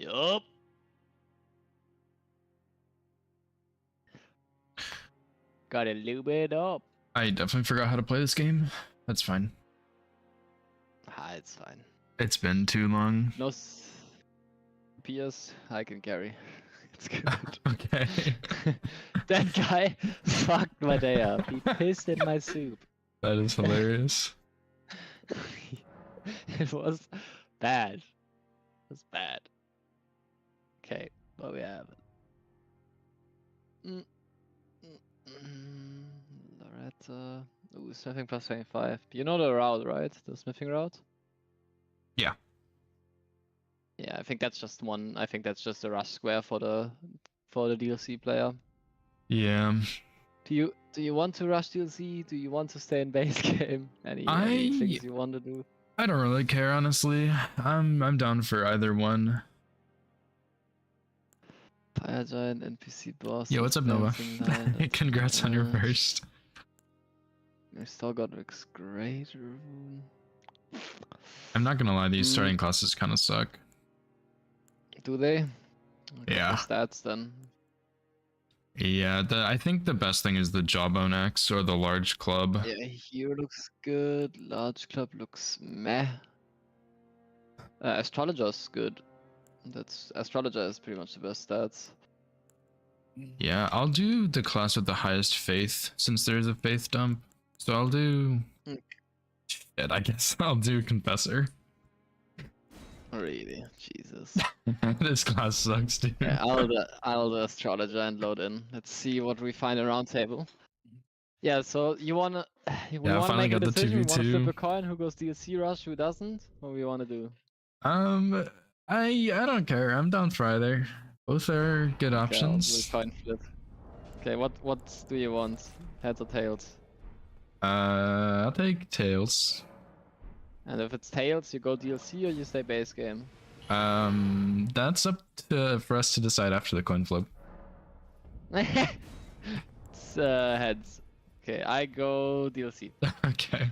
Yup. Gotta lube it up. I definitely forgot how to play this game. That's fine. Ah, it's fine. It's been too long. No PS, I can carry. It's good. Okay. That guy fucked my day up. He pissed in my soup. That is hilarious. It was bad. It was bad. Okay, what we have? Loretta. Ooh, smithing plus 25. You know the route, right? The smithing route? Yeah. Yeah, I think that's just one. I think that's just a rush square for the DLC player. Yeah. Do you want to rush DLC? Do you want to stay in base game? Any things you want to do? I don't really care, honestly. I'm down for either one. Fire Giant, NPC boss. Yo, what's up, Nova? Line, Congrats on your first. I still got Rick's Greater Rune. I'm not gonna lie, these starting classes kind of suck. Do they? Yeah. The stats then. Yeah, I think the best thing is the Jawbone Axe or the Large Club. Yeah, here looks good. Large Club looks meh. Astrologer's good. Astrologer is pretty much the best stats. Yeah, I'll do the class with the highest faith since there's a faith dump. So I'll do. Shit, I guess I'll do Confessor. Really? Jesus. This class sucks, dude. Yeah, I'll do Astrologer and load in. Let's see what we find around table. Yeah, so you wanna finally make a got the decision? Wanna 2v2. flip a coin? Who goes DLC rush? Who doesn't? What we wanna do? I don't care. I'm down for either. Both are good options. Okay, I'll do a coin flip. Okay, what do you want? Heads or tails? I'll take tails. And if it's tails, you go DLC or you stay base game? That's up for us to decide after the coin flip. It's heads. Okay, I go DLC. Okay.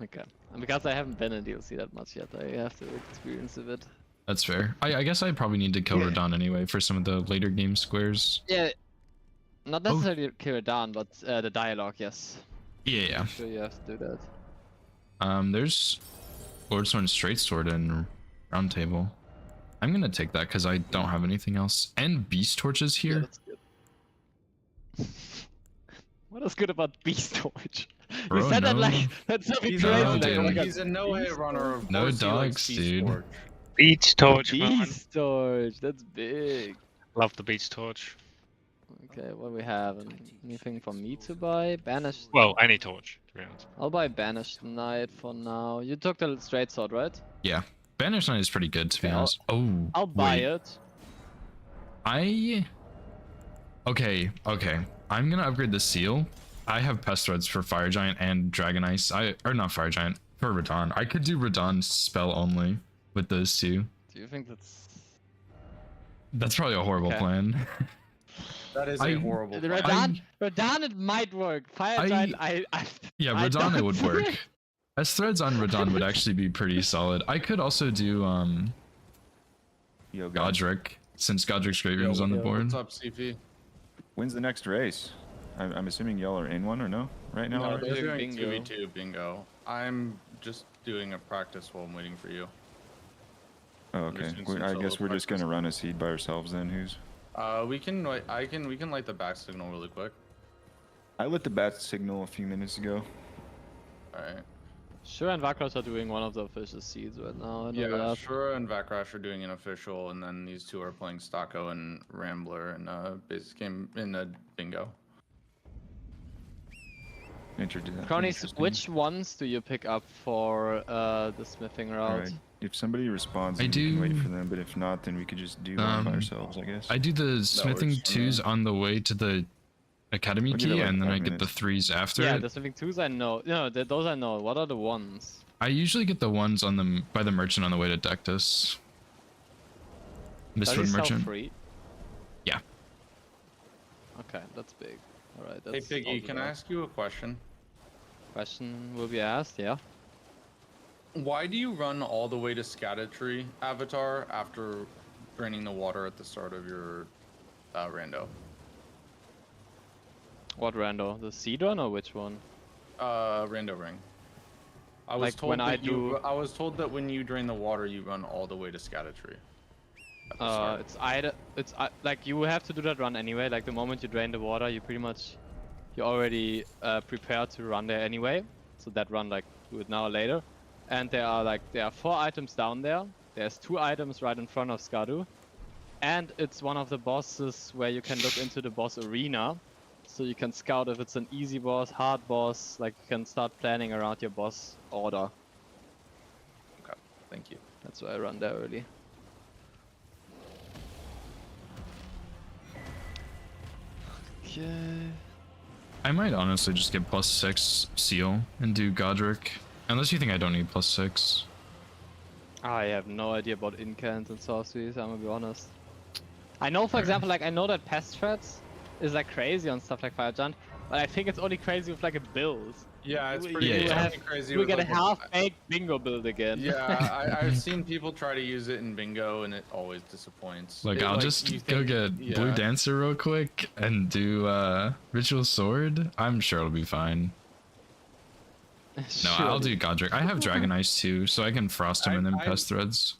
Okay. And because I haven't been in DLC that much yet, I have to experience a bit. That's fair. I guess I probably need to kill Radon anyway for some of the later game squares. Yeah, not necessarily kill it down, but the dialogue, yes. Yeah. I'm sure you have to do that. There's Lordsworn Straight Sword in Round Table. I'm gonna take that because I don't have anything else. And Beast Torches here. Yeah, that's good. What is good about Beast Torch? Bro, you said that no. like that's something He's crazy. a He's a no-way runner. Of No course he likes dogs, Beast dude. Torch. Beach torch, man. Beast Torch, that's big. Love the beach torch. Okay, what do we have? Anything for me to buy? Banished. Well, any torch, to be honest. I'll buy Banished Knight for now. You took the straight sword, right? Yeah. Banished Knight is pretty good to be Okay, honest. I'll buy wait. it. Okay. I'm gonna upgrade the seal. I have Pest Threads for Fire Giant and Dragon Ice. Or not Fire Giant, for Radon. I could do Radon spell only with those two. Do you think that's... That's probably a horrible plan. That is a horrible plan. Radon, it might work. Fire Giant, Yeah, I Radon it don't would work. Pest Threads on Radon would actually be pretty solid. I could also do Godric, since Godric's Great Room is on the board. What's up, CP? When's the next race? I'm assuming y'all are in one or no? Right now? No, already? we're doing bingo. 2v2 bingo. I'm just doing a practice while I'm waiting for you. Oh, I'm just okay. doing some I solo guess we're just practice. gonna run a seed by ourselves then. Who's? We can light the back signal really quick. I lit the bat signal a few minutes ago. Alright. Sure, and Vakras are doing one of the official seeds right now. I know Yeah, that. Shura and Vakrash are doing an official, and then these two are playing Stocko and Rambler in a basic game in a bingo. Cronies, which ones do you pick up for the smithing route? Alright. If somebody responds, I then we can wait do- for them. But if not, then we could just do one by ourselves, I guess. I do the smithing works for me. 2s on the way to the Academy We'll give it key, like and then 5 I get the minutes. 3s after Yeah, it. the smithing 2s I know. No, those I know. What are the ones? I usually get the ones on the by the merchant on the way to Dectus. Does he Mistwood sell merchant. free? Yeah. Okay, that's big. Alright, Hey that's... Piggy, can I ask you a question? Question will be asked, yeah? Why do you run all the way to Scatter Avatar after draining the water at the start of your rando? What rando? The seed one or which one? Rando ring. I was Like, told when I that do- I was told that when you drain the water, you run all the way to Scatter. It's either like you have to do that run anyway. Like the moment you drain the water, you're already prepared to run there anyway. So that run, like, do it now or later. And there are 4 items down there. There's 2 items right in front of Skadu, and it's one of the bosses where you can look into the boss arena, so you can scout if it's an easy boss, hard boss. Like you can start planning around your boss order. Okay, thank you. That's why I run there early. Okay. I might honestly just get +6 seal and do Godric. Unless you think I don't need +6. I have no idea about incants and sorceries, I'm gonna be honest. I know, for example, like I know that Pest Threads is like crazy on stuff like Fire Giant, but I think it's only crazy with like a build. Yeah, it's You- pretty, you it's have- pretty crazy. We with, get a like, half-baked bingo build again. Yeah, I've seen people try to use it in bingo, and it always disappoints. Like, It, I'll you just go think- get Blue yeah. Dancer real quick and do Ritual Sword. I'm sure it'll be fine. No, I'll do Godric. I have Dragon Ice too, so I can frost him and then I- Pest Threads.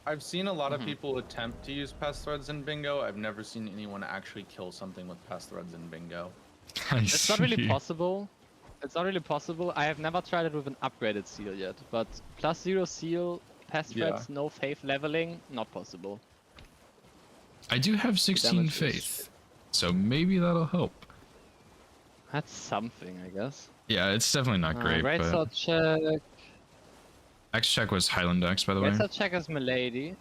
I've seen a lot of people attempt to use Pest Threads in bingo. I've never seen anyone actually kill something with Pest Threads in bingo. It's not really possible. It's not really possible. I have never tried it with an upgraded seal yet, but +0 seal, Pest Yeah. Threads, no faith leveling, not possible. I do have 16 Damage is- faith, so maybe that'll help. That's something, I guess. Yeah, it's definitely not great, Great but sword check. X check was Highland X, by the way. Great sword check is Milady.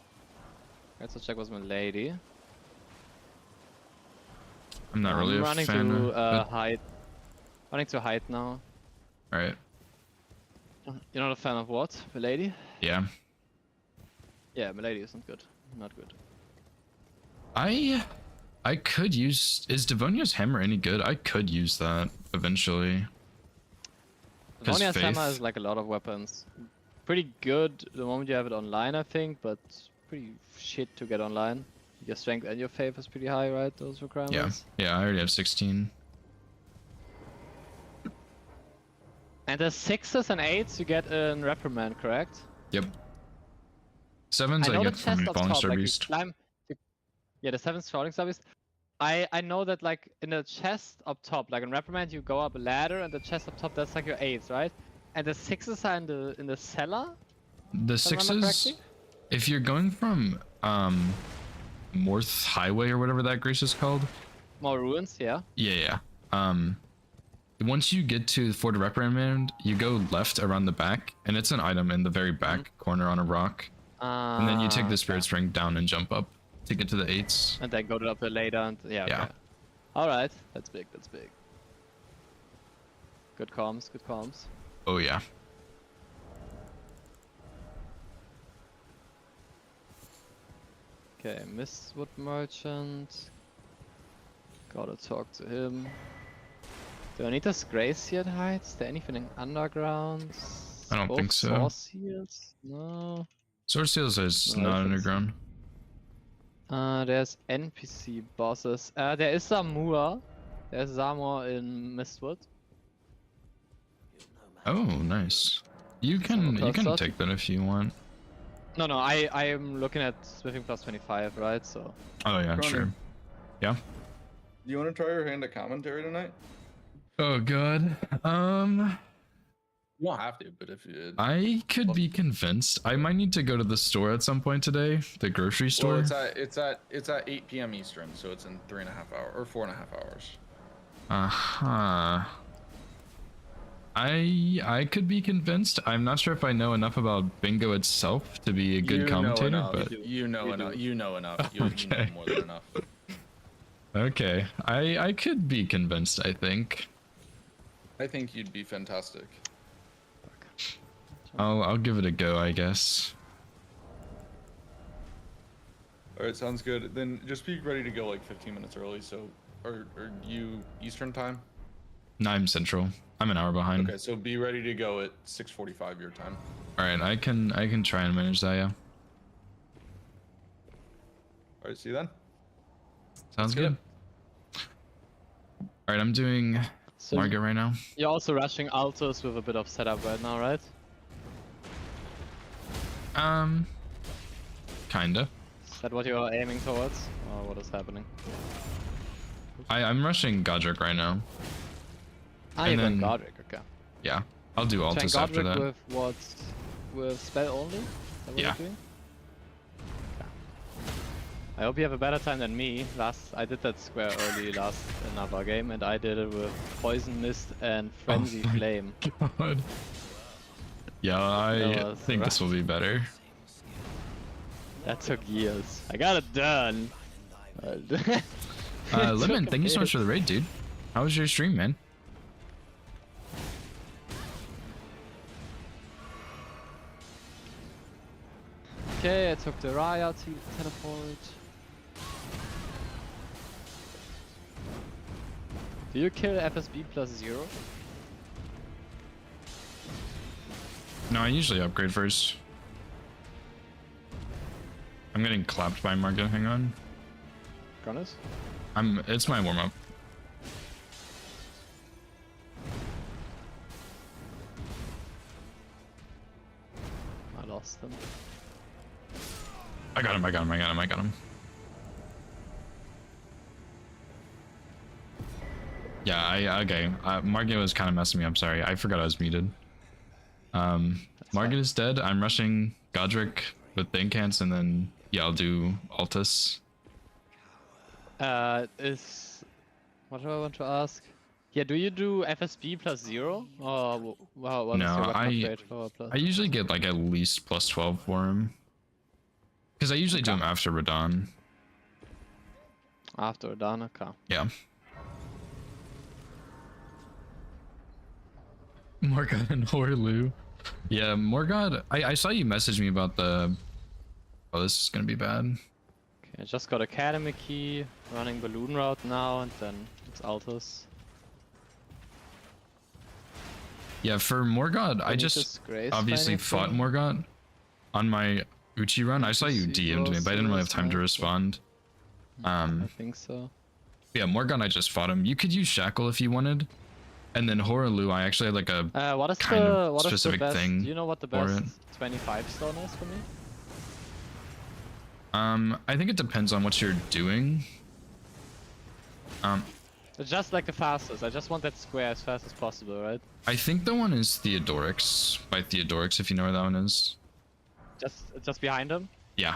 Great sword check was Milady. I'm not really I'm a running fan to of it. height. Running to height now. Alright, You're not a fan of what? Milady? yeah. Yeah, Milady isn't good. Not good. I could use... Is Devonia's Hammer any good? I could use that eventually. 'Cause Vonia's hammer faith- is like a lot of weapons. Pretty good the moment you have it online, I think, but pretty shit to get online. Your strength and your faith is pretty high, right? Those requirements. Yeah, I already have 16. And the 6s and 8s you get in Reprimand, correct? Yep. 7s I I, know the get from chest up Falling top, Star like Beast. yeah, the 7th Falling Star Beast. I know that like in the chest up top, like in Reprimand you go up a ladder and the chest up top that's like your 8s, right? And the 6s are in the cellar? The if I remember 6s, correctly? if you're going from Morth Highway or whatever that grace is called. More ruins, yeah. Yeah. Once you get to Fort of Reprimand, you go left around the back, and it's an item in the very back corner on a rock. And then you take the Spirit String down and jump up to get to the 8s. And then go up there later and yeah. Yeah. Okay. Alright, that's big, that's big. Good comms, good comms. Oh yeah. Okay, Mistwood Merchant. Gotta talk to him. Do I need this Grace yet height? Is there anything in underground? I don't think so. Source Seals? No. Sword Seals is No, I not think so. underground. There's NPC bosses. There is Zamur. There's Zamor in Mistwood. Oh, nice. You can Cursor. take that if you want. No, I am looking at Smithing plus 25, right? So. Oh yeah, Cronin. sure. Yeah. Do you want to try your hand at commentary tonight? Oh god. You won't have to, but if you did. I could be convinced. I might need to go to the store at some point today, the grocery store. Well, it's at 8 p.m. Eastern, so it's in 3.5 hours or 4.5 hours. Uh-huh. I could be convinced. I'm not sure if I know enough about bingo itself to be a good commentator, but You know enough. You know enough. You know Okay. more than enough. okay. I could be convinced, I think. I think you'd be fantastic. I'll give it a go, I guess. All right, sounds good. Then just be ready to go like 15 minutes early. So, are you Eastern time? No, I'm central. I'm an hour behind. Okay, so be ready to go at 6:45 your time. All right, I can try and manage that. Yeah, All right, see you then. sounds good. All right, I'm doing So Market right now. you're also rushing Altos with a bit of setup right now, right? Kinda. Is that what you're aiming towards? Or what is happening? I'm rushing Godric right now. Ah, And you're going then- Godric, okay. Yeah, I'll do Trying Altus after Godric that. with what? With spell only? Is that what Yeah. you're doing? Okay. I hope you have a better time than me. I did that square early last another game, and I did it with Poison Mist and Frenzy my Flame. God. Yeah, That I was think this will be better. That took years. I got it done. Lemon, thank you so much for the raid, dude. How was your stream, man? Okay, I took the Raya teleport. Do you kill FSB +0? No, I usually upgrade first. I'm getting clapped by Market. Hang on. Gunners? It's my warm up. I lost them. I got him. I got him. I got him. I got him. Yeah, okay. Market was kind of messing me up. Sorry, I forgot I was muted. Market is dead. I'm rushing Godric with the incants, and then yeah, I'll do Altus. What do I want to ask? Yeah, do you do FSB +0? Or what is No, your weapon upgrade for plus? I usually get like at least +12 for him. Because I usually do him after Radon. After Danica. Yeah. Morgott and Horlu. Yeah, Morgott. I saw you message me about the. Oh, this is gonna be bad. Okay, I just got Academy Key, running Balloon Route now, and then it's Altus. Yeah, for Morgott, I Can you just grace obviously anything? fought Morgott on my Uchi run. I saw you See DM'd me, but I didn't really have time to Rose, respond. I think so. Yeah, Morgott, I just fought him. You could use Shackle if you wanted. And then Horlu, I actually had like a What is kind the of what is the specific best? thing Do you know what the for best it. 25 stone is for me? I think it depends on what you're doing. It's just like the fastest. I just want that square as fast as possible, right? I think the one is Theodorix by Theodorix, if you know where that one is. Just behind him. Yeah.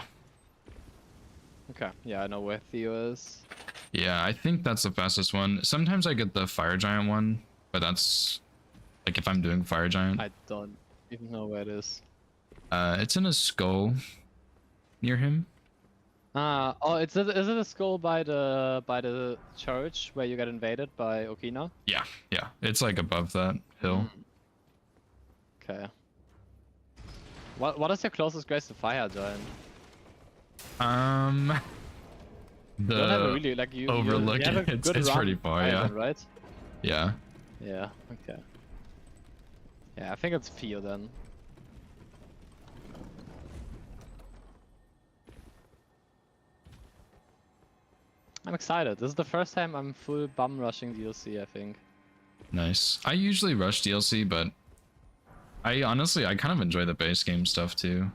Okay. Yeah, I know where Theo is. Yeah, I think that's the fastest one. Sometimes I get the Fire Giant one, but that's like if I'm doing Fire Giant. I don't even know where it is. It's in a skull near him. Oh, is it a skull by the church where you get invaded by Okina? Yeah, yeah. It's like above that hill. Okay. What is your closest grace to Fire Giant? You don't have a The really like you overlook, you have a it's good run pretty with far, Fire yeah. Giant, right? yeah. Yeah. Okay. Yeah, I think it's Theo then. I'm excited. This is the first time I'm full bum rushing DLC, I think. Nice. I usually rush DLC, but I honestly kind of enjoy the base game stuff too.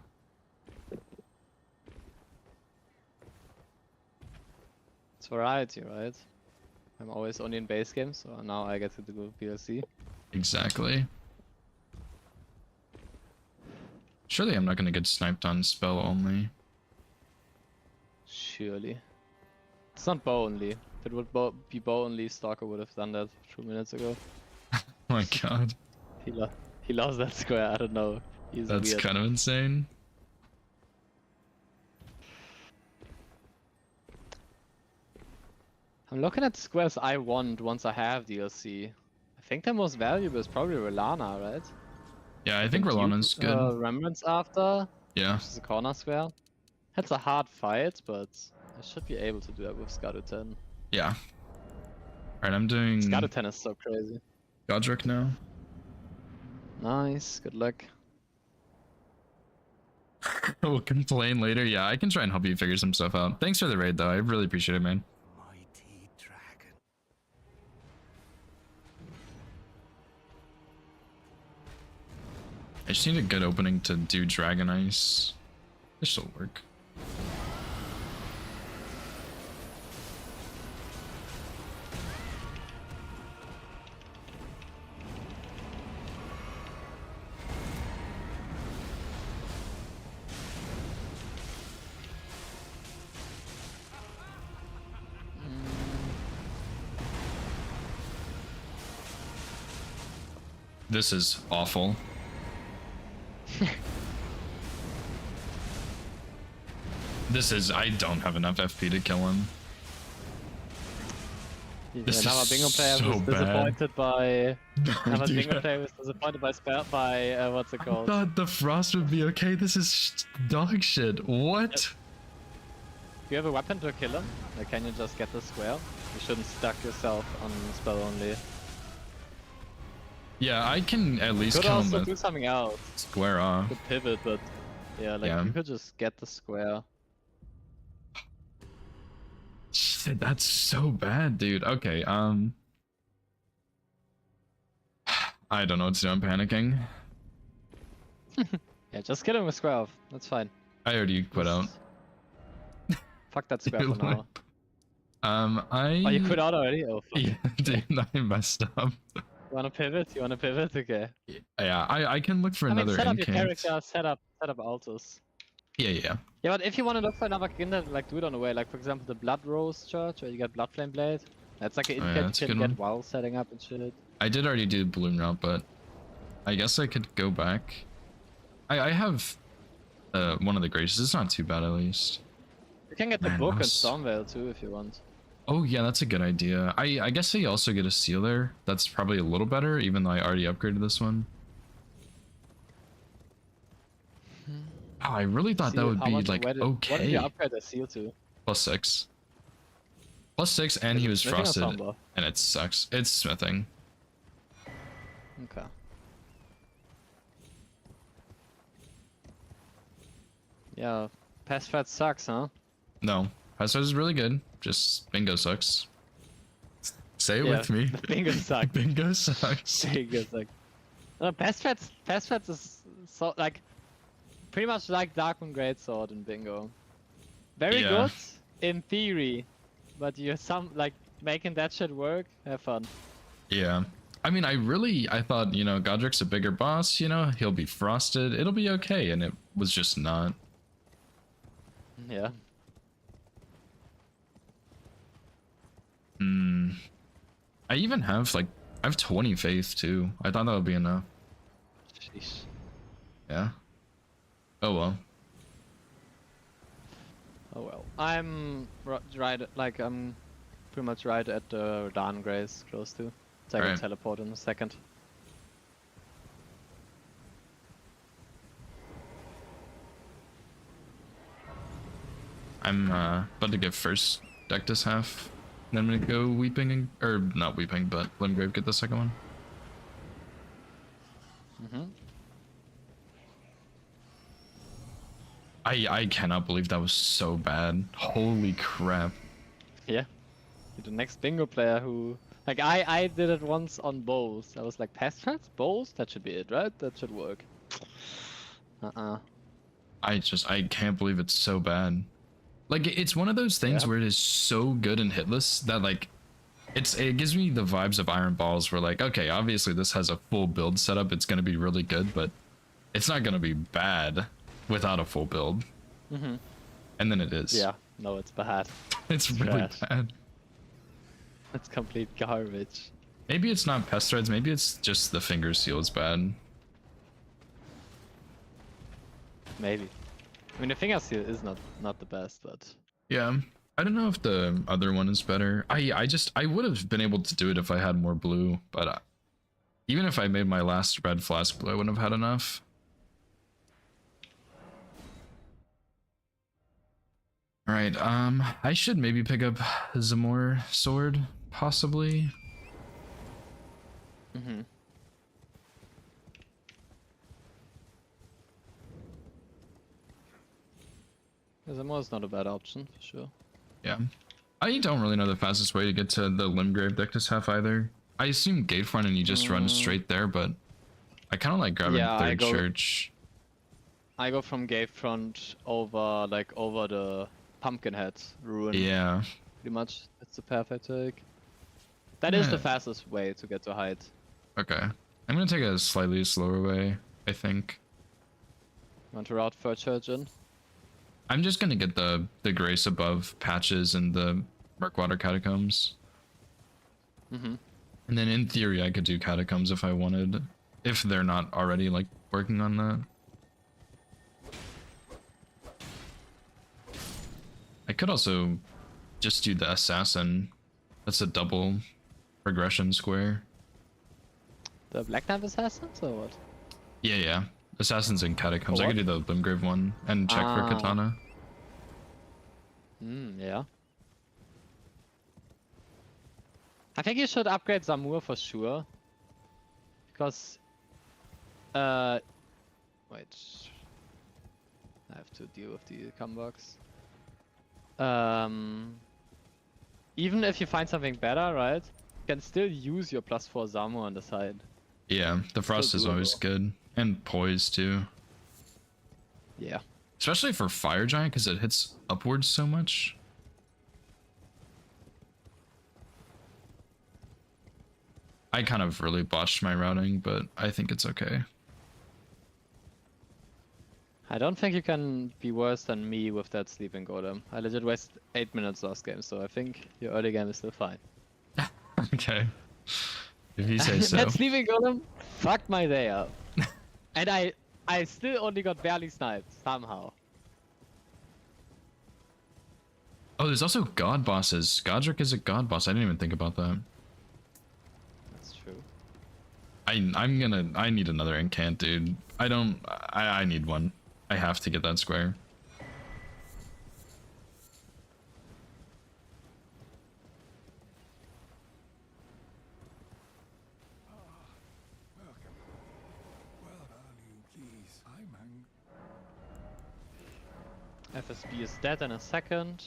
It's variety, right? I'm always only in base games, so now I get to do DLC. Exactly. Surely I'm not gonna get sniped on spell only. Surely. It's not bow only. If it would be bow only, Stalker would have done that 2 minutes ago. Oh my god. He lost that square, I don't know. He's That's weird. kind of insane. I'm looking at the squares I want once I have DLC. I think the most valuable is probably Relana, right? Yeah, I think Rolana's good. Remembrance after, Yeah. which is a corner square. That's a hard fight, but I should be able to do that with Scatter 10. Yeah. Alright, I'm doing... Scatter 10 is so crazy. Godric now. Nice. Good luck. We'll complain later. Yeah, I can try and help you figure some stuff out. Thanks for the raid, though. I really appreciate it, man. Mighty dragon. I just need a good opening to do Dragon Ice. This will work. This is awful. This is, I don't have enough FP to kill him. This Another is bingo player so was disappointed by. Another Dude, bingo player was disappointed by what's it I called? thought the frost would be okay. This is dog shit. What? Do you have a weapon to kill him? Like, can you just get the square? You shouldn't stuck yourself on spell only. Yeah, I can at least Could kill him also with do something else. square off. Could pivot, but yeah, like Yeah. you could just get the square. Shit, that's so bad, dude. Okay, I don't know what to do. I'm panicking. Yeah, just kill him with square off. That's fine. I already quit out. Fuck that square for now. I. Oh, you quit out already? Oh, fuck. Yeah, dude, I messed up. You wanna pivot? You wanna pivot? Okay. Yeah, I can look for I mean, another set up your incant. character, set up Altus. Yeah. Yeah, but if you want to look for another kinder, like do it on the way. Like for example, the Blood Rose Church, where you get Blood Flame Blade. That's like an Oh, yeah, incant that's a you can good get while setting up and shit. I did already do balloon route, but I guess I could go back. I have one of the graces. It's not too bad, at least. You can get the Man, book and that's- Stormveil too if you want. Oh yeah, that's a good idea. I guess I also get a seal there. That's probably a little better, even though I already upgraded this one. Oh, I really thought that Seal, would how be much- like what did you okay. upgrade the seal to? +6. +6, and he was Smithing or frosted, Sombra? and it sucks. It's smithing. Okay. Yeah, past threat sucks, huh? No, Hestos is really good. Just bingo sucks. Say it Yeah, with me. Bingo sucks. Bingo sucks. Bingo sucks. No, past threats is so like pretty much like Darkmoon Greatsword in Bingo. Very Yeah. good in theory, but you're like making that shit work. Have fun. Yeah. I mean, I thought, you know, Godric's a bigger boss, you know, he'll be frosted, it'll be okay, and it was just not. Yeah. I even have, like, I have 20 faith, too. I thought that would be enough. Sheesh. Yeah. Oh, well. Oh well. I'm right, like I'm pretty much right at the Darn Grace, close to. So I can Right. teleport in a second. I'm, about to get first Dectus half. Then I'm gonna go Weeping, or not Weeping, but Limgrave get the second one. I cannot believe that was so bad. Holy crap. Yeah. You're the next bingo player who like I did it once on bowls. I was like past threats? Bowls? That should be it, right? That should work. I can't believe it's so bad. Like, it's one of those things Yeah. where it is so good and hitless that, like, it gives me the vibes of Iron Balls, where, like, okay, obviously this has a full build setup, it's gonna be really good, but it's not gonna be bad without a full build. And then it is. Yeah. No, it's bad. It's really trash. bad. It's complete garbage. Maybe it's not Pest Threads, maybe it's just the Finger Seal is bad. Maybe. I mean the finger seal is not the best, but Yeah. I don't know if the other one is better. I would have been able to do it if I had more blue, but even if I made my last red flask blue, I wouldn't have had enough. Alright, I should maybe pick up Zamor sword, possibly. Mm-hmm. Zamor is not a bad option for sure. Yeah. I don't really know the fastest way to get to the Limgrave Dictus Half either. I assume Gatefront and you just run straight there, but I kind of like grabbing Yeah, I Third go- Church. I go from Gatefront over the Pumpkinhead ruin. Yeah. Pretty much. That's the path I take. That is the Yeah. fastest way to get to height. Okay. I'm gonna take a slightly slower way, I think. Want to route Third Church in? I'm just gonna get the Grace above Patches and the Murkwater Catacombs. Mm-hmm. And then in theory I could do Catacombs if I wanted. If they're not already like working on that. I could also just do the Assassin. That's a double progression square. The Black Knight Assassins or what? Yeah, yeah. Assassins and Catacombs. For I could what? do the Limgrave one and check for Ah. Katana. Yeah. I think you should upgrade Zamur for sure. Because wait. I have to deal with the combox. Even if you find something better, right? You can still use your +4 Zamur on the side. Yeah, the Frost is always doable. good. And Poise too. Yeah. Especially for Fire Giant because it hits upwards so much. I kind of really botched my routing, but I think it's okay. I don't think you can be worse than me with that Sleeping Golem. I legit wasted 8 minutes last game, so I think your early game is still fine. Okay. If you say so. That Sleeping Golem fucked my day up. And I still only got barely sniped, somehow. Oh, there's also God bosses. Godric is a God boss. I didn't even think about that. That's true. I need another incant, dude. I need one. I have to get that square. Welcome. What are you, please? I'm FSB is dead in a second.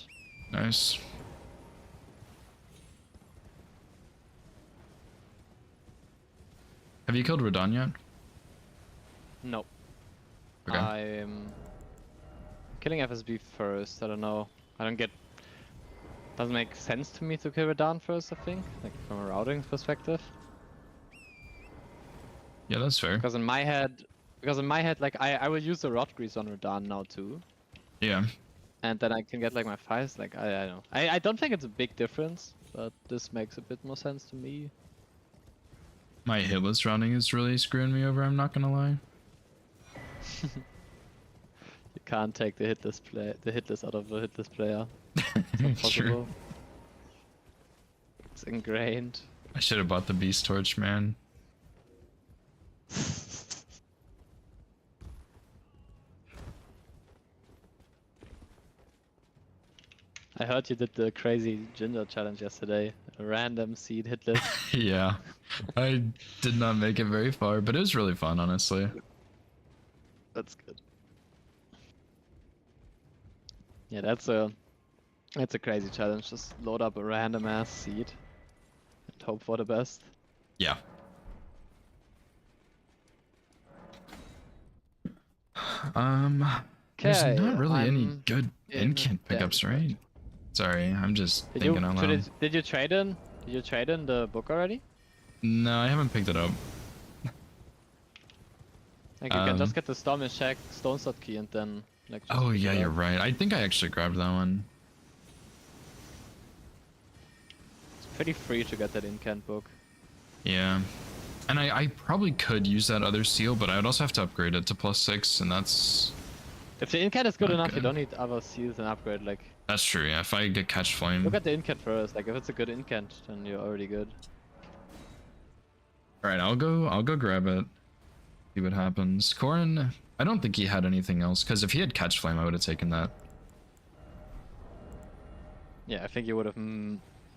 Nice. Have you killed Radon yet? No. Okay. I'm killing FSB first. I don't know. I don't get. Doesn't make sense to me to kill Radon first, I think. Like from a routing perspective. Yeah, that's fair. Because in my head, like I will use the Rot Grease on Radon now too. Yeah. And then I can get like my fires. Like I don't know. I don't think it's a big difference, but this makes a bit more sense to me. My hitless routing is really screwing me over, I'm not gonna lie. You can't take the hitless out of the hitless player. It's true. Possible. It's ingrained. I should have bought the Beast Torch, man. I heard you did the crazy ginger challenge yesterday. A random seed hitless. Yeah. I did not make it very far, but it was really fun, honestly. That's good. Yeah, that's a crazy challenge. Just load up a random ass seed and hope for the best. Yeah. There's Okay, not really any I'm good in incant pickups, dead. right? Sorry, I'm just Did you, thinking out loud. did you trade in? Did you trade in the book already? No, I haven't picked it up. Like you can just get the Stormish check Stone Sword key and then like. Just Oh pick yeah, it you're up. right. I think I actually grabbed that one. It's pretty free to get that incant book. Yeah. And I probably could use that other seal, but I would also have to upgrade it to +6, and that's If the incant is good enough, you Okay. don't need other seals and upgrade. Like true. Yeah, if I get Catch Flame. look at the incant first. Like if it's a good incant, then you're already good. All right, I'll go grab it. See what happens. Corin, I don't think he had anything else, because if he had Catch Flame, I would have taken that. Yeah, I think you would have.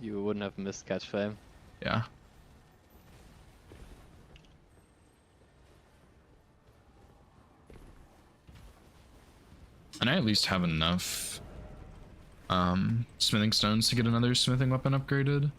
You wouldn't have missed catch flame. Yeah. And I at least have enough smithing stones to get another smithing weapon upgraded.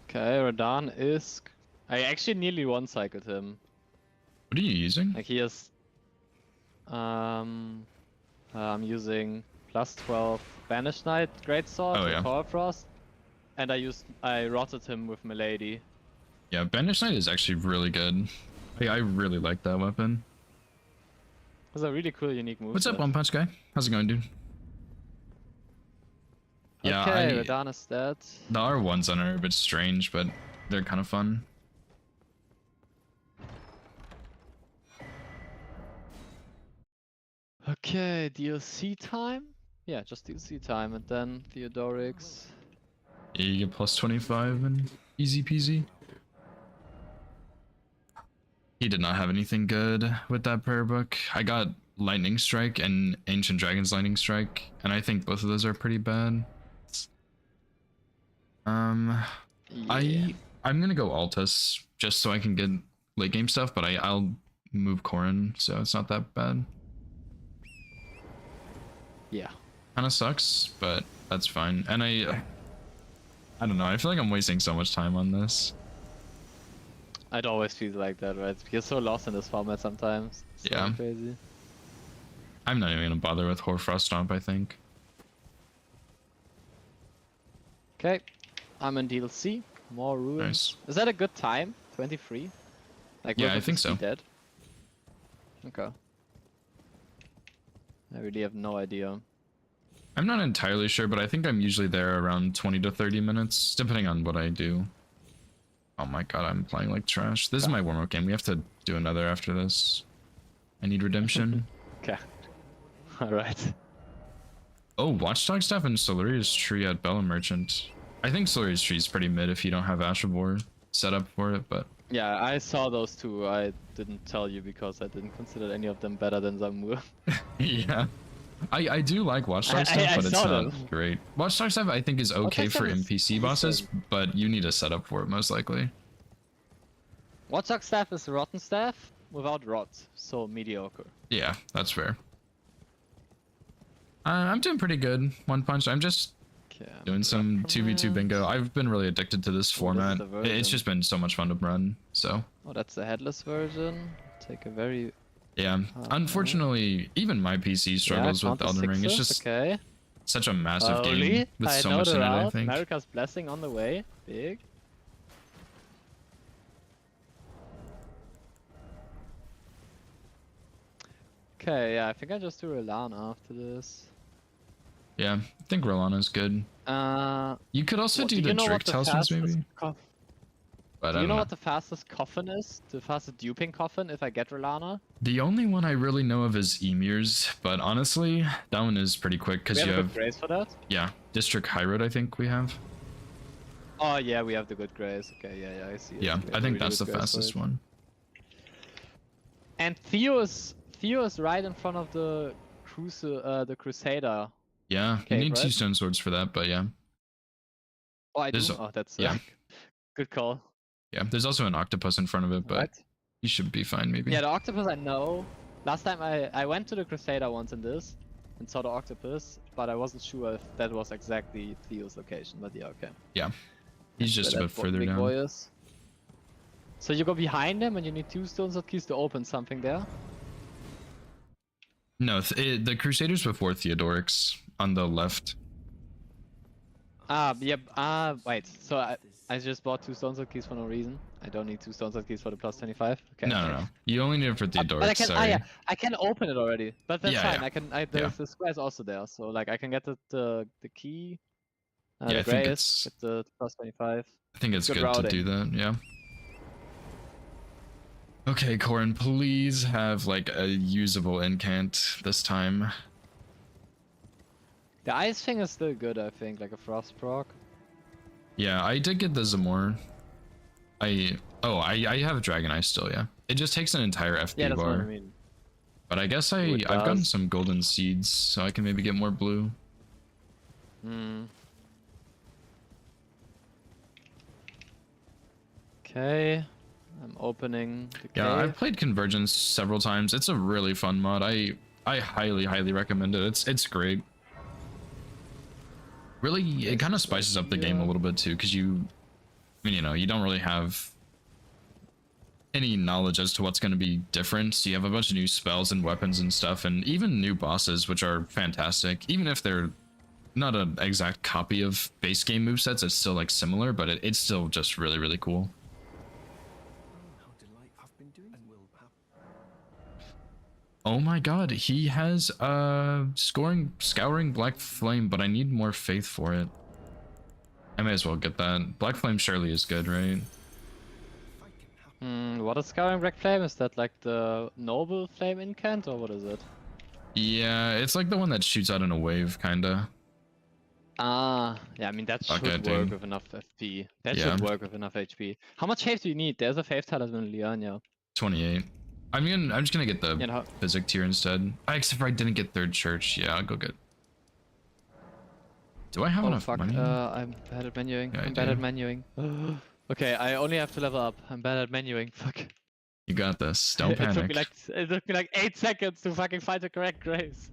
Okay, Radahn is. I actually nearly one-cycled him. What are you using? Like he has. I'm using plus 12 Banished Knight Greatsword Oh, with yeah. Power Frost, and I rotted him with Milady. Yeah, Banished Knight is actually really good. I really like that weapon. It's a really cool, unique move. What's up, One Punch guy? How's it going, dude? Yeah, Okay, Radahn is dead. the R1s on it are a bit strange, but they're kind of fun. Okay, DLC time? Yeah, just DLC time, and then Theodorix. Yeah, you get plus 25 and easy peasy. He did not have anything good with that prayer book. I got Lightning Strike and Ancient Dragon's Lightning Strike, and I think both of those are pretty bad. Yeah. I'm gonna go Altus just so I can get late game stuff, but I'll move Corrin, so it's not that bad. Yeah. Kind of sucks, but that's fine. And I don't know. I feel like I'm wasting so much time on this. I'd always feel like that, right? You're so lost in this format sometimes. It's so Yeah. crazy. I'm not even gonna bother with Hoarfrost Stomp, I think. Okay, I'm in DLC. More ruins. Nice. Is that a good time? 23? Like, Yeah, River I to think Sea so. Dead? Okay. I really have no idea. I'm not entirely sure, but I think I'm usually there around 20 to 30 minutes, depending on what I do. Oh my god, I'm playing like trash. This is my warm-up game. We have to do another after this. I need redemption. Okay. Alright. Oh, Watchdog Staff and Solarius Tree at Bella Merchant. I think Solarius Tree is pretty mid if you don't have Ashabor set up for it, but Yeah, I saw those two. I didn't tell you because I didn't consider any of them better than Zamur. yeah. I do like Watchdog I Staff, but it's saw not them. great. Watchdog Staff I think is okay Watchdog for Staff is NPC bosses, decent. but you need a setup for it most likely. Watchdog Staff is Rotten Staff without rot, so mediocre. Yeah, that's fair. I'm doing pretty good. One Punch. I'm just Okay, I'm doing some 2v2 bingo. I've been really addicted to this format. the It's version. just been so much fun to run. So Oh, that's the headless version. Take a very yeah. Unfortunately, even my PC struggles with counter Elden Ring. It's sixes, just okay. such a massive Holy, game with I so know much the in it. I route. think. America's Blessing on the way. Big. Okay, yeah, I think I just do Relana after this. Yeah, I think Rolana's good. You could also What- do you the know Drake what the Talismans fastest maybe, co- but Do I you don't know know. what the fastest coffin is? The fastest duping coffin if I get Relana? The only one I really know of is Emir's, but honestly, that one is pretty quick We because have you a good have grace for that? yeah, District High Road I think we have. Oh yeah, we have the good grace. Okay, yeah, I see it. Yeah, We have I a think really that's the good grace for fastest it. one. And Theo is right in front of the Crusader. Yeah, Okay, you need two right? stone swords for that, but yeah. Oh, I do. There's- Oh, that's yeah. good call. Yeah, there's also an octopus in front of it, but Right? you should be fine maybe. Yeah, the octopus I know. Last time I went to the Crusader once in this and saw the octopus, but I wasn't sure if that was exactly Theo's location. But yeah, okay. He's just a Where bit that further big down. boy is. So you go behind him and you need two stone sword keys to open something there. No, the Crusaders before Theodorix on the left. Wait. So I just bought two stone sword keys for no reason. I don't need two stone sword keys for the plus 25. Okay. No. You only need it for Theodorix, But I can, sorry. yeah, I can open it already. But that's Yeah, fine. yeah. The square is also there, so like I can get the key. Yeah, The I think grace, get the plus 25. I think it's Good good to routing. do that, yeah. Okay, Corin, please have like a usable incant this time. The ice thing is still good, I think, like a frost proc. Yeah, I did get the Zamor. I have Dragon Eye still, yeah. It just takes an entire FP Yeah, that's bar. what I mean. But I guess it I've gotten does. some golden seeds, so I can maybe get more blue. Hmm. Okay. I'm opening the Yeah, cave. I've played Convergence several times. It's a really fun mod. I highly recommend it. It's great. Really, it kind of spices up the game a little bit too, because you, I mean, you know, you don't really have any knowledge as to what's going to be different. So you have a bunch of new spells and weapons and stuff, and even new bosses, which are fantastic. Even if they're not an exact copy of base game movesets, it's still like similar, but it's still just really cool. How delight I've been doing and will have. Oh my god, he has scouring black flame, but I need more faith for it. I may as well get that. Black flame surely is good, right? What is Scouring Black Flame? Is that like the noble flame incant or what is it? Yeah, it's like the one that shoots out in a wave, kinda. Ah, yeah, I mean that Fuck should it, work dude. with enough FP. That Yeah. should work with enough HP. How much faith do you need? There's a faith talisman in Liania. 28. I'm just gonna get the You know, physic tier instead. Except for I didn't get third church. Yeah, I'll go get. Do I have oh enough fuck, money? I'm bad at menuing. Yeah, I I'm bad at do. menuing. Okay, I only have to level up. I'm bad at menuing. Fuck. You got this. Don't It took panic. me like 8 seconds to fucking find the correct grace.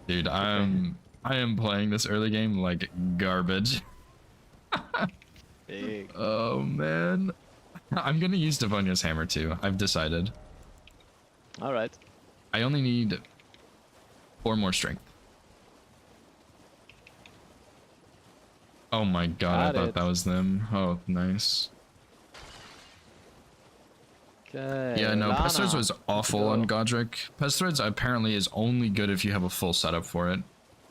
Dude, I am playing this early game like garbage. Big. Oh man. I'm gonna use Devonia's hammer too. I've decided. All right. I only need 4 more strength. Oh my god, I Got thought it. that was them. Oh, nice. Okay. Yeah, no, Pest Threads Lana, was good to awful on go. Godric. Pest Threads apparently is only good if you have a full setup for it.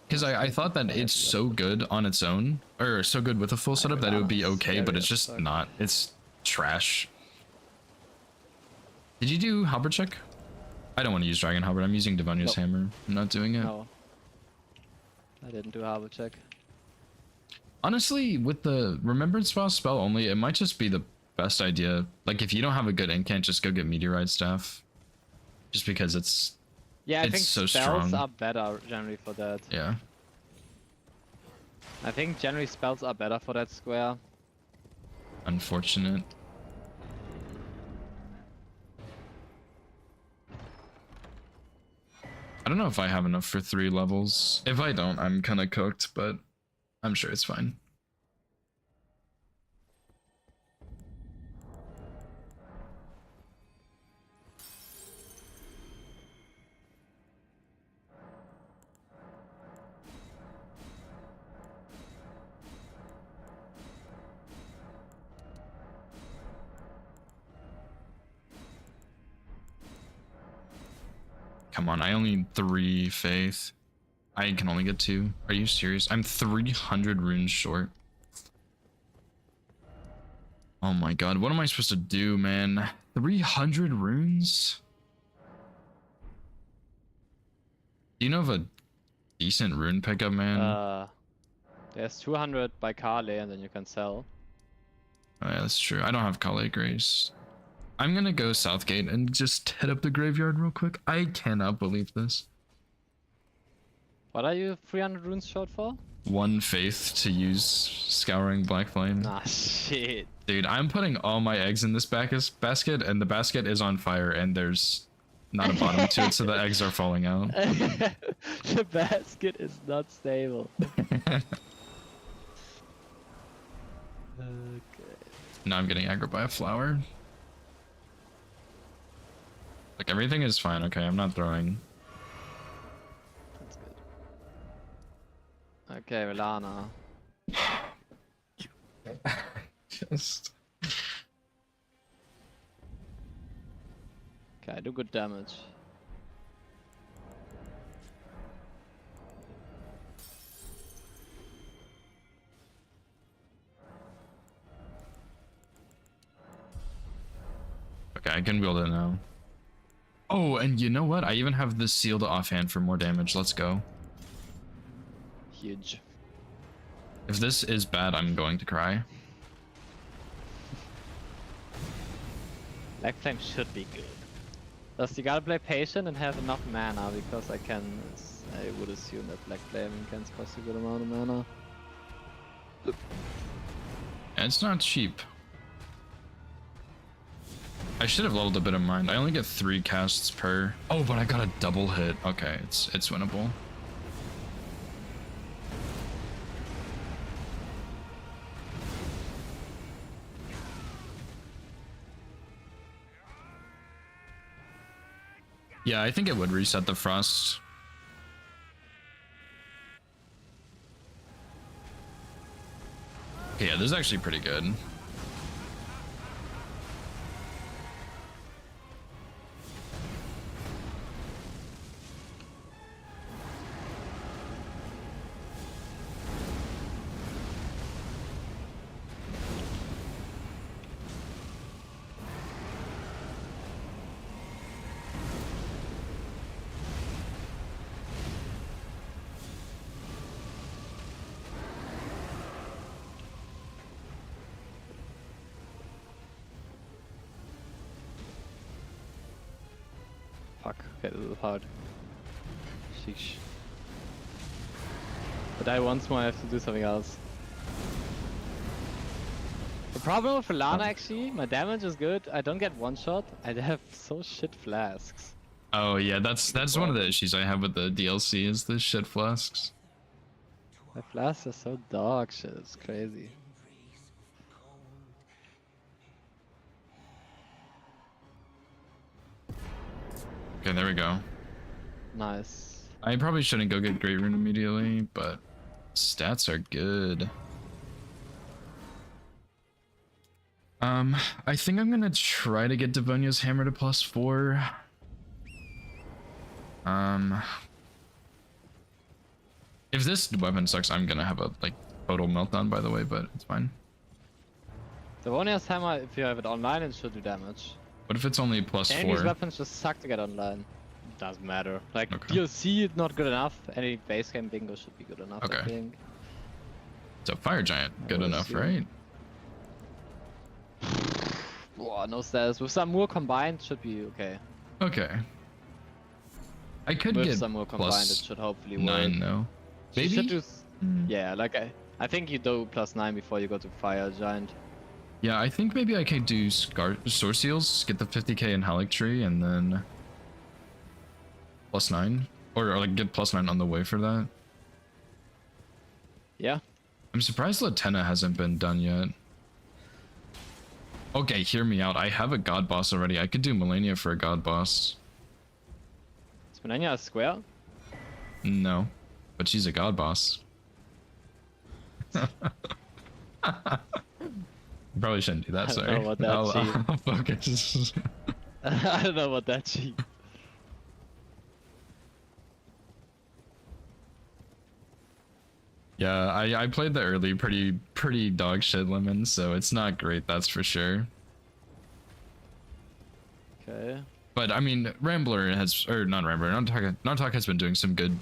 Because I thought that it's so good on its own, or so good with a full setup that it would be Lana's okay, but scary it's as just fuck. not. It's trash. Did you do halberd check? I don't want to use Dragon Halberd. I'm using Devonia's Nope. hammer. I'm not doing it. No. I didn't do harbor check. Honestly, with the Remembrance Vow spell only, it might just be the best idea. Like, if you don't have a good incant, just go get Meteorite Staff. Just because it's... Yeah, I It's think so spells strong. are better generally for that. Yeah. I think generally spells are better for that square. Unfortunate. I don't know if I have enough for 3 levels. If I don't, I'm kind of cooked, but I'm sure it's fine. Come on, I only need 3 faith. I can only get 2. Are you serious? I'm 300 runes short. Oh my god, what am I supposed to do, man? 300 runes? Do you know of a decent rune pickup, man? There's 200 by Carly and then you can sell. Oh yeah, that's true. I don't have Kale Grace. I'm gonna go Southgate and just hit up the graveyard real quick. I cannot believe this. What are you 300 runes short for? 1 faith to use Scouring Black Flame. Ah, shit. Dude, I'm putting all my eggs in this basket, and the basket is on fire, and there's not a bottom to it, so the eggs are falling out. The basket is not stable. Okay. Now I'm getting aggro by a flower. Like, everything is fine, okay? I'm not throwing. That's good. Okay, Lana. Just... Okay, I do good damage. Okay, I can build it now. Oh, and you know what? I even have the sealed offhand for more damage. Let's go. Huge. If this is bad, I'm going to cry. Black Flame should be good. Just you gotta play patient and have enough mana because I would assume that Black Flame can cost a good amount of mana. And it's not cheap. I should have leveled a bit of mind. I only get 3 casts per. Oh, but I got a double hit. Okay, it's winnable. Yeah, I think it would reset the frost. Okay, yeah, this is actually pretty good. Fuck, okay, this is hard. Sheesh. But I once more have to do something else. The problem with Lana actually, my damage is good, I don't get one shot, I have so shit flasks. Oh yeah, that's one of the issues I have with the DLC is the shit flasks. My flasks are so dog shit, it's crazy. Okay, there we go. Nice. I probably shouldn't go get Great Rune immediately, but stats are good. I think I'm gonna try to get Devonia's Hammer to +4. If this weapon sucks, I'm gonna have a like total meltdown, by the way, but it's fine. Devonia's Hammer, if you have it online, it should do damage. What if it's only Any of these +4? weapons just suck to get online. Doesn't matter. Like, Okay. DLC is not good enough, any base game bingo should be good enough, I Okay. think. So Fire Giant, good will enough, see. right? Wow, no status. With some more combined, should be okay. Okay. I could With get some more combined, it +9 should hopefully work. though. You Maybe? should do Mm. yeah, like I think you do +9 before you go to Fire Giant. Yeah, I think maybe I could do Sword Seals, get the 50k in Halic Tree, and then +9, or like get +9 on the way for that. Yeah. I'm surprised Latenna hasn't been done yet. Okay, hear me out. I have a god boss already. I could do Melania for a god boss. Is Melania a square? No, but she's a god boss. Probably shouldn't do that. I don't Sorry. know what that I'll focus. I don't know what that cheat. Yeah, I played the early pretty dog shit lemon, so it's not great, that's for sure. Okay. But I mean, Rambler has, or not Rambler, Nartok has been doing some good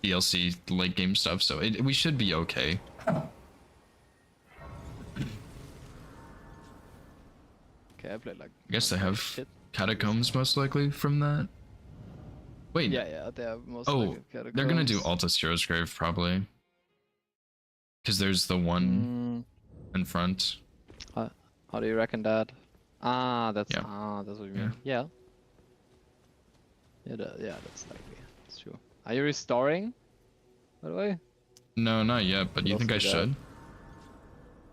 DLC late game stuff, so we should be okay. Okay, I played like. I guess they have shit. Catacombs most likely from that. Wait, Yeah, they are most oh, likely they're gonna do Catacombs. Altus Hero's Grave probably. Because there's the one in front. How do you reckon that? Ah, that's Yeah. that's what you mean. Yeah. Yeah, that's likely. That's true. Are you restoring? By the way. No, not yet, but What you else think I we got? should?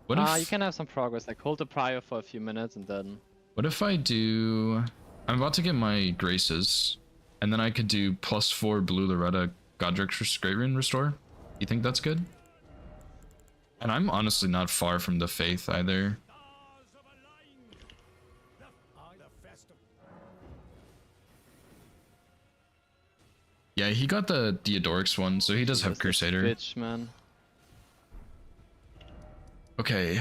What if You can have some progress. Like hold the prior for a few minutes and then. What if I do... I'm about to get my Graces, and then I could do +4 Blue Loretta Godric's Great Rune Restore. You think that's good? And I'm honestly not far from the Faith either. Yeah, he got the Theodorix one, so he does have Just a Crusader. Bitch, man. Okay,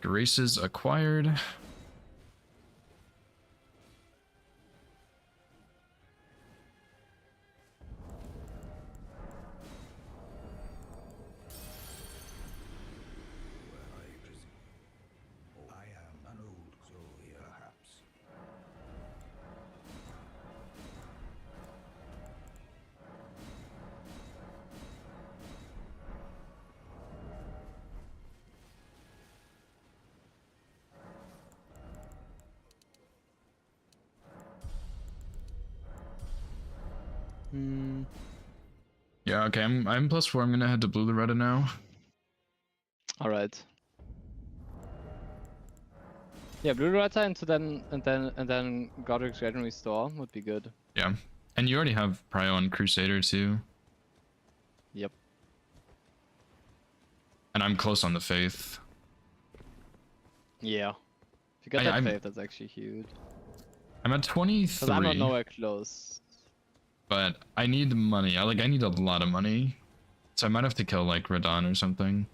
Graces acquired. I am an old soldier. Hmm. Yeah, okay, I'm +4. I'm gonna head to Blue Loretta now. All right. Yeah, Blue Rata into and then Godric's Red and Restore would be good. Yeah. And you already have Prio and Crusader too. Yep. And I'm close on the Faith. Yeah. If you get that I'm- faith, that's actually huge. I'm at 23. Cause I'm not nowhere close. But I need money. I need a lot of money. So I might have to kill like Radon or something.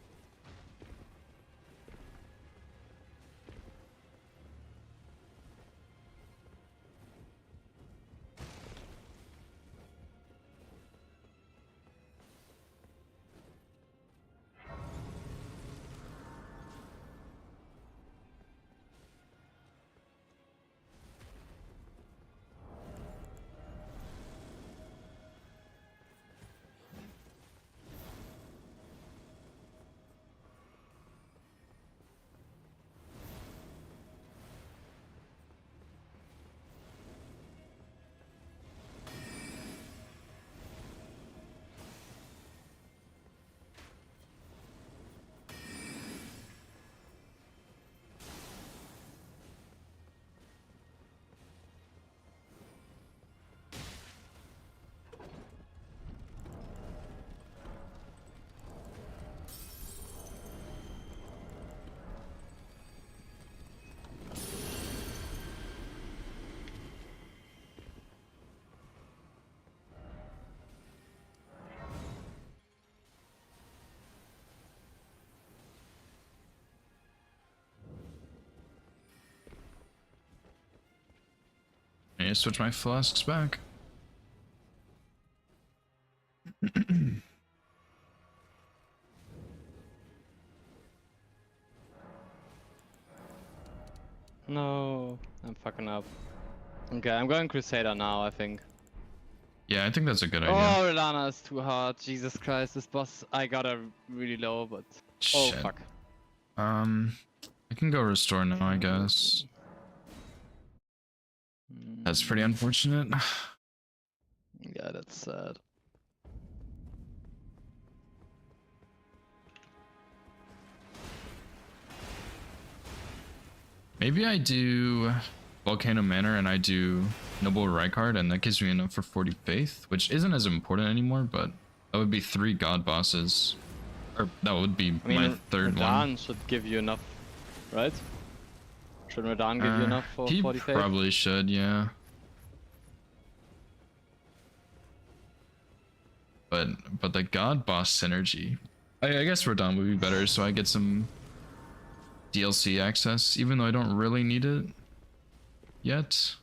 I need to switch my flasks back. No, I'm fucking up. Okay, I'm going Crusader now, I think. Yeah, I think that's a good idea. Oh, Relana is too hard. Jesus Christ, this boss, I got her really low, but... Oh, Shit. fuck. I can go restore now, I guess. That's pretty unfortunate. Yeah, that's sad. Maybe I do Volcano Manor and I do Noble Rykard, and that gives me enough for 40 Faith, which isn't as important anymore, but that would be 3 God bosses. Or that would be I mean, my third one. Radan should give you enough, right? Should Radan give you enough for He 40 faith? probably should, yeah. But the God boss synergy. I guess Radon would be better, so I get some DLC access, even though I don't really need it yet.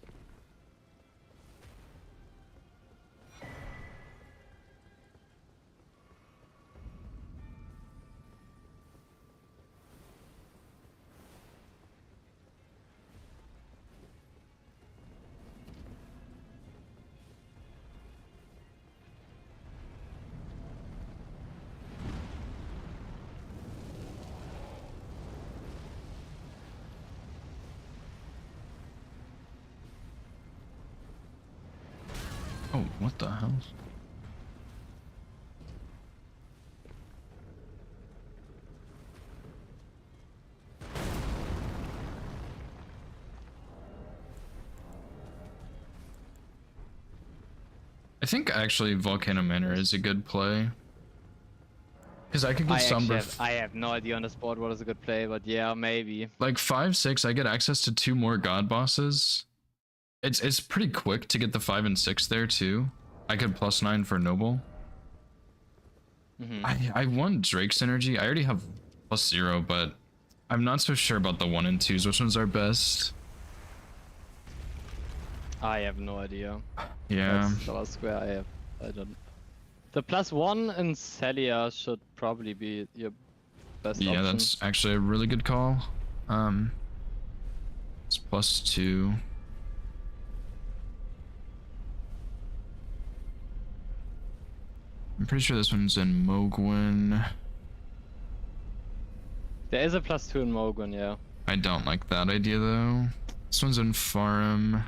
Oh, what the hell? I think actually Volcano Manor is a good play. Because I could get Sombra. I have no idea on this board what is a good play, but yeah, maybe. Like 5-6, I get access to 2 more God bosses. It's pretty quick to get the 5 and 6 there too. I could +9 for Noble. I want Drake synergy. I already have +0, but I'm not so sure about the 1 and 2s. Which ones are best? I have no idea. Yeah. That's the last square I don't. The +1 in Celia should probably be your best Yeah, option. that's actually a really good call. It's +2. I'm pretty sure this one's in Mogwin. There is a +2 in Mogun, yeah. I don't like that idea though. This one's in Farum.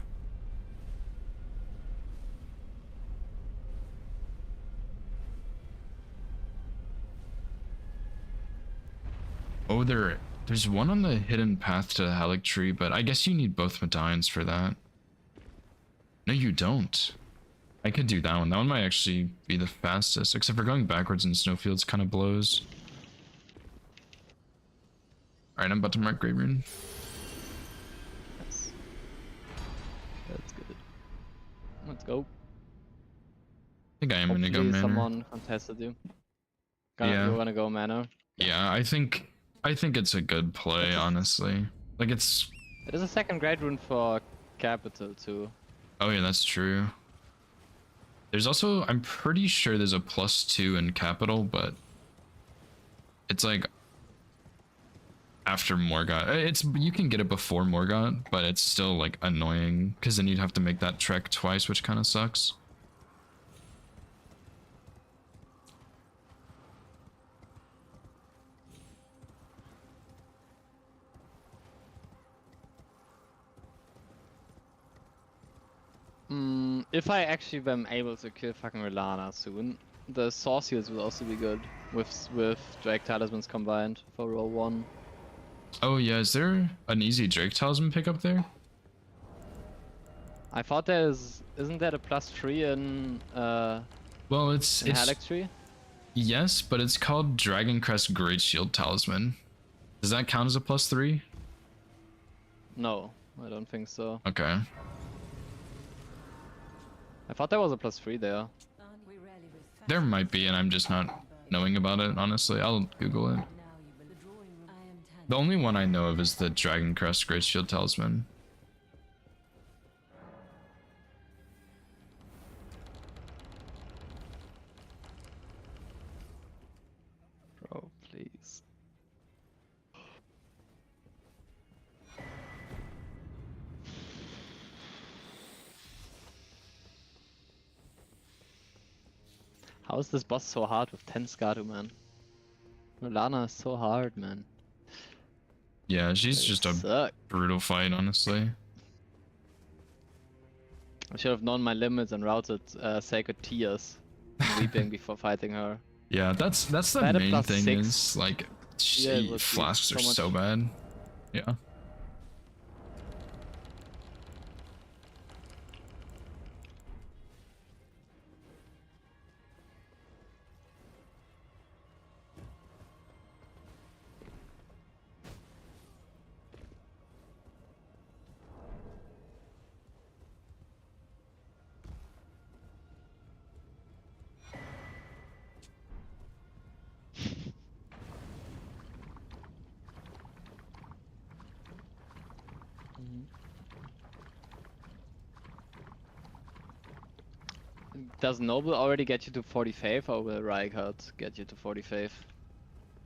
Oh, there's one on the hidden path to Halictree, but I guess you need both medallions for that. No, you don't. I could do that one. That one might actually be the fastest, except for going backwards in snowfields kind of blows. Alright, I'm about to mark Grave Rune. Yes. That's good. Let's go. I think I am gonna go Hopefully mana. someone contested you. Yeah. You're gonna go mana. Yeah, I think it's a good play, honestly. Like it's. There's a second Great Rune for Capital too. Oh yeah, that's true. There's also, I'm pretty sure there's a +2 in Capital, but it's like after Morgott. It's, you can get it before Morgott, but it's still like annoying because then you'd have to make that trek twice, which kind of sucks. If I actually am able to kill fucking Relana soon, the Sorceers will also be good with Drake Talismans combined for row 1. Oh yeah, is there an easy Drake Talisman pickup there? I thought isn't that a +3 in Well, it's Halictree? yes, but it's called Dragon Crest Great Shield Talisman. Does that count as a +3? No, I don't think so. Okay. I thought there was a +3 there. There might be, and I'm just not knowing about it, honestly. I'll Google it. The only one I know of is the Dragon Crest Great Shield Talisman. Bro, please. How is this boss so hard with 10 Skadu, man? Relana is so hard, man. Yeah, she's They just a suck. brutal fight, honestly. I should have known my limits and routed Sacred Tears, weeping before fighting her. Yeah, that's the I had a main thing +6. is like Yeah, it would be flasks so are much- so bad. Yeah. Does Noble already get you to 45 or will Rykard get you to 45?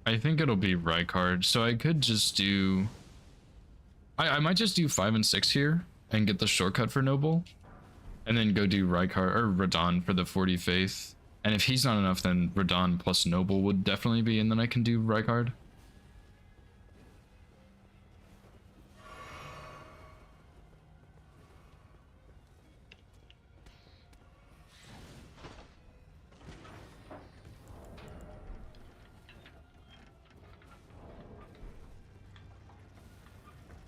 I think it'll be Rykard, so I could just do... I might just do 5 and 6 here and get the shortcut for Noble. And then go do Rykard or Radon for the 40 Faith. And if he's not enough, then Radon plus Noble would definitely be, and then I can do Rykard.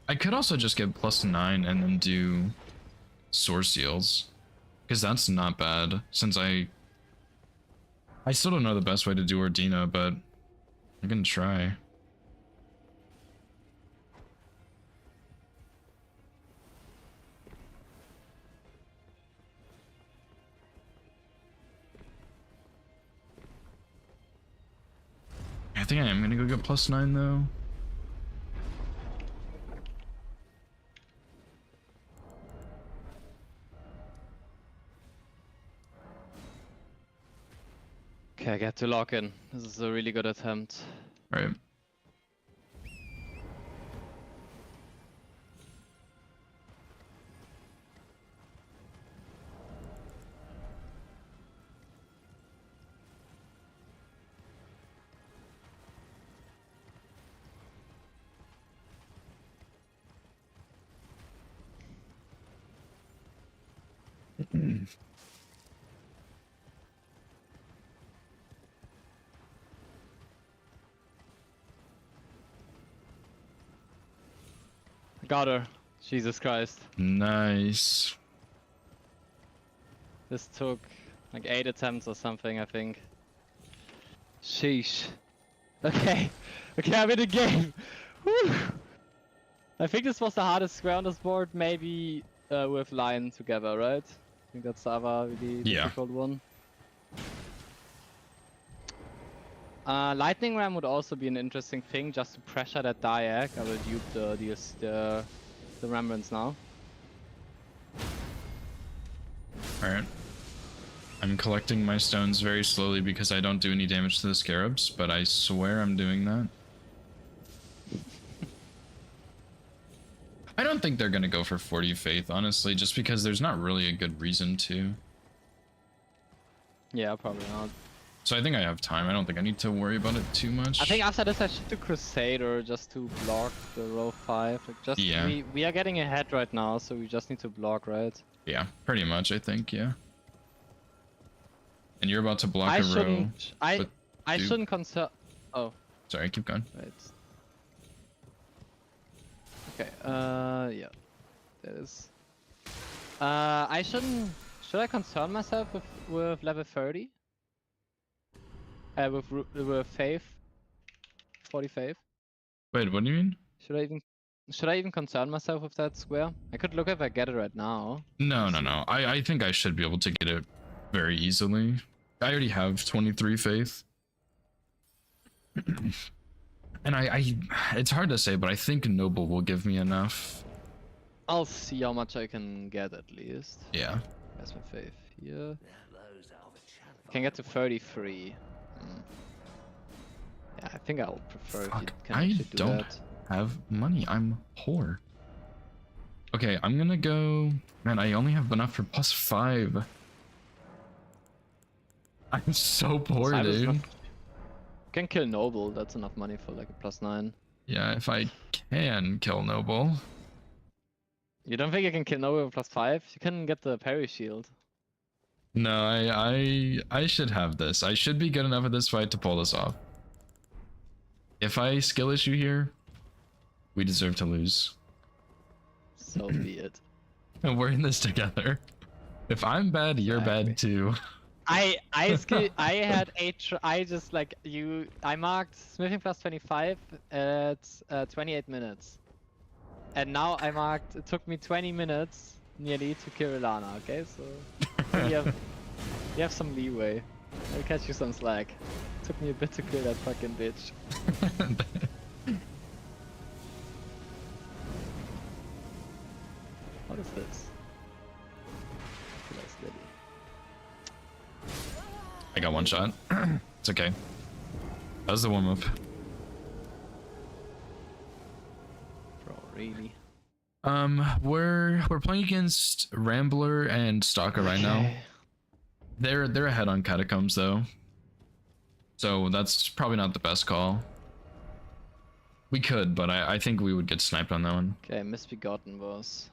I could also just get +9 and then do Source Seals, because that's not bad, since I still don't know the best way to do Ordina, but I can try. I think I am gonna go get +9 though. Okay, I get to lock in. This is a really good attempt. Right. Got her. Jesus Christ. Nice. This took like 8 attempts or something, I think. Sheesh. Okay. Okay, I'm in the game. Whew. I think this was the hardest square on this board, maybe with Lion together, right? I think that's the other really Yeah. difficult one. Lightning Ram would also be an interesting thing, just to pressure that Diag. I will dupe the Rembrandts now. Alright. I'm collecting my stones very slowly because I don't do any damage to the scarabs, but I swear I'm doing that. I don't think they're gonna go for 40 faith, honestly, just because there's not really a good reason to. Yeah, probably not. So I think I have time. I don't think I need to worry about it too much. I think after this I should do Crusader just to block the row 5. Like just Yeah. we are getting ahead right now, so we just need to block, right? Yeah, pretty much, I think, yeah. And you're about to block I a row. shouldn't. I dupe. shouldn't concern. Oh, Sorry, keep going. wait. Okay. Yeah. That is. I shouldn't. Should I concern myself with level 30? With faith. 40 faith. Wait, what do you mean? Should I even concern myself with that square? I could look if I get it right now. No. I think I should be able to get it very easily. I already have 23 faith. And it's hard to say, but I think Noble will give me enough. I'll see how much I can get at least. Yeah. Where's my faith? Here. I can get to 33. Yeah, I think I'll prefer if you Fuck, can I actually do don't that. have money. I'm poor. Okay, I'm gonna go. Man, I only have enough for +5. I'm so poor, Cyber's dude. not- You can kill Noble, that's enough money for like a +9. Yeah, if I can kill Noble. You don't think you can kill Noble with +5? You can get the parry shield. No, I should have this. I should be good enough at this fight to pull this off. If I skill issue here, we deserve to lose. So be it. And we're in this together. If I'm bad, you're Exactly. bad too. I had 8 I just like you I marked smithing +25 at 28 minutes. And now I marked it took me 20 minutes nearly to kill Ilana, okay? So you have some leeway. I'll catch you some slack. Took me a bit to kill that fucking bitch. What is this? Nice lily. I got one shot. It's okay. That was the warm up. Bro, really? We're playing against Rambler and Stalker right now. Okay. They're ahead on Catacombs though. So that's probably not the best call. We could, but I think we would get sniped on that one. Okay, Misbegotten was.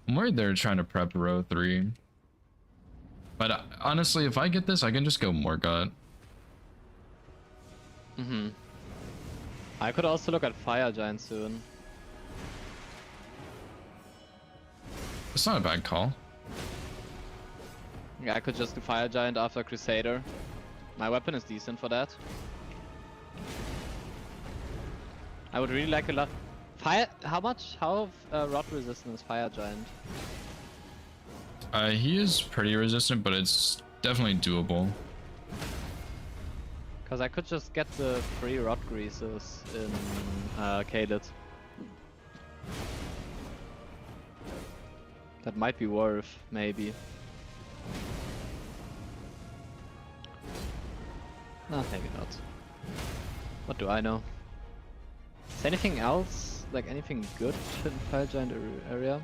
I'm worried they're trying to prep row 3. But honestly, if I get this, I can just go Morgott. I could also look at Fire Giant soon. It's not a bad call. Yeah, I could just do Fire Giant after Crusader. My weapon is decent for that. I would really like a lot. Fire. How rot resistant is Fire Giant? He is pretty resistant, but it's definitely doable. Because I could just get the free rot greases in Caelid. That might be worth, maybe. No, maybe not. What do I know? Is anything else, like anything good in Fire Giant area?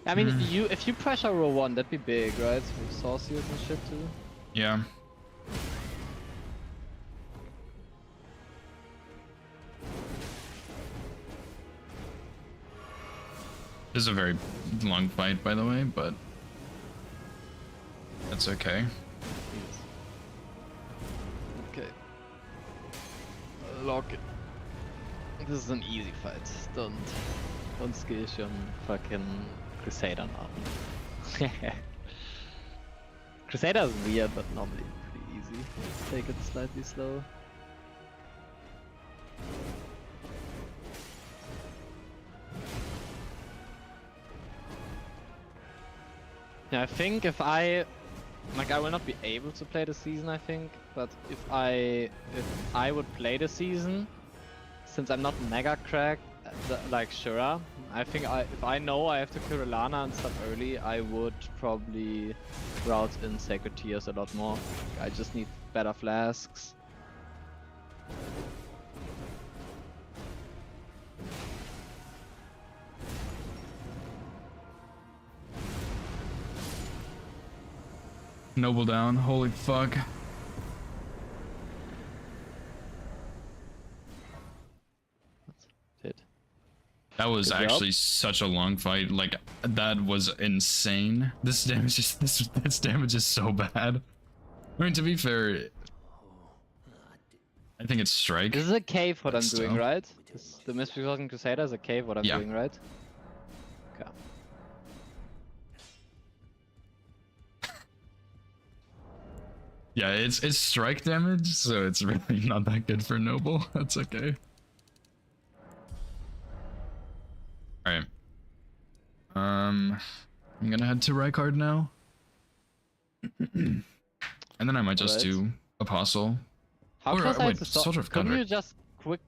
I mean, if you pressure row 1, that'd be big, right? With Sorceers and shit too. Yeah. This is a very long fight, by the way, but that's okay. Jesus. Okay. Lock it. This is an easy fight. Don't skill schon fucking Crusader now. Crusader is weird, but normally pretty easy. Let's take it slightly slow. Yeah, I think if I will not be able to play the season, I think, but if I would play the season, since I'm not mega cracked like Shura, I think if I know I have to kill Lana and stuff early, I would probably route in Sacred Tears a lot more. I just need better flasks. Noble down. Holy fuck. Did. That was Good job. actually such a long fight. Like, that was insane. This damage is this damage is so bad. I mean, to be fair, I think it's strike. This is a cave what But I'm doing, still. right? The Misbegotten Crusader is a cave what I'm Yeah. doing, right? Okay. Yeah, it's strike damage, so it's really not that good for Noble. That's okay. Alright. I'm gonna head to Rykard now. And then I might just Alright. do Apostle. How Or, close are you wait, to Soldier of Couldn't Godric. you just quick?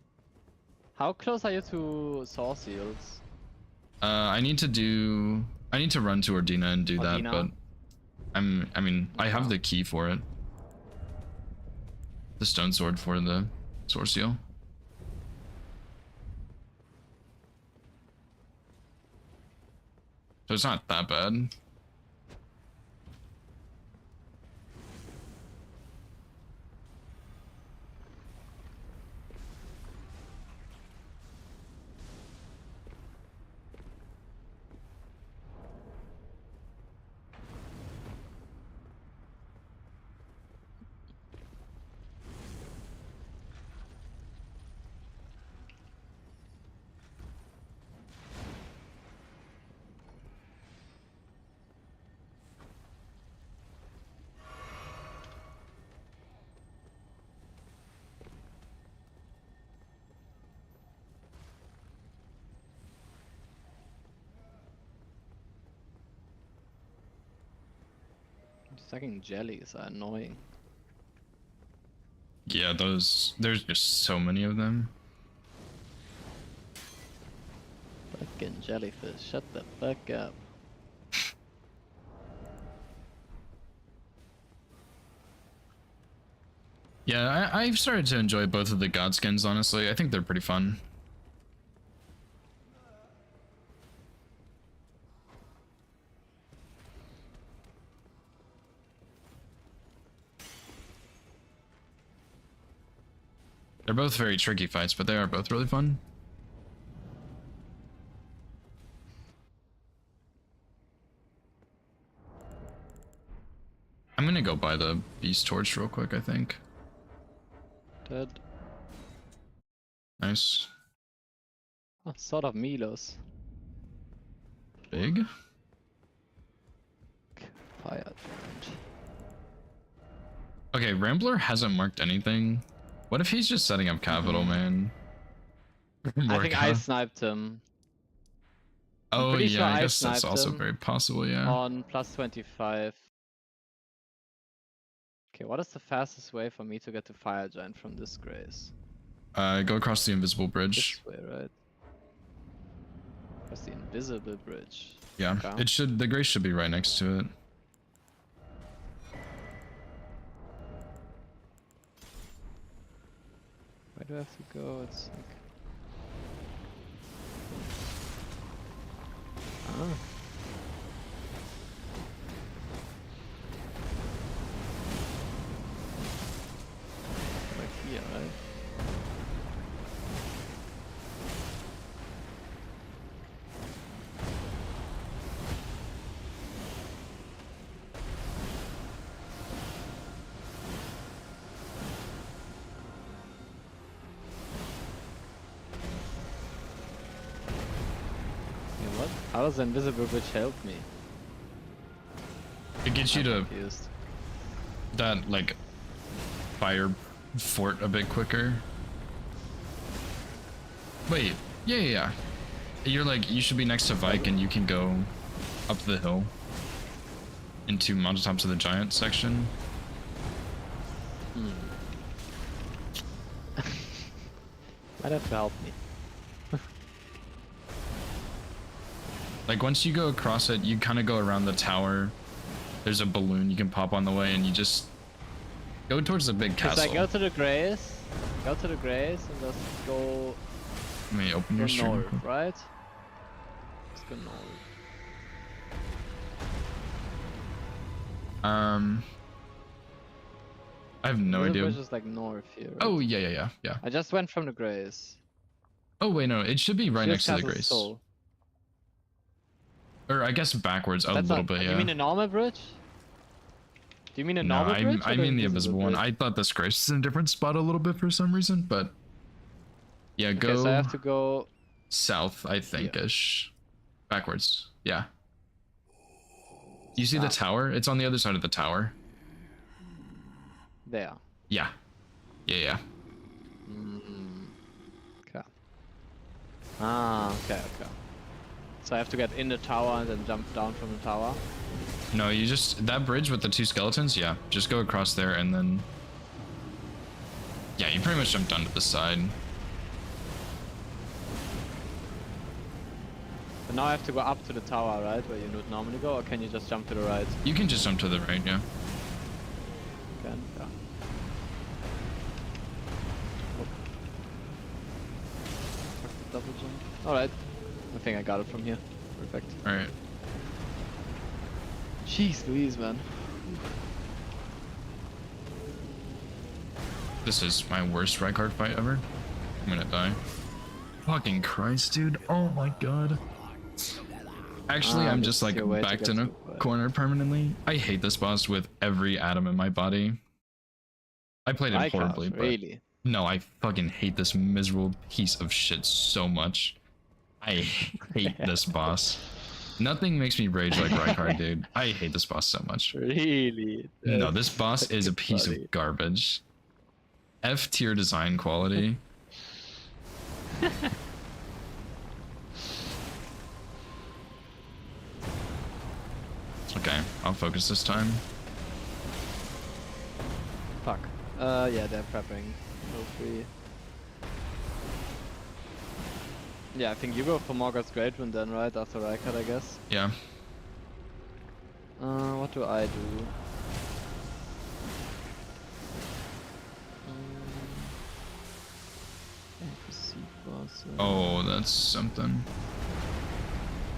How close are you to Soul Seals? I need to run to Ordina and do that, Ordina? but I mean, I have the key for it. The stone sword for the sword seal. So it's not that bad. Sucking jellies are annoying. Yeah, there's just so many of them. Fucking jellyfish, shut the fuck up. Yeah, I've started to enjoy both of the god skins, honestly. I think they're pretty fun. They're both very tricky fights, but they are both really fun. I'm gonna go buy the Beast Torch real quick, I think. Dead. Nice. Oh, sort of Milos. Big? Fire giant. Okay, Rambler hasn't marked anything. What if he's just setting up capital, man? I think I Morka. sniped him Oh pretty yeah, sure I I guess that's sniped also him. very possible, yeah. on plus 25. Okay, what is the fastest way for me to get to Fire Giant from this grace? Go across the invisible bridge. This way, right? That's the invisible bridge. Yeah, Okay. it should. The grace should be right next to it. Where do I have to go? It's like... Ah. Like here, right? How does the invisible bridge help me? It gets you I'm to confused. that like fire fort a bit quicker. Wait, yeah. You're like, you should be next to Vike and you can go up the hill into Mountaintops of the Giant section. Might have to help me. Like once you go across it, you kind of go around the tower. There's a balloon you can pop on the way and you just go towards the big Just castle. like go to the grace and just go Let me open your stream. north, right? Just go north. I have no idea. Bridge is like north here. Right? Oh yeah. I just went from the grace. Oh wait, no, it should be right next to the grace. Soul. Or I guess backwards a That's little not, bit, yeah. You mean a normal bridge? Do you mean a No, normal bridge? I or mean the invisible one. I thought this grace is in a different spot a little bit for some reason, but yeah, Okay, go so I have to go. south, I think ish. Backwards. Yeah. You see the tower? It's on the other side of the tower. There. Yeah. Yeah. Okay. Okay. So I have to get in the tower and then jump down from the tower. No, you just that bridge with the two skeletons, yeah. Just go across there and then yeah, you pretty much jump down to the side. But now I have to go up to the tower, right? Where you would normally go, or can you just jump to the right? You can just jump to the right, yeah. Can, yeah. Oh. Double jump. Alright. I think I got it from here. Perfect. Alright. Jeez Louise, man. This is my worst Rykard fight ever. I'm gonna die. Fucking Christ, dude. Oh my god. Actually, I'm just like your way to backed get in a to, but- corner permanently. I hate this boss with every atom in my body. I played him Rykard, horribly, but really? no, I fucking hate this miserable piece of shit so much. I hate this boss. Nothing makes me rage like Rykard, dude. I hate this boss so much. Really? No, this boss is a piece funny. of garbage. F tier design quality. Okay, I'll focus this time. Fuck. Yeah, they're prepping. No free. Yeah, I think you go for Morgoth's Great Rune then, right? After Rykard, I guess. Yeah. What do I do? Proceed boss. Oh, that's something.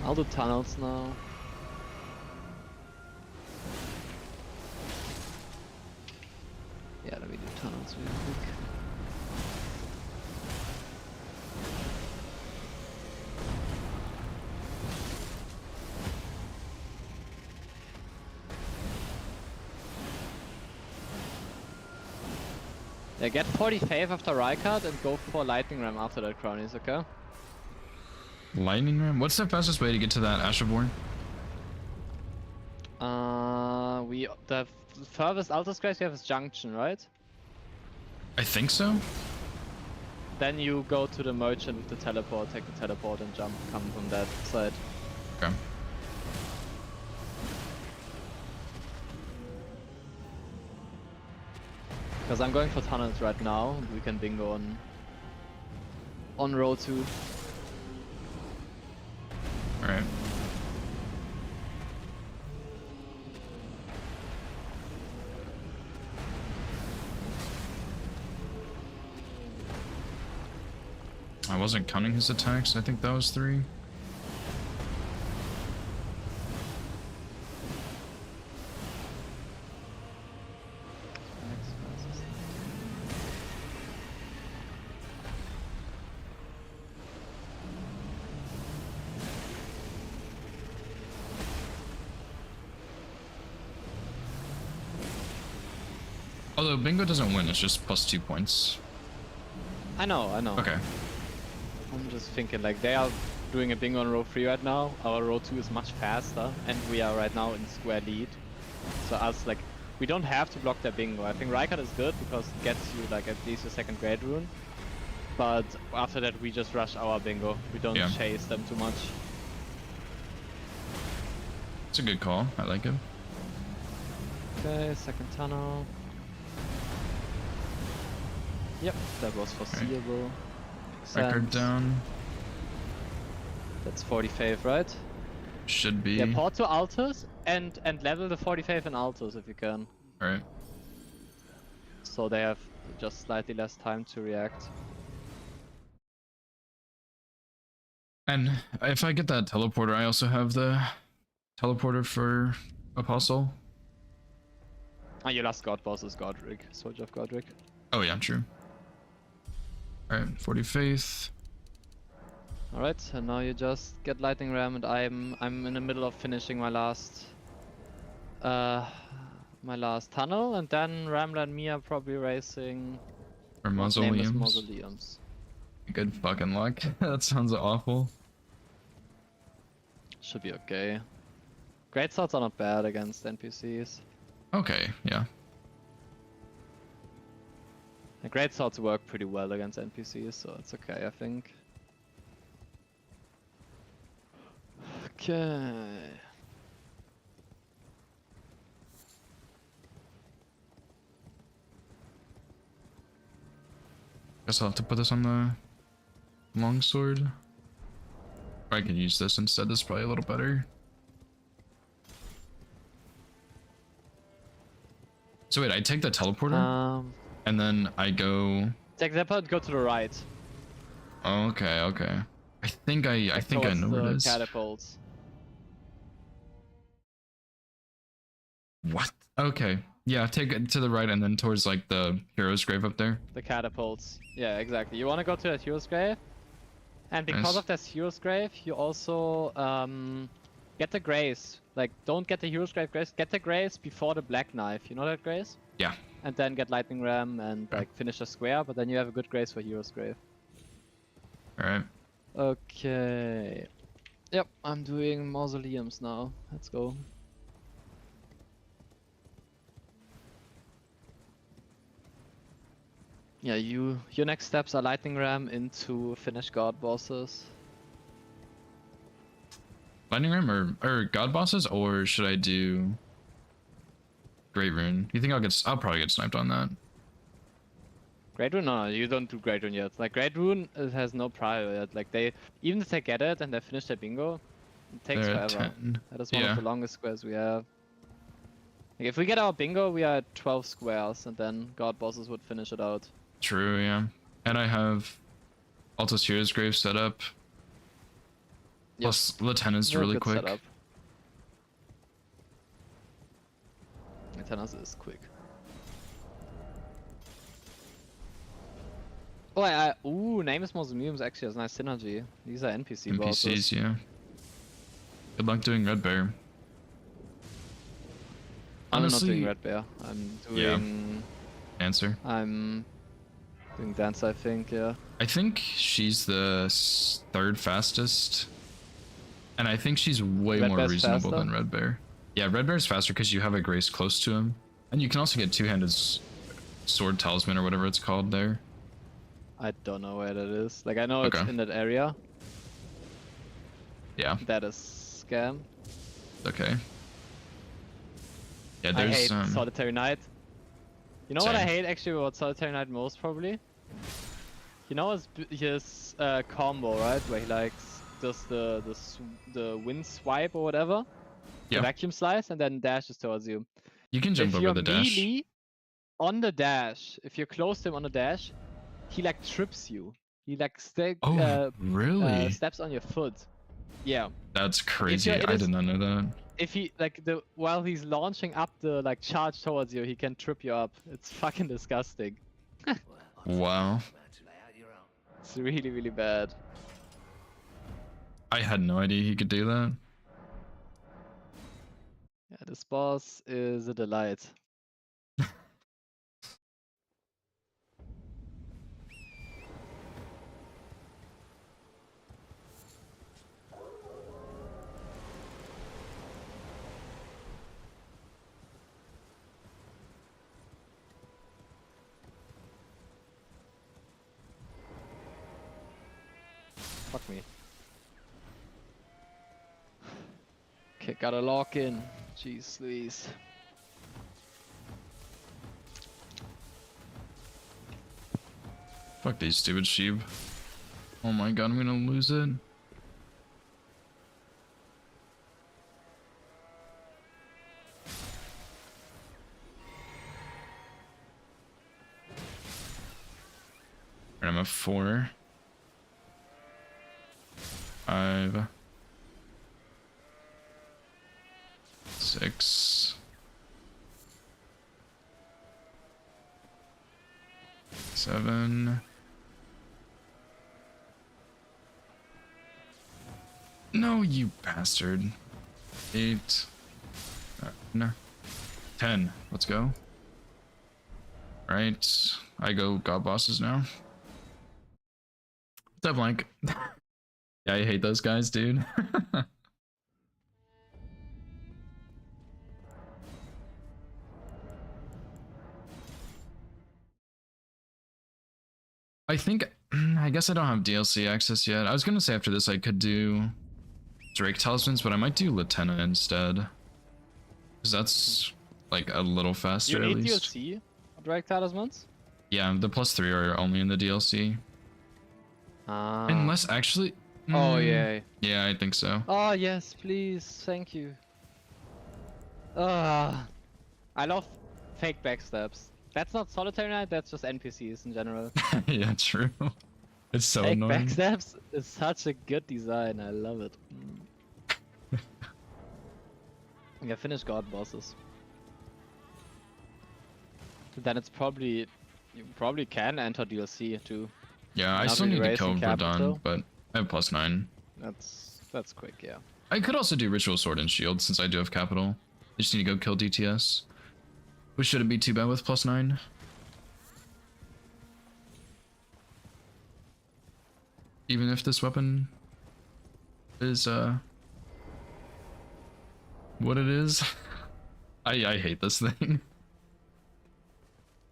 I'll do tunnels now. Yeah, let me do tunnels real quick. Yeah, get 45 after Rykard and go for Lightning Ram after that, Cronies, okay? Lightning Ram? What's the fastest way to get to that Asherborn? The furthest Altus Grace we have is Junction, right? I think so. Then you go to the merchant with the teleport, take the teleport and come from that side. Okay. Because I'm going for tunnels right now, and we can bingo on row 2. Alright. I wasn't counting his attacks. I think that was 3. Although bingo doesn't win, it's just plus 2 points. I know. Okay. I'm just thinking like they are doing a bingo on row 3 right now. Our row 2 is much faster, and we are right now in square lead. So us, like, we don't have to block their bingo. I think Rykard is good because it gets you like at least a second grade rune. But after that we just rush our bingo. We don't Yeah. chase them too much. It's a good call. I like it. Okay, second tunnel. Yep, that was foreseeable. Makes Record sense. down. That's 40 faith, right? Should be. Yeah, port to altars and level the 40 faith in altars if you can. Alright. So they have just slightly less time to react. And if I get that teleporter, I also have the teleporter for Apostle. Ah, your last god boss is Godric, Soldier of Godric. Oh yeah, true. Alright, 40 faith. Alright, and now you just get lightning ram, and I'm in the middle of finishing my last tunnel, and then Ramla and me are probably racing Or nameless mausoleums. mausoleums. Good fucking luck. That sounds awful. Should be okay. Great swords are not bad against NPCs. Okay, yeah. The great swords work pretty well against NPCs, so it's okay, I think. Okay. Guess I'll have to put this on the longsword. Or I can use this instead. This is probably a little better. So wait, I take the teleporter and then I go. Take that part, go to the right. Oh, okay, okay. I think I Towards know where the it is. catapults. What? Okay. Yeah, take it to the right and then towards like the hero's grave up there. The catapults. Yeah, exactly. You want to go to that hero's grave, and because Nice. of that hero's grave, you also get the grace. Like, don't get the hero's grave grace. Get the grace before the black knife. You know that grace? Yeah. And then get lightning ram and Yeah. like finish the square. But then you have a good grace for hero's grave. All right. Okay. Yep, I'm doing mausoleums now. Let's go. Yeah, your next steps are lightning ram into finish god bosses. Lightning ram or god bosses, or should I do Great Rune? You think I'll probably get sniped on that. Great Rune? No, you don't do Great Rune yet. Like, Great Rune, it has no prior yet. Like, even if they get it and they finish their bingo, it takes They're at forever. 10. That is one Yeah. of the longest squares we have. Like, if we get our bingo, we are at 12 squares, and then god bosses would finish it out. True, yeah. And I have Altus Hero's Grave set up. Yep. Plus Lieutenant's Yeah, really good quick. setup. Lieutenant's is quick. Oh, ooh, Nameless Mausoleums actually has nice synergy. These are NPC bosses. NPCs, yeah. Good luck doing Red Bear. I'm not Honestly, doing Red Bear. I'm doing... answer. I'm doing Dance, I think, yeah. I think she's the third fastest. And I think she's way Red more Bear's reasonable faster? than Red Bear. Yeah, Red Bear's faster because you have a grace close to him. And you can also get two-handed sword talisman or whatever it's called there. I don't know where that is. Like, I know it's Okay. in that area. Yeah, That is scam. okay. Yeah, I there's hate Solitary Knight. You know what I Same. hate actually about Solitary Knight most probably? You know his combo, right? Where he likes does the wind swipe or whatever? Yeah. The vacuum slice and then dashes towards you. you can jump If over you're the dash. melee on the dash, if you're close to him on the dash, he like trips you. He like Oh, really? steps on your foot. Yeah. That's crazy. it I is- did not know that. If he like while he's launching up the like charge towards you, he can trip you up. It's fucking disgusting. Wow. It's really, really bad. I had no idea he could do that. Yeah, this boss is a delight. Fuck me. Okay, gotta lock in. Jeez Louise. Fuck these stupid sheep. Oh my god, I'm gonna lose it. I'm at 4. 5. 6. 7. No, you bastard. 8. 9. 10. Let's go. Right. I go god bosses now. What's up, Blank? Yeah, I hate those guys, dude. I think, I guess I don't have DLC access yet. I was gonna say after this I could do Drake Talismans, but I might do Latenna instead. Because that's like a little faster You at need least. DLC Drake Talismans? Yeah, the +3 are only in the DLC. Unless actually... Oh mm, yeah. Yeah, I think so. Oh yes, please, thank you. I love fake backstabs. That's not Solitary Knight, that's just NPCs in general. Yeah, true. It's so Fake annoying. backstabs is such a good design, I love it. Yeah, finish god bosses. Then it's probably... You probably can enter DLC too. Yeah, I Not still really need to kill racing capital. Radahn, but I have +9. That's quick, yeah. I could also do Ritual Sword and Shield since I do have capital. I just need to go kill DTS. Which shouldn't be too bad with +9. Even if this weapon is what it is. I hate this thing.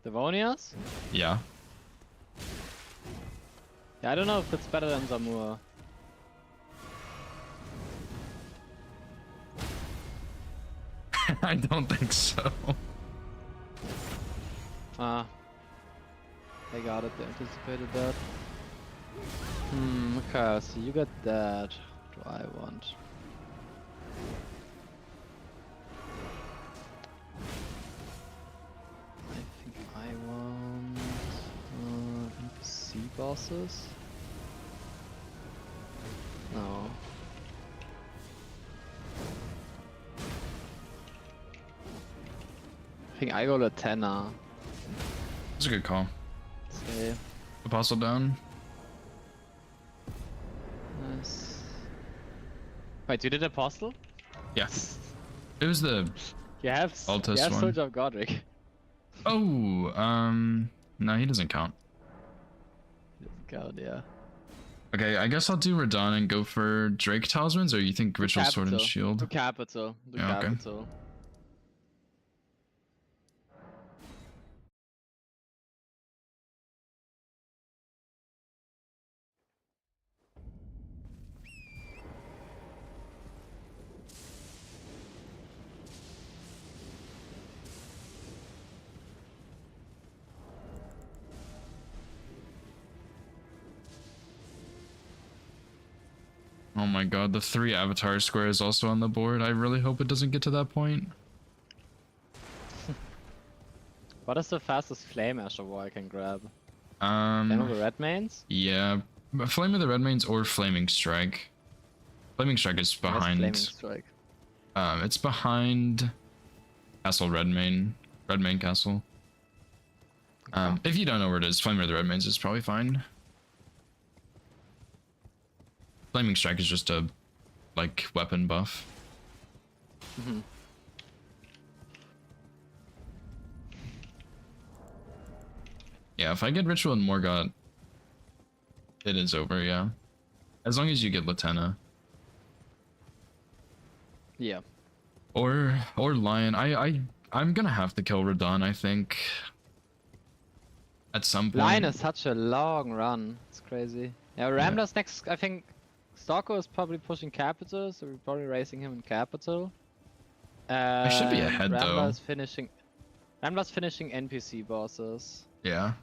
Devonias? Yeah. Yeah, I don't know if it's better than Zamura. I don't think so. Ah. They got it, they anticipated that. Okay, so you got that. What do I want? I think I want NPC bosses. No. I think I go Latenna. That's a good call. Say. Apostle down. Nice. Wait, you did Apostle? Yeah. It was the You have, Altus you have one. Soldier of Godric. oh no, he doesn't count. God, yeah. Okay, I guess I'll do Radahn and go for Drake Talismans, or you think Ritual Sword and Do Shield? capital. Do Yeah, okay. capital. Oh my god, the 3 Avatar Square is also on the board. I really hope it doesn't get to that point. What is the fastest Flame Asher War I can grab? Flame of the Red Mains? Yeah, but Flame of the Redmanes or Flaming Strike. Flaming Strike is Where's behind. Flaming Strike. It's behind Castle Redmane Castle. If you don't know where it is, Flame of the Redmanes is probably fine. Flaming Strike is just a, like, weapon buff. Yeah, if I get Ritual and Morgott, it is over, yeah. As long as you get Latenna. Yeah. Or Lion. I'm gonna have to kill Radahn, I think. At some point. Line is such a long run. It's crazy. Yeah, Ramda's next, I think, Stalker is probably pushing capital, so we're probably racing him in capital. I should be And ahead, though. Rambler's finishing NPC bosses. Yeah.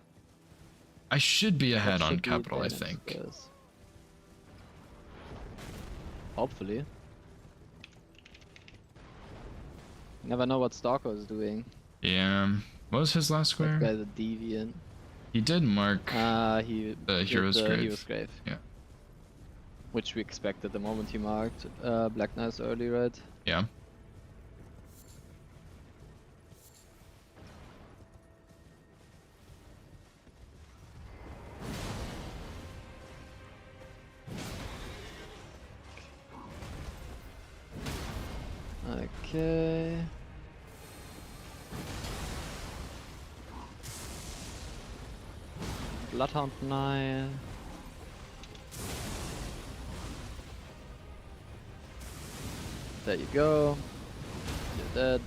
I should be That ahead on should be capital, I advantage think. for us. Hopefully. Never know what Stalker is doing. Yeah. What was his last That square? guy's a deviant. He did mark. He The did Hero's the Grave. Hero's Grave. Yeah. Which we expected the moment he marked Black Knights early, right? Yeah. Okay. Bloodhound Knight. There you go. You're dead.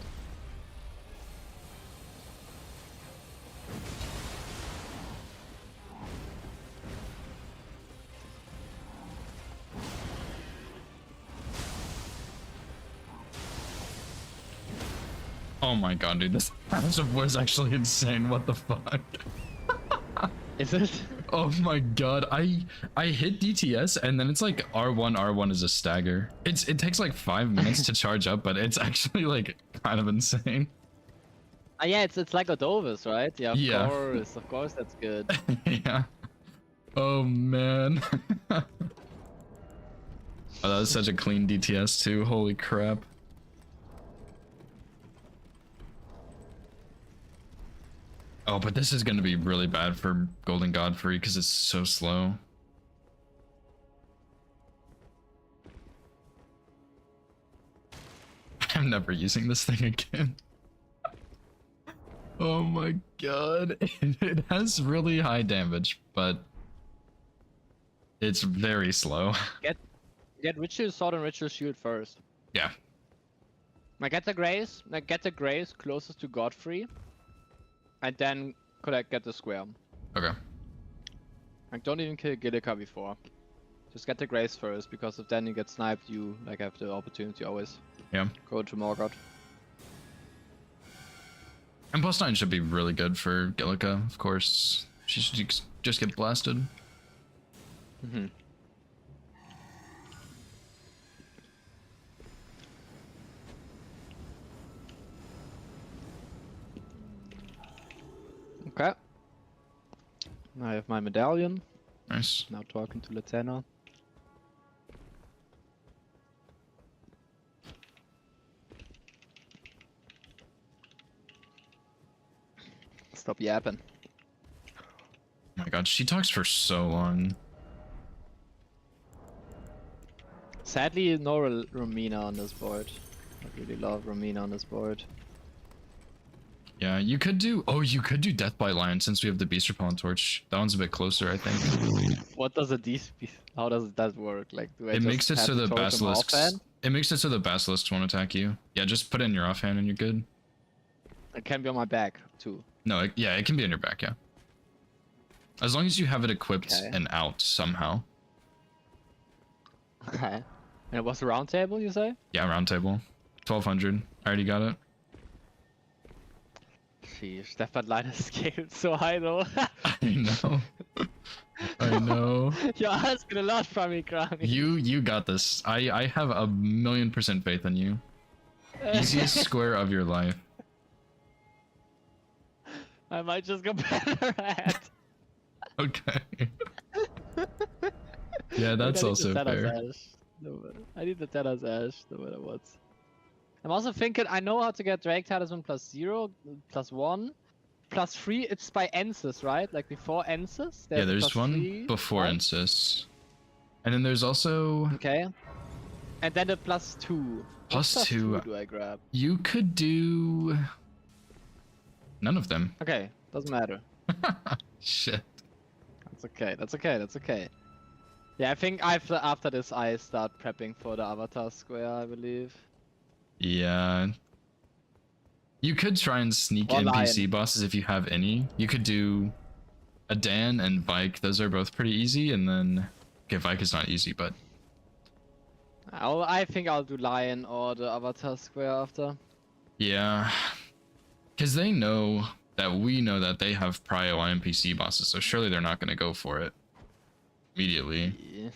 Oh my god, dude, this House of War is actually insane. What the fuck? Is it? Oh my god, I hit DTS and then it's like R1 is a stagger. It takes like 5 minutes to charge up, but it's actually like kind of insane. Yeah, it's like Odovis, right? Yeah, Yeah. of course that's good. Yeah. Oh man. Oh, that was such a clean DTS too. Holy crap. Oh, but this is going to be really bad for Golden Godfrey because it's so slow. I'm never using this thing again. Oh my god. It has really high damage, but it's very slow. Get Ritual Sword and Ritual Shield first. Yeah. Like get the Grace closest to Godfrey. And then get the square. Okay. Like don't even kill Gillica before. Just get the Grace first, because if then you get sniped, you like have the opportunity always. Yeah. Go to Morgoth. And +9 should be really good for Gillica, of course. She should just get blasted. Mm-hmm. Okay. I have my medallion. Nice. Now talking to Latena. Stop yapping. Oh my god, she talks for so long. Sadly, no Romina on this board. I really love Romina on this board. Yeah, you could do... Oh, you could do Death by Lion since we have the Beast Repellent Torch. That one's a bit closer, I think. What does how does that work? Like, do I It just makes it have so to the totem basilisks... offhand? It makes it so the basilisks won't attack you. Yeah, just put it in your offhand and you're good. It can be on my back too. No, yeah, it can be on your back, yeah. As long as you have it equipped Okay. and out somehow. Okay. And it was a round table, you say? Yeah, round table. 1200. I already got it. Sheesh, that bad line is scaled so high though. I know. I know. You're asking a lot from me, Granny. You got this. I have 1,000,000% faith in you. Easiest square of your life. I might just go better at. Okay. Yeah, that's also fair. I need the Teta's Ash, no matter what. I'm also thinking, I know how to get Drake Talisman +0, +1, +3, it's by Ensis, right? Like before Ensis? Yeah, there's one +3, before right? Ensis. And then there's also... Okay. And then the +2. Plus What two. do I grab? You could do... None of them. Okay, doesn't matter. Shit. That's okay, that's okay, that's okay. Yeah, I think after this I start prepping for the Avatar Square, I believe. Yeah. You could try and sneak Or NPC Lion. bosses if you have any. You could do a Dan and Vike. Those are both pretty easy. And then... Okay, Vike is not easy, but I think I'll do Lion or the Avatar Square after. Yeah. Because they know that we know that they have prio NPC bosses, so surely they're not going to go for it immediately. Yeah.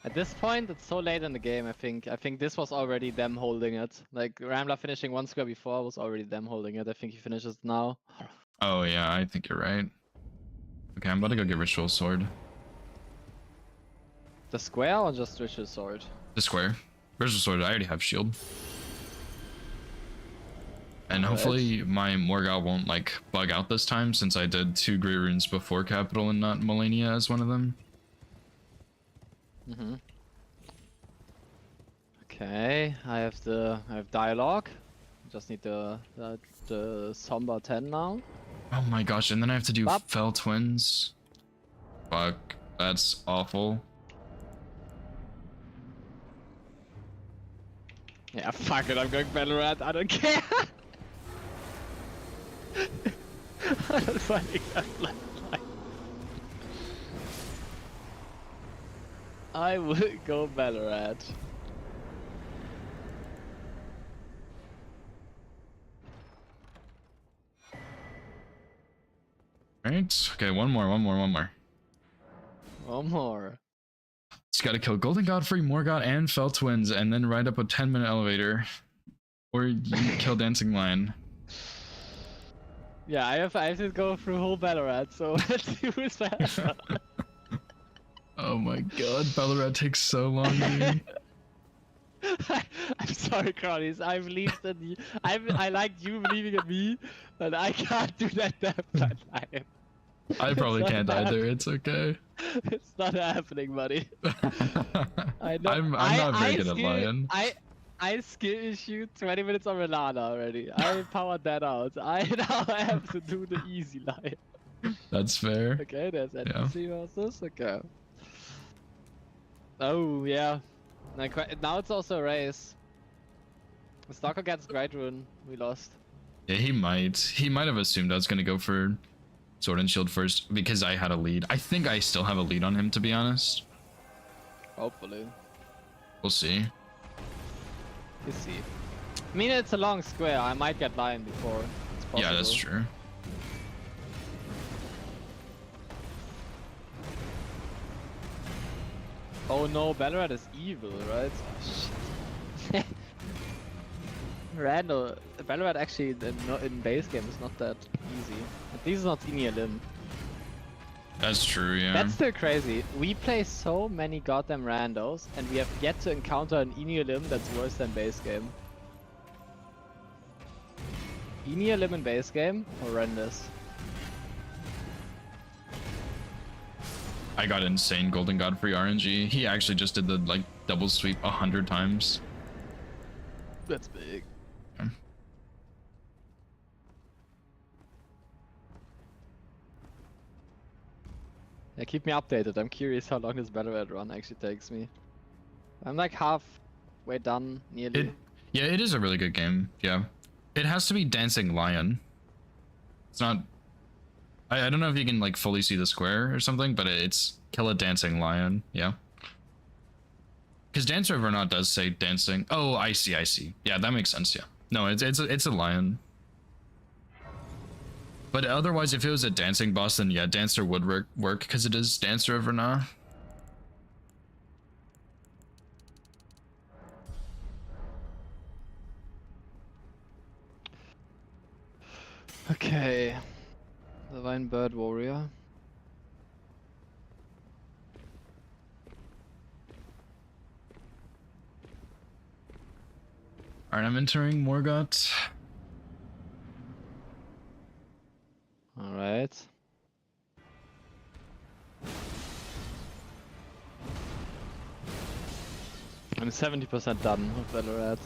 At this point, it's so late in the game. I think this was already them holding it. Like Ramla finishing one square before was already them holding it. I think he finishes now. Oh yeah, I think you're right. Okay, I'm about to go get Ritual Sword. The square or just Ritual Sword? The square. Ritual Sword, I already have shield. And hopefully my Morgoth won't like bug out this time, since I did 2 Great Runes before Capital and not Melania as one of them. Okay, I have dialogue. Just need the Somber 10 now. Oh my gosh, and then I have to do Bop. Fell Twins. Fuck, that's awful. Yeah, fuck it, I'm going Ballarat, I don't care! I'm fighting that black line. I would go Ballarat. Right? Okay, one more. One more. Just gotta kill Golden Godfrey, Morgoth, and Fell Twins, and then ride up a 10-minute elevator. Or you kill Dancing Lion. Yeah, I have to go through whole Ballarat, so let's see who's faster. Oh my god, Ballarat takes so long, dude. I'm sorry, Crownies. I believed in you. I like you believing in me, but I can't do that time. I probably It's can't not either, it's okay. It's not happening, buddy. I know. I'm not very good at Lion. I skill issued 20 minutes on Relana already. I powered that out. I now have to do the easy Lion. That's fair. Okay, there's NPC versus. Okay. Oh yeah. Now it's also a race. Stalker gets Great Rune. We lost. Yeah, he might. He might have assumed I was gonna go for Sword and Shield first because I had a lead. I think I still have a lead on him, to be honest. Hopefully. We'll see. You see. I mean, it's a long square. I might get Lion before. It's possible. Yeah, that's true. Oh no, Ballarat is evil, right? Oh, shit. Randall, Ballarat actually in base game is not that easy. At least it's not Inia Lim. That's true, yeah. That's still crazy. We play so many goddamn randos, and we have yet to encounter an Inia Lim that's worse than base game. Inia Lim in base game? Horrendous. I got insane Golden Godfrey RNG. He actually just did the like double sweep 100 times. That's big. Yeah. Yeah, keep me updated. I'm curious how long this Ballarat run actually takes me. I'm like halfway done, nearly. Yeah, it is a really good game. Yeah. It has to be Dancing Lion. It's not... I don't know if you can like fully see the square or something, but it's kill a Dancing Lion. Yeah. Because Dancer of Vernat does say dancing. Oh, I see. Yeah, that makes sense. Yeah. No, it's a lion. But otherwise, if it was a dancing boss, then yeah, Dancer would work because it is Dancer of Vernat. Okay. Divine Bird Warrior. Alright, I'm entering Morgoth. Alright. I'm 70% done with Ballarat.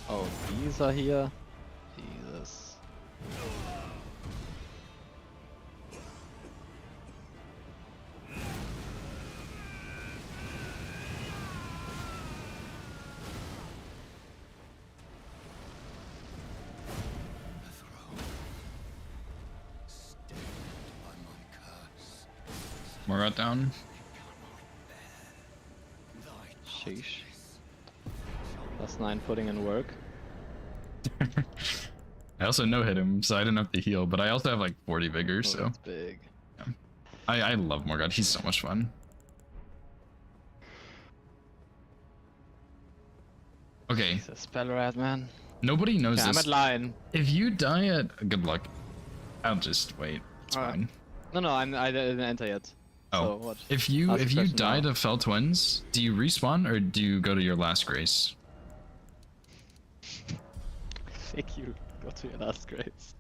Oh, these are here. Jesus. Morgot down. Sheesh. +9 putting in work. I also no hit him, so I didn't have to heal, but I also have like 40 vigor, Oh, so that's big. I love Morgot. He's so much fun. Okay, He's a spell rat, man. nobody knows Okay, I'm this. at line. If you die at good luck, I'll just wait. It's Alright. fine. No, I didn't enter yet. Oh, So what? if you Ask the question die now. to Fell Twins, do you respawn or do you go to your last grace? Thank you. Go to your last grades.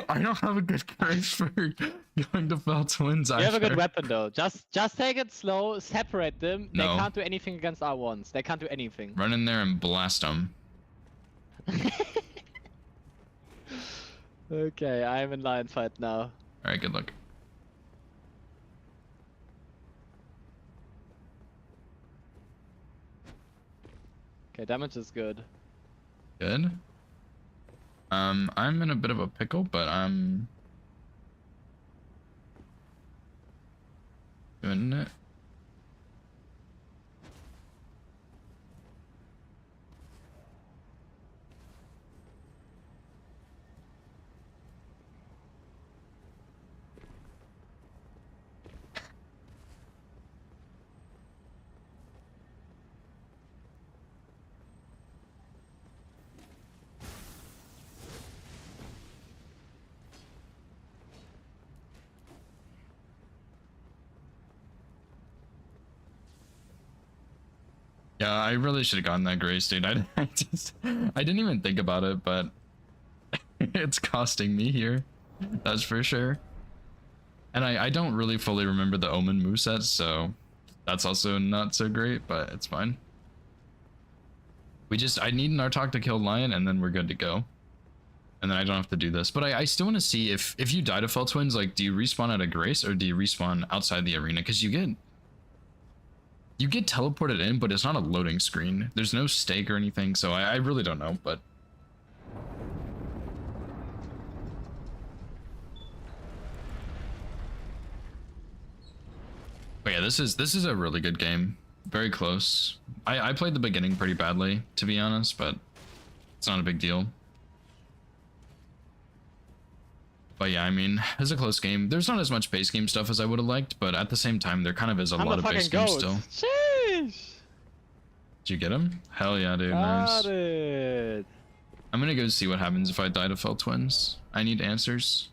I don't have a good grace for going to Fell Twins. You have a good weapon though. Just take it slow. Separate them. No. They can't do anything against R1s. They can't do anything. Run in there and blast them. Okay, I'm in line fight now. All right, good luck. Okay, damage is good. Good. I'm in a bit of a pickle, but I'm doing it. Yeah, I really should have gotten that grace, dude. I didn't even think about it, but it's costing me here. That's for sure. And I don't really fully remember the Omen moveset, so that's also not so great, but it's fine. I need an Artok to kill Lion, and then we're good to go. And then I don't have to do this. But I still want to see if you die to Fell Twins, like, do you respawn at a grace or do you respawn outside the arena? Because you get teleported in, but it's not a loading screen. There's no stake or anything, so I really don't know, but... But yeah, this is a really good game. Very close. I played the beginning pretty badly, to be honest, but it's not a big deal. But yeah, I mean, it's a close game. There's not as much base game stuff as I would have liked, but at the same time, there kind of is a I'm lot a of base fucking games goat. still. Sheesh. Did you get him? Hell yeah, dude. Got Nice. it. I'm gonna go see what happens if I die to Fell Twins. I need answers.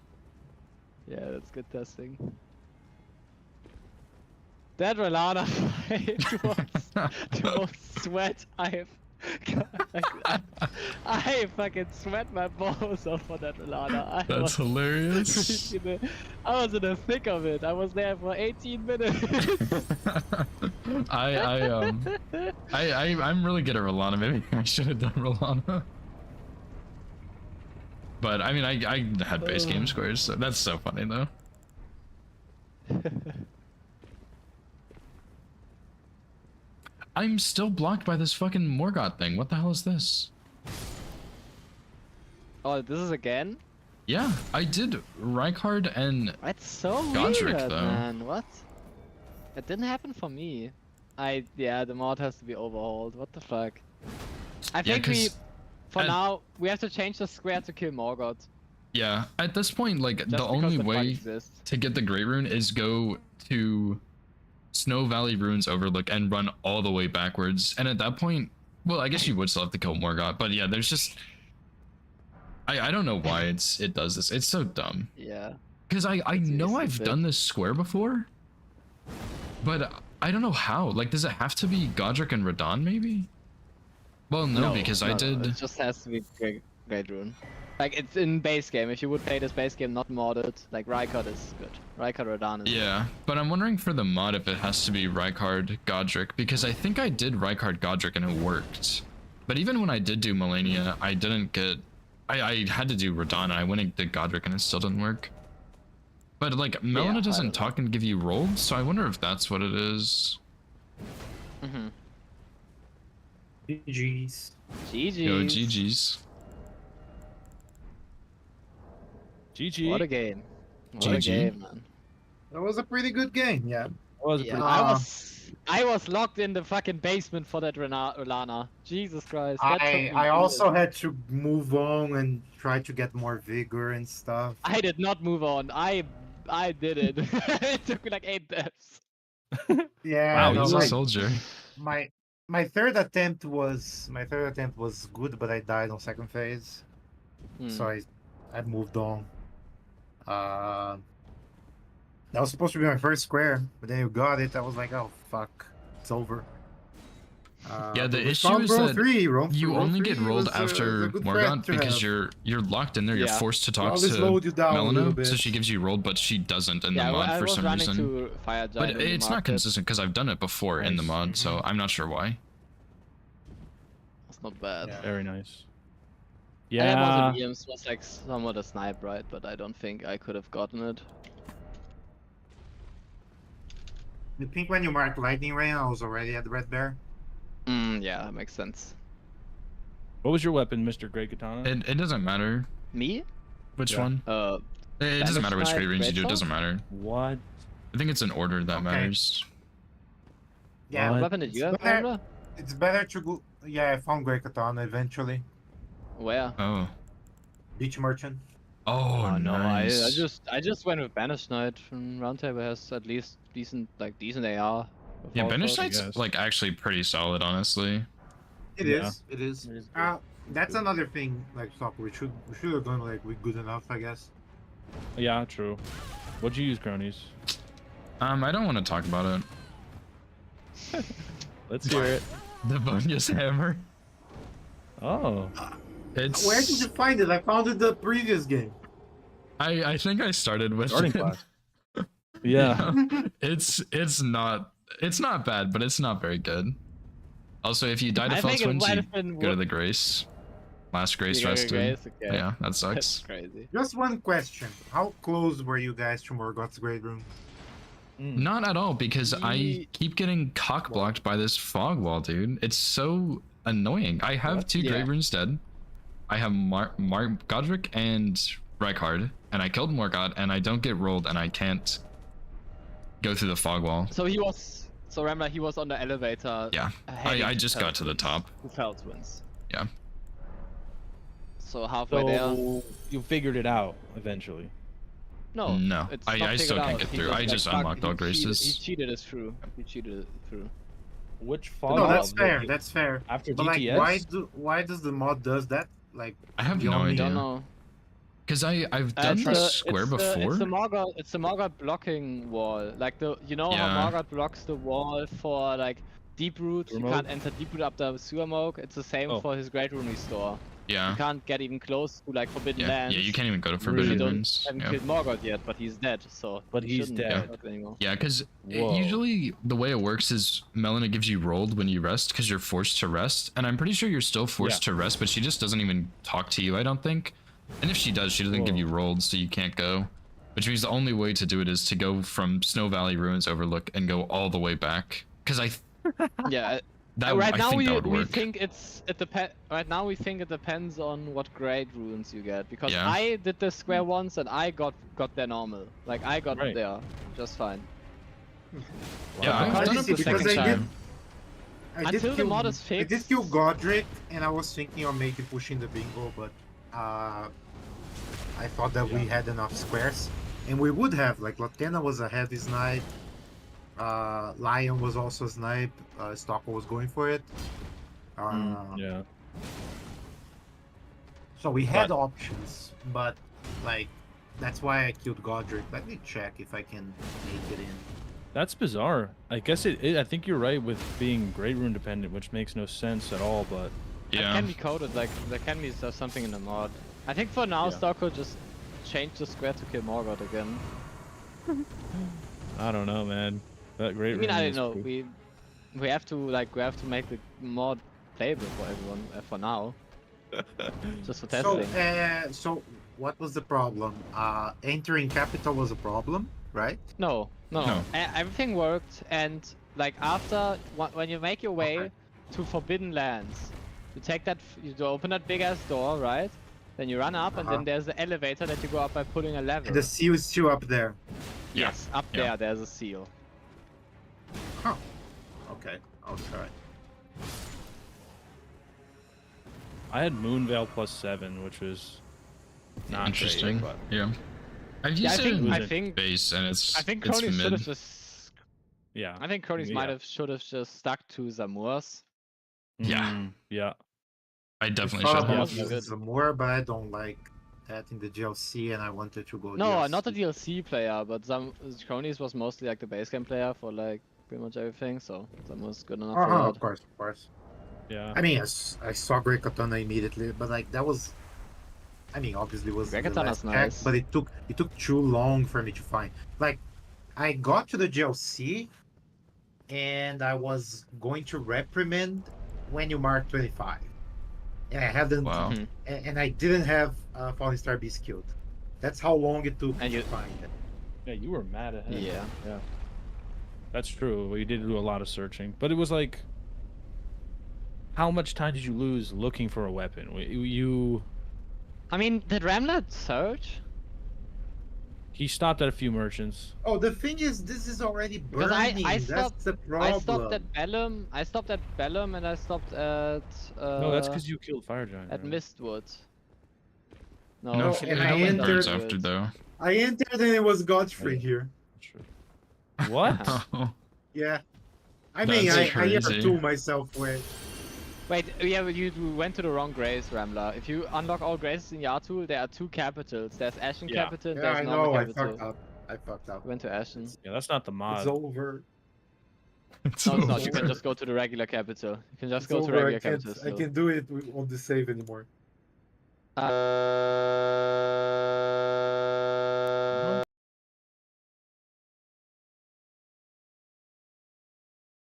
Yeah, that's good testing. That Relana fight was the most sweat I've I fucking sweat my balls off for that Relana. That's hilarious. I was in the thick of it. I was there for 18 minutes. I'm really good at Rolana. Maybe I should have done Rolana. But I mean, I had base game scores, so that's so funny though. I'm still blocked by this fucking Morgot thing. What the hell is this? Oh, this is again? Yeah, I did Rykard and That's so Godric, weird, though. man. What? It didn't happen for me. Yeah, the mod has to be overhauled. What the fuck? I Yeah, think we, 'cause for at- now, we have to change the square to kill Morgoth. yeah, at this point, like Just the because only the bug way exists. to get the Great Rune is go to Snow Valley Ruins Overlook and run all the way backwards. And at that point, well, I guess you would still have to kill Morgoth, but yeah, there's just I don't know why it does this. It's so dumb. Yeah. Because I know seriously I've big. done this square before, but I don't know how. Like, does it have to be Godric and Radahn maybe? Well, no, because I no, did. It just has to be Great Rune. Like, it's in base game. If you would play this base game not modded, like Rykard is good. Rykard Radahn is Yeah, but I'm wondering for the mod if it has to be Rykard Godric, because I think I did Rykard Godric and it worked. But even when I did do Melania, I didn't get. I had to do Radahn and I went and did Godric and it still didn't work. But like Melina I doesn't don't talk and give you rolls, so I wonder if that's what it is. Mm-hmm. GG's. GG's. Yo, GG's. GG. What a game. What a GG. game, man. That was a pretty good game. Yeah. That was Yeah, pretty. I was locked in the fucking basement for that Lana. Jesus Christ. That took me I years. also had to move on and try to get more vigor and stuff. I did not move on. I did it. It took me like 8 deaths. Yeah. Wow, no, he's a like, soldier. my third attempt was good, but I died on second phase, so I moved on. That was supposed to be my first square, but then you got it. I was like, oh fuck, it's over. Yeah, the but with issue Round is Roll that 3, you Roll only 3 get rolled was a after good Morgant threat to because have. you're locked in there. You're Yeah. forced to talk Always to load you down a little Melina, so bit. she gives you rolled, but she doesn't in Yeah, the mod I for was some running reason. to Fire Giant But in the it's not market. consistent because I've done it before in the Nice. mod, so I'm not sure why. It's not bad. Yeah. Very nice. Yeah. Yeah. Williams was like somewhat a snipe, right? But I don't think I could have gotten it. You think when you marked Lightning Rain, I was already at Red Bear? Yeah, that makes sense. What was your weapon, Mr. Great Katana? It doesn't matter Me? which Yeah. one. It doesn't matter which Snipe, great runes you do. It Greatsword? doesn't matter. What? I think it's an order that Okay. matters. Yeah, What? What weapon did you have, Better- Panda? it's better to go. Yeah, I found Grey Katana eventually. Where? Oh. Beach Merchant. Oh, no, nice. I just went with Banish Knight from Roundtable. Has at least decent AR. with Yeah, all Banish sorts. Knight's guess. like actually pretty solid, honestly. It Yeah. is. It is. It is good. That's another thing. Like, stop. We should have done like we good enough, I guess. Yeah, true. What'd you use, cronies? I don't want to talk about it. Let's hear it. The Bonus Hammer. Oh. It's. Where did you find it? I found it the previous game. I think I started with Starting it. class. Yeah. It's not bad, but it's not very good. Also, if you die to I False think it Winds, might you have been go to the Grace. Last Grace You go to rested. Grace, okay. Yeah, that That's sucks. crazy. Just one question: how close were you guys to Morgoth's Great Room? Not at all, because I Ye- keep getting cock blocked by this fog wall, dude. It's so annoying. I have What? two Yeah. Grave Runes dead. I have Godric and Rykard, and I killed Morgoth, and I don't get rolled, and I can't go through the fog wall. So he was. So remember, he was on the elevator. Yeah, heading I to just got to the Fellswinds. top. To Fellswinds. Yeah. So halfway there. So you figured it out eventually. No. No, it's I not still figured can't out. get He through. I just fucked- unlocked all he cheated- graces. He cheated it through. He cheated it through. Which fog No, wall that's did fair. you- That's fair. After But like, GTS? why does the mod does that? Like, I have you no only- idea. Don't know. Because I've done It's this the- square it's the- before. It's the Morgoth blocking wall. Like how Yeah. Morgoth blocks the wall for like deep root. You Remote? can't enter deep root up the sewer moke. It's the same Oh. for his Great Rune Restore. Yeah. You can't get even close to like Forbidden Yeah, Lands. yeah, you can't even go to You Forbidden don't Ruins. haven't Yeah. killed Morgoth yet, but he's dead. So. But you he's shouldn't dead. block anymore. Yeah, because Whoa. usually the way it works is Melina gives you rolled when you rest because you're forced to rest, and I'm pretty sure you're still forced to rest, but she just doesn't even talk to you, I don't think. And if she does, she doesn't give Whoa. you rolled, so you can't go. Which means the only way to do it is to go from Snow Valley Ruins Overlook and go all the way back. Because Yeah. that right I now think that we would work. think right now we think it depends on what grade runes you get, because Yeah. I did this square once and I got there normal. Like I got Right. there just fine. Yeah, Wow. I've How done did it you- the because second I did- time. Until the mod is I did fixed. kill Godric, and I was thinking of maybe pushing the bingo, but I thought that we had enough squares, and we would have. Like Latenna was a heavy snipe, Lion was also a snipe, Stalker was going for it. Yeah. So we had options, but like that's why I killed Godric. Let me check if I can make it in. That's bizarre. I guess I think you're right with being Great Rune dependent, which makes no sense at all, but It Yeah. can be coded, like there can be something in the mod. I think for now Yeah. Stalker just change the square to kill Morgoth again. I don't know, man. That Great I mean, Rune I is don't know. cool. We have to make the mod playable for everyone for now. Just for testing. So what was the problem? Entering capital was a problem, right? No. No. Everything worked, and like after when you make your way Okay. to Forbidden Lands, you take that, you open that big ass door, right? Then you run up, and then there's the elevator that you go up by pulling a lever. And the seal is still up there. Yeah, Yes, up yeah. there, there's a seal. Huh. Okay, I'll try. I had Moonveil +7, which was not Interesting. Great, but Yeah. I've Yeah, used it in I think base, and it's I think it's Cronies should mid. have just. yeah. I think Cronies Yeah. should have just stuck to Zamurs. Yeah. Yeah. I I definitely thought should about have. Yeah. using Zamora, but I don't like that in the DLC, and I wanted to go. No, DLC. not the DLC player, but Cronies was mostly like the base game player for like pretty much everything. So Zamurs good enough for Uh-huh, that. of course, of course. Yeah. I mean, I saw Great Katana immediately, but like that was, I mean, obviously it was Great the Katana's last pack, nice. but it took too long for me to find. Like, I got to the DLC, and I was going to reprimand when you mark 25, and I hadn't, Wow. Mhm. and I didn't have Falling Star Beast killed. That's how long it took And to you- find it. Yeah, you were mad at him. Yeah. Yeah. That's true. We did do a lot of searching, but it was like, how much time did you lose looking for a weapon? You I mean, did Ramlet search? he stopped at a few merchants. Oh, the thing is, this is already Because burning. I That's stopped- the problem. I stopped at Bellum. I stopped at Bellum, and I stopped at. No, that's because you killed Fire Giant. At bro. Mistwood. No, No, and it I only entered- burns after though. I entered and it was Godfrey here. True. What? Oh, Yeah. I mean, That's I crazy. tool myself with. Wait, yeah, but you went to the wrong grace, Ramla. If you unlock all graces in Yartul, there are 2 capitals. There's Ashen Yeah. Capital, Yeah, there's I normal know. I capital. fucked up. I fucked up. Went to Ashen. Yeah, that's not the It's mod. over. it's No, it's not. You over. can just go to the regular capital. You can just It's go to over. regular I can't. capital. I still. can't do it on the save anymore.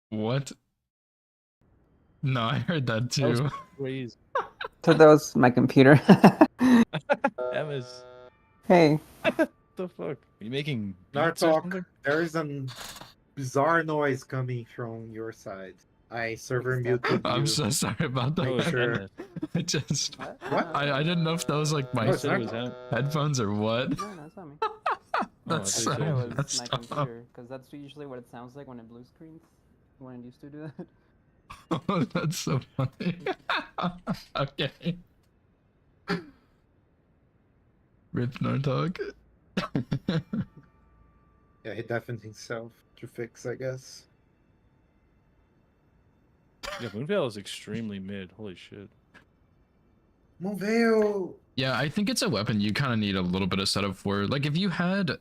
What? No, I heard that That was too. crazy. So that was my computer. Emma's. Hey, What the fuck? Are you making beats or Nartok, something? there is a bizarre noise coming from your side. I server muted I'm you. so sorry about that. Oh, sure. Emma. I just What? I didn't know if that was like my Oh, I said it was Em. headphones or what. no, no, it's not me. That's I so thought It was messed my up. computer, because that's usually what it sounds like when it blue screens. When it used to do that. Oh, that's so funny. Okay. Rip Nartok. Yeah, he deafened himself to fix, I guess. Yeah, Moonveil is extremely mid. Holy shit. Moveo. Yeah, I think it's a weapon you kind of need a little bit of setup for. Like if you had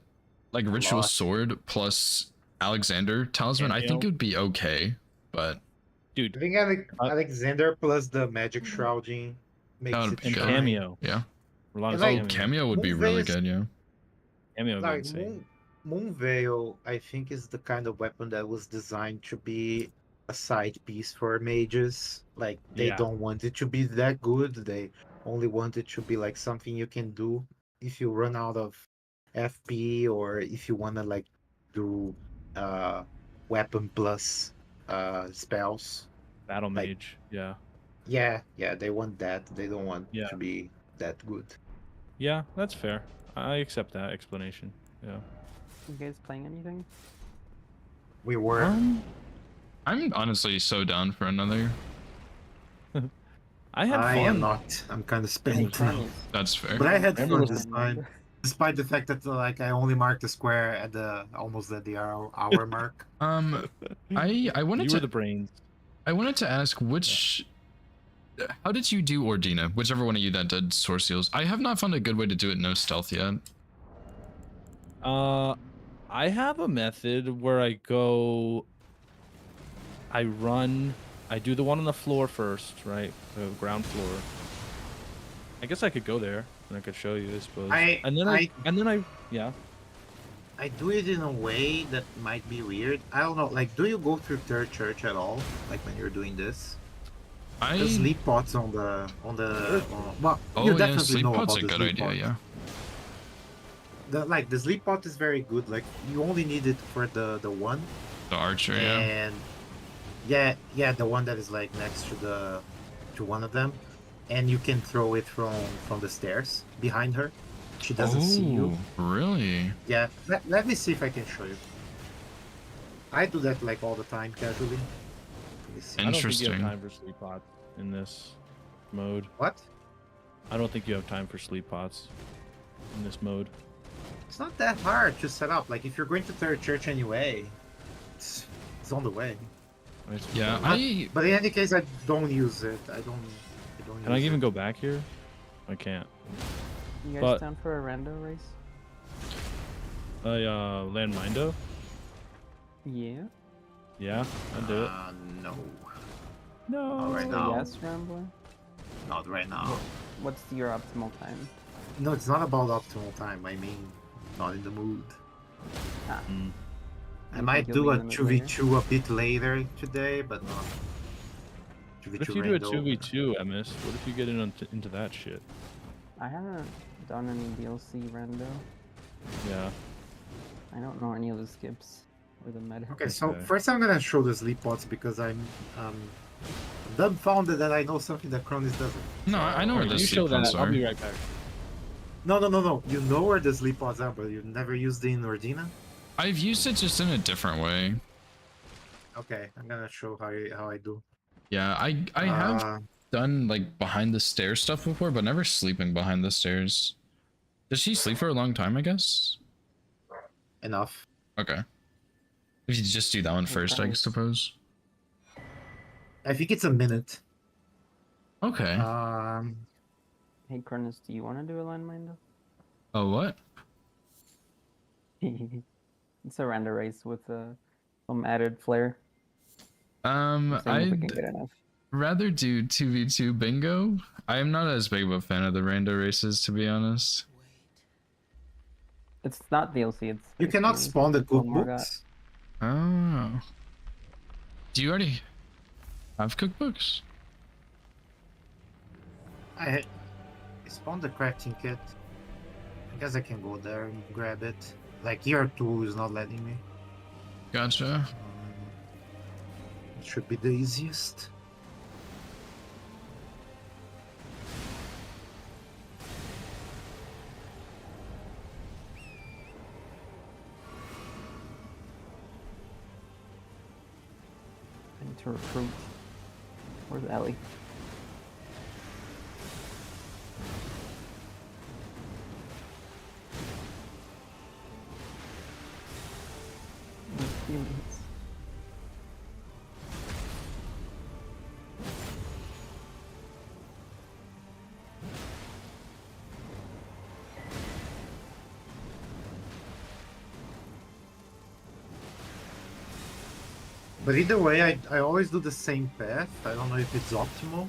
like Ritual lot. Sword plus Alexander Talisman, I think Cameo. it would be okay. But I Dude, think Alexander plus the magic shrouding makes would it be and good. shine. Cameo. yeah. Rolando like, Oh, Cameo would be really Moonveil's- good, yeah. Cameo would be Like insane. Moonveil, I think is the kind of weapon that was designed to be a side piece for mages. Like they Yeah. don't want it to be that good. They only want it to be like something you can do if you run out of FP or if you wanna like do weapon plus spells. Battle like- Mage. Yeah. Yeah, they want that. They don't want Yeah. to be that good. Yeah, that's fair. I accept that explanation. Yeah. You guys playing anything? We were I'm honestly so down for another. I had I fun. am not. I'm kind of spent now. That's fair. But I had Remember fun was this the- time, despite the fact that like I only marked the square at the almost at the hour mark. I wanted You to were the brains. I wanted to ask which. How did you do Ordina? Whichever one of you that did Source Seals. I have not found a good way to do it no stealth yet. I have a method where I go. I do the one on the floor first, right? The ground floor. I guess I could go there and I could show you, I suppose. Yeah. I do it in a way that might be weird. I don't know. Like, do you go through third church at all? Like when you're doing this? The sleep pots on the well, Oh you yeah, definitely sleep know pod's about a the good sleep idea. pot. Yeah. The sleep pot is very good. Like you only need it for the one. The archer. Yeah. And yeah, the one that is like next to one of them, and you can throw it from the stairs behind her. She doesn't see you. Oh, really? Yeah, let me see if I can show you. I do that like all the time casually. Let me see. I don't think you Interesting. have time for sleep pots in this mode. What? I don't think you have time for sleep pots in this mode. It's not that hard to set up. Like if you're going to third church anyway, it's on the way. Yeah, But in any case, I don't use it. I don't Can I use even it. go back here? I can't. You guys But- down for a rando race? Land Mindo? Yeah. Yeah, I'll do it. No. No. Not right So now. yes, Rambler. Not right now. What's your optimal time? No, it's not about optimal time. I mean, not in the mood. Ah. Mm. I You might think you'll do a be in the mood 2v2 a bit later today, but not. 2v2 What if you do a rando. 2v2, MS? What if you get into that shit? I haven't done any DLC rando. Yeah. I don't know any of the skips or the meta. Okay, so Okay. first I'm gonna show the sleep pods because I'm dumbfounded that I know something that Cronus doesn't. No, I know where the you show sleep that. pods I'll are. be right back. No. You know where the sleep pods are, but you never used it in Ordina? I've used it just in a different way. Okay, I'm gonna show how I do. Yeah, I have Uh, done like behind the stairs stuff before, but never sleeping behind the stairs. Does she sleep for a long time, I guess? enough. Okay. If you just do that one first, I Nice. suppose. I think it's a minute. Okay. Hey, Cronus, do you want to do a landmine Oh, what? though? It's a rando race with some added flair. Seeing if we can I'd get enough. rather do 2v2 bingo. I am not as big of a fan of the rando races, to be honest. It's not DLC. It's You cannot basically spawn the one more guy. cookbooks. Oh. Do you already have cookbooks? I spawned the crafting kit. I guess I can go there and grab it. Like year 2 is not letting me. Gotcha. It should be the easiest. I need to recruit. Where's Ellie? Feelings. But either way, I always do the same path. I don't know if it's optimal.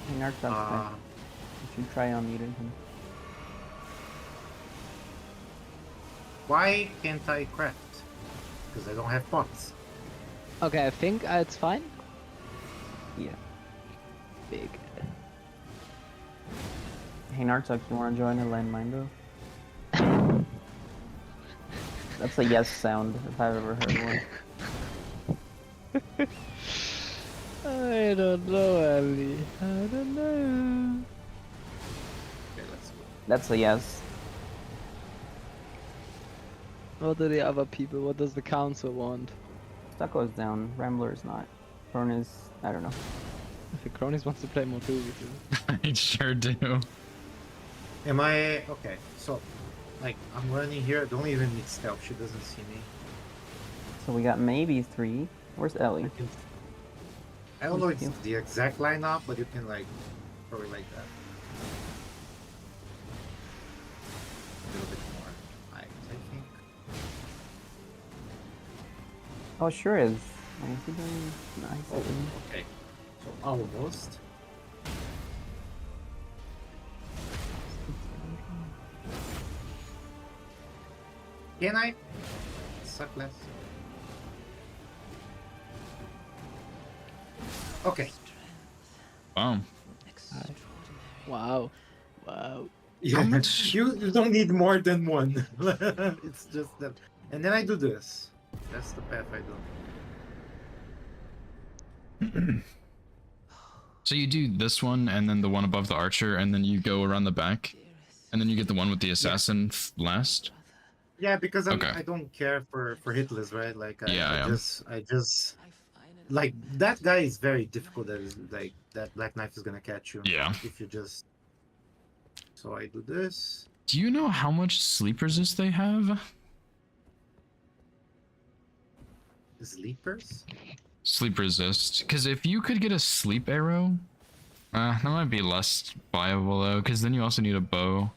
Hey, Narc, that's Uh, You should try unmuting him. why can't I craft? Because I don't have pots. Okay, I think it's fine. Yeah. Big. Hey, Nartok, you want to join a landmine though? That's a yes sound if I've ever heard one. I don't know, Ellie. I don't know. Okay, let's go. That's a yes. What do the other people? What does the council want? Stucco is down. Rambler is not. Thorn is. I don't know. If the Cronies wants to play more 2v2. I sure do. Am I okay? So, like, I'm running here. I don't even need stealth. She doesn't see me. So we got maybe 3. Where's Ellie? I don't know if Thank it's the exact lineup, but you can like throw it like that. A little bit more height, I think. Oh, sure is. Why is he doing nice? Oh, okay. So almost. Can I suck less? Okay. Wow. Wow. Wow. Yeah, much- you don't need more than one. It's just that. And then I do this. That's the path I do. So you do this one and then the one above the archer and then you go around the back? And then you get the one with the assassin last. Yeah, because Okay. I don't care for hitless, right? Like Yeah, yeah. I just like that guy is very difficult. That is like that black knife is gonna catch you. Yeah. If you just. So I do this. Do you know how much sleep resist they have? Sleepers. Sleep resist. Because if you could get a sleep arrow, that might be less viable though. Because then you also need a bow.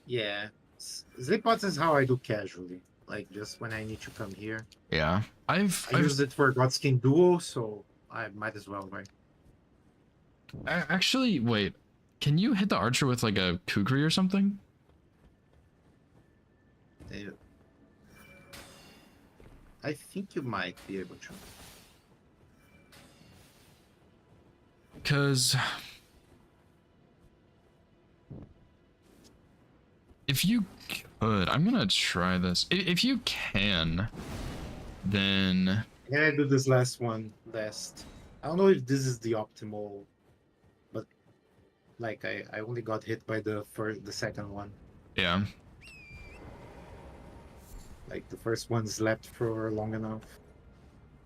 Yeah, sleep pots is how I do casually. Like just when I need to come here. Yeah. I used it for Godskin Duo, so I might as well, right? Actually, wait. Can you hit the archer with like a kukri or something? Yeah. I think you might be able to. Because if you could, I'm gonna try this. If you can, then Can I do this last one last? I don't know if this is the optimal, but like I only got hit by the second one. yeah. Like the first one slept for long enough.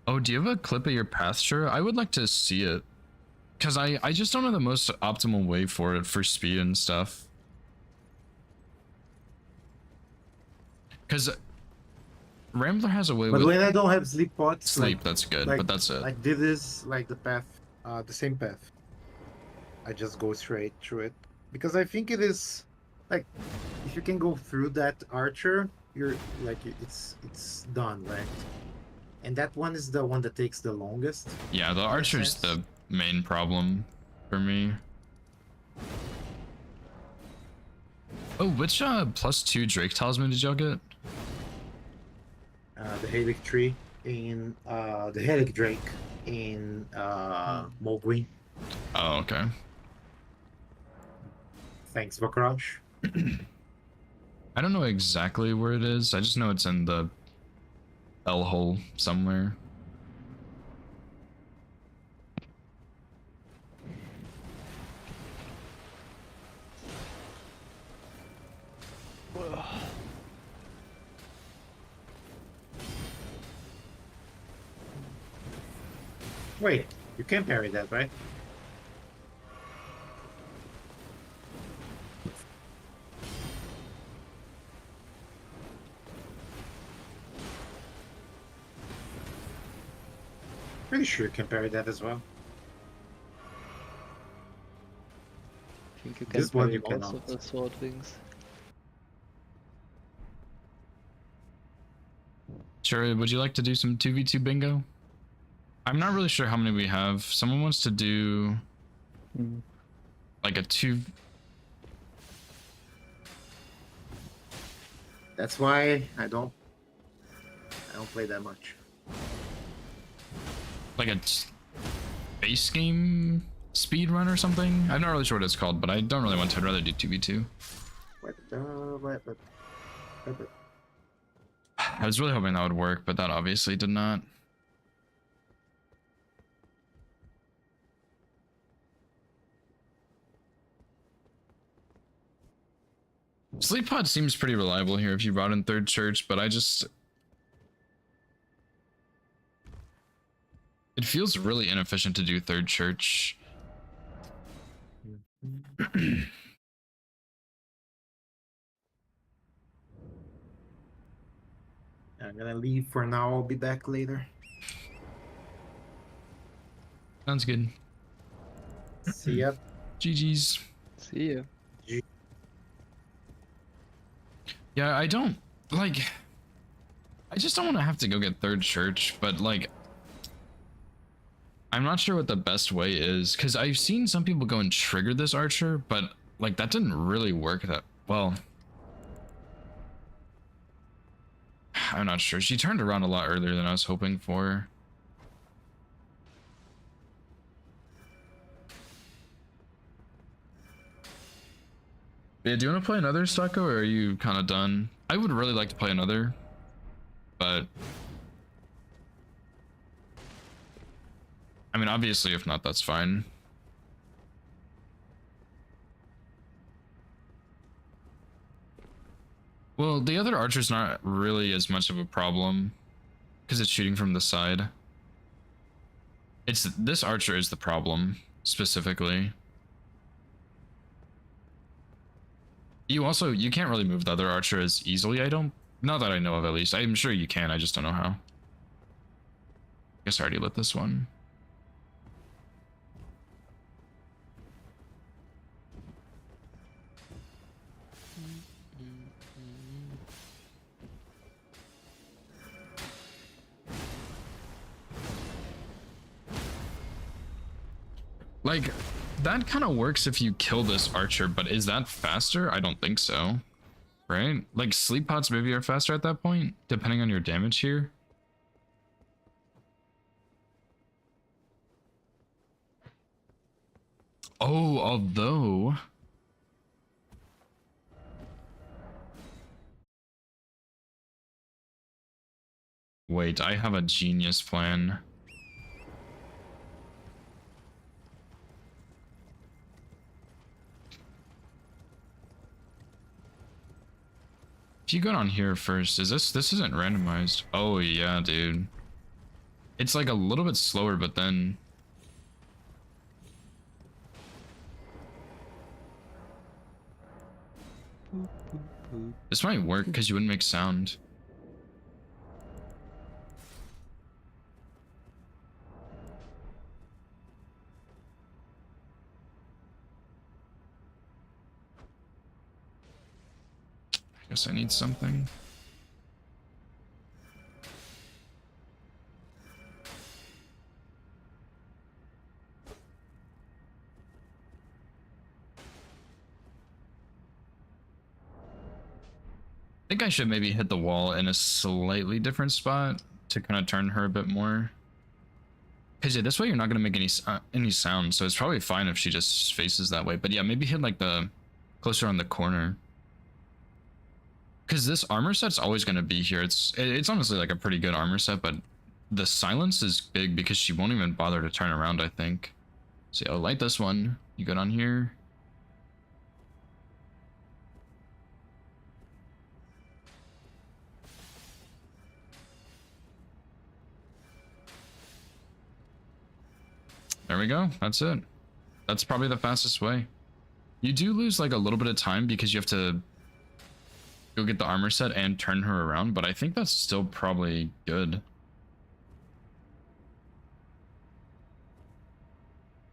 Oh, do you have a clip of your path, sure? I would like to see it. Because I just don't know the most optimal way for it for speed and stuff. Because Rambler has a way But with when I don't have sleep pots, sleep, like, that's good, like, but that's it. like this is like the path, the same path. I just go straight through it because I think it is like if you can go through that archer, you're like it's done, right? And that one is the one that takes the longest. Yeah, the archer's sense. the main problem for me. Oh, which +2 Drake talisman did y'all get? The Helic tree in the Helic Drake in Mogwai. Oh, okay. Thanks, Bakraj. I don't know exactly where it is. I just know it's in the L hole somewhere. Wait, you can parry that, right? Pretty sure you can parry that as well. I think you can This one parry you most cannot. of the sword things. Sure, would you like to do some 2v2 bingo? I'm not really sure how many we have. Someone wants to do like a 2. That's why I don't play that much. Like a base game speed run or something? I'm not really sure what it's called, but I don't really want to. I'd rather do 2v2. I was really hoping that would work, but that obviously did not. Sleep pod seems pretty reliable here if you brought in third church, but it feels really inefficient to do third church. I'm gonna leave for now. I'll be back later. Sounds good. See ya. GG's. See ya. Yeah, I don't like. I just don't want to have to go get third church, but like, I'm not sure what the best way is because I've seen some people go and trigger this archer, but like that didn't really work that well. I'm not sure. She turned around a lot earlier than I was hoping for. Yeah, do you want to play another Stucco, or are you kind of done? I would really like to play another, but I mean, obviously, if not, that's fine. Well, the other archer's not really as much of a problem because it's shooting from the side. It's this archer is the problem specifically. You can't really move the other archer as easily, not that I know of at least. I'm sure you can, I just don't know how. Guess I already lit this one. Like, that kind of works if you kill this archer, but is that faster? I don't think so. Right? Like, sleep pots maybe are faster at that point, depending on your damage here. Oh, although... Wait, I have a genius plan. If you go down here first, this isn't randomized. Oh yeah, dude. It's like a little bit slower, but then this might work because you wouldn't make sound. Guess I need something. I think I should maybe hit the wall in a slightly different spot to kind of turn her a bit more. Because yeah, this way you're not going to make any sound, so it's probably fine if she just faces that way. But yeah, maybe hit like the closer on the corner. Because this armor set's always going to be here. It's honestly like a pretty good armor set, but the silence is big because she won't even bother to turn around, I think. So I'll light this one. You go down here. There we go. That's it. That's probably the fastest way. You do lose like a little bit of time because you have to go get the armor set and turn her around, but I think that's still probably good.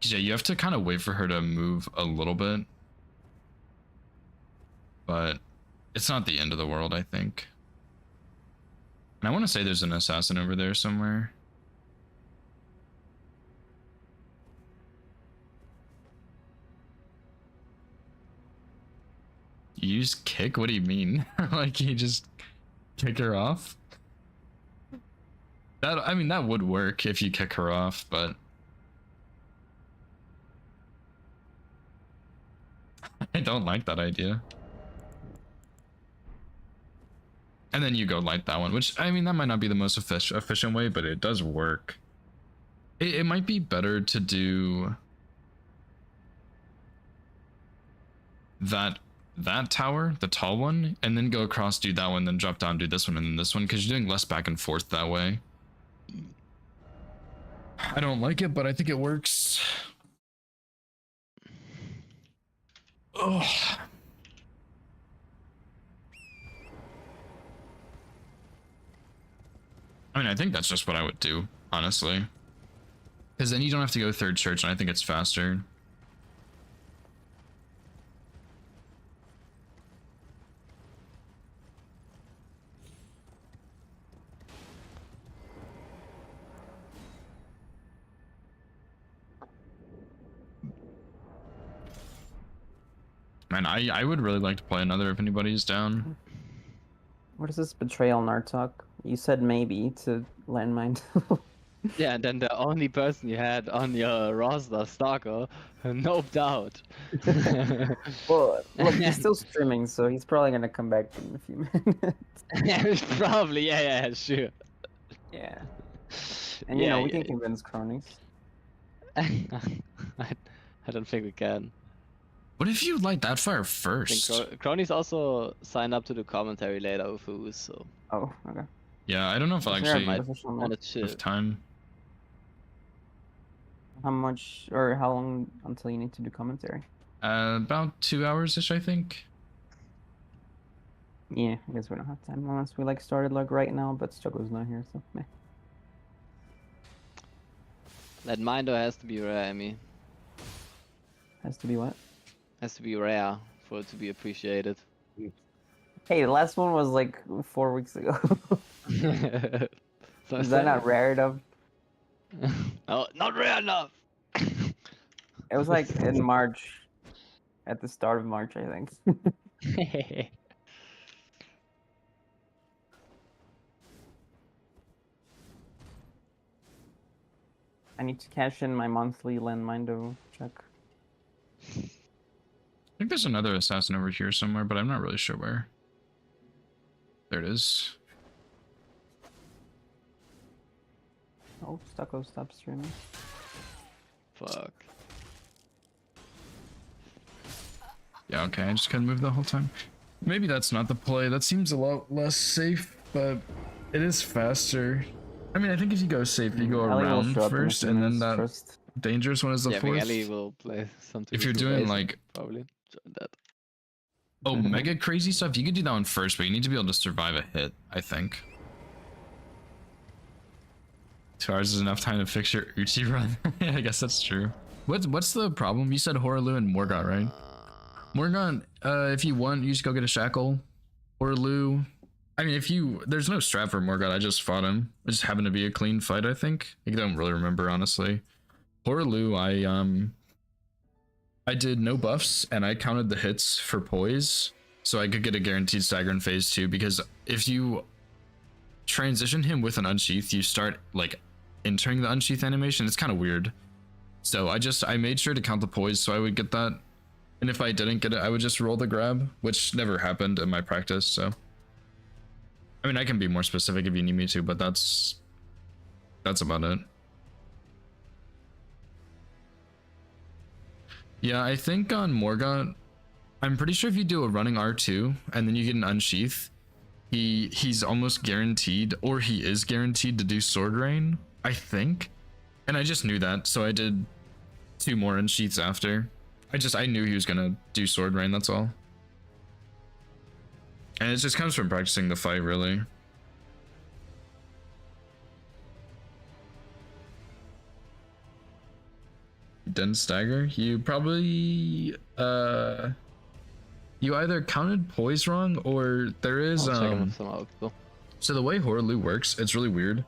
Yeah, you have to kind of wait for her to move a little bit, but it's not the end of the world, I think. And I want to say there's an assassin over there somewhere. You use kick? What do you mean? Like you just kick her off? I mean, that would work if you kick her off, but I don't like that idea. And then you go light that one, which, I mean, that might not be the most efficient way, but it does work. It might be better to do that tower, the tall one, and then go across, do that one, then drop down, do this one, and then this one, because you're doing less back and forth that way. I don't like it, but I think it works. Oh. I mean, I think that's just what I would do, honestly. Because then you don't have to go third church, and I think it's faster. Man, I would really like to play another if anybody's down. What is this betrayal, Nartok? You said maybe to landmine. Yeah, and then the only person you had on your roster, Stalker, noped out. Well, look, he's still streaming, so he's probably gonna come back in a few minutes. Probably, yeah, sure. Yeah. And you know, we can convince Cronies. I don't think we can. What if you light that fire I think first? Crony's also signed up to the commentary later with Who's, so Oh, okay. Yeah, I don't know if I'll Is there a actually official and note? it's have shit. time. How much or how long until you need to do commentary? About 2 hours ish, I think. Yeah, I guess we don't have time unless we like started like right now, but Struggle's not here, so meh. That Mindo has to be rare, Emmy. Has to be what? Has to be rare for it to be appreciated. Hey, the last one was like 4 weeks ago. So Is that not rare enough? Oh, not rare enough. It was like in March, at the start of March, I think. I need to cash in my monthly Landmindo check. I think there's another assassin over here somewhere, but I'm not really sure where. There it is. Oh, Stucco, stop streaming. Fuck. Yeah, okay, I just couldn't move the whole time. Maybe that's not the play. That seems a lot less safe, but it is faster. I mean, I think if you go safe, you go Ellie will around show up in a first, few and then minutes that first. dangerous one is the Yeah, I think fourth. Ellie will play something. If you're with doing Basic, like probably join that. mega crazy stuff, you could do that one first, but you need to be able to survive a hit, I think. 2 hours is enough time to fix your Uchi run. Yeah, I guess that's true. What's the problem? You said Horaloo and Morgott, right? Morgott, if you want, you just go get a shackle. Horaloo, I mean, there's no strat for Morgott. I just fought him. It just happened to be a clean fight, I think. I don't really remember, honestly. Horaloo, I did no buffs and I counted the hits for poise, so I could get a guaranteed stagger in phase 2, because if you transition him with an unsheath, you start like entering the unsheath animation. It's kind of weird. So I made sure to count the poise so I would get that. And if I didn't get it, I would just roll the grab, which never happened in my practice, so. I mean, I can be more specific if you need me to, but that's about it. Yeah, I think on Morgott, I'm pretty sure if you do a running R2 and then you get an unsheath, he's almost guaranteed, or he is guaranteed to do sword rain, I think. And I just knew that, so I did 2 more unsheaths after. I knew he was gonna do sword rain, that's all. And it just comes from practicing the fight, really. Den stagger? You probably you either counted poise wrong, or there is so the way Horaloo works, it's really weird.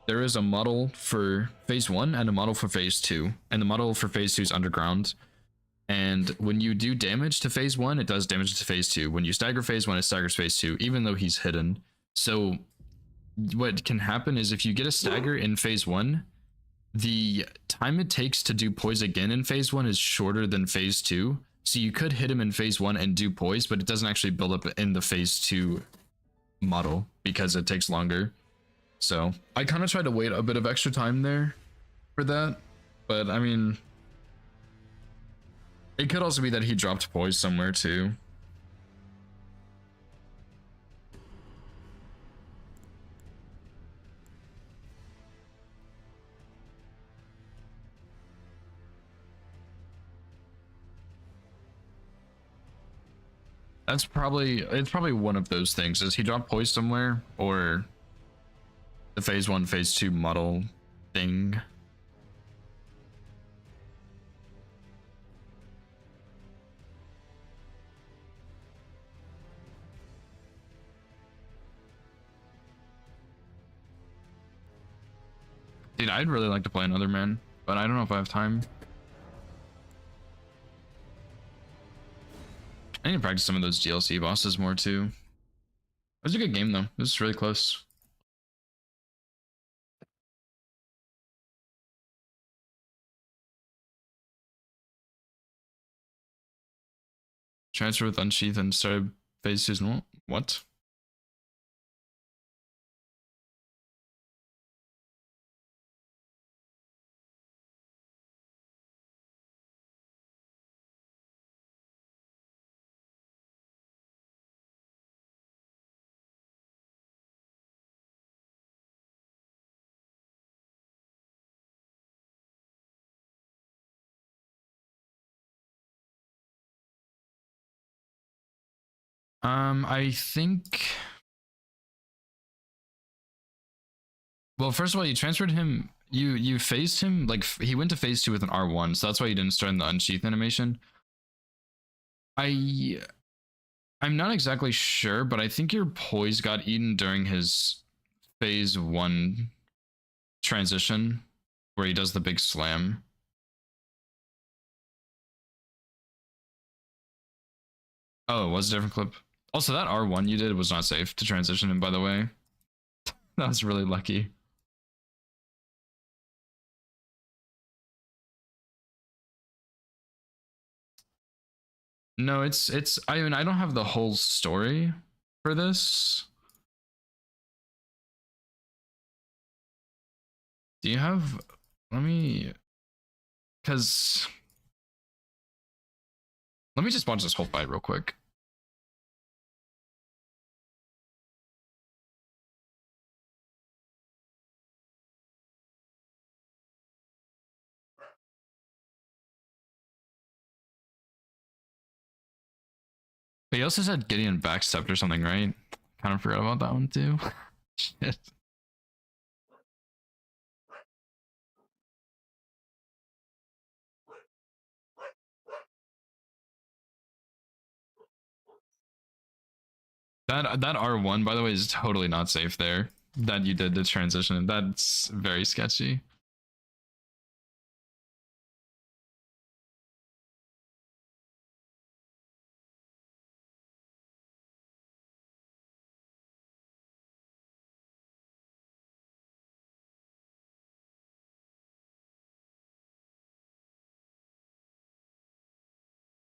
There is a model for phase 1 and a model for phase 2, and the model for phase 2 is underground. And when you do damage to phase 1, it does damage to phase 2. When you stagger phase 1, it staggers phase 2, even though he's hidden. So what can happen is if you get a stagger in phase 1, the time it takes to do poise again in phase 1 is shorter than phase 2. So you could hit him in phase 1 and do poise, but it doesn't actually build up in the phase 2 model because it takes longer. So I kind of tried to wait a bit of extra time there for that, but I mean, it could also be that he dropped poise somewhere too. It's probably one of those things. Is he dropped poise somewhere, or the phase 1, phase 2 model thing? Dude, I'd really like to play another man, but I don't know if I have time. I need to practice some of those DLC bosses more too. It was a good game though. It was really close. Transfer with Unsheath and started phase 2. What? I think. Well, first of all, you transferred him. You phased him like he went to phase 2 with an R1, so that's why you didn't start in the unsheath animation. I'm not exactly sure, but I think your poise got eaten during his phase 1 transition, where he does the big slam. Oh, it was a different clip. Also, that R1 you did was not safe to transition him, by the way. That was really lucky. No, it's I mean, I don't have the whole story for this. Do you have, let me, because let me just watch this whole fight real quick. But he also said Gideon backstepped or something, right? Kind of forgot about that one too. Shit. That R1, by the way, is totally not safe there. That you did the transition. That's very sketchy.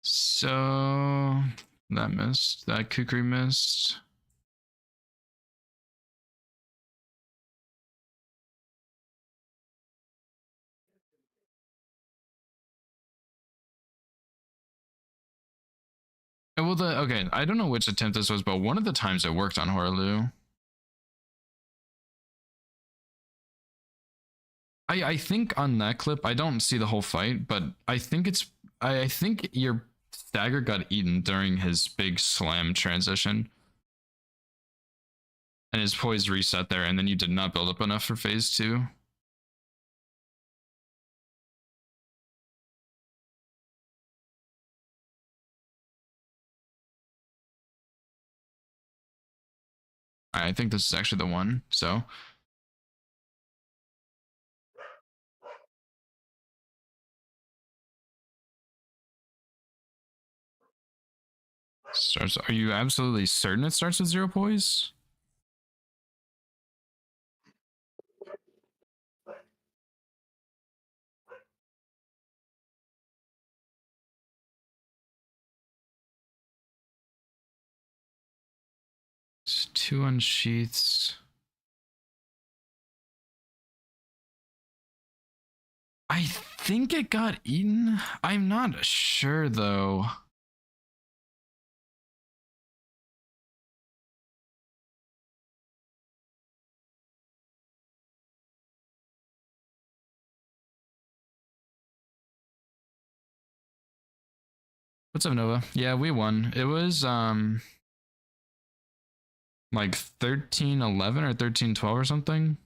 So that missed. That Kukri missed. Well, okay, I don't know which attempt this was, but one of the times it worked on Horlu. I think on that clip, I don't see the whole fight, but I think I think your stagger got eaten during his big slam transition. And his poise reset there, and then you did not build up enough for phase 2. I think this is actually the one, so. Starts, are you absolutely certain it starts with 0 poise? It's 2 unsheaths. I think it got eaten. I'm not sure though. What's up, Nova? Yeah, we won. It was like 13-11 or 13-12 or something.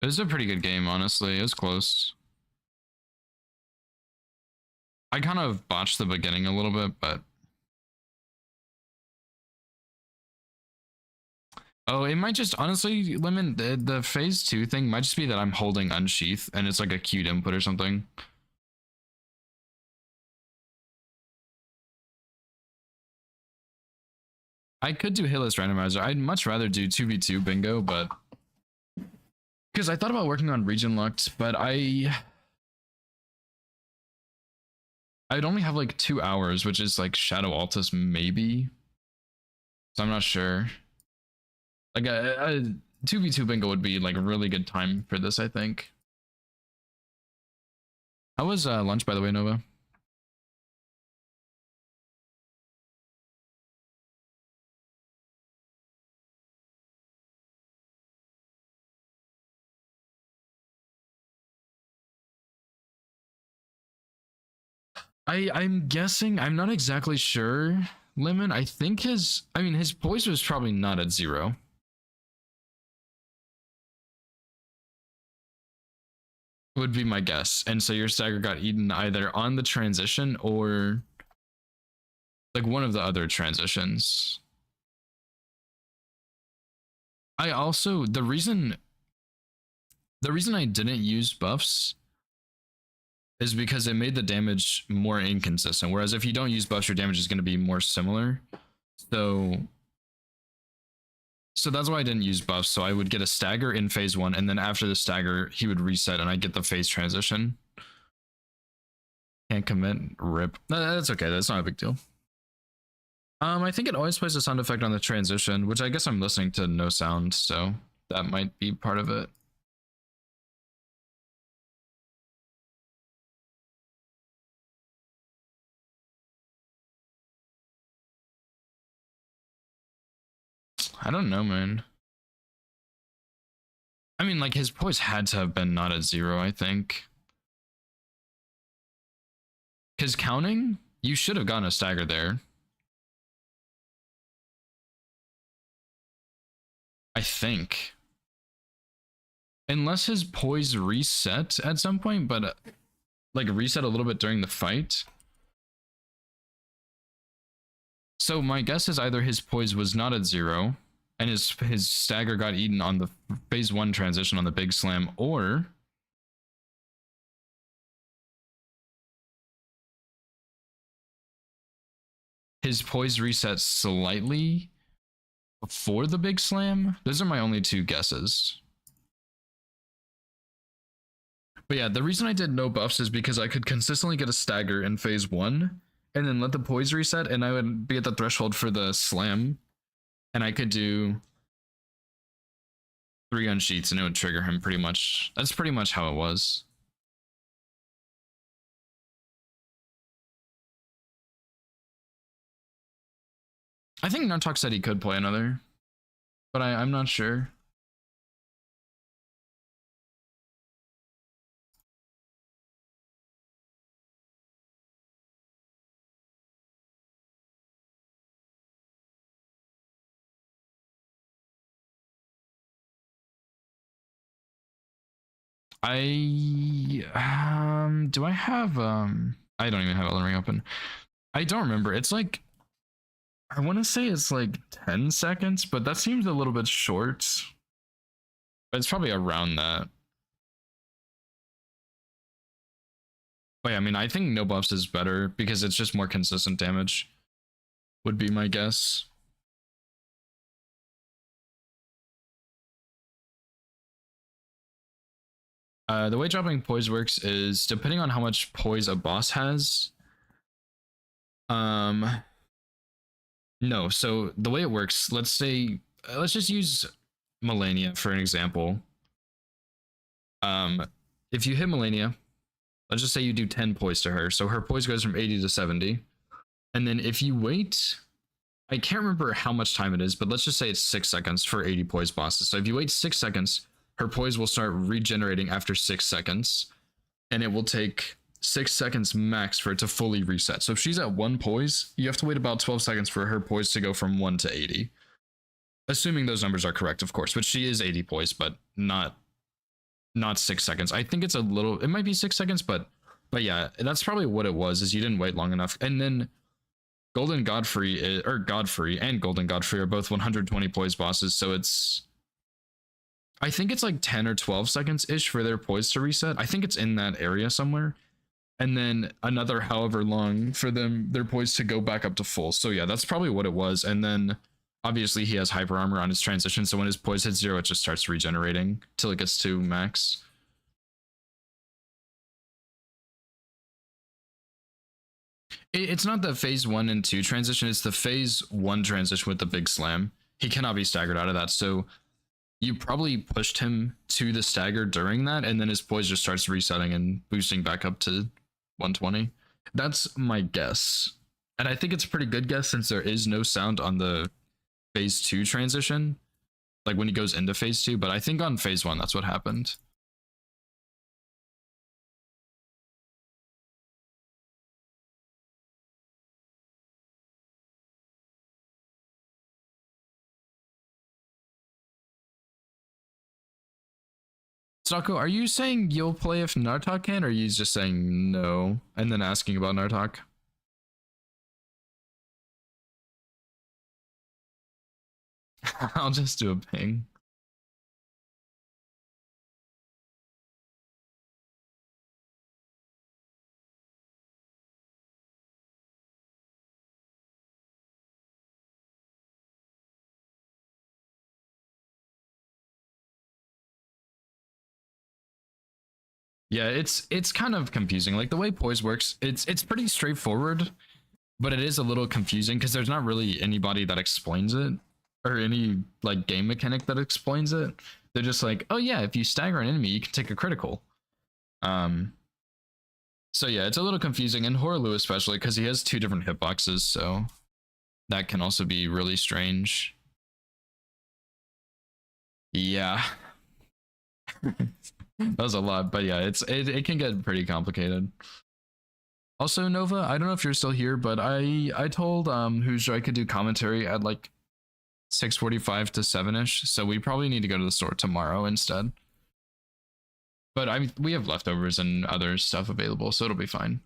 It was a pretty good game, honestly. It was close. I kind of botched the beginning a little bit, but oh, it might just honestly, Lemon, the phase 2 thing might just be that I'm holding unsheath and it's like a queued input or something. I could do Hitless Randomizer. I'd much rather do 2v2 bingo, but because I thought about working on region locked, but I'd only have like 2 hours, which is like Shadow Altus maybe. So I'm not sure. Like a 2v2 bingo would be like a really good time for this, I think. How was lunch, by the way, Nova? I'm guessing, I'm not exactly sure. Lemon, I think his poise was probably not at 0. Would be my guess. And so your stagger got eaten either on the transition or like one of the other transitions. I also, the reason I didn't use buffs is because it made the damage more inconsistent. Whereas if you don't use buffs, your damage is going to be more similar. So that's why I didn't use buffs. So I would get a stagger in phase 1, and then after the stagger, he would reset, and I get the phase transition. Can't commit. Rip. No, that's okay. That's not a big deal. I think it always plays a sound effect on the transition, which I guess I'm listening to no sound, so that might be part of it. I don't know, man. I mean, like, his poise had to have been not at 0, I think. Because counting, you should have gotten a stagger there. I think. Unless his poise reset at some point, but like reset a little bit during the fight. So my guess is either his poise was not at 0 and his stagger got eaten on the phase 1 transition on the big slam, or his poise reset slightly before the big slam. Those are my only 2 guesses. But yeah, the reason I did no buffs is because I could consistently get a stagger in phase 1 and then let the poise reset, and I would be at the threshold for the slam, and I could do 3 unsheets and it would trigger him pretty much. That's pretty much how it was. I think Nartok said he could play another, but I'm not sure. Do I have I don't even have Elden Ring open. I don't remember. It's like, I want to say it's like 10 seconds, but that seems a little bit short. But it's probably around that. But yeah, I mean, I think no buffs is better because it's just more consistent damage, would be my guess. The way dropping poise works is depending on how much poise a boss has. No, so the way it works, let's say, let's just use Malenia for an example. If you hit Malenia, let's just say you do 10 poise to her, so her poise goes from 80 to 70. And then if you wait, I can't remember how much time it is, but let's just say it's 6 seconds for 80 poise bosses. So if you wait 6 seconds, her poise will start regenerating after 6 seconds, and it will take 6 seconds max for it to fully reset. So if she's at 1 poise, you have to wait about 12 seconds for her poise to go from 1 to 80. Assuming those numbers are correct, of course, but she is 80 poise, but not 6 seconds. I think it's a little, it might be 6 seconds, but yeah, that's probably what it was, is you didn't wait long enough. And then Golden Godfrey, or Godfrey and Golden Godfrey are both 120 poise bosses, so it's, I think it's like 10 or 12 seconds ish for their poise to reset. I think it's in that area somewhere. And then another however long for their poise to go back up to full. So yeah, that's probably what it was. And then obviously he has hyper armor on his transition, so when his poise hits 0, it just starts regenerating till it gets to max. It's not the phase 1 and 2 transition, it's the phase 1 transition with the big slam. He cannot be staggered out of that, so you probably pushed him to the stagger during that, and then his poise just starts resetting and boosting back up to 120. That's my guess. And I think it's a pretty good guess since there is no sound on the phase 2 transition, like when he goes into phase 2, but I think on phase 1 that's what happened. Sako, are you saying you'll play if Nartok can, or are you just saying no and then asking about Nartok? I'll just do a ping. Yeah, it's kind of confusing. Like the way poise works, it's pretty straightforward, but it is a little confusing because there's not really anybody that explains it or any like game mechanic that explains it. They're just like, oh yeah, if you stagger an enemy, you can take a critical. So yeah, it's a little confusing, and Horlu especially because he has 2 different hitboxes, so that can also be really strange. Yeah. That was a lot, but yeah, it can get pretty complicated. Also, Nova, I don't know if you're still here, but I told Hoosier I could do commentary at like 6:45 to 7ish, so we probably need to go to the store tomorrow instead. But we have leftovers and other stuff available, so it'll be fine.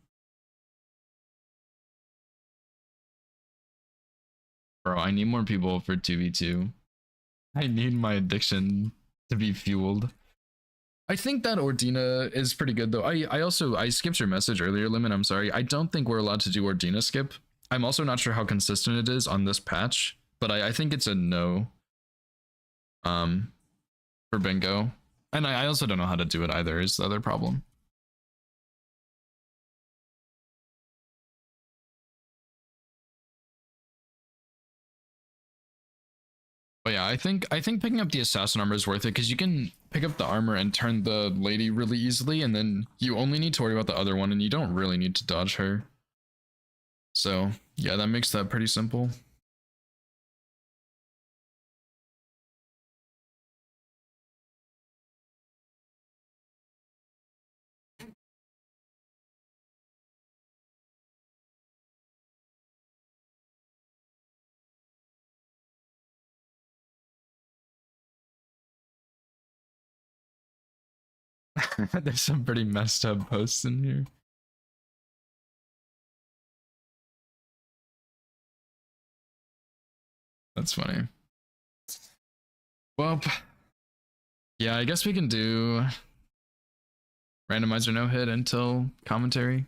Bro, I need more people for 2v2. I need my addiction to be fueled. I think that Ordina is pretty good though. I skipped your message earlier, Lemon. I'm sorry. I don't think we're allowed to do Ordina skip. I'm also not sure how consistent it is on this patch, but I think it's a no. For bingo. And I also don't know how to do it either, is the other problem. But yeah, I think picking up the assassin armor is worth it because you can pick up the armor and turn the lady really easily, and then you only need to worry about the other one, and you don't really need to dodge her. So yeah, that makes that pretty simple. There's some pretty messed up posts in here. That's funny. Well, yeah, I guess we can do randomizer no hit until commentary.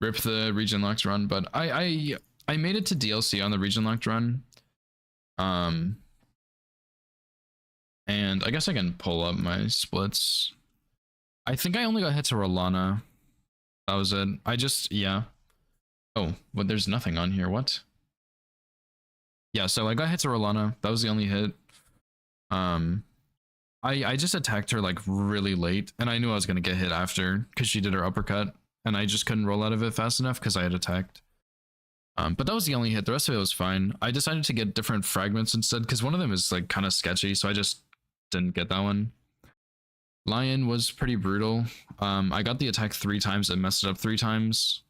Rip the region locked run, but I made it to DLC on the region locked run. And I guess I can pull up my splits. I think I only got hit to Rolana. That was it. Yeah. Oh, but there's nothing on here. What? Yeah, so I got hit to Rolana. That was the only hit. I just attacked her like really late, and I knew I was gonna get hit after because she did her uppercut, and I just couldn't roll out of it fast enough because I had attacked. But that was the only hit. The rest of it was fine. I decided to get different fragments instead because one of them is like kind of sketchy, so I just didn't get that one. Lion was pretty brutal. I got the attack 3 times and messed it up 3 times.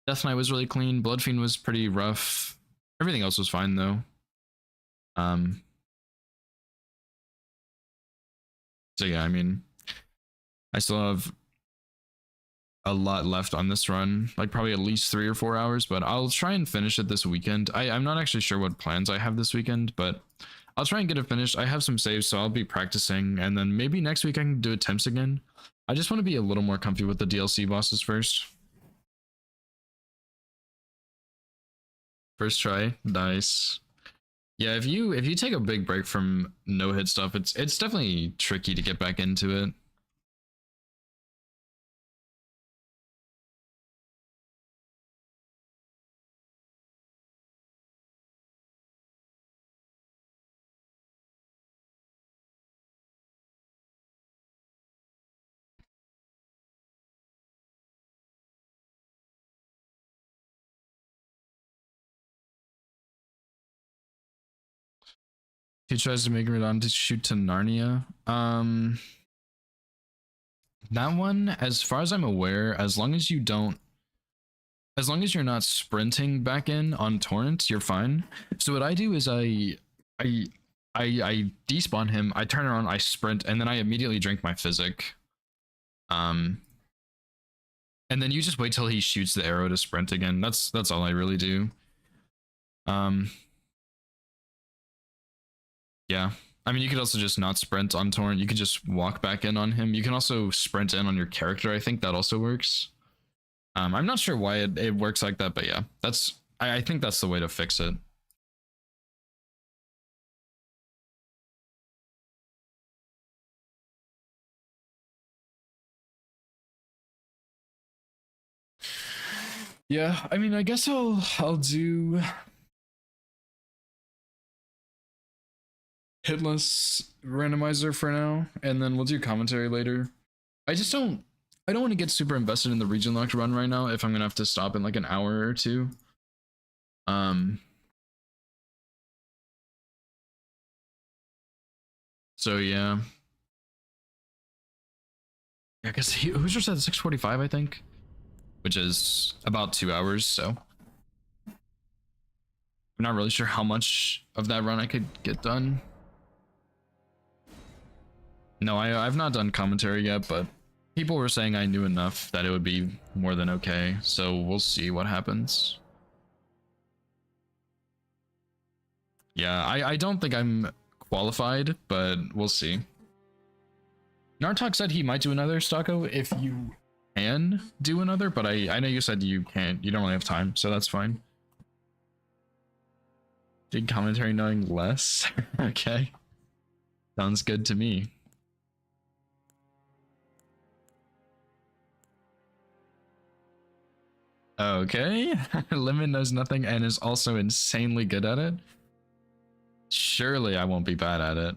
Death Knight was really clean. Bloodfiend was pretty rough. Everything else was fine though. So yeah, I mean, I still have a lot left on this run, like probably at least 3 or 4 hours, but I'll try and finish it this weekend. I'm not actually sure what plans I have this weekend, but I'll try and get it finished. I have some saves, so I'll be practicing, and then maybe next week I can do attempts again. I just want to be a little more comfy with the DLC bosses first. First try, nice. Yeah, if you take a big break from no hit stuff, it's definitely tricky to get back into it. He tries to make Radon to shoot to Narnia. That one, as far as I'm aware, as long as you're not sprinting back in on torrent, you're fine. So what I do is I I despawn him, I turn around, I sprint, and then I immediately drink my physic. And then you just wait till he shoots the arrow to sprint again. That's all I really do. Yeah. I mean, you could also just not sprint on Torrent. You could just walk back in on him. You can also sprint in on your character. I think that also works. I'm not sure why it works like that, but yeah, I think that's the way to fix it. Yeah, I mean, I guess I'll do hitless randomizer for now, and then we'll do commentary later. I don't want to get super invested in the region locked run right now if I'm gonna have to stop in like an hour or two. So yeah. I guess Hoosier said 6:45, I think, which is about 2 hours. So I'm not really sure how much of that run I could get done. No, I've not done commentary yet, but people were saying I knew enough that it would be more than okay. So we'll see what happens. Yeah, I don't think I'm qualified, but we'll see. Nartok said he might do another Stocko if you can do another, but I know you said you can't. You don't really have time, so that's fine. Did commentary knowing less? Okay. Sounds good to me. Okay. Lemon knows nothing and is also insanely good at it. Surely I won't be bad at it.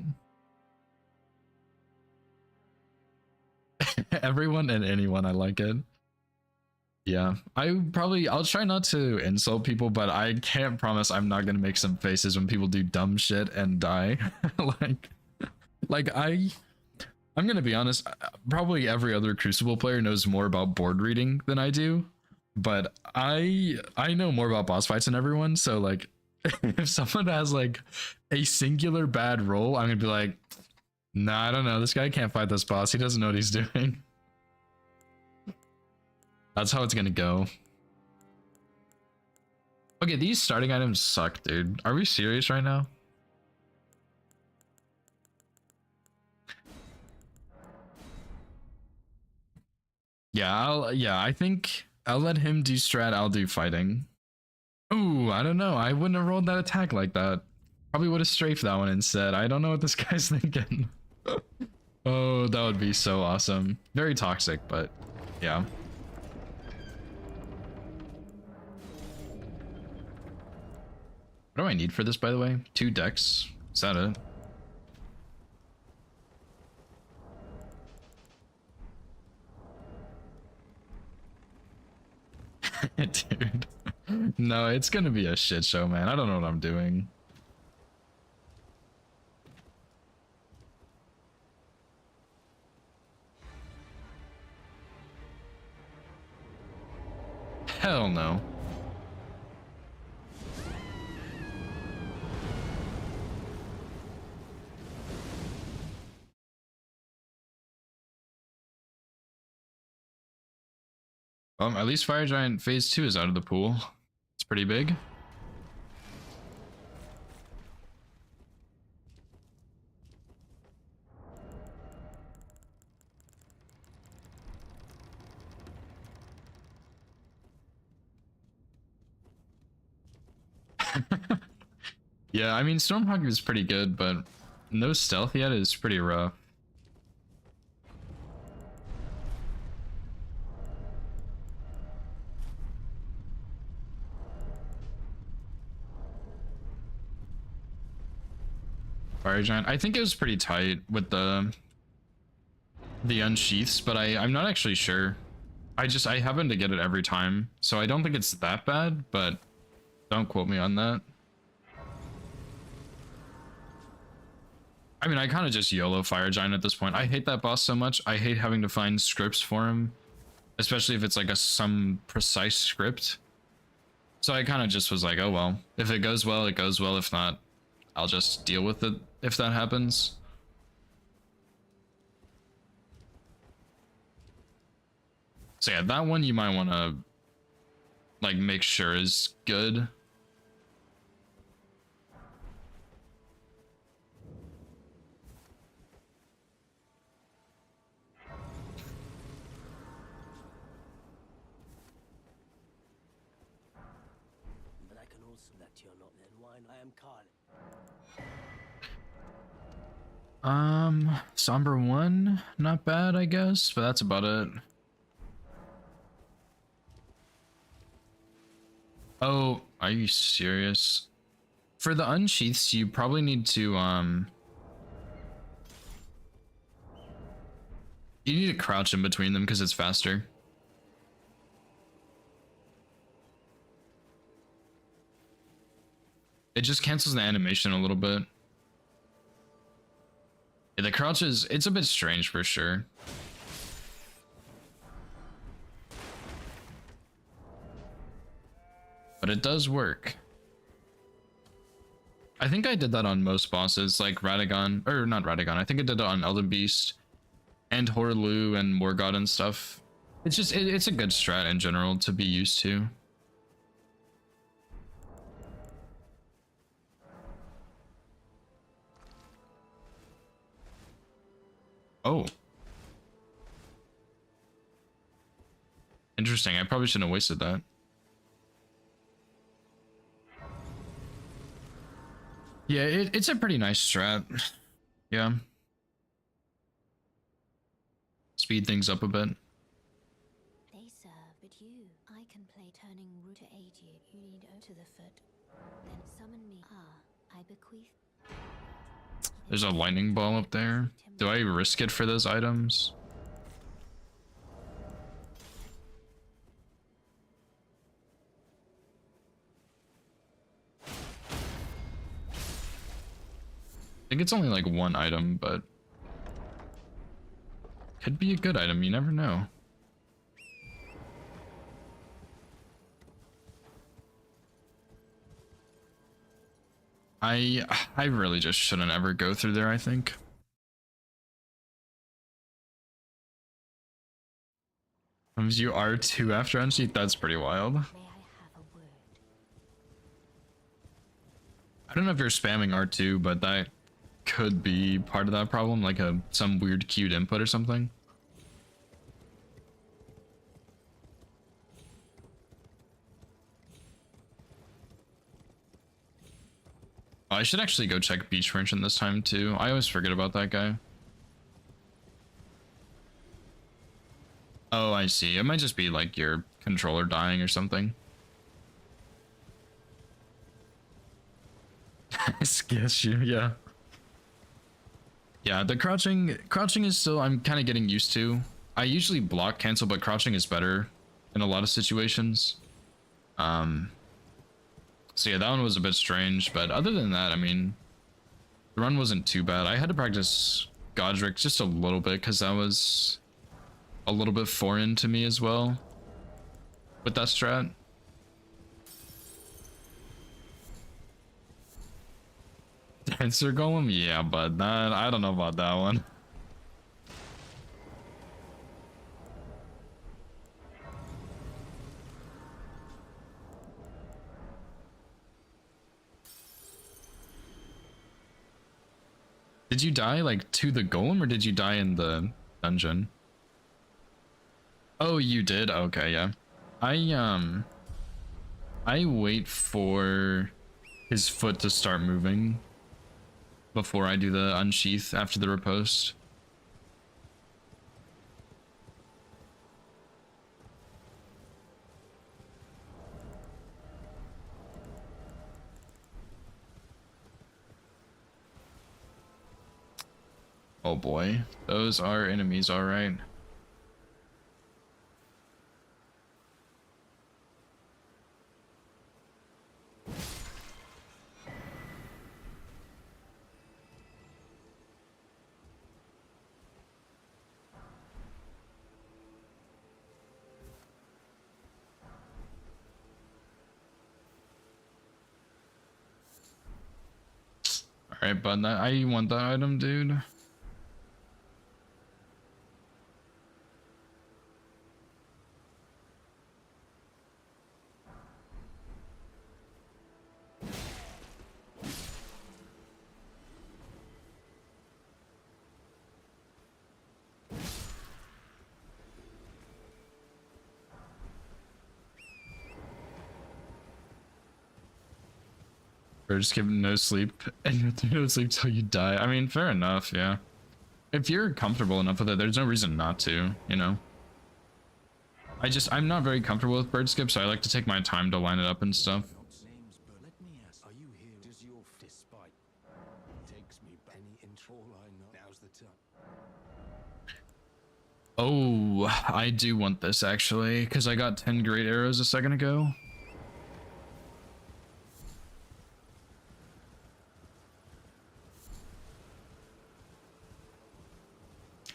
Everyone and anyone, I like it. Yeah, I'll try not to insult people, but I can't promise I'm not gonna make some faces when people do dumb shit and die. I'm gonna be honest, probably every other Crucible player knows more about board reading than I do, but I know more about boss fights than everyone, so like if someone has like a singular bad roll, I'm gonna be like, nah, I don't know, this guy can't fight this boss, he doesn't know what he's doing. That's how it's gonna go. Okay, these starting items suck, dude. Are we serious right now? Yeah, I think I'll let him do strat, I'll do fighting. Ooh, I don't know. I wouldn't have rolled that attack like that. Probably would have strafed that one instead. I don't know what this guy's thinking. Oh, that would be so awesome. Very toxic, but yeah. What do I need for this, by the way? 2 decks. Is that it? Dude. No, it's gonna be a shit show, man. I don't know what I'm doing. Hell no. At least Fire Giant Phase 2 is out of the pool. It's pretty big. Yeah, I mean, Stormhawk is pretty good, but no stealth yet is pretty rough. Fire Giant. I think it was pretty tight with the unsheaths, but I'm not actually sure. I happen to get it every time, so I don't think it's that bad, but don't quote me on that. I mean, I kind of just YOLO Fire Giant at this point. I hate that boss so much. I hate having to find scripts for him, especially if it's like some precise script. So I kind of just was like, oh well, if it goes well, it goes well. If not, I'll just deal with it if that happens. So yeah, that one you might want to like make sure is good. But I can also that you're not then wine. I am Carly. Somber 1, not bad, I guess, but that's about it. Oh, are you serious? For the unsheaths, you probably need to, you need to crouch in between them because it's faster. It just cancels the animation a little bit. Yeah, the crouch is, it's a bit strange for sure. But it does work. I think I did that on most bosses, like Radagon, or not Radagon, I think I did it on Elden Beast and Horlu and Morgott and stuff. It's just, it's a good strat in general to be used to. Oh. Interesting, I probably shouldn't have wasted that. Yeah, it's a pretty nice strat. Yeah. Speed things up a bit. They serve, but you. I can play turning root to aid you. You need O to the foot. Then summon me. Ah, I bequeath. There's a lightning ball up there. Do I risk it for those items? I think it's only like one item, but could be a good item, you never know. I really just shouldn't ever go through there, I think. Comes you R2 after unsheath, that's pretty wild. May I have a word? I don't know if you're spamming R2, but that could be part of that problem, like some weird queued input or something. Oh, I should actually go check Beach Merchant this time too. I always forget about that guy. Oh, I see. It might just be like your controller dying or something. I guess you, yeah. Yeah, the crouching is still, I'm kind of getting used to. I usually block cancel, but crouching is better in a lot of situations. So yeah, that one was a bit strange, but other than that, I mean, the run wasn't too bad. I had to practice Godric just a little bit because that was a little bit foreign to me as well with that strat. Dancer Golem? Yeah, but that, I don't know about that one. Did you die like to the golem or did you die in the dungeon? Oh, you did? Okay, yeah. I wait for his foot to start moving before I do the unsheath after the riposte. Oh boy, those are enemies, all right. Alright, bud, I want that item, dude. Or just give him no sleep and you have to no sleep till you die. I mean, fair enough, yeah. If you're comfortable enough with it, there's no reason not to, you know? I'm not very comfortable with bird skip, so I like to take my time to line it up and stuff. Name's Bert. Let me ask, are you here? Does your despite takes me back? Any intro? All I know. Now's the time. Oh, I do want this actually, because I got 10 great arrows a second ago.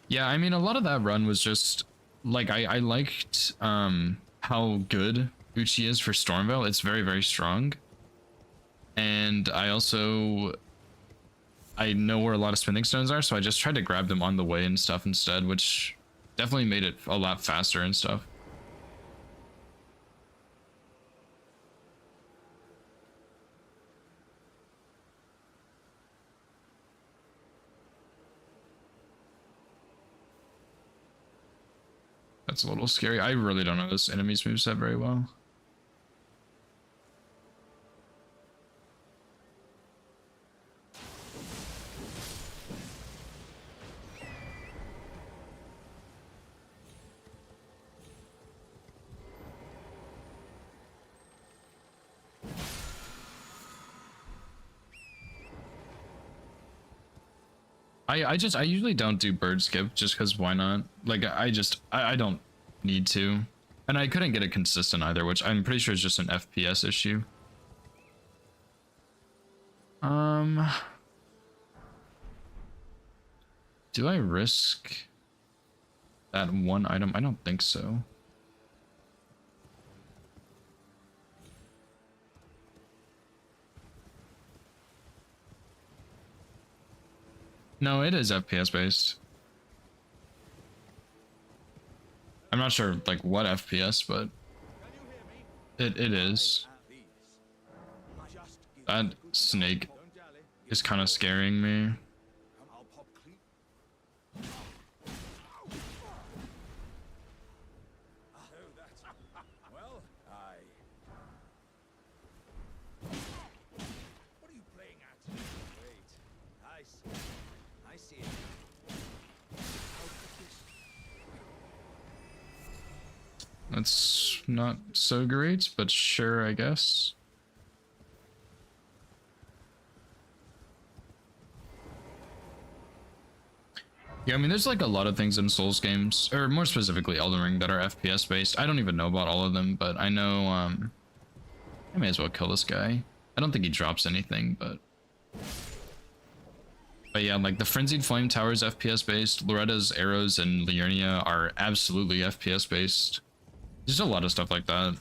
Yeah, I mean, a lot of that run was just like I liked how good Uchi is for Stormveil. It's very, very strong. And I know where a lot of spinning stones are, so I just tried to grab them on the way and stuff instead, which definitely made it a lot faster and stuff. That's a little scary. I really don't know this enemy's moveset very well. I usually don't do bird skip just because why not? Like I don't need to. And I couldn't get it consistent either, which I'm pretty sure is just an FPS issue. Do I risk that one item? I don't think so. No, it is FPS based. I'm not sure like what FPS, but it is. That snake is kind of scaring me. That's not so great, but sure, I guess. Yeah, I mean, there's like a lot of things in Souls games, or more specifically Elden Ring, that are FPS based. I don't even know about all of them, but I know, I may as well kill this guy. I don't think he drops anything, but yeah, like the Frenzied Flame Tower is FPS based. Loretta's arrows and Liurnia are absolutely FPS based. There's a lot of stuff like that,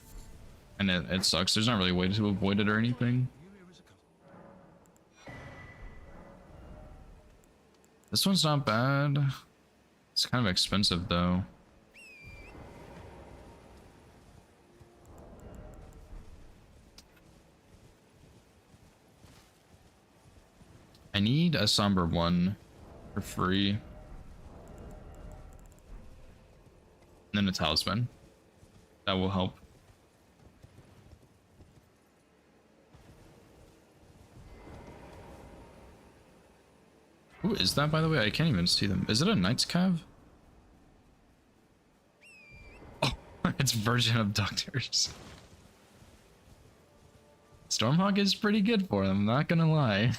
and it sucks. There's not really a way to avoid it or anything. This one's not bad. It's kind of expensive though. I need a somber one for free. And then a talisman. That will help. Who is that, by the way? I can't even see them. Is it a Knight's Cav? Oh, it's Virgin Abductors. Stormhawk is pretty good for them, not gonna lie.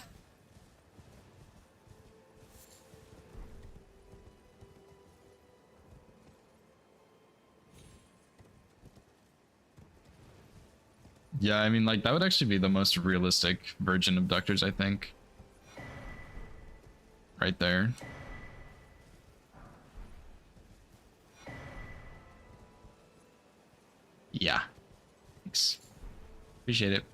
Yeah, I mean, like, that would actually be the most realistic Virgin Abductors, I think. Right there. Yeah. Thanks. Appreciate it.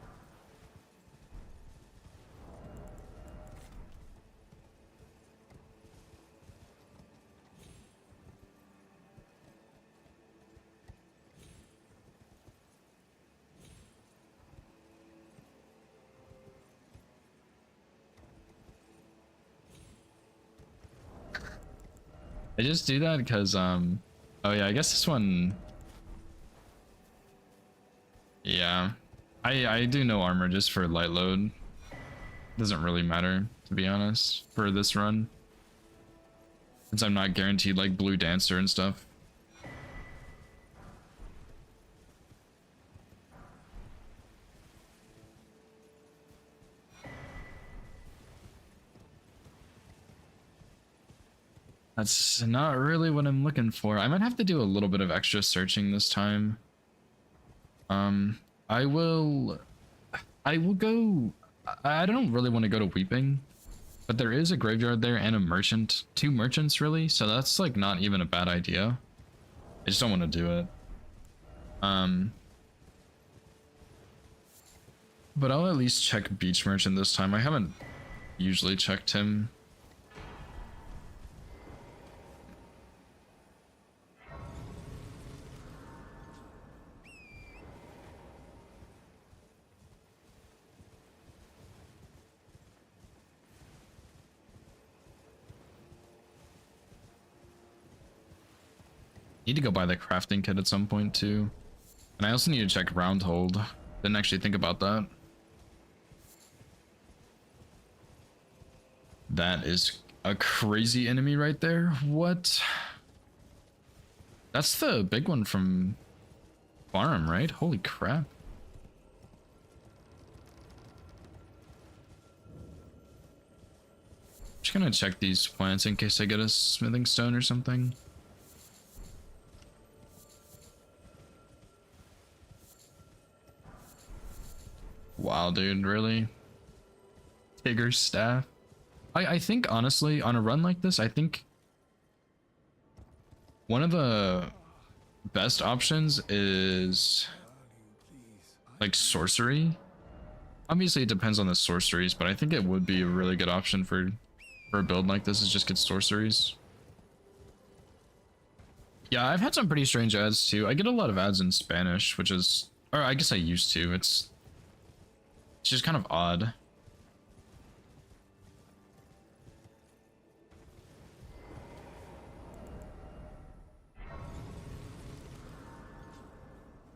I just do that because oh yeah, I guess this one. Yeah, I do no armor just for light load. Doesn't really matter, to be honest, for this run, since I'm not guaranteed like blue dancer and stuff. That's not really what I'm looking for. I might have to do a little bit of extra searching this time. I will go. I don't really want to go to Weeping, but there is a graveyard there and a merchant, 2 merchants really, so that's like not even a bad idea. I just don't want to do it. But I'll at least check Beach Merchant this time. I haven't usually checked him. Need to go buy the crafting kit at some point too. And I also need to check Roundhold. Didn't actually think about that. That is a crazy enemy right there. What? That's the big one from Farm, right? Holy crap. Just gonna check these plants in case I get a smithing stone or something. Wow, dude, really? Tigger's staff? I think, honestly, on a run like this, I think one of the best options is like sorcery. Obviously, it depends on the sorceries, but I think it would be a really good option for a build like this is just get sorceries. Yeah, I've had some pretty strange ads too. I get a lot of ads in Spanish, which is, or I guess I used to. It's just kind of odd.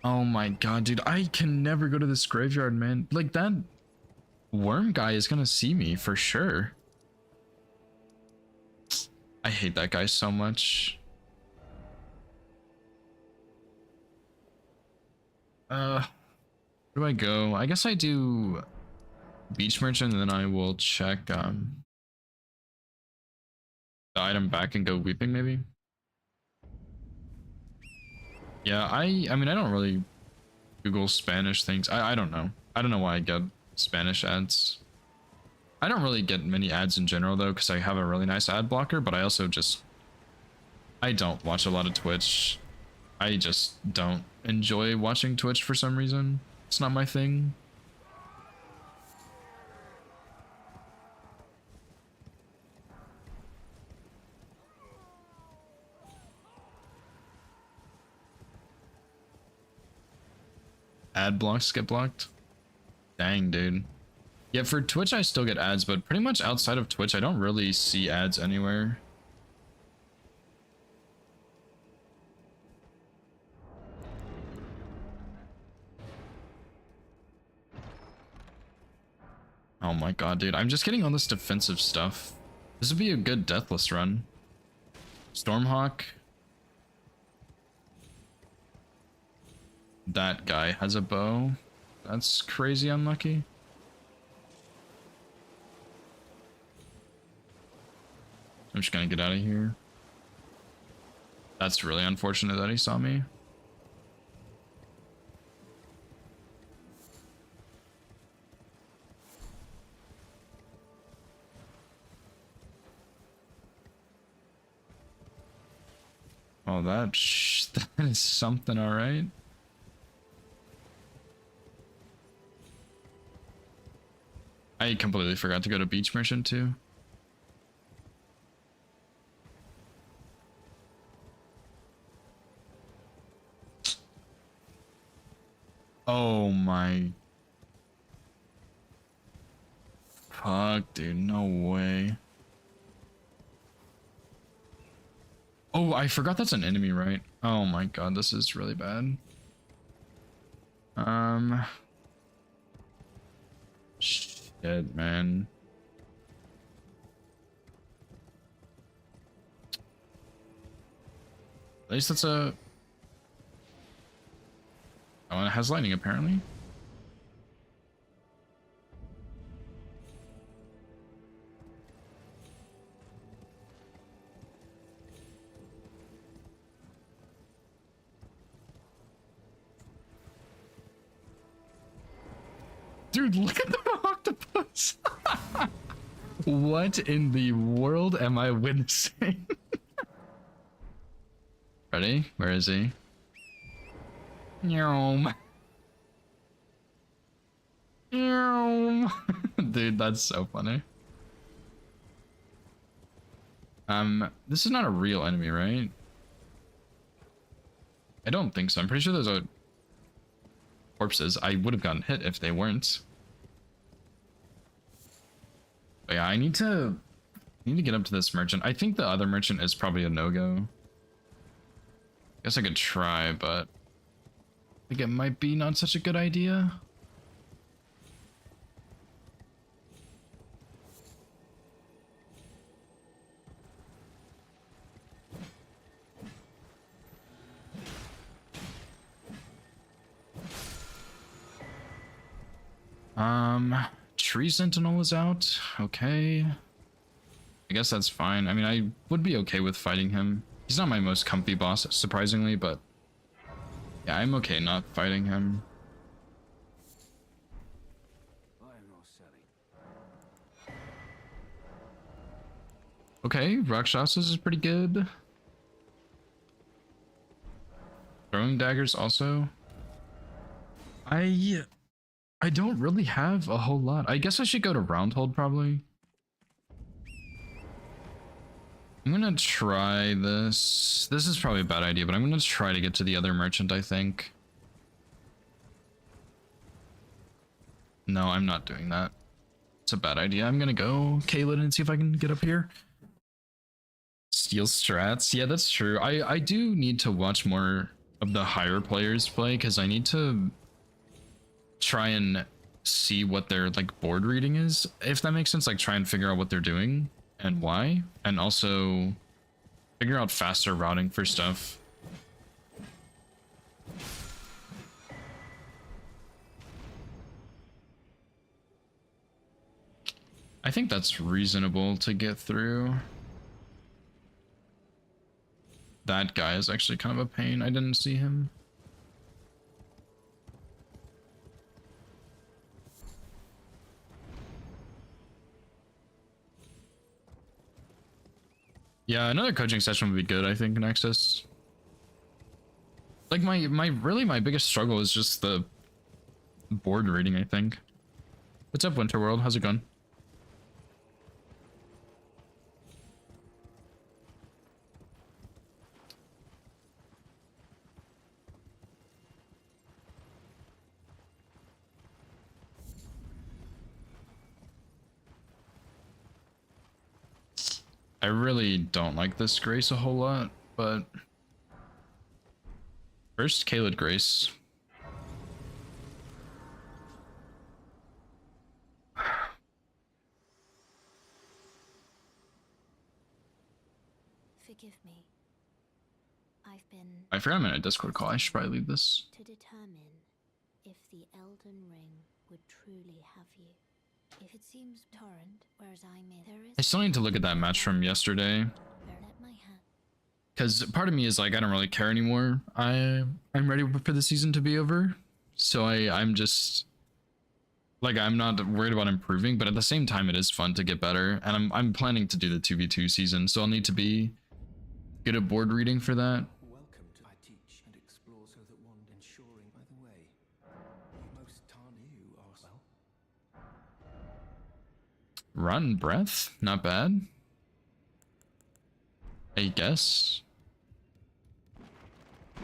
Oh my god, dude, I can never go to this graveyard, man. Like, that worm guy is gonna see me for sure. I hate that guy so much. Where do I go? I guess I do Beach Merchant, and then I will check the item back and go Weeping, maybe. Yeah, I mean, I don't really Google Spanish things. I don't know. I don't know why I get Spanish ads. I don't really get many ads in general though, because I have a really nice ad blocker, but I also just, I don't watch a lot of Twitch. I just don't enjoy watching Twitch for some reason. It's not my thing. Ad blocks get blocked? Dang, dude. Yeah, for Twitch I still get ads, but pretty much outside of Twitch I don't really see ads anywhere. Oh my god, dude. I'm just getting all this defensive stuff. This would be a good Deathless run. Stormhawk. That guy has a bow. That's crazy unlucky. I'm just gonna get out of here. That's really unfortunate that he saw me. Oh, that is something, all right. I completely forgot to go to Beach Merchant too. Oh my. Fuck, dude, no way. Oh, I forgot that's an enemy, right? Oh my god, this is really bad. Shit, man. At least that's a... Oh, it has lightning apparently. Dude, look at the octopus. What in the world am I witnessing? Ready? Where is he? Yum. Yum. Dude, that's so funny. This is not a real enemy, right? I don't think so. I'm pretty sure those are corpses. I would have gotten hit if they weren't. But yeah, I need to get up to this merchant. I think the other merchant is probably a no-go. Guess I could try, but I think it might be not such a good idea. Tree Sentinel is out. Okay. I guess that's fine. I mean, I would be okay with fighting him. He's not my most comfy boss, surprisingly, but yeah, I'm okay not fighting him. Okay, Rakshasas is pretty good. Throwing daggers also. I don't really have a whole lot. I guess I should go to Roundhold probably. I'm gonna try this. This is probably a bad idea, but I'm gonna try to get to the other merchant, I think. No, I'm not doing that. It's a bad idea. I'm gonna go Caelid and see if I can get up here. Steel strats. Yeah, that's true. I do need to watch more of the higher players play because I need to try and see what their like board reading is, if that makes sense. Like try and figure out what they're doing and why, and also figure out faster routing for stuff. I think that's reasonable to get through. That guy is actually kind of a pain. I didn't see him. Yeah, another coaching session would be good, I think, Nexus. Like my biggest struggle is just the board reading, I think. What's up, Winterworld? How's it going? I really don't like this Grace a whole lot, but first Caelid Grace. Forgive me. I've been I forgot I'm in a Discord call. I should probably leave this. to determine if the Elden Ring would truly have you. If it seems torrent, whereas I'm in, there is I still need to look at that match from yesterday, let my hand. because part of me is like, I don't really care anymore. I'm ready for the season to be over, so I'm just like, I'm not worried about improving, but at the same time it is fun to get better, and I'm planning to do the 2v2 season, so I'll need to be good at board reading for that. Welcome to I teach and explore so that one ensuring. By the way, you most Tarnu are well. Run breath, not bad, I guess.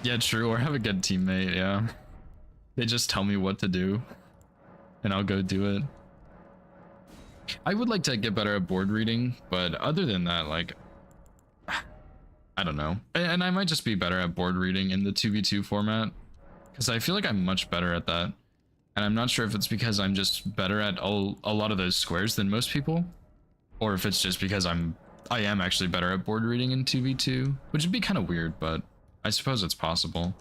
Yeah, true, or have a good teammate. Yeah, they just tell me what to do and I'll go do it. I would like to get better at board reading, but other than that, like, I don't know. And I might just be better at board reading in the 2v2 format, because I feel like I'm much better at that. And I'm not sure if it's because I'm just better at a lot of those squares than most people, or if it's just because I am actually better at board reading in 2v2, which would be kind of weird, but I suppose it's possible.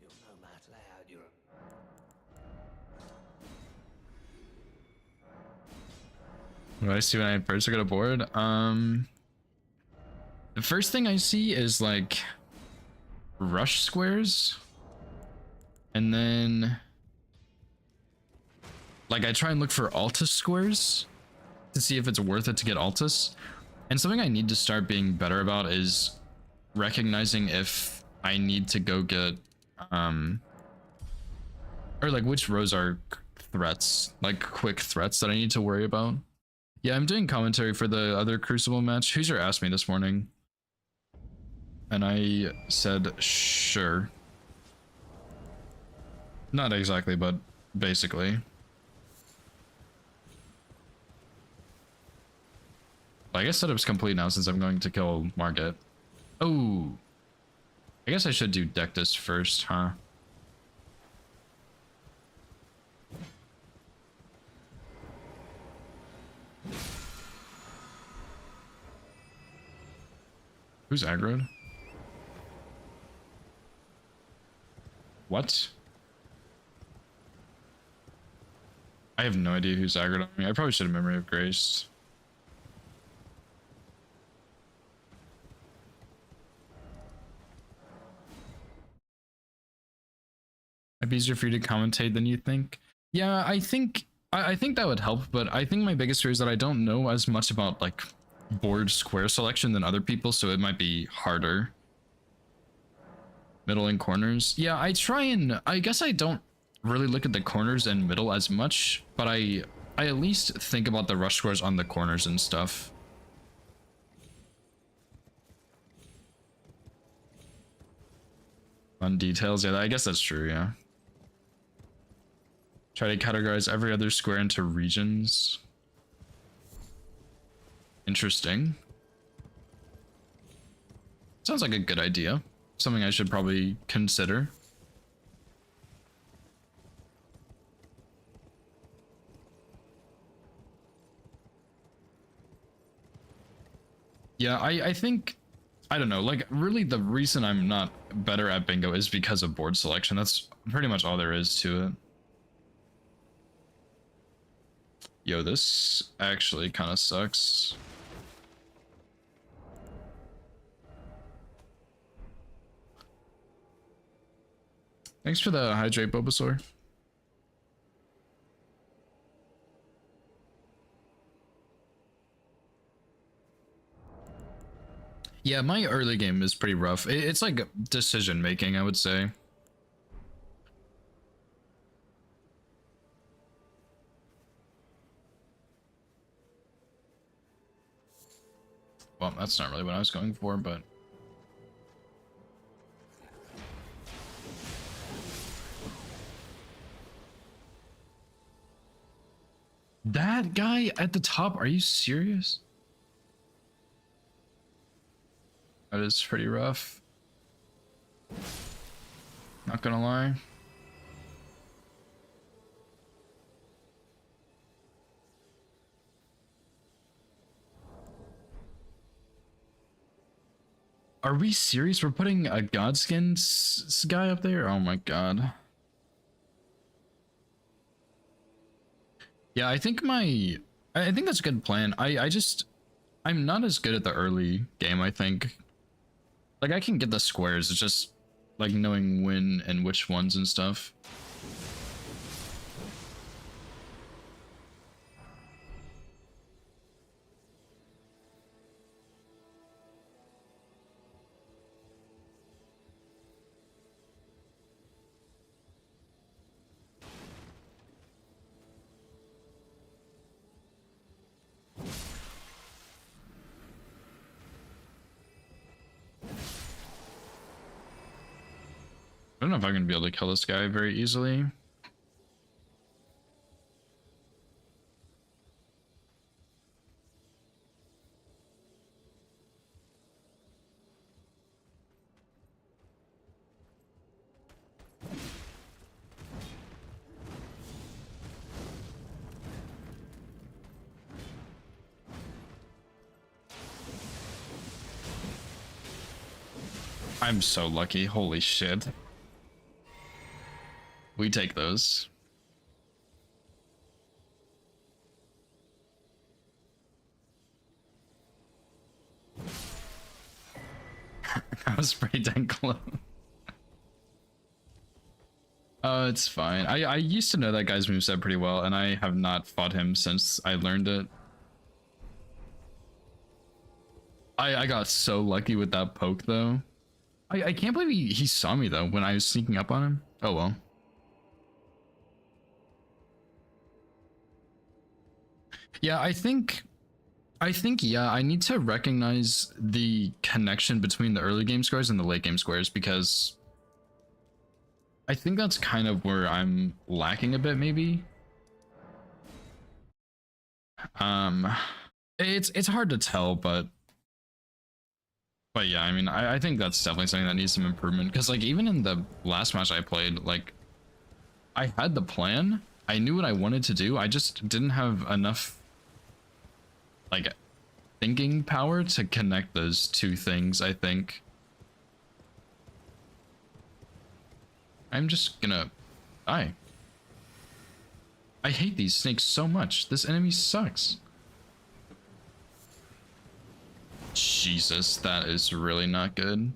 You're no match loud, you're What do I see when I first look at a board? The first thing I see is like rush squares, and then like I try and look for Altus squares to see if it's worth it to get Altus. And something I need to start being better about is recognizing if I need to go get or like which rows are threats, like quick threats that I need to worry about. Yeah, I'm doing commentary for the other Crucible match. Hoosier asked me this morning, and I said sure. Not exactly, but basically. I guess setup's complete now since I'm going to kill Margit. Oh, I guess I should do Dectus first, huh? Who's aggroed? What? I have no idea who's aggroed on me. I probably should have Memory of Grace. Might be easier for you to commentate than you think. Yeah, I think that would help, but I think my biggest fear is that I don't know as much about like board square selection than other people, so it might be harder. Middle and corners. Yeah, I guess I don't really look at the corners and middle as much, but I at least think about the rush squares on the corners and stuff. On details, yeah, I guess that's true, yeah. Try to categorize every other square into regions. Interesting. Sounds like a good idea. Something I should probably consider. Yeah, I think, I don't know, like really the reason I'm not better at bingo is because of board selection. That's pretty much all there is to it. Yo, this actually kind of sucks. Thanks for the hydrate, Bulbasaur. Yeah, my early game is pretty rough. It's like decision making, I would say. Well, that's not really what I was going for, but... That guy at the top, are you serious? That is pretty rough. Not gonna lie. Are we serious? We're putting a Godskin guy up there? Oh my god. Yeah, I think that's a good plan. I'm not as good at the early game, I think. Like I can get the squares, it's just like knowing when and which ones and stuff. don't know if I'm gonna be able to kill this guy very easily. I'm so lucky. Holy shit. We take those. That was pretty dang close. It's fine. I used to know that guy's moveset pretty well, and I have not fought him since I learned it. I got so lucky with that poke, though. I can't believe he saw me, though, when I was sneaking up on him. Oh, well. Yeah, I think, yeah, I need to recognize the connection between the early game squares and the late game squares, because I think that's kind of where I'm lacking a bit, maybe. It's hard to tell, but yeah, I mean, I think that's definitely something that needs some improvement, because like even in the last match I played, like I had the plan, I knew what I wanted to do, I just didn't have enough like thinking power to connect those two things, I think. I'm just gonna die. I hate these snakes so much. This enemy sucks. Jesus, that is really not good.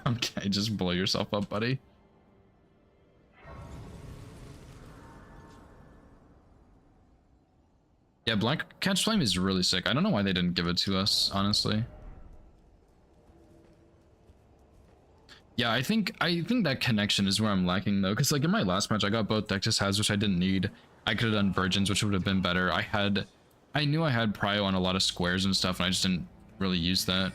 Okay, just blow yourself up, buddy. Yeah, Black Catch Flame is really sick. I don't know why they didn't give it to us, honestly. Yeah, I think that connection is where I'm lacking, though, because like in my last match I got both Dectus Has, which I didn't need. I could have done Virgins, which would have been better. I knew I had Prio on a lot of squares and stuff, and I just didn't really use that.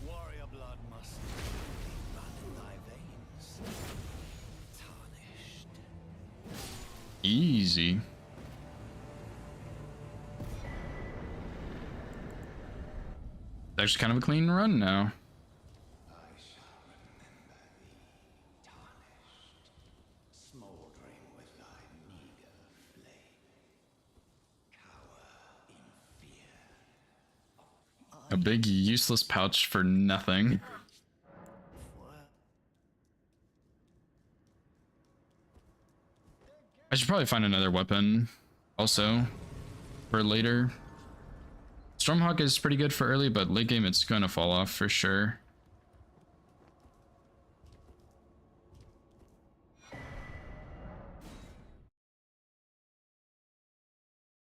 Warrior blood must run in thy veins. Tarnished. Easy. That's kind of a clean run now. I shall remember thee, tarnished, smoldering with thy meager flame. Cower in fear. A big useless pouch for nothing. I should probably find another weapon also for later. Stormhawk is pretty good for early, but late game it's going to fall off for sure.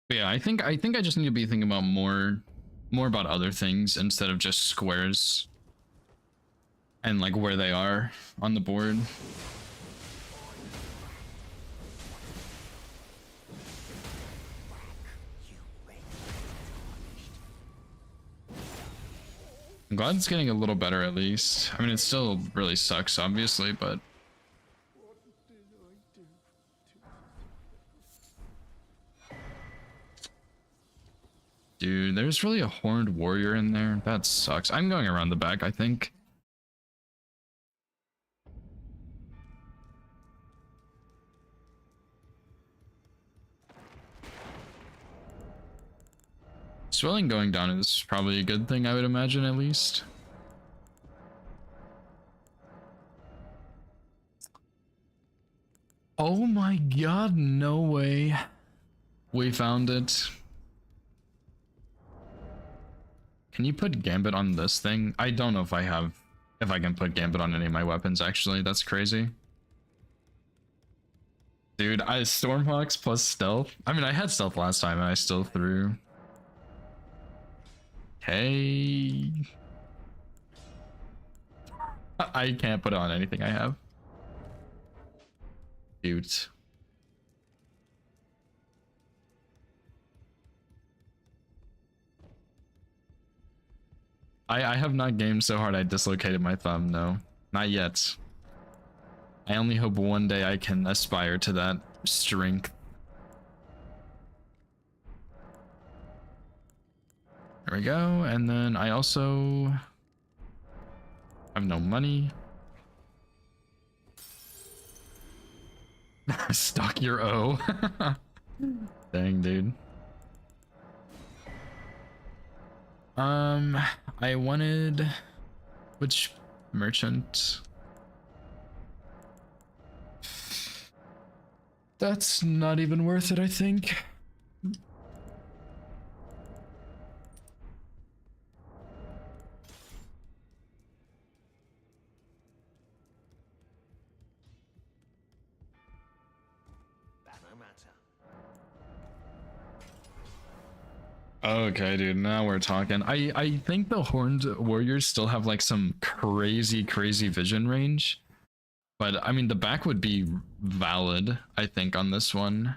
But yeah, I think I just need to be thinking about more about other things instead of just squares and like where they are on the board. I'm glad it's getting a little better at least. I mean, it still really sucks, obviously, but... Dude, there's really a horned warrior in there. That sucks. I'm going around the back, I think. Swelling going down is probably a good thing, I would imagine, at least. Oh my god, no way. We found it. Can you put Gambit on this thing? I don't know if I can put Gambit on any of my weapons, actually. That's crazy. Dude, Stormhawks plus stealth. I mean, I had stealth last time and I still threw. Hey. I can't put it on anything I have. Cute. I have not gamed so hard I dislocated my thumb, no. Not yet. I only hope one day I can aspire to that strength. There we go, and then I also have no money. Stock your O. Dang, dude. I wanted which merchant? That's not even worth it, I think. Okay, dude, now we're talking. I think the Horned Warriors still have like some crazy vision range. But I mean the back would be valid, I think, on this one.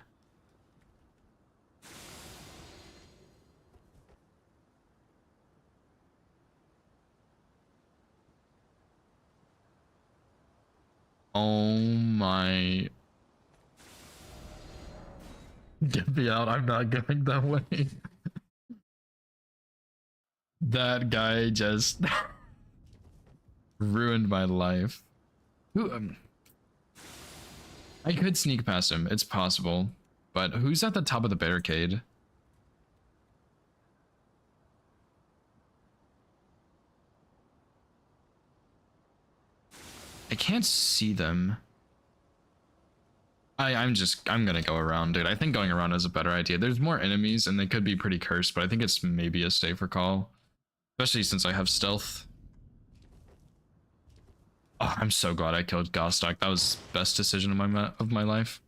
Oh my. Get me out, I'm not going that way. That guy just ruined my life. Ooh, I could sneak past him, it's possible. But who's at the top of the barricade? I can't see them. I'm gonna go around, dude. I think going around is a better idea. There's more enemies and they could be pretty cursed, but I think it's maybe a safer call. Especially since I have stealth. Oh, I'm so glad I killed Gostok. That was the best decision of my life.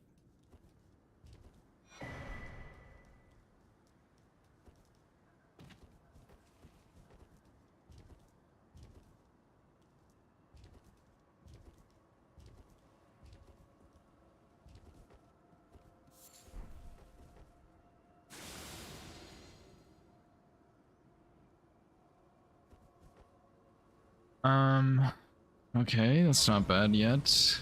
Okay, that's not bad yet.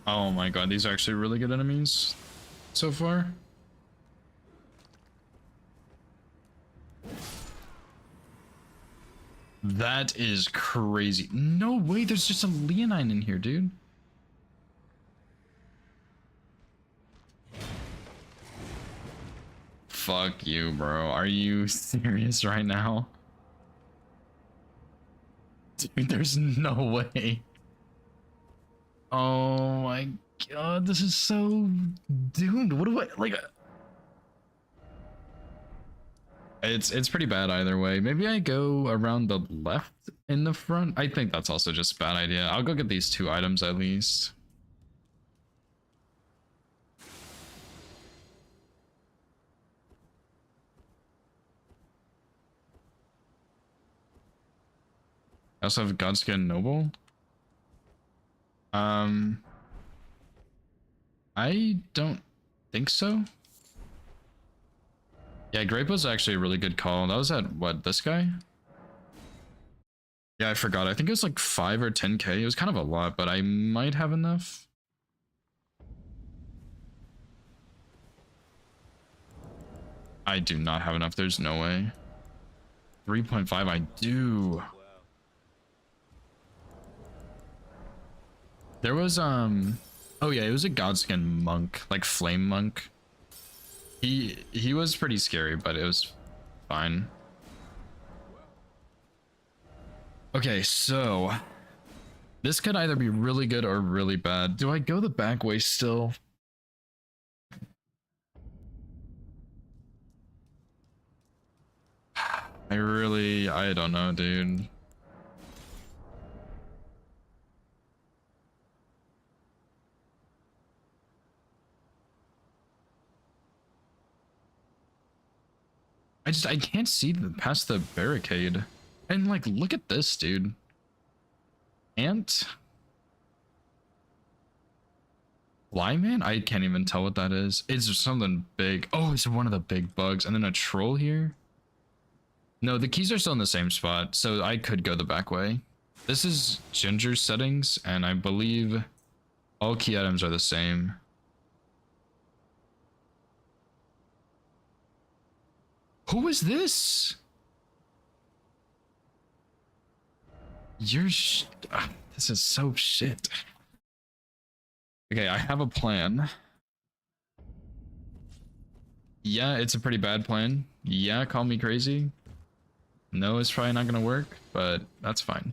Oh my god, these are actually really good enemies so far. That is crazy. No way, there's just a Leonine in here, dude. Fuck you, bro. Are you serious right now? Dude, there's no way. Oh my god, this is so doomed. What do I like? It's pretty bad either way. Maybe I go around the left in the front. I think that's also just a bad idea. I'll go get these 2 items at least. I also have Godskin Noble. I don't think so. Yeah, Grape was actually a really good call. That was at, what, this guy? Yeah, I forgot. I think it was like 5 or 10k. It was kind of a lot, but I might have enough. I do not have enough. There's no way. 3.5, I do. There was, oh yeah, it was a Godskin monk, like flame monk. He was pretty scary, but it was fine. Okay, so this could either be really good or really bad. Do I go the back way still? I don't know, dude. I can't see past the barricade. And like, look at this, dude. Ant? Flyman? I can't even tell what that is. It's something big. Oh, it's one of the big bugs. And then a troll here. No, the keys are still in the same spot, so I could go the back way. This is Ginger's settings, and I believe all key items are the same. Who is this? This is so shit. Okay, I have a plan. Yeah, it's a pretty bad plan. Yeah, call me crazy. No, it's probably not gonna work, but that's fine.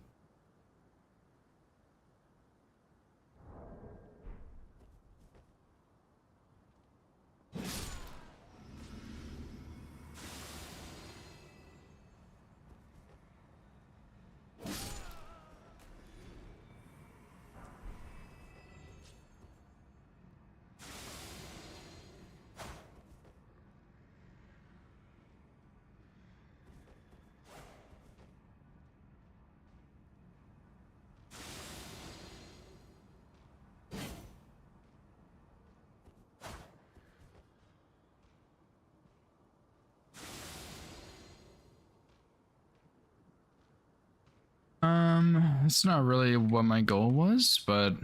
That's not really what my goal was, but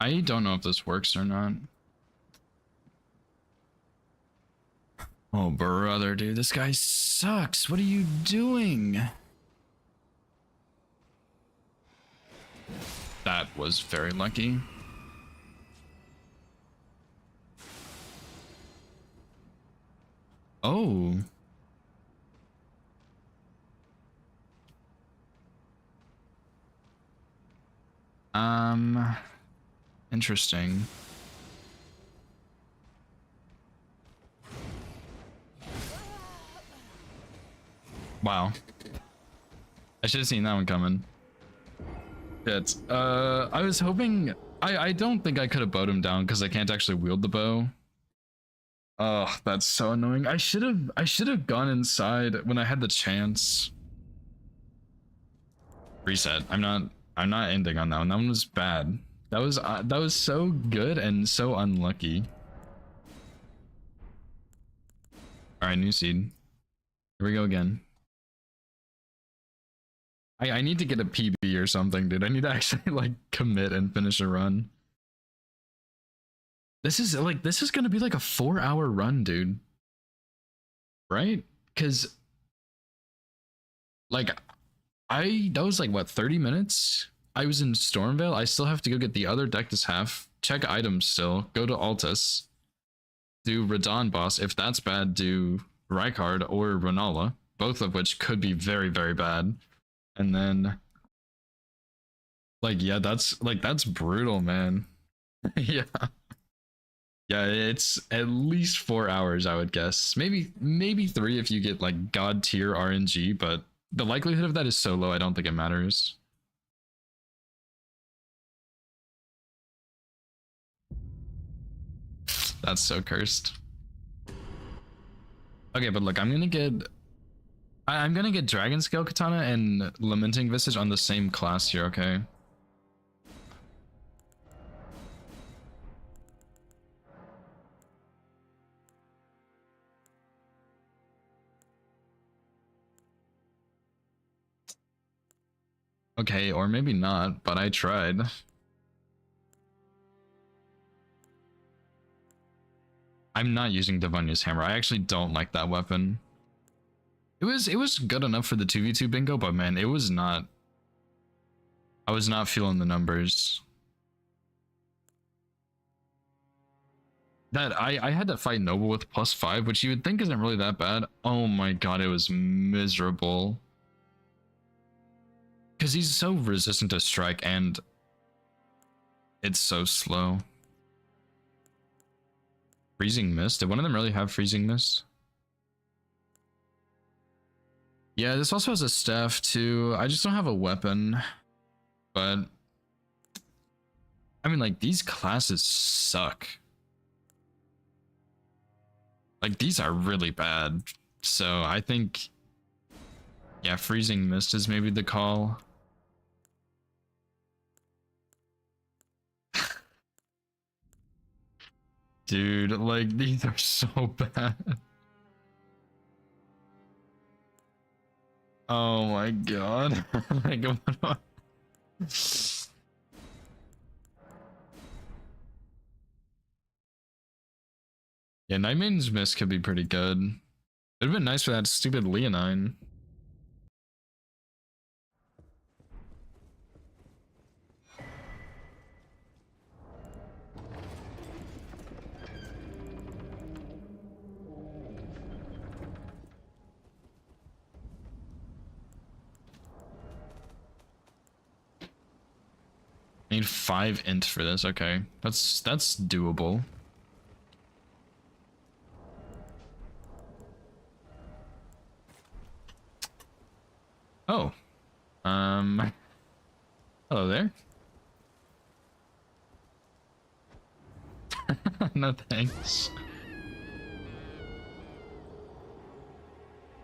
I don't know if this works or not. Oh, brother, dude, this guy sucks. What are you doing? That was very lucky. Oh. Interesting. Wow. I should have seen that one coming. Shit. I was hoping... I don't think I could have bowed him down because I can't actually wield the bow. Oh, that's so annoying. I should have gone inside when I had the chance. Reset. I'm not ending on that one. That one was bad. That was so good and so unlucky. All right, new seed. Here we go again. I need to get a PB or something, dude. I need to actually like commit and finish a run. This is gonna be like a 4-hour run, dude. Right? Cause like that was like what, 30 minutes? I was in Stormvale. I still have to go get the other Dectus half, check items still, go to Altus, do Radahn boss. If that's bad, do Rykard or Renala, both of which could be very, very bad. And then like, yeah, that's brutal, man. Yeah. Yeah, it's at least 4 hours, I would guess. Maybe 3 if you get like god tier RNG, but the likelihood of that is so low, I don't think it matters. That's so cursed. Okay, but look, I'm gonna get Dragon Scale Katana and Lamenting Visage on the same class here, okay? Okay, or maybe not, but I tried. I'm not using Divinia's Hammer. I actually don't like that weapon. It was good enough for the 2v2 bingo, but man, it was not. I was not feeling the numbers. That I had to fight Noble with +5, which you would think isn't really that bad. Oh my god, it was miserable. Because he's so resistant to strike and it's so slow. Freezing Mist? Did one of them really have Freezing Mist? Yeah, this also has a staff too. I just don't have a weapon. But I mean, like, these classes suck. Like, these are really bad. So I think, yeah, Freezing Mist is maybe the call. Dude, like, these are so bad. Oh my god. Like, what do I... Yeah, Night Maiden's Mist could be pretty good. It'd have been nice for that stupid Leonine. I need 5 int for this. Okay, that's doable. Oh, hello there. No thanks.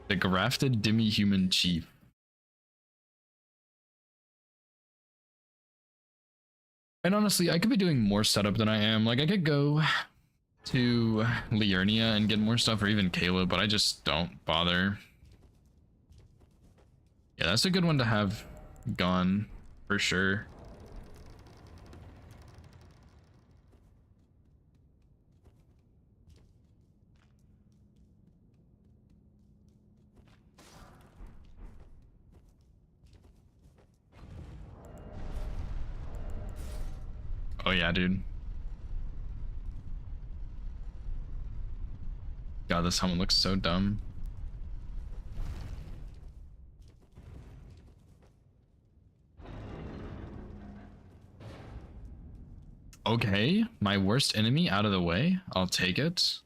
The grafted demi-human chief. And honestly, I could be doing more setup than I am. Like, I could go to Liurnia and get more stuff, or even Caleb, but I just don't bother. Yeah, that's a good one to have gone, for sure. Oh yeah, dude. God, this helmet looks so dumb. Okay, my worst enemy out of the way. I'll take it.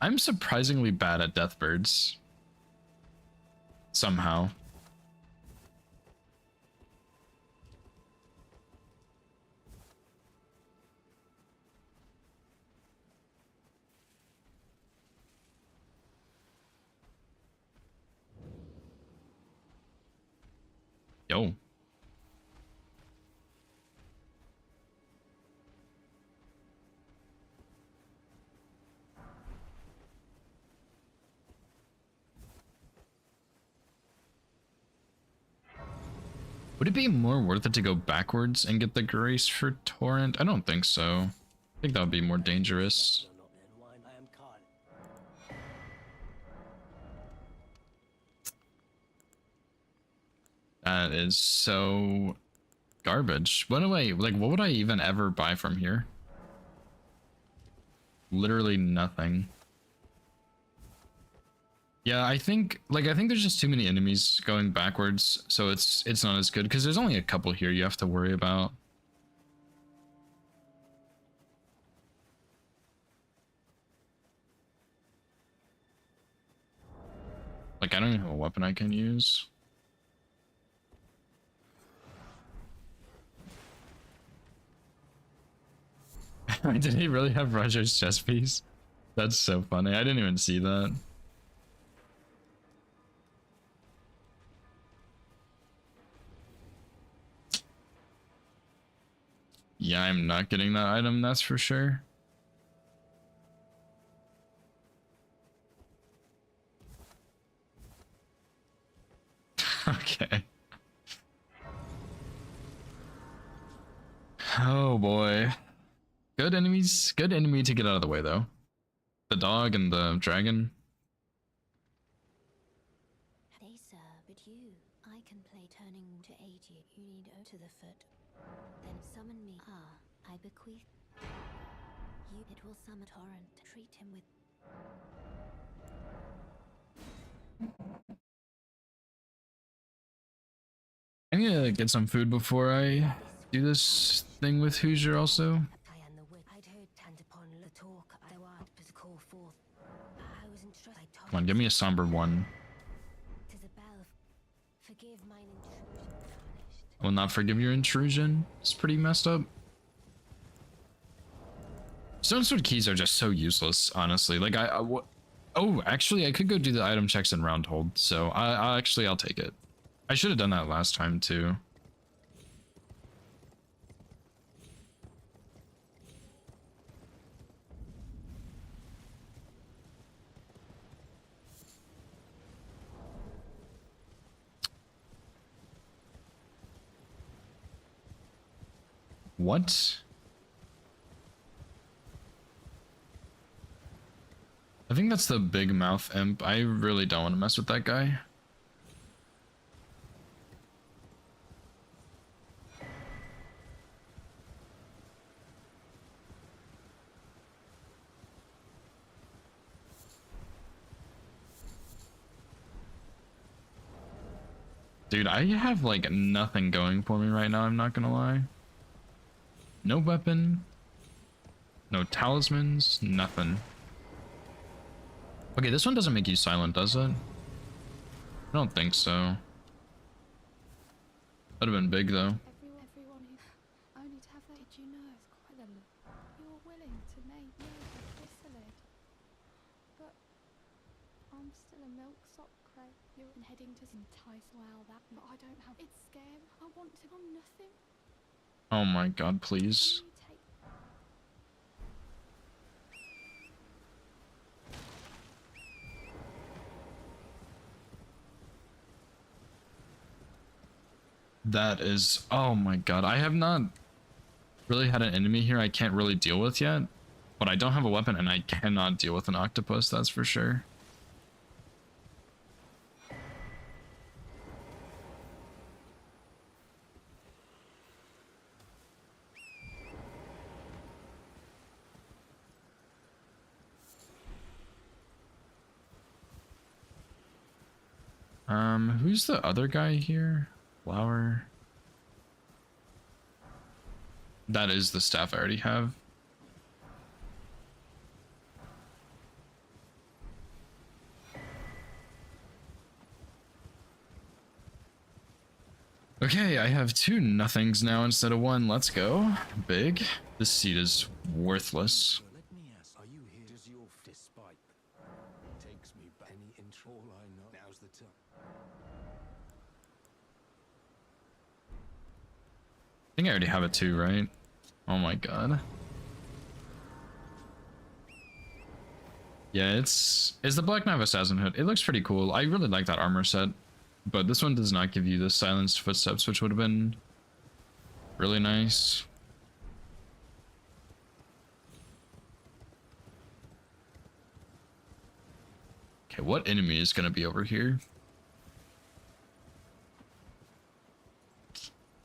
I'm surprisingly bad at Deathbirds. Somehow. Yo. Would it be more worth it to go backwards and get the Grace for Torrent? I don't think so. I think that would be more dangerous. That is so garbage. What do I, like, what would I even ever buy from here? Literally nothing. Yeah, I think there's just too many enemies going backwards, so it's not as good, because there's only a couple here you have to worry about. Like, I don't even have a weapon I can use. Did he really have Roger's chest piece? That's so funny. I didn't even see that. Yeah, I'm not getting that item, that's for sure. Okay. Oh boy. Good enemies. Good enemy to get out of the way though. The dog and the dragon. They sir, but you. I can play turning to aid you. You need O to the foot. Then summon me. Ah, I bequeath. You. It will summon torrent. Treat him with. to get some food before I do this thing with Hoosier also. Come on, give me a somber one. I will not forgive your intrusion. It's pretty messed up. Stone Sword keys are just so useless, honestly. Like oh, actually, I could go do the item checks in Roundhold, so I'll take it. I should have done that last time too. What? I think that's the big mouth imp. I really don't want to mess with that guy. Dude, I have like nothing going for me right now, I'm not gonna lie. No weapon, no talismans, nothing. Okay, this one doesn't make you silent, does it? I don't think so. That'd have been big though. Everyone who only to have that, did you know? It's quite a lot. You're willing to make me a chrysalid. But I'm still a milksop, Craig. You're heading to entice well that, but I don't have. It's scary. I want to. I'm nothing. Oh my god, please. That is, oh my god, I have not really had an enemy here I can't really deal with yet, but I don't have a weapon and I cannot deal with an octopus, that's for sure. Who's the other guy here? Flower. That is the staff I already have. Okay, I have 2 nothings now instead of 1. Let's go. Big. This seat is worthless. Let me ask, are you here? Does your despite takes me back any intro? All I know now's the time. I think I already have it too, right? Oh my god. Yeah, it's the Black Knife Assassin hood. It looks pretty cool. I really like that armor set, but this one does not give you the silenced footsteps, which would have been really nice. Okay, what enemy is gonna be over here?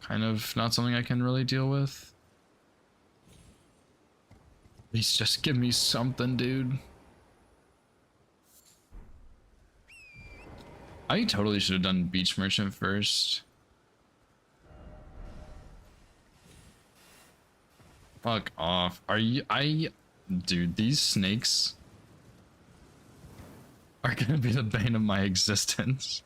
Kind of not something I can really deal with. Please just give me something, dude. I totally should have done Beach Merchant first. Fuck off. Are you... Dude, these snakes are gonna be the bane of my existence.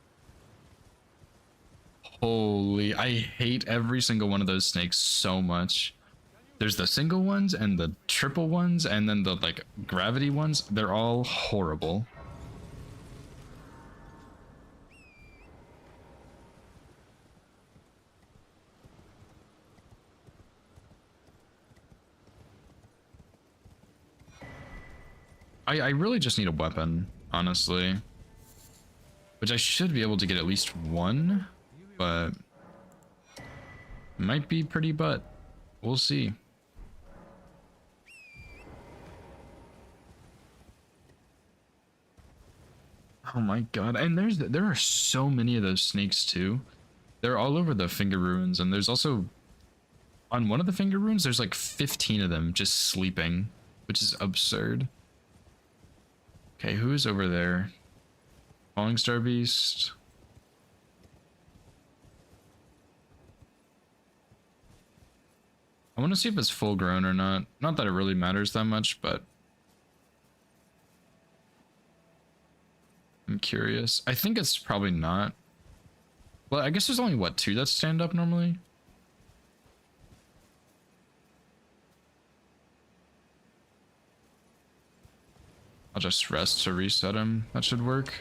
Holy, I hate every single one of those snakes so much. There's the single ones and the triple ones and then the like gravity ones. They're all horrible. I really just need a weapon, honestly. Which I should be able to get at least 1, but might be pretty butt. We'll see. Oh my god, and there are so many of those snakes too. They're all over the Finger Ruins, and there's also on one of the Finger Ruins there's like 15 of them just sleeping, which is absurd. Okay, who is over there? Falling Star Beast. I want to see if it's full grown or not. Not that it really matters that much, but I'm curious. I think it's probably not. Well, I guess there's only, what, 2 that stand up normally? I'll just rest to reset him. That should work.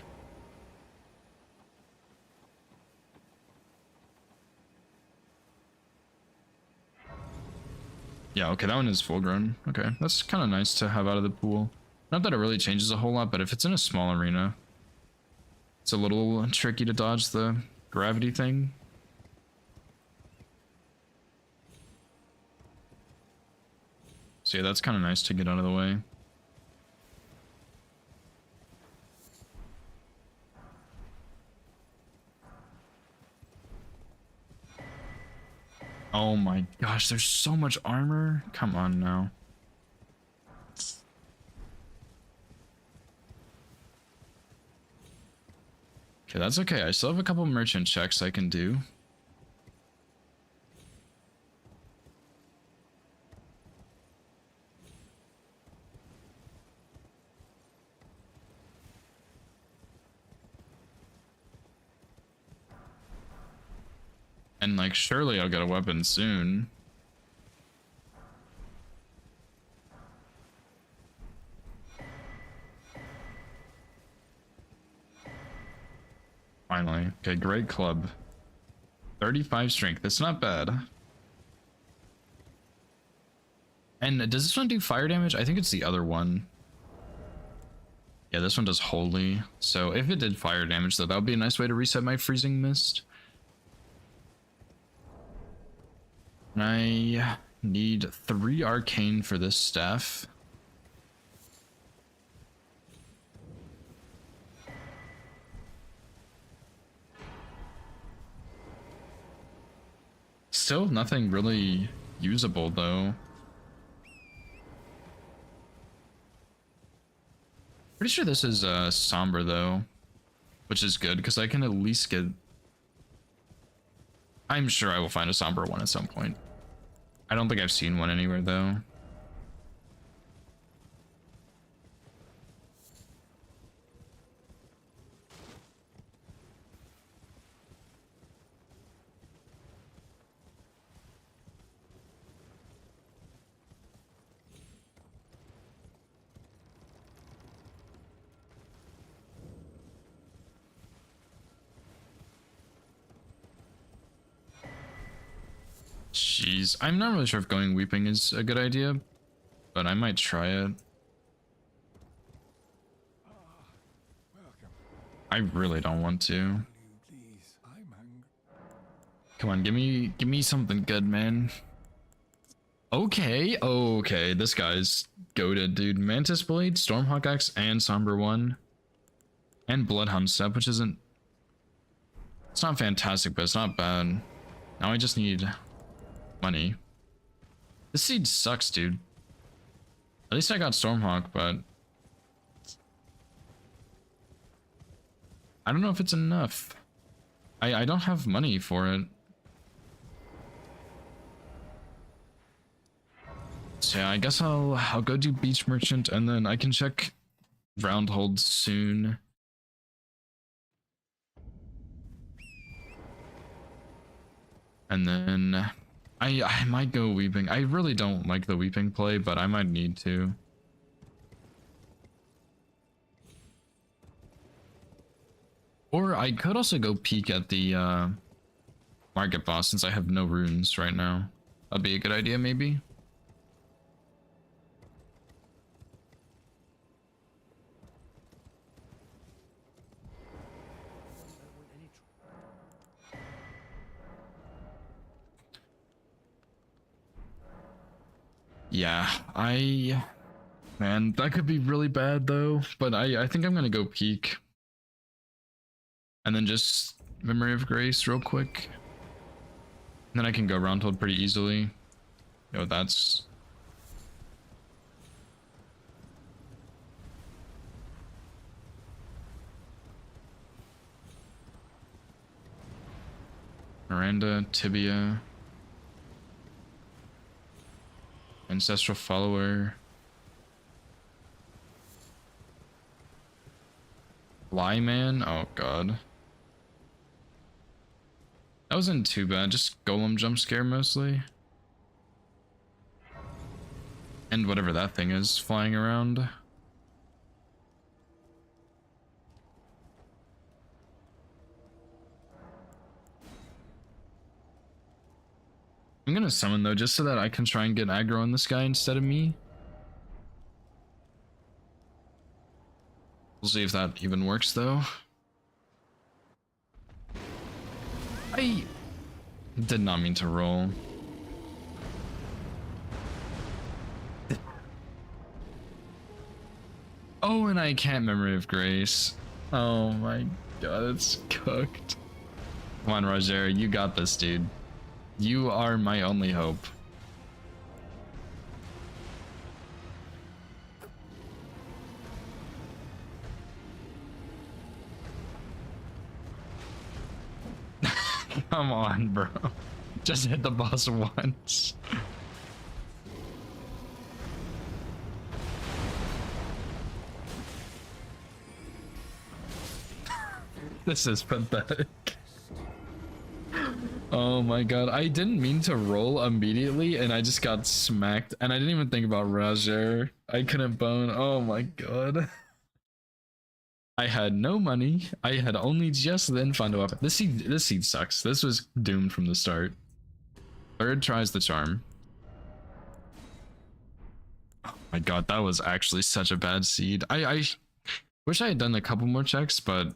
Yeah, okay, that one is full grown. Okay, that's kind of nice to have out of the pool. Not that it really changes a whole lot, but if it's in a small arena, it's a little tricky to dodge the gravity thing. So yeah, that's kind of nice to get out of the way. Oh my gosh, there's so much armor. Come on now. Okay, that's okay. I still have a couple merchant checks I can do. And like, surely I'll get a weapon soon. Finally. Okay, great club. 35 strength. That's not bad. And does this one do fire damage? I think it's the other one. Yeah, this one does holy. So if it did fire damage, though, that would be a nice way to reset my freezing mist. And I need 3 arcane for this staff. Still nothing really usable though. Pretty sure this is somber though, which is good because I can at least get... I'm sure I will find a somber one at some point. I don't think I've seen one anywhere though. Jeez, I'm not really sure if going weeping is a good idea, but I might try it. I really don't want to. Come on, give me something good, man. Okay, okay, this guy's goated, dude. Mantis Blade, Stormhawk Axe, and Somber 1. And Bloodhound Step, which isn't... It's not fantastic, but it's not bad. Now I just need money. This seed sucks, dude. At least I got Stormhawk, but... I don't know if it's enough. I don't have money for it. So yeah, I guess I'll go do Beach Merchant and then I can check Roundhold soon. And then I might go Weeping. I really don't like the Weeping play, but I might need to. Or I could also go peek at the Market Boss since I have no runes right now. That'd be a good idea, maybe. Yeah, man, that could be really bad though, but I think I'm gonna go peek. And then just Memory of Grace real quick. And then I can go Roundhold pretty easily. Yo, that's... Miranda, Tibia. Ancestral follower. Flyman? Oh god. That wasn't too bad, just golem jump scare mostly. And whatever that thing is flying around. I'm gonna summon though, just so that I can try and get aggro on this guy instead of me. We'll see if that even works though. I did not mean to roll. Oh, and I can't Memory of Grace. Oh my god, it's cooked. Come on, Roger, you got this, dude. You are my only hope. Come on, bro. Just hit the boss once. This is pathetic. Oh my god, I didn't mean to roll immediately and I just got smacked and I didn't even think about Roger. I couldn't bone. Oh my god. I had no money. I had only just then found a weapon. This seed sucks. This was doomed from the start. Third tries the charm. Oh my god, that was actually such a bad seed. I wish I had done a couple more checks, but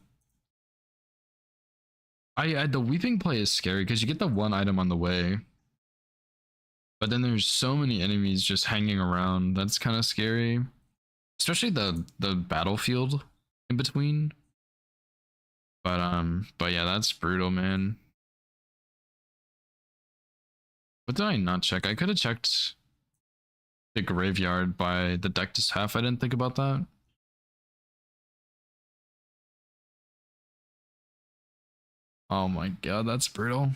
the weeping play is scary because you get the one item on the way, but then there's so many enemies just hanging around. That's kind of scary, especially the battlefield in between. But yeah, that's brutal, man. What did I not check? I could have checked the graveyard by the deck to half. I didn't think about that. Oh my god, that's brutal.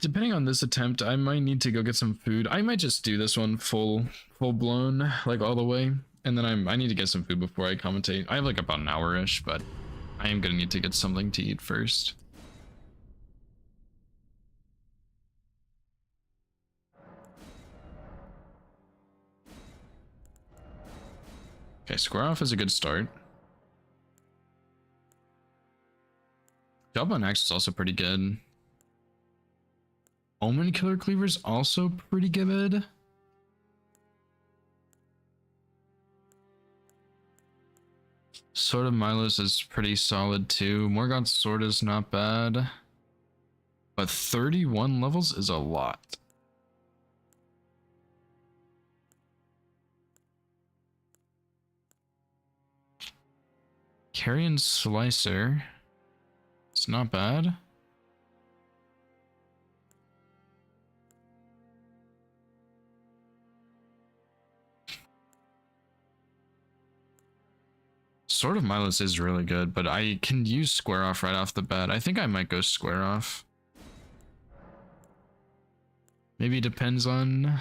Depending on this attempt, I might need to go get some food. I might just do this one full blown, like all the way, and then I need to get some food before I commentate. I have like about an hour-ish, but I am gonna need to get something to eat first. Okay, square off is a good start. Job on Axe is also pretty good. Omen Killer Cleaver's also pretty good. Sword of Milos is pretty solid too. Morgoth's Sword is not bad. But 31 levels is a lot. Carrion Slicer. It's not bad. Sword of Milos is really good, but I can use square off right off the bat. I think I might go square off. Maybe depends on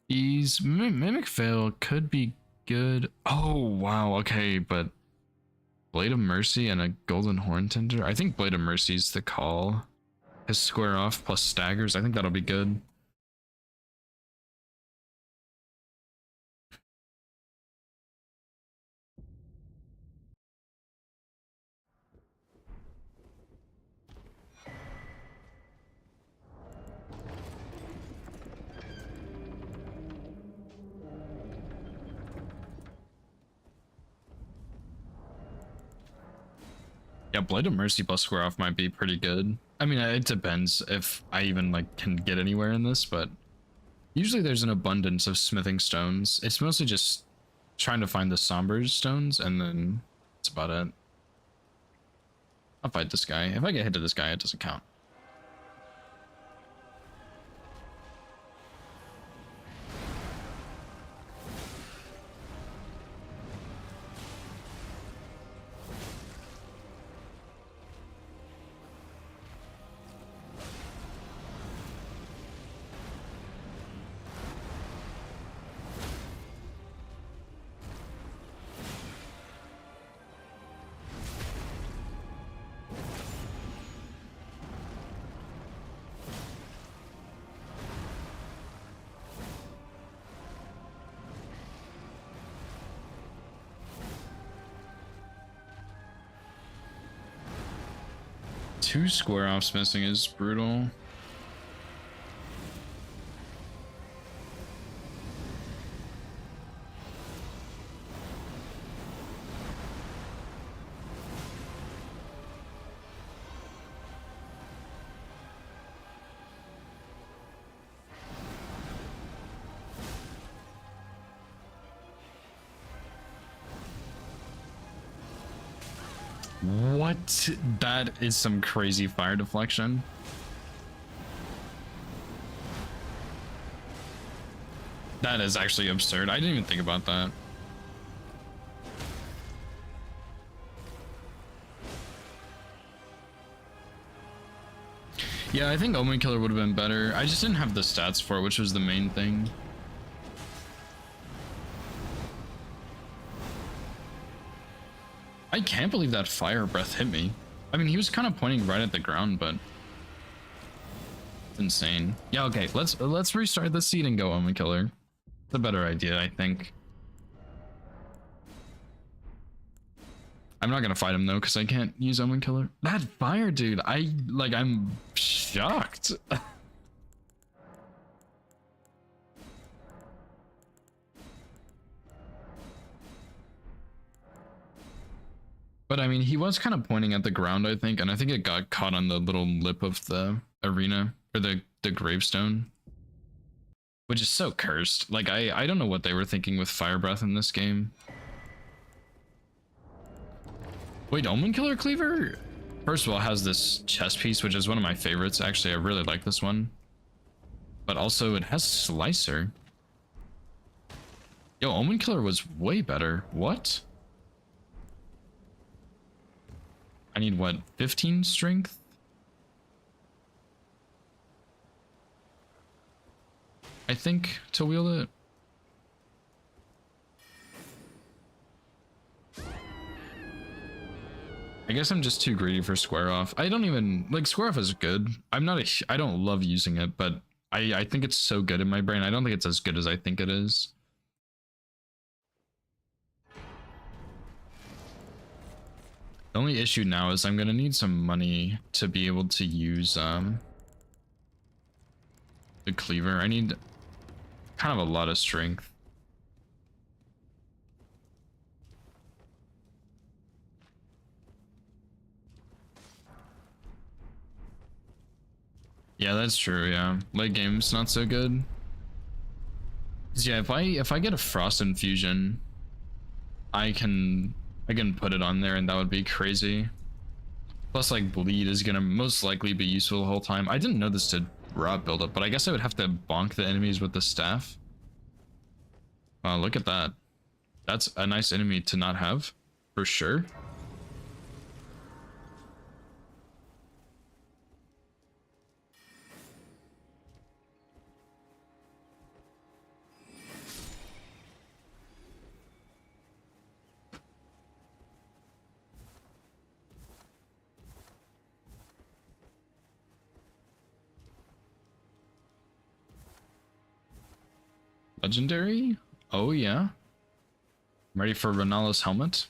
ease. Mimic Veil could be good. Oh wow, okay, but Blade of Mercy and a Golden Horn Tender. I think Blade of Mercy is the call. His square off plus staggers. I think that'll be good. Yeah, Blade of Mercy plus square off might be pretty good. I mean, it depends if I even like can get anywhere in this, but usually there's an abundance of smithing stones. It's mostly just trying to find the somber stones, and then that's about it. I'll fight this guy. If I get hit to this guy, it doesn't count. 2 square offs missing is brutal. What? That is some crazy fire deflection. That is actually absurd. I didn't even think about that. Yeah, I think Omen Killer would have been better. I just didn't have the stats for it, which was the main thing. I can't believe that fire breath hit me. I mean, he was kind of pointing right at the ground, but it's insane. Yeah, okay, let's restart the seed and go Omen Killer. It's a better idea, I think. I'm not gonna fight him though, because I can't use Omen Killer. That fire, dude, I'm shocked. But I mean, he was kind of pointing at the ground, I think, and I think it got caught on the little lip of the arena, or the gravestone. Which is so cursed. Like, I don't know what they were thinking with Fire Breath in this game. Wait, Omen Killer Cleaver? First of all, has this chest piece, which is one of my favorites. Actually, I really like this one. But also, it has Slicer. Yo, Omen Killer was way better. What? I need, what, 15 strength? I think, to wield it. I guess I'm just too greedy for Square Off. I don't even, like, Square Off is good. I don't love using it, but I think it's so good in my brain. I don't think it's as good as I think it is. The only issue now is I'm gonna need some money to be able to use the cleaver. I need kind of a lot of strength. Yeah, that's true. Yeah, late game's not so good. 'Cause yeah, if I get a Frost Infusion, I can put it on there and that would be crazy. Plus, like, bleed is gonna most likely be useful the whole time. I didn't know this did rot buildup, but I guess I would have to bonk the enemies with the staff. Wow, look at that. That's a nice enemy to not have, for sure. Legendary? Oh yeah. I'm ready for Renala's helmet.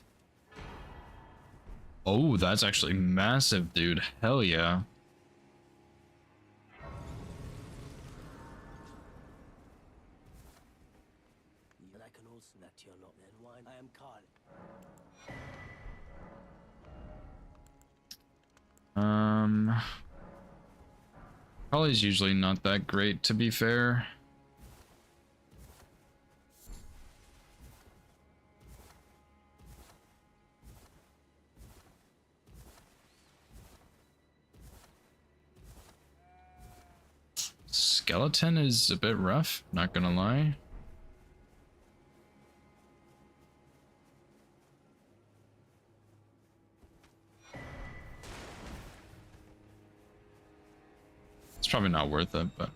Oh, that's actually massive, dude. Hell yeah. I can also that you're not then wine. I am Carl. Probably is usually not that great, to be fair. Skeleton is a bit rough, not gonna lie. It's probably not worth it, but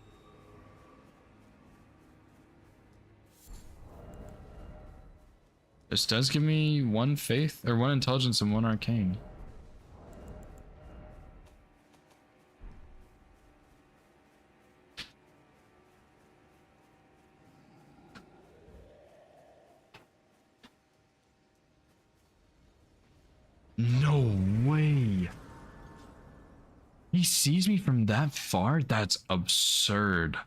this does give me 1 faith, or 1 intelligence and 1 arcane. No way. He sees me from that far? That's absurd.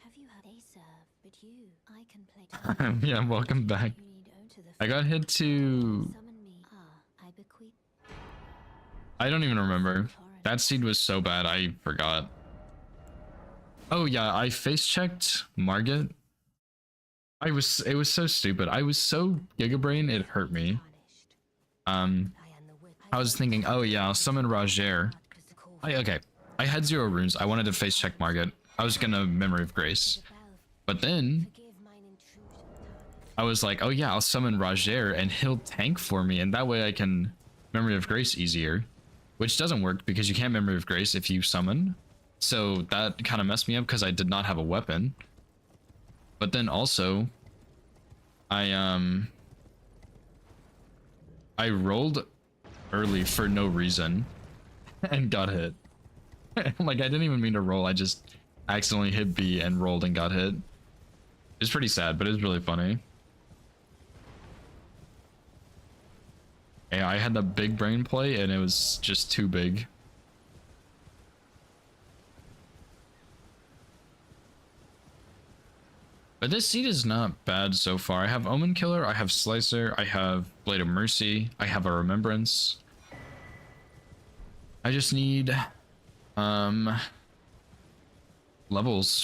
Have you heard they serve, but you, I can play. Yeah, welcome back. You need own to the I got hit to... summon me. I bequeath. I don't even remember. That seed was so bad, I forgot. Oh yeah, I face checked Margit. It was so stupid. I was so Gigabrain, it hurt me. I was thinking, oh yeah, I'll summon Roger. Okay, I had 0 runes. I wanted to face check Margit. I was gonna Memory of Grace. But then I was like, oh yeah, I'll summon Roger and he'll tank for me, and that way I can Memory of Grace easier. Which doesn't work because you can't Memory of Grace if you summon. So that kind of messed me up because I did not have a weapon. But then also, I rolled early for no reason and got hit. Like, I didn't even mean to roll. I just accidentally hit B and rolled and got hit. It's pretty sad, but it's really funny. Yeah, I had the big brain play and it was just too big. But this seed is not bad so far. I have Omen Killer, I have Slicer, I have Blade of Mercy, I have a Remembrance. I just need levels,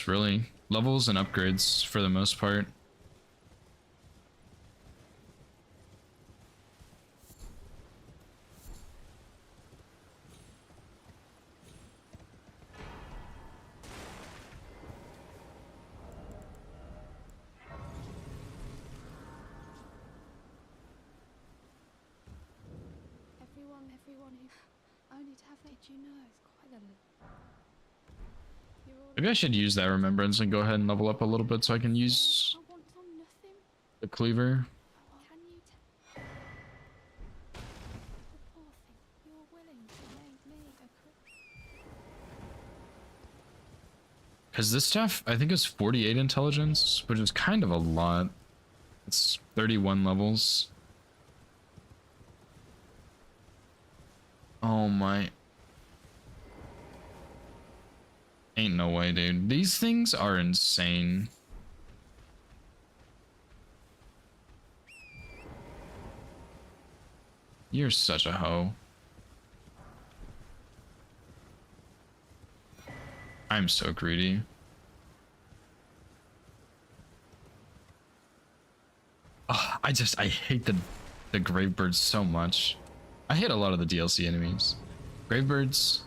really. Levels and upgrades for the most part. Everyone who only to have let you know is quite a lot. Maybe I should use that Remembrance and go ahead and level up a little bit so I can use I want on nothing. the Cleaver. Can you tell? The poor thing. You're willing to make me a Because this staff, I think, is 48 intelligence, which is kind of a lot. It's 31 levels. Oh my. Ain't no way, dude. These things are insane. You're such a hoe. I'm so greedy. Oh, I hate the Gravebirds so much. I hate a lot of the DLC enemies. Gravebirds,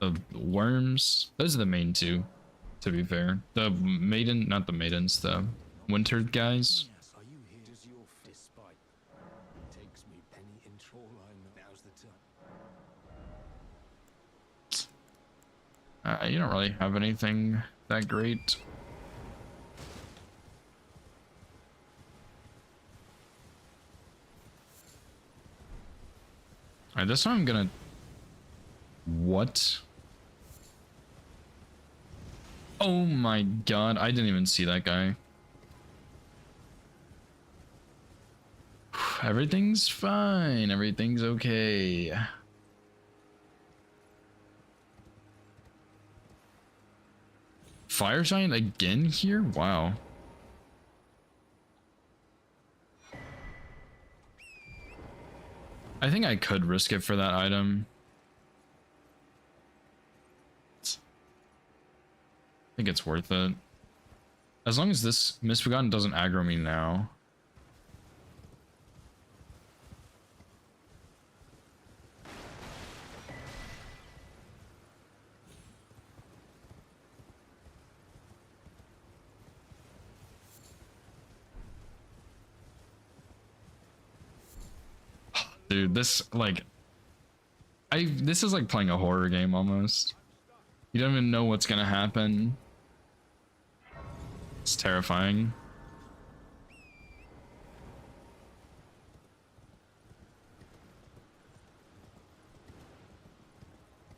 the worms, those are the main two, to be fair. The maiden, not the maidens, the winter guys. Yes, are you here? Does your despite takes me penny inch all I know. Now's the time. You don't really have anything that great. Alright, this time I'm gonna... What? Oh my god, I didn't even see that guy. Everything's fine, everything's okay. Fire Giant again here? Wow. I think I could risk it for that item. I think it's worth it. As long as this Misbegotten doesn't aggro me now. Dude, this this is like playing a horror game almost. You don't even know what's gonna happen. It's terrifying.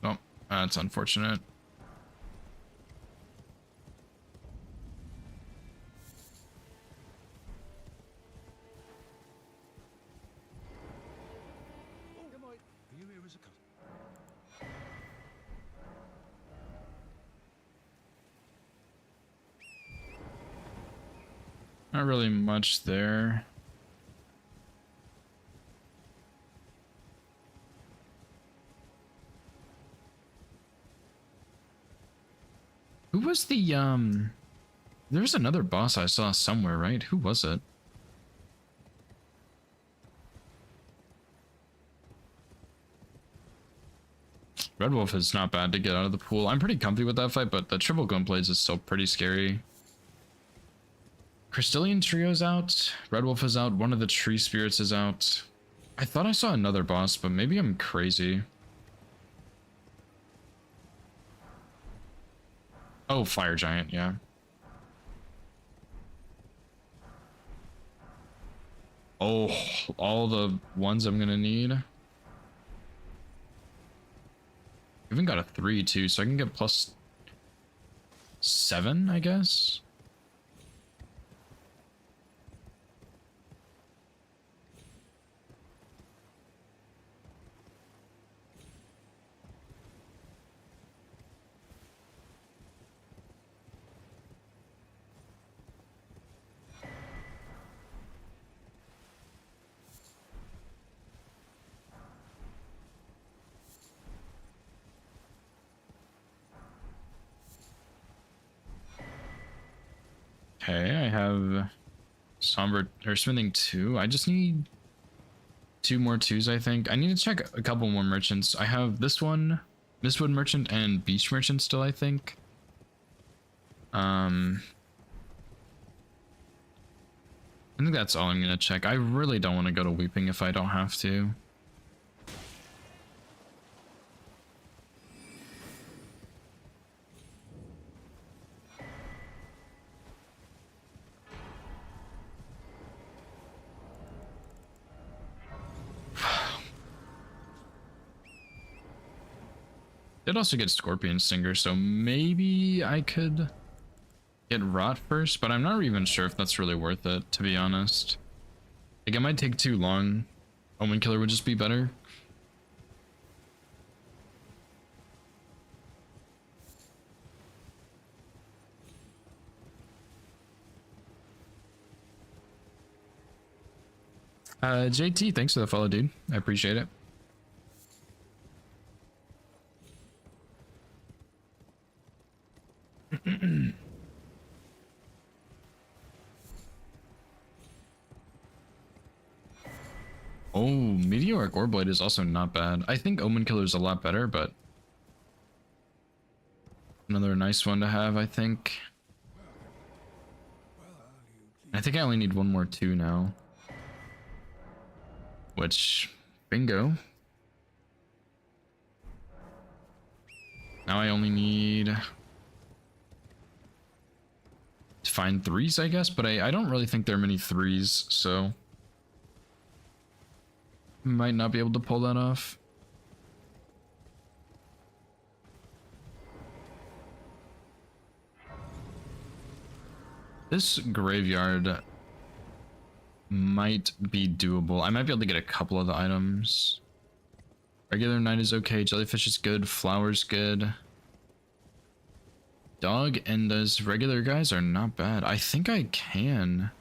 Oh, that's unfortunate. as a cousin. Not really much there. Who was the there's another boss I saw somewhere, right? Who was it? Red Wolf is not bad to get out of the pool. I'm pretty comfy with that fight, but the triple gunblades is still pretty scary. Crystallian Trio's out. Red Wolf is out. One of the tree spirits is out. I thought I saw another boss, but maybe I'm crazy. Oh, Fire Giant, yeah. Oh, all the ones I'm gonna need. Even got a 3 too, so I can get +7, I guess. Okay, I have Somber or Smithing 2. I just need 2 more 2s, I think. I need to check a couple more merchants. I have this one, Mistwood Merchant and Beach Merchant still, I think. I think that's all I'm gonna check. I really don't want to go to Weeping if I don't have to. Did also get Scorpion Stinger, so maybe I could get Rot first, but I'm not even sure if that's really worth it, to be honest. Like, it might take too long. Omen Killer would just be better. JT, thanks for the follow, dude. I appreciate it. Oh, Meteoric Orblade is also not bad. I think Omen Killer is a lot better, but another nice one to have, I think. I think I only need 1 more 2 now. Which, bingo. Now I only need to find 3s, I guess, but I don't really think there are many 3s, so might not be able to pull that off. This graveyard might be doable. I might be able to get a couple of the items. Regular Knight is okay. Jellyfish is good. Flower's good. Dog and those regular guys are not bad. I think I can.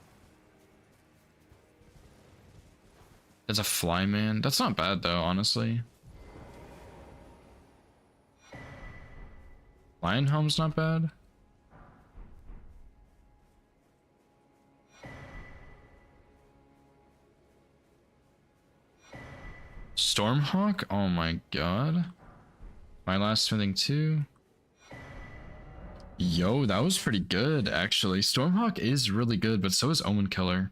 That's a Flyman. That's not bad though, honestly. Lion Helm's not bad. Stormhawk? Oh my god. My last Smithing 2. Yo, that was pretty good, actually. Stormhawk is really good, but so is Omen Killer.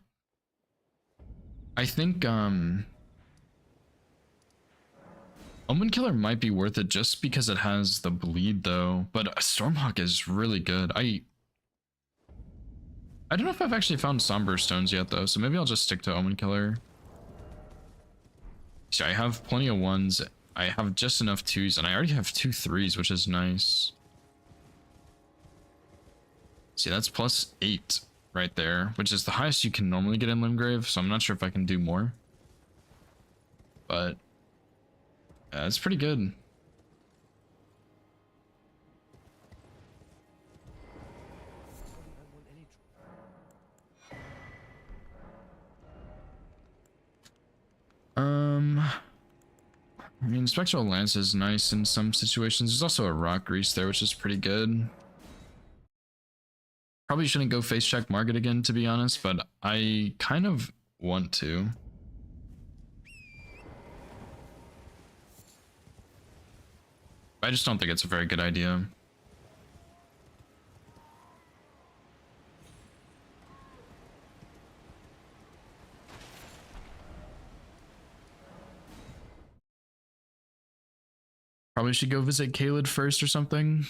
I think, Omen Killer might be worth it just because it has the bleed, though. But Stormhawk is really good. I don't know if I've actually found Somber Stones yet, though, so maybe I'll just stick to Omen Killer. See, I have plenty of 1s. I have just enough 2s, and I already have 2 3s, which is nice. See, that's +8 right there, which is the highest you can normally get in Limgrave, so I'm not sure if I can do more. But Yeah, it's pretty good. I mean, Spectral Lance is nice in some situations. There's also a Rock Grease there, which is pretty good. Probably shouldn't go face check Market again, to be honest, but I kind of want to. I just don't think it's a very good idea. Probably should go visit Kaled first or something.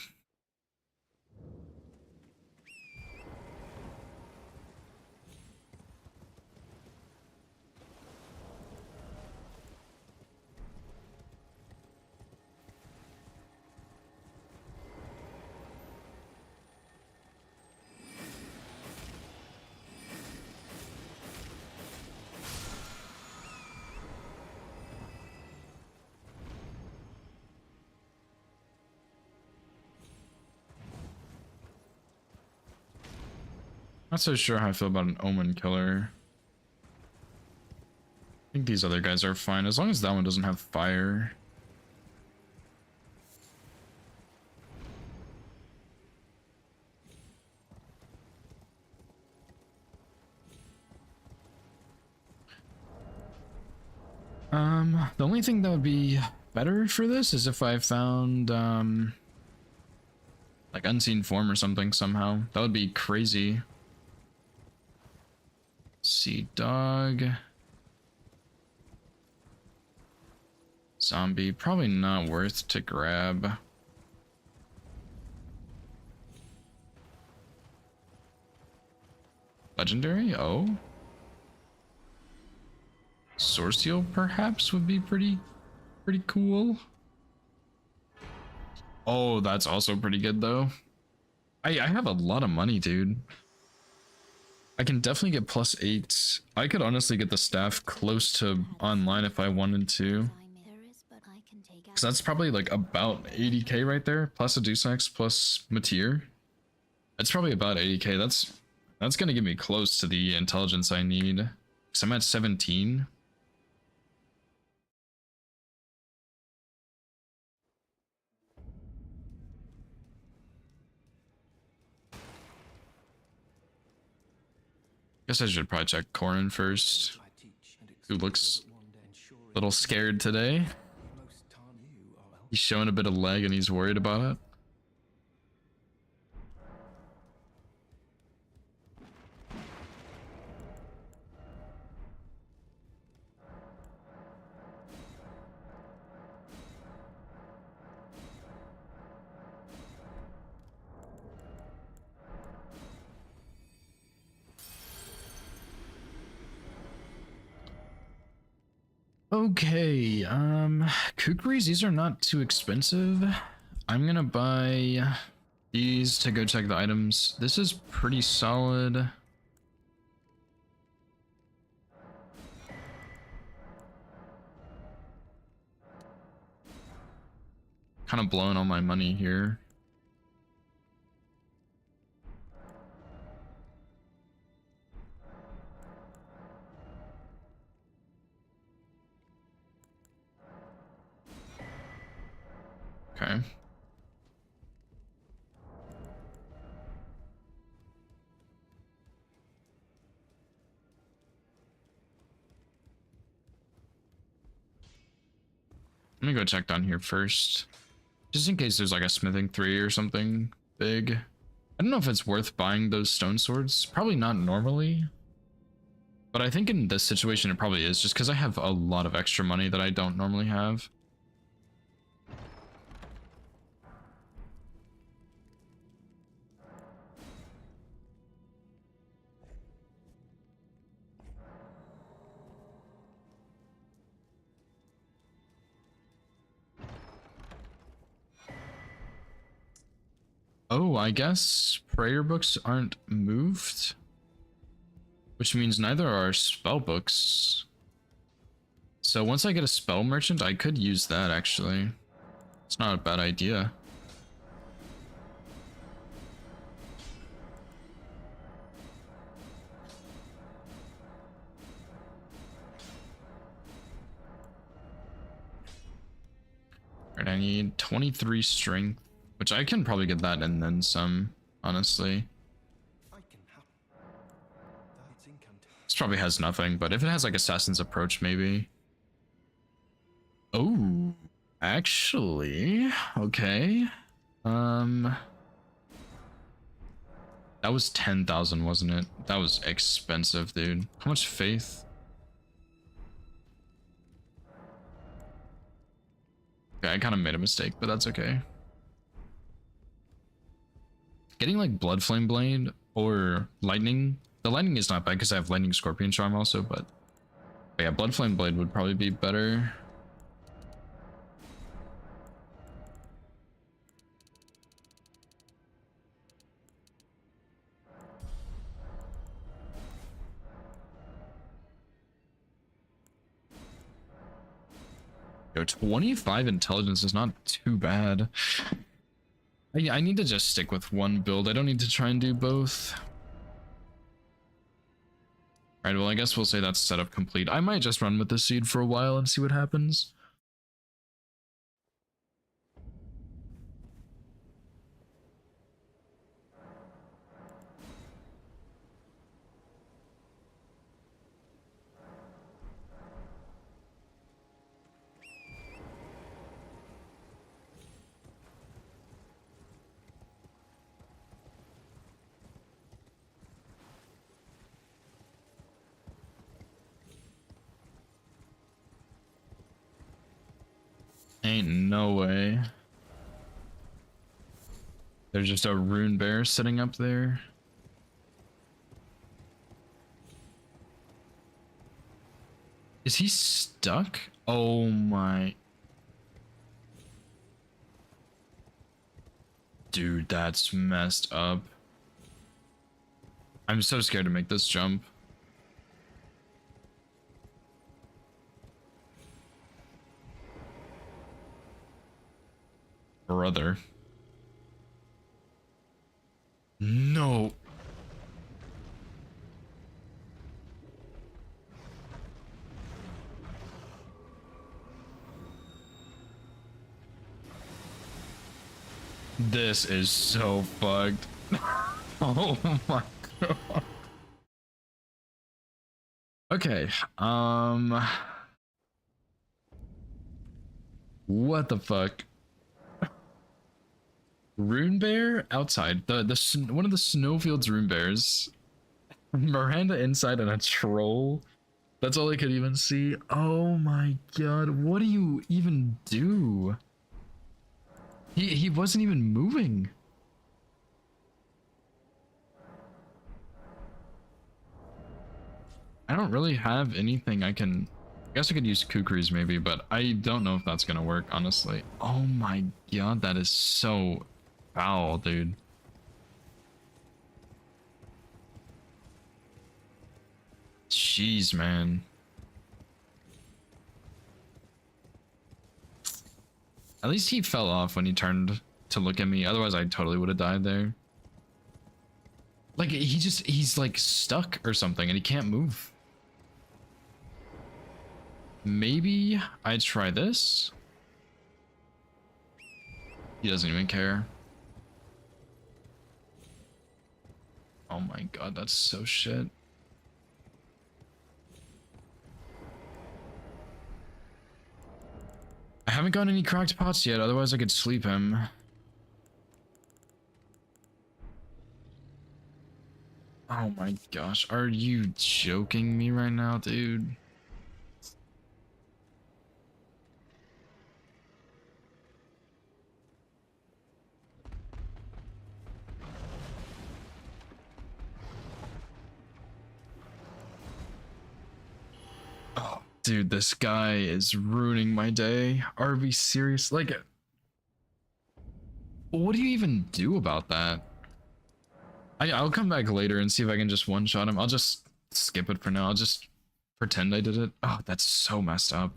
Not so sure how I feel about an Omen Killer. I think these other guys are fine, as long as that one doesn't have fire. The only thing that would be better for this is if I found, like Unseen Form or something somehow. That would be crazy. Sea Dog. Zombie, probably not worth to grab. Legendary? Oh. Sourceal perhaps would be pretty cool. Oh, that's also pretty good though. I have a lot of money, dude. I can definitely get +8. I could honestly get the staff close to online if I wanted to. Because that's probably like about 80k right there, plus a Deus Ex, plus Mateer. It's probably about 80k. That's gonna get me close to the intelligence I need. Because I'm at 17. Guess I should probably check Corin first, who looks a little scared today. He's showing a bit of leg and he's worried about it. Okay, kukris, these are not too expensive. I'm gonna buy these to go check the items. This is pretty solid. Kind of blowing all my money here. Okay. Let me go check down here first. Just in case there's like a smithing 3 or something big. I don't know if it's worth buying those stone swords. Probably not normally. But I think in this situation it probably is, just because I have a lot of extra money that I don't normally have. Oh, I guess prayer books aren't moved, which means neither are spell books. So once I get a spell merchant, I could use that actually. It's not a bad idea. Alright, I need 23 strength, which I can probably get that and then some, honestly. This probably has nothing, but if it has like Assassin's Approach, maybe. Oh, actually, okay. That was 10,000, wasn't it? That was expensive, dude. How much faith? Okay, I kind of made a mistake, but that's okay. Getting like Blood Flame Blade or Lightning. The Lightning is not bad because I have Lightning Scorpion Charm also, but yeah, Blood Flame Blade would probably be better. Yo, 25 intelligence is not too bad. I need to just stick with one build. I don't need to try and do both. Alright, well, I guess we'll say that's setup complete. I might just run with the seed for a while and see what happens. Ain't no way. There's just a rune bear sitting up there. Is he stuck? Oh my. Dude, that's messed up. I'm so scared to make this jump. Brother. No. This is so fucked. Oh my god. Okay, what the fuck? Rune bear outside. The one of the snowfields rune bears. Miranda inside and a troll. That's all I could even see. Oh my god, what do you even do? He wasn't even moving. I don't really have anything I can... I guess I could use Kukris maybe, but I don't know if that's gonna work, honestly. Oh my god, that is so foul, dude. Jeez, man. At least he fell off when he turned to look at me. Otherwise, I totally would have died there. Like, he's like stuck or something and he can't move. Maybe I try this. He doesn't even care. Oh my god, that's so shit. I haven't gotten any cracked pots yet, otherwise I could sleep him. Oh my gosh, are you joking me right now, dude? Oh, dude, this guy is ruining my day. Are we serious? Like, what do you even do about that? I'll come back later and see if I can just one-shot him. I'll just skip it for now. I'll just pretend I did it. Oh, that's so messed up.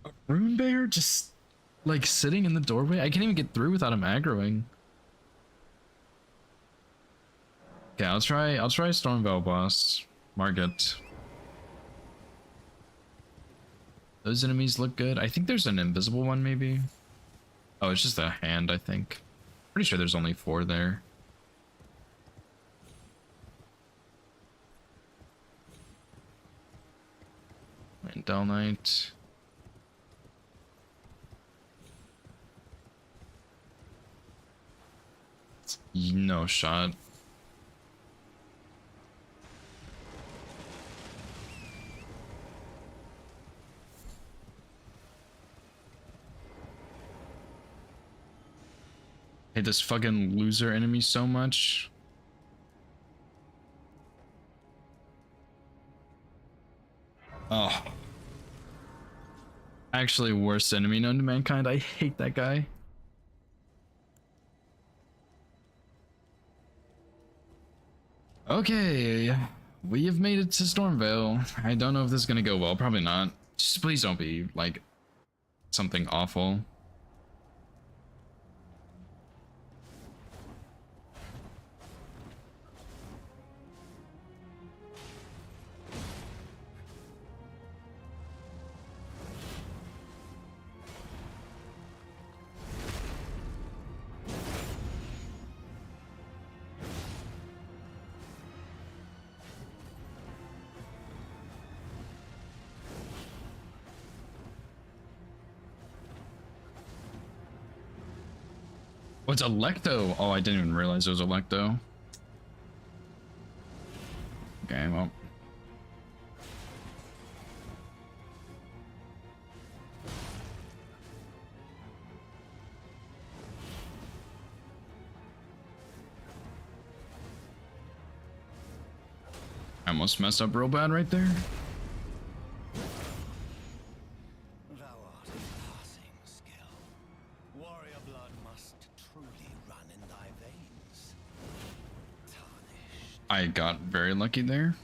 A Rune Bear just like sitting in the doorway. I can't even get through without him aggroing. Okay, I'll try Stormveil Blast. Mark it. Those enemies look good. I think there's an invisible one maybe. Oh, it's just a hand, I think. Pretty sure there's only 4 there. And Del Knight. No shot. I hate this fucking loser enemy so much. Oh. Actually, worst enemy known to mankind. I hate that guy. Okay, we have made it to Stormveil. I don't know if this is gonna go well. Probably not. Just please don't be like something awful. What's Electo? Oh, I didn't even realize it was Electo. Okay, well. I almost messed up real bad right there. Thou art a passing skill. Warrior blood must truly run in thy veins. Tarnished. I got very lucky there.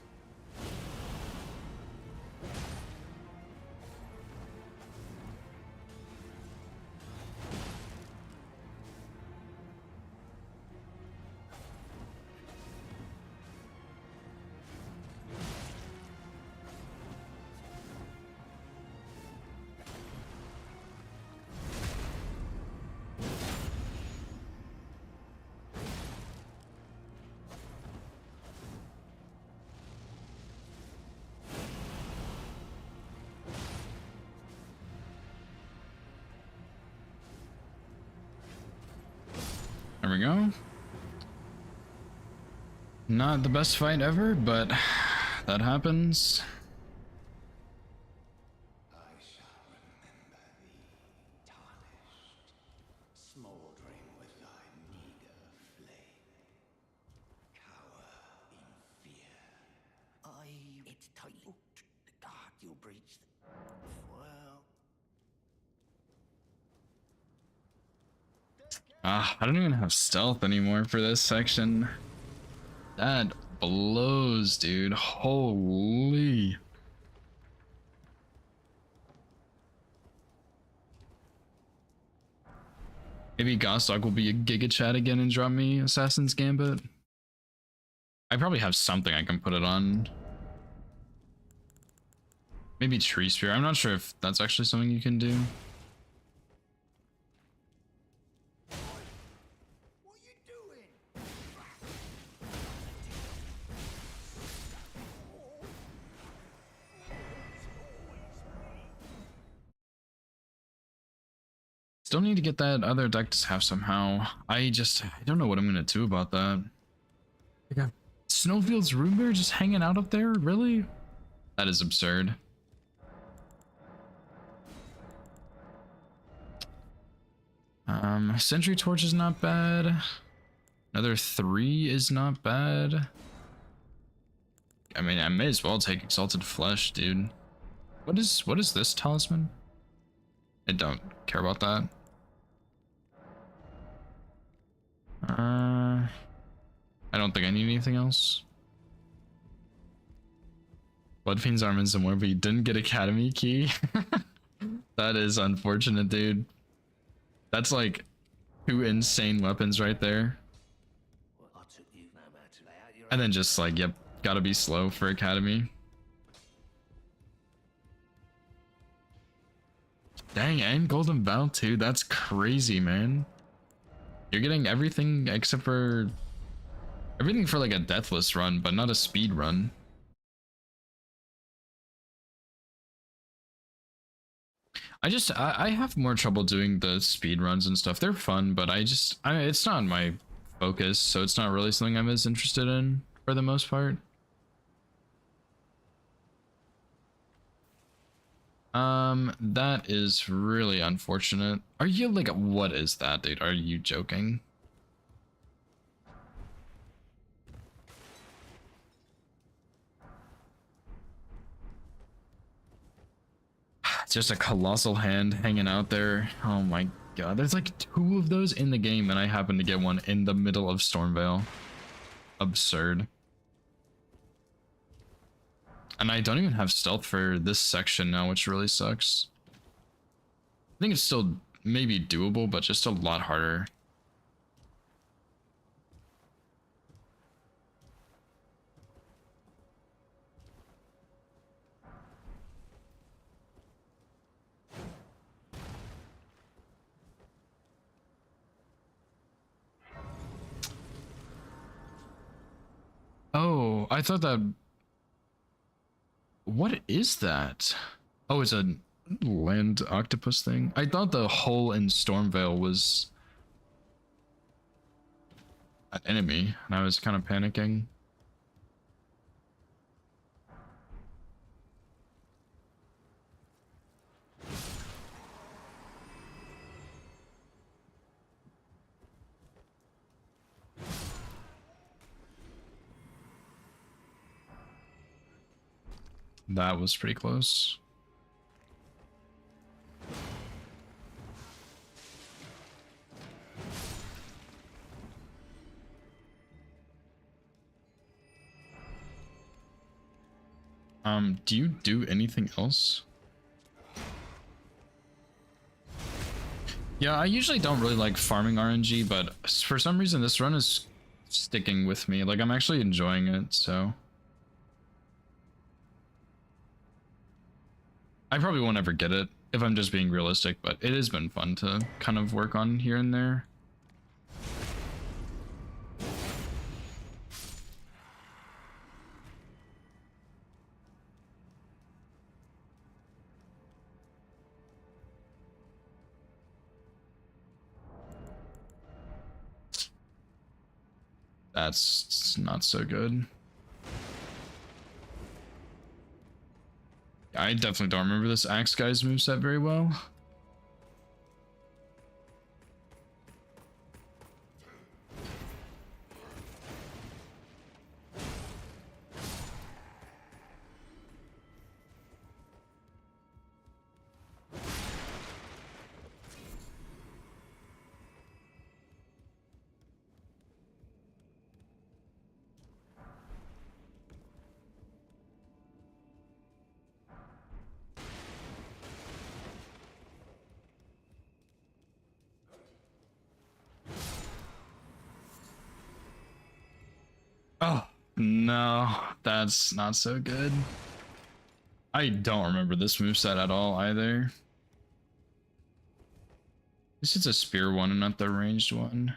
There we go. Not the best fight ever, but that happens. I shall remember thee, tarnished, smoldering with thy meager flame. Cower in fear. It's tightly. God, you breached. Well. I don't even have stealth anymore for this section. That blows, dude. Holy. Maybe Gosdog will be a Giga Chat again and drop me Assassin's Gambit. I probably have something I can put it on. Maybe Tree Spear. I'm not sure if that's actually something you can do. Still need to get that other deck to have somehow. I don't know what I'm gonna do about that. Like Snowfield's Rune Bear just hanging out up there? Really? That is absurd. Sentry Torch is not bad. Another 3 is not bad. I mean, I may as well take Exalted Flesh, dude. What is this talisman? I don't care about that. I don't think I need anything else. Bloodfiend's arm and some more, but you didn't get Academy key. That is unfortunate, dude. That's like 2 insane weapons right there. And then just like, yep, gotta be slow for Academy. Dang, and Golden Bell too. That's crazy, man. You're getting everything except for everything for like a deathless run, but not a speed run. I have more trouble doing the speed runs and stuff. They're fun, but it's not my focus, so it's not really something I'm as interested in for the most part. That is really unfortunate. Are you like, what is that, dude? Are you joking? It's just a colossal hand hanging out there. Oh my god, there's like 2 of those in the game, and I happen to get one in the middle of Stormveil. Absurd. And I don't even have stealth for this section now, which really sucks. I think it's still maybe doable, but just a lot harder. Oh, I thought that... What is that? Oh, it's a land octopus thing. I thought the hole in Stormveil was an enemy, and I was kind of panicking. That was pretty close. Do you do anything else? Yeah, I usually don't really like farming RNG, but for some reason this run is sticking with me. Like, I'm actually enjoying it, so... I probably won't ever get it, if I'm just being realistic, but it has been fun to kind of work on here and there. That's not so good. I definitely don't remember this Axe Guy's moveset very well. Oh, no, that's not so good. I don't remember this moveset at all either. This is a spear one and not the ranged one.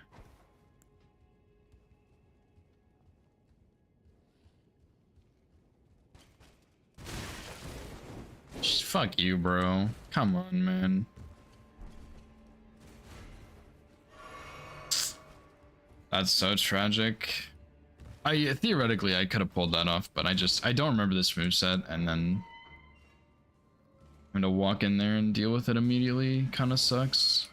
Just fuck you, bro. Come on, man. That's so tragic. Theoretically I could have pulled that off, but I don't remember this moveset, and then I'm gonna walk in there and deal with it immediately. Kind of sucks.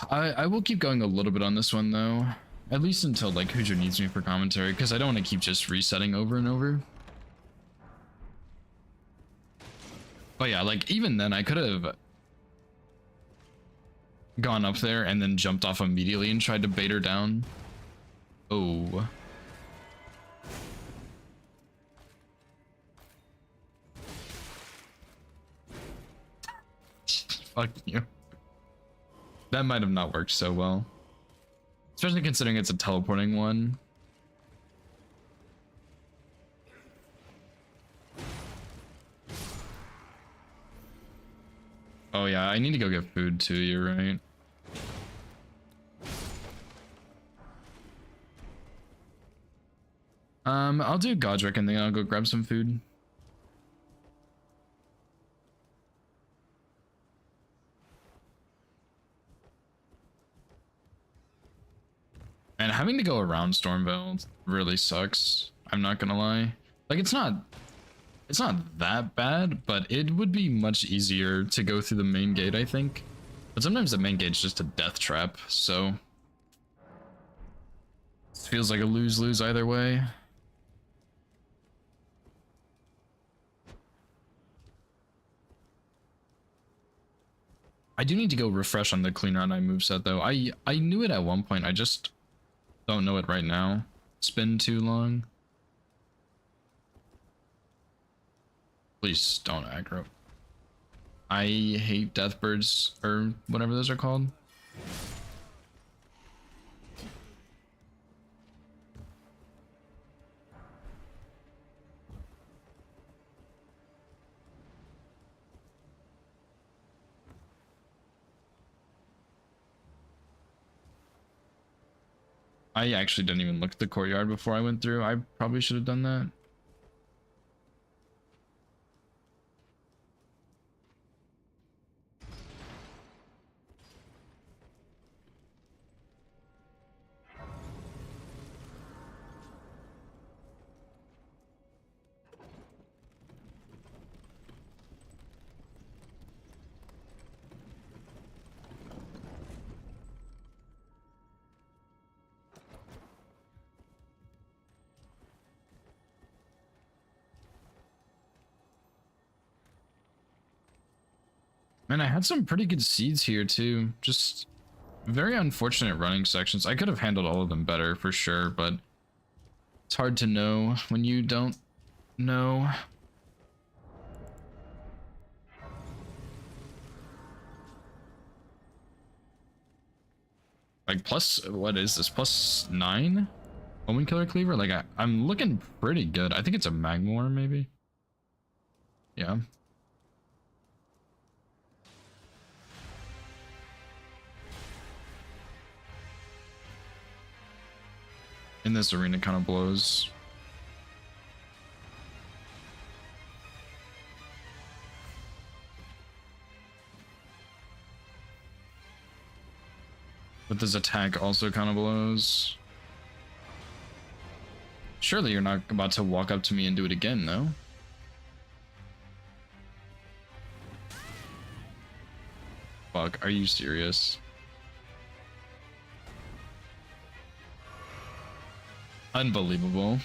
I will keep going a little bit on this one though, at least until like Hoojo needs me for commentary, because I don't want to keep just resetting over and over. But yeah, like even then I could have gone up there and then jumped off immediately and tried to bait her down. Oh. Fuck you. That might have not worked so well. Especially considering it's a teleporting one. Oh yeah, I need to go get food too, you're right. I'll do Godric and then I'll go grab some food. And having to go around Stormveil really sucks. I'm not gonna lie. Like it's not that bad, but it would be much easier to go through the main gate, I think. But sometimes the main gate's just a death trap, so it feels like a lose-lose either way. I do need to go refresh on the Clean Out Eye moveset though. I knew it at one point, I just don't know it right now. It's been too long. Please don't aggro. I hate Deathbirds, or whatever those are called. I actually didn't even look at the courtyard before I went through. I probably should have done that. Man, I had some pretty good seeds here too. Just very unfortunate running sections. I could have handled all of them better for sure, but it's hard to know when you don't know. Like plus, what is this? +9? Omen Killer Cleaver? Like I'm looking pretty good. I think it's a Magmor maybe. Yeah. In this arena kind of blows. But this attack also kind of blows. Surely you're not about to walk up to me and do it again, though. Fuck, are you serious? Unbelievable.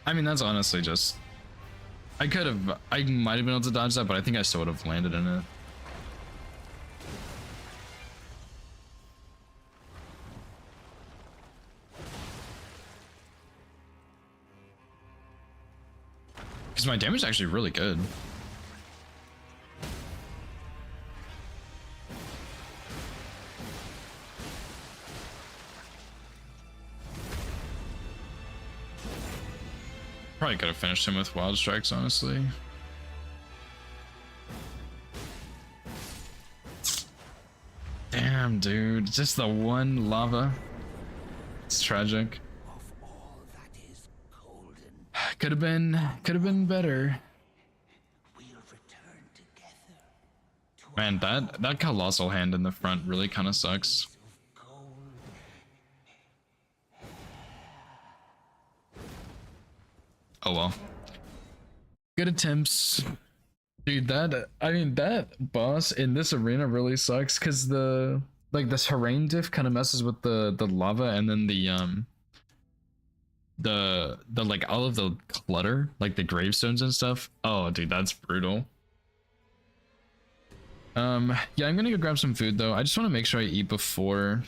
I mean, that's honestly just... I might have been able to dodge that, but I think I still would have landed in it. Because my damage is actually really good. Probably could have finished him with Wild Strikes, honestly. Damn, dude. Just the one lava. It's tragic. Could have been better. Man, that colossal hand in the front really kind of sucks. Oh well. Good attempts. Dude, that boss in this arena really sucks because this Terrain diff kind of messes with the lava, and then the like all of the clutter, like the gravestones and stuff. Oh dude, that's brutal. Yeah, I'm gonna go grab some food though. I just want to make sure I eat before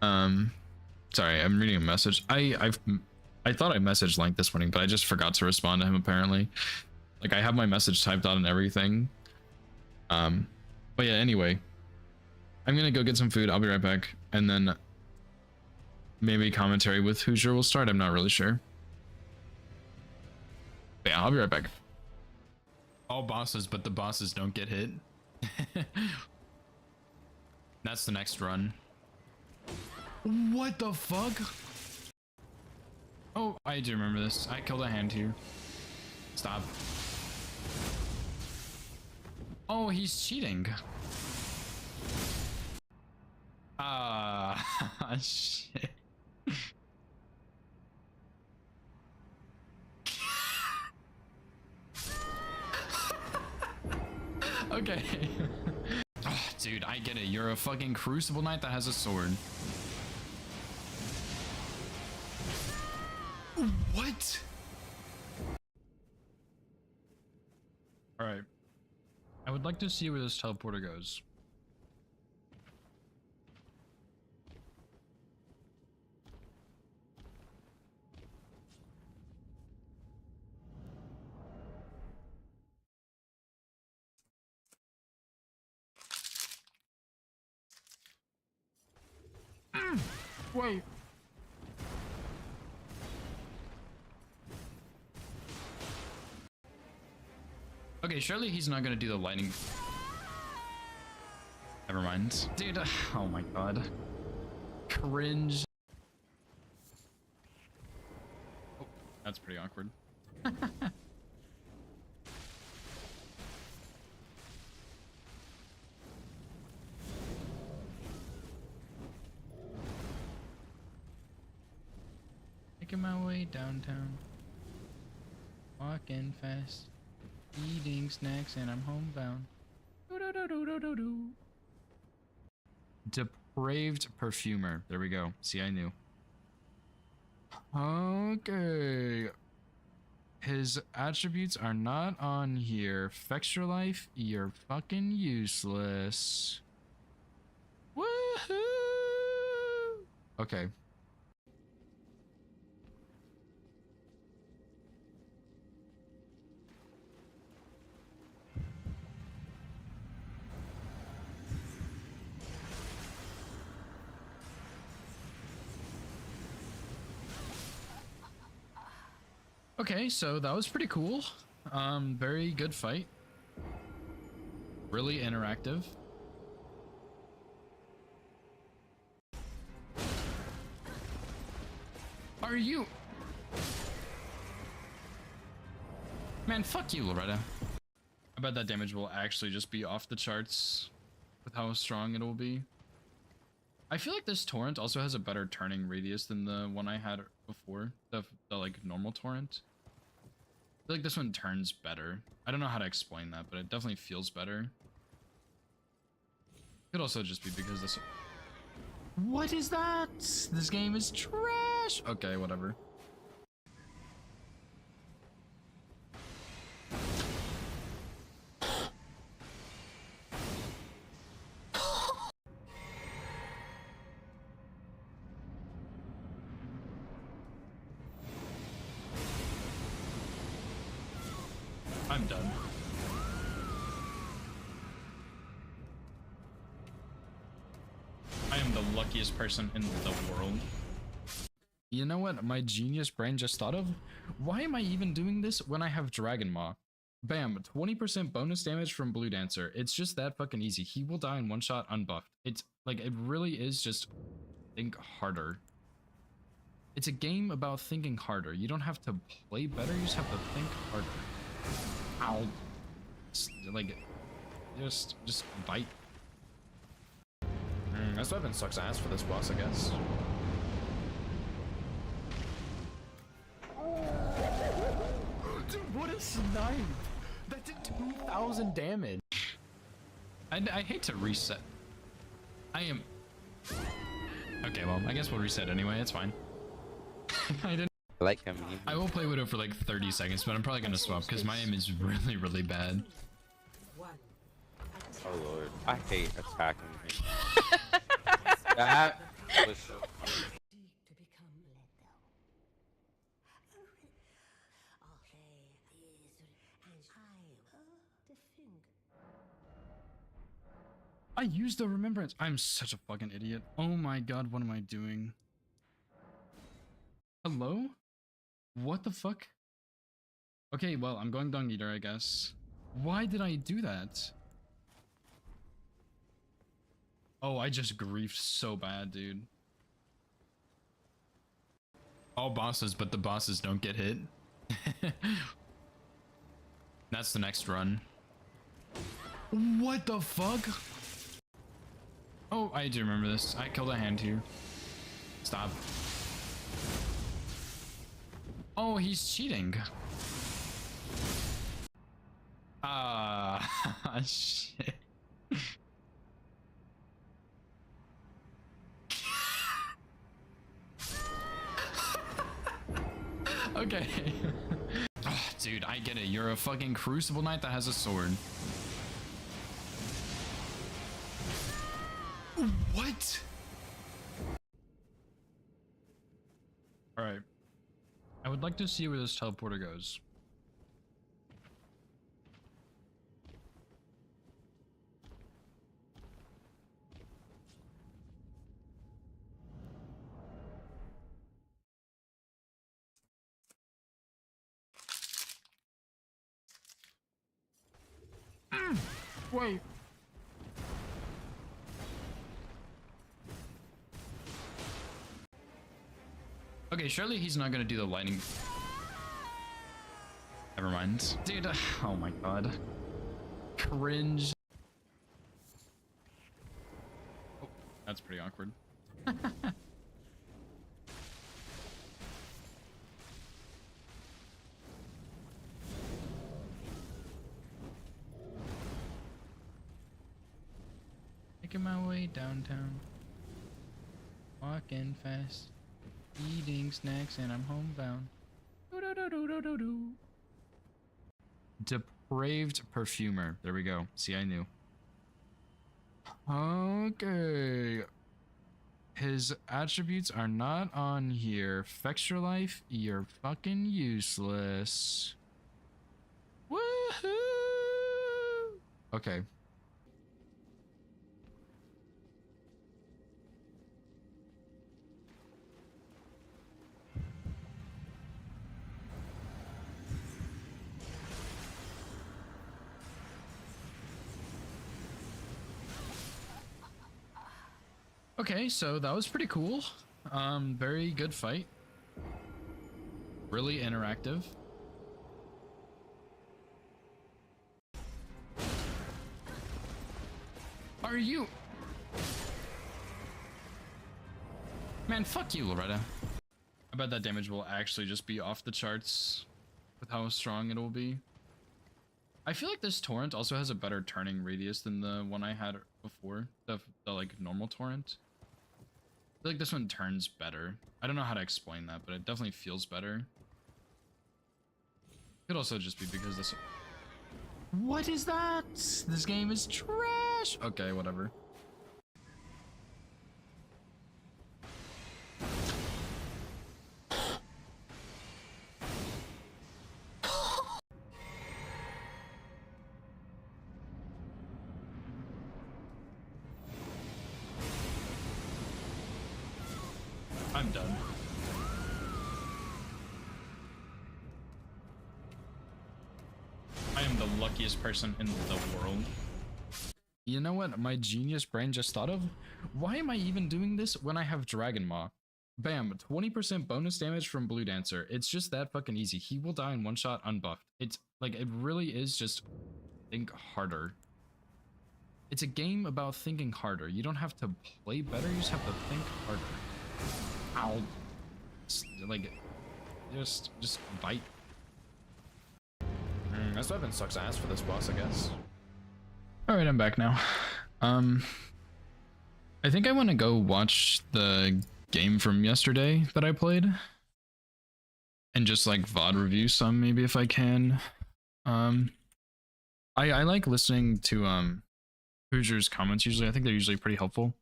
Sorry, I'm reading a message. I thought I messaged Lank this morning, but I just forgot to respond to him apparently. Like I have my message typed out and everything. But yeah, anyway. I'm gonna go get some food, I'll be right back. And then maybe commentary with Hoosier will start, I'm not really sure. But yeah, I'll be right back. All bosses, but the bosses don't get hit. That's the next run. What the fuck? Oh, I do remember this. I killed a hand here. Stop. Oh, he's cheating. Ah, shit. Okay. Oh, dude, I get it. You're a fucking Crucible Knight that has a sword. What? Alright. I would like to see where this teleporter goes. Wait. Okay, surely he's not gonna do the lightning. Never mind. Dude, oh my god. Cringe. Oh, that's pretty awkward. Making my way downtown. Walking fast. Eating snacks and I'm homebound. Depraved perfumer. There we go. See, I knew. Okay. His attributes are not on here. Fextra life, you're fucking useless. Woohoo! Okay. Okay, so that was pretty cool. Very good fight. Really interactive. Are you? Man, fuck you, Loretta. I bet that damage will actually just be off the charts with how strong it will be. I feel like this torrent also has a better turning radius than the one I had before, the like normal torrent. I feel like this one turns better. I don't know how to explain that, but it definitely feels better. Could also just be because this. What is that? This game is trash. Okay, whatever. I'm done. I am the luckiest person in the world. You know what my genius brain just thought of? Why am I even doing this when I have Dragon Maw? Bam, 20% bonus damage from Blue Dancer. It's just that fucking easy. He will die in one shot unbuffed. It's like, it really is just think harder. It's a game about thinking harder. You don't have to play better, you just have to think harder. Ow. Like, just bite. This weapon sucks ass for this boss, I guess. Dude, what a snipe! That did 2,000 damage. I hate to reset. I am... Okay, well, I guess we'll reset anyway, it's fine. I didn't... like him. I will play Widow for like 30 seconds, but I'm probably gonna swap because my aim is really, really bad. Oh lord, I hate attacking me. That I used the remembrance. I'm such a fucking idiot. Oh my god, what am I doing? Hello? What the fuck? Okay, well, I'm going Dung Eater, I guess. Why did I do that? Oh, I just griefed so bad, dude. All bosses, but the bosses don't get hit. That's the next run. What the fuck? Oh, I do remember this. I killed a hand here. Stop. Oh, he's cheating. Ah, shit. Okay. Oh, dude, I get it. You're a fucking Crucible Knight that has a sword. What? Alright. I would like to see where this teleporter goes. Wait. Okay, surely he's not gonna do the lightning. Never mind. Dude, oh my god. Cringe. Oh, that's pretty awkward. Making my way downtown. Walking fast. Eating snacks and I'm homebound. Depraved perfumer. There we go. See, I knew. Okay. His attributes are not on here. Fextra life, you're fucking useless. Woohoo! Okay. Okay, so that was pretty cool. Very good fight. Really interactive. Are you? Man, fuck you, Loretta. I bet that damage will actually just be off the charts with how strong it will be. I feel like this torrent also has a better turning radius than the one I had before, the like normal torrent. I feel like this one turns better. I don't know how to explain that, but it definitely feels better. Could also just be because this... What is that? This game is trash! Okay, whatever. I'm done. I am the luckiest person in the world. You know what my genius brain just thought of? Why am I even doing this when I have Dragon Maw? Bam, 20% bonus damage from Blue Dancer. It's just that fucking easy. He will die in one shot unbuffed. It's like, it really is just think harder. It's a game about thinking harder. You don't have to play better, you just have to think harder. Ow. Like, just bite. This weapon sucks ass for this boss, I guess. Alright, I'm back now. I think I want to go watch the game from yesterday that I played. And just like VOD review some, maybe if I can. I like listening to Hoosier's comments usually. I think they're usually pretty helpful.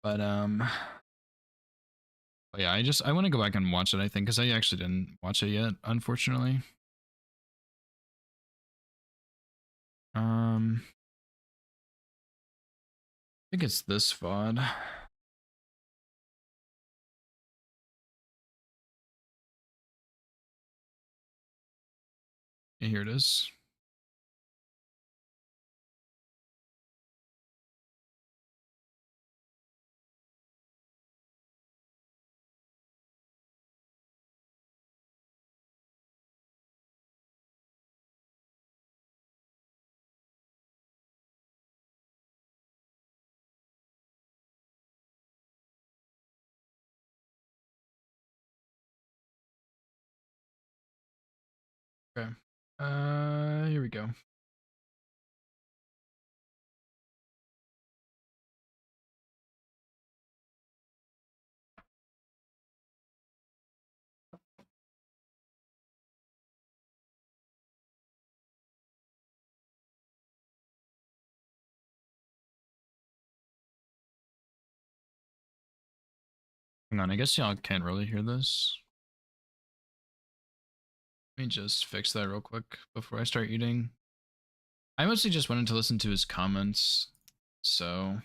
But yeah, I want to go back and watch it, I think, because I actually didn't watch it yet, unfortunately. I think it's this VOD. Yeah, here it is. Okay. Here we go. Hang on, I guess y'all can't really hear this. Let me just fix that real quick before I start eating. I mostly just wanted to listen to his comments, so...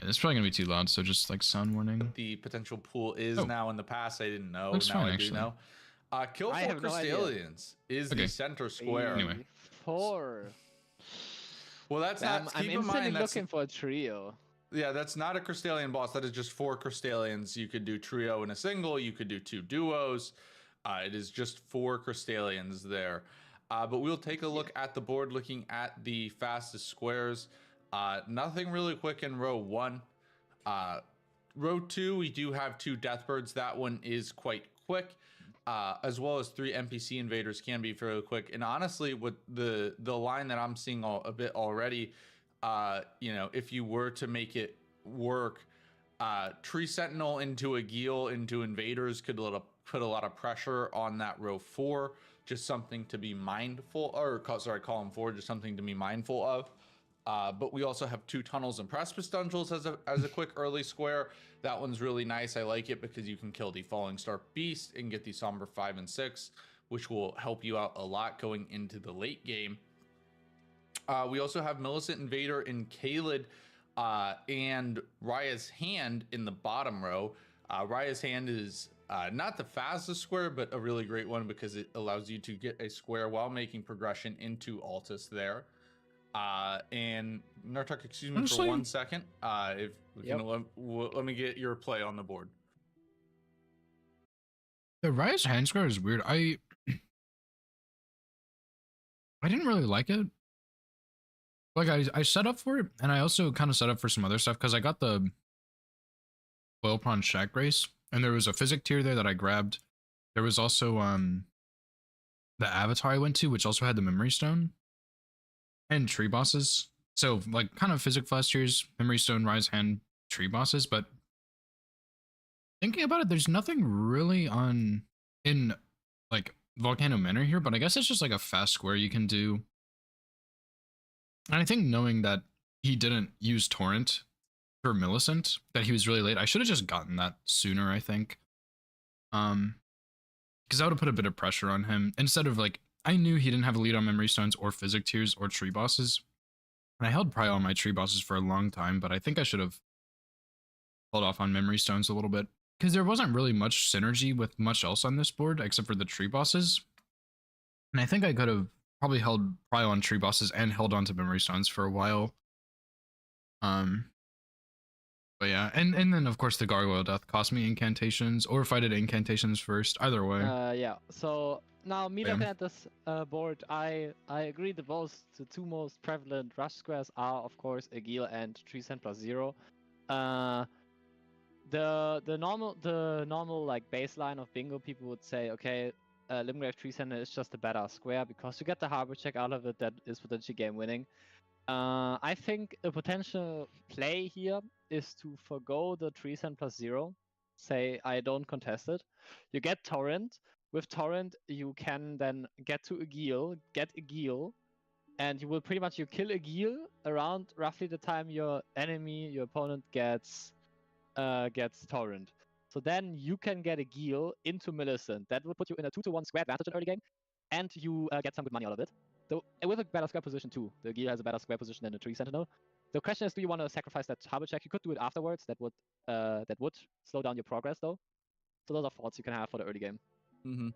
It's probably gonna be too loud, so just like sound warning. The potential pool is Oh. now in the past. I didn't know. Looks Now fine, I actually. do know. Kill I for have no idea. Crystallians is Okay. the center square. Anyway. 4. Well, that's not. I'm Keep in instantly mind that's looking for a trio. yeah, that's not a Crystallian boss. That is just 4 Crystallians. You could do trio in a single. You could do 2 duos. It is just 4 Crystallians there. But we'll take a look at the board, looking at the fastest squares. Nothing really quick in row 1. Row 2, we do have 2 Deathbirds. That one is quite quick, as well as 3 NPC invaders can be fairly quick. And honestly, with the line that I'm seeing a bit already, you know, if you were to make it work, Tree Sentinel into a Geel into invaders could put a lot of pressure on that row 4. Just something to be mindful, or sorry, column 4, just something to be mindful of. But we also have 2 tunnels and precipice dungeons as a quick early square. That one's really nice. I like it because you can kill the Falling Star Beast and get the Somber 5 and 6, which will help you out a lot going into the late game. We also have Millicent Invader and Kaled and Raya's Hand in the bottom row. Raya's Hand is not the fastest square, but a really great one because it allows you to get a square while making progression into Altus there. And Nartuk, excuse me Honestly, for 1 second. If Yep. you know, let me get your play on the board. The Rise hand square is weird. I didn't really like it. Like I set up for it, and I also kind of set up for some other stuff because I got the Oil Prawn Shack Race, and there was a physic tier there that I grabbed. There was also the avatar I went to, which also had the Memory Stone and tree bosses. So like kind of physic flash tiers, Memory Stone, Rise Hand, tree bosses. But thinking about it, there's nothing really in like Volcano Manor here, but I guess it's just like a fast square you can do. And I think knowing that he didn't use Torrent for Millicent, that he was really late, I should have just gotten that sooner, I think. Because that would have put a bit of pressure on him. Instead of like, I knew he didn't have a lead on Memory Stones or physic tiers or tree bosses. And I held prio on my tree bosses for a long time, but I think I should have held off on Memory Stones a little bit. Because there wasn't really much synergy with much else on this board except for the tree bosses. And I think I could have probably held prio on tree bosses and held on to Memory Stones for a while. But yeah, and then of course the Gargoyle Death cost me incantations, or if I did incantations first, either way. Yeah. So now me Yeah. looking at this board, I agree the two most prevalent rush squares are of course Agil and Tree Sand plus 0. The normal like baseline of bingo people would say, okay, Limgrave Tree Center is just a better square because you get the harbor check out of it that is potentially game winning. I think a potential play here is to forgo the Tree Sand plus 0, say I don't contest it. You get Torrent. With Torrent, you can then get to Aegil, get Aegil, and you will pretty much you kill Aegil around roughly the time your opponent gets Torrent. So then you can get Aegil into Millicent. That would put you in a 2-to-1 square advantage in early game, and you get some good money out of it. Though with a better square position too. The Aegil has a better square position than the Tree Sentinel. The question is, do you want to sacrifice that harbor check? You could do it afterwards. That would slow down your progress though. So those are thoughts you can have for the early game. Mm-hmm.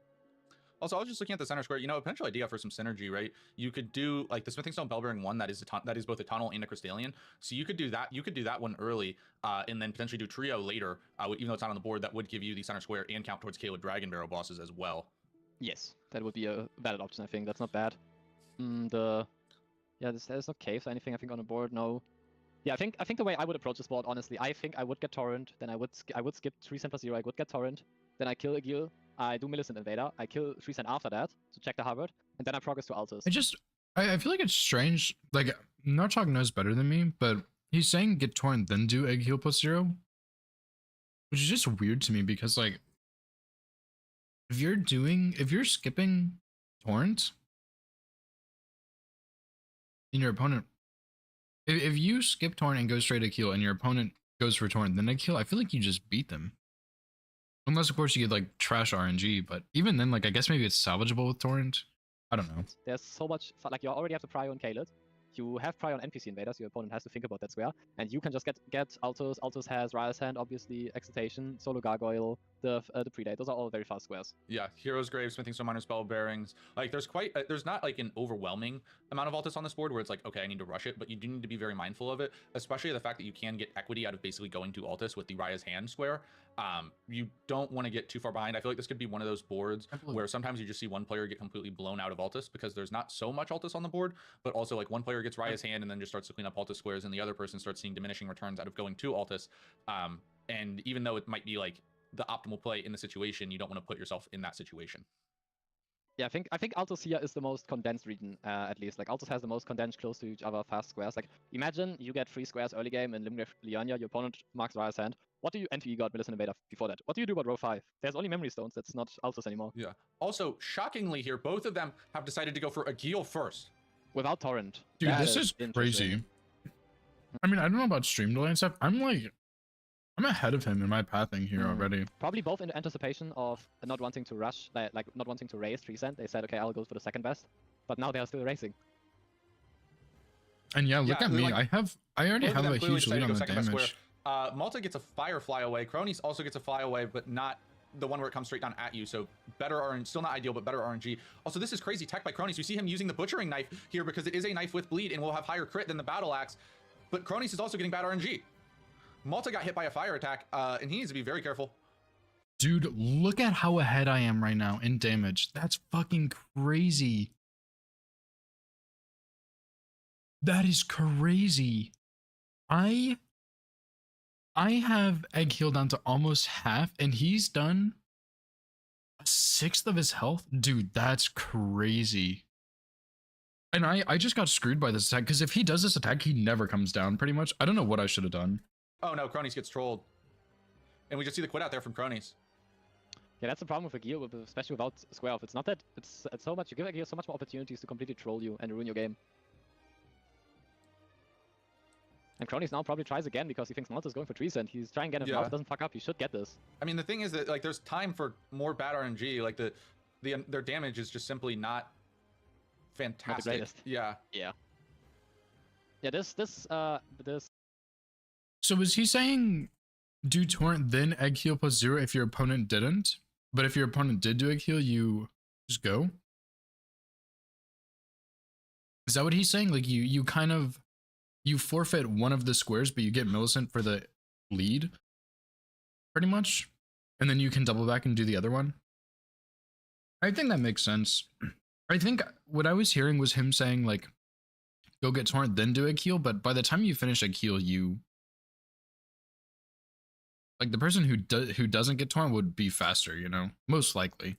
Also, I was just looking at the center square. You know, a potential idea for some synergy, right? You could do like the Smithing Stone Bellbearing one that is both a tunnel and a Crystallian. So you could do that. You could do that one early, and then potentially do trio later. Even though it's not on the board, that would give you the center square and count towards Caelid Dragon Barrel bosses as well. Yes, that would be a valid option. I think that's not bad. There's no caves or anything. I think on the board. No. Yeah, I think the way I would approach this board, honestly, I think I would get Torrent. Then I would skip 3 cent plus 0. I would get Torrent. Then I kill Aegil. I do Millicent Invader. I kill 3 cent after that to check the Hubbard, and then I progress to Altus. I feel like it's strange. Like, Narchok knows better than me, but he's saying get Torrent then do Aegil plus 0, which is just weird to me because like if you're skipping Torrent and your opponent, if you skip Torrent and go straight Aegil and your opponent goes for Torrent then Aegil, I feel like you just beat them. Unless, of course, you get, like, trash RNG, but even then, like, I guess maybe it's salvageable with Torrent. I don't know. There's so much, like, you already have the Prio on Caelid. You have Prio on NPC Invaders, your opponent has to think about that square. And you can just get Altos. Altos has Raya's Hand, obviously, Excitation, Solo Gargoyle, the Predate. Those are all very fast squares. Yeah, Hero's Grave, Smithing Stone Minor Spell Bearings. Like, there's not, like, an overwhelming amount of Altus on this board where it's like, okay, I need to rush it, but you do need to be very mindful of it, especially the fact that you can get equity out of basically going to Altus with the Raya's Hand square. You don't want to get too far behind. I feel like this could be one of those boards where sometimes you just see one player get completely blown out of Altus because there's not so much Altus on the board, but also like one player gets Raya's Hand and then just starts to clean up Altus squares, and the other person starts seeing diminishing returns out of going to Altus. And even though it might be like the optimal play in the situation, you don't want to put yourself in that situation. Yeah, I think Altus here is the most condensed region, at least. Like, Altus has the most condensed close to each other fast squares. Like, imagine you get 3 squares early game in Limgrave Liurnia, your opponent marks Raya's Hand. What do you enter? You got Millicent Invader before that. What do you do about row 5? There's only Memory Stones, that's not Altus anymore. Yeah. Also, shockingly here, both of them have decided to go for Aegil first. Without Torrent. Dude, this is crazy. I mean, I don't know about stream delay and stuff. I'm ahead of him in my pathing here already. Probably both in anticipation of not wanting to rush, like not wanting to raise 3 cent. They said, okay, I'll go for the second best. But now they are still racing. And yeah, look at me. Like, I already have a huge lead on the damage. Malta gets a fire fly away. Cronies also gets a fly away, but not the one where it comes straight down at you. So better RNG, still not ideal, but better RNG. Also, this is crazy tech by Cronies. You see him using the butchering knife here because it is a knife with bleed and will have higher crit than the battle axe. But Cronies is also getting bad RNG. Malta got hit by a fire attack, and he needs to be very careful. Dude, look at how ahead I am right now in damage. That's fucking crazy. That is crazy. I have Egg Heal down to almost half, and he's done a 1/6 of his health. Dude, that's crazy. And I just got screwed by this attack, because if he does this attack, he never comes down, pretty much. I don't know what I should have done. Oh no, Cronies gets trolled. And we just see the quit out there from Cronies. Yeah, that's the problem with Aegil, especially without Square Off. It's not that it's so much, you give Aegil so much more opportunities to completely troll you and ruin your game. And Cronies now probably tries again because he thinks Malta is going for 3 cent. He's trying again. If Malta doesn't fuck up, he should get this. I mean, the thing is that like there's time for more bad RNG. Like their damage is just simply not fantastic. Not the greatest. Yeah. Yeah. Yeah. This. So was he saying do Torrent then Egg Heal plus 0 if your opponent didn't? But if your opponent did do Egg Heal, you just go? Is that what he's saying? Like you kind of you forfeit one of the squares, but you get Millicent for the lead, pretty much, and then you can double back and do the other one. I think that makes sense. I think what I was hearing was him saying like, go get Torrent then do Egg Heal, but by the time you finish Egg Heal, you like the person who doesn't get Torrent would be faster, you know, most likely.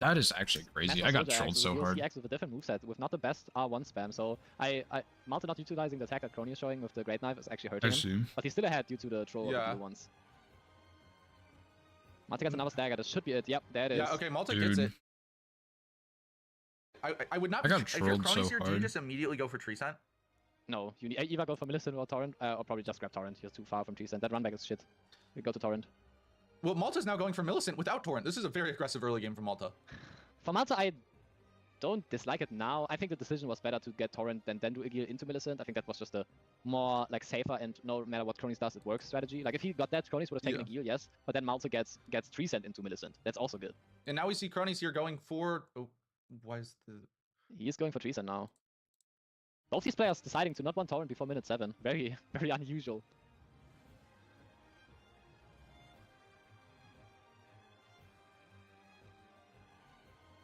That is actually crazy. I got trolled so hard. He acts with a different moveset with not the best R1 spam, so Malta not utilizing the attack that Crony is showing with the Great Knife is actually hurting him. But he's still ahead due to the troll of the blue ones. Malta gets another stagger. This should be it. Yep, there it is. Yeah, okay, Malta gets Dude. it. I would not. I got if you're trolled Cronies so here, do you hard. just immediately go for tree scent? No, you either go for Millicent or Torrent, or probably just grab Torrent. You're too far from Treescent. That run back is shit. You go to Torrent. Well, Malta's now going for Millicent without Torrent. This is a very aggressive early game for Malta. For Malta, I don't dislike it now. I think the decision was better to get Torrent than do Igil into Millicent. I think that was just a more like safer and no matter what Cronies does, it works strategy. Like if he got that, Cronies would have taken Igil, yes. But then Malta gets Treescent into Millicent. That's also good. And now we see Cronies here going for. Oh, why is the? He is going for Treescent now. Both these players deciding to not want Torrent before minute 7. Very, very unusual.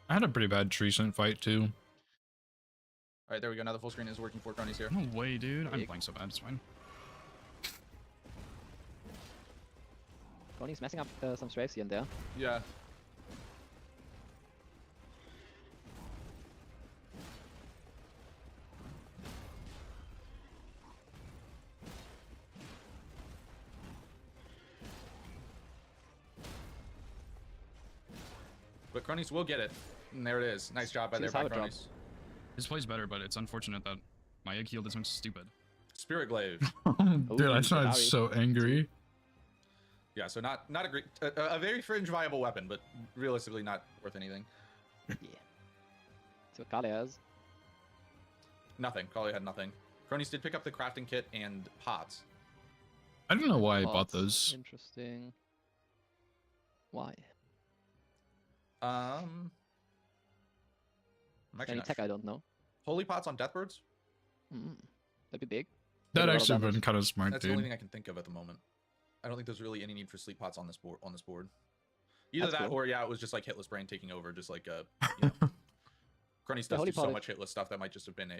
I had a pretty bad Treescent fight too. All right, there we go. Now the full screen is working for Cronies here. No way, dude. I'm playing so bad. It's fine. Cronies messing up some strafes here and there. Yeah. But Cronies will get it. And there it is. Nice job by there by Cronies. His play's better, but it's unfortunate that my egg heal did something stupid. Spirit Glaive. Dude, I sounded so angry. Yeah, so not a great, a very fringe viable weapon, but realistically not worth anything. Yeah. So Kale has. Nothing. Kali had nothing. Cronies did pick up the crafting kit and pots. I don't know why I bought those. Interesting. Why? I'm actually Any not tech sure. I don't know. Holy pots on Deathbirds? That'd be big. That actually been kind of smart, That's the only dude. thing I can think of at the moment. I don't think there's really any need for sleep pots on this board. Either That's that cool. or yeah, it was just like hitless brain taking over, just like you know, Cronies does Holy do so pot is- much hitless stuff that might just have been a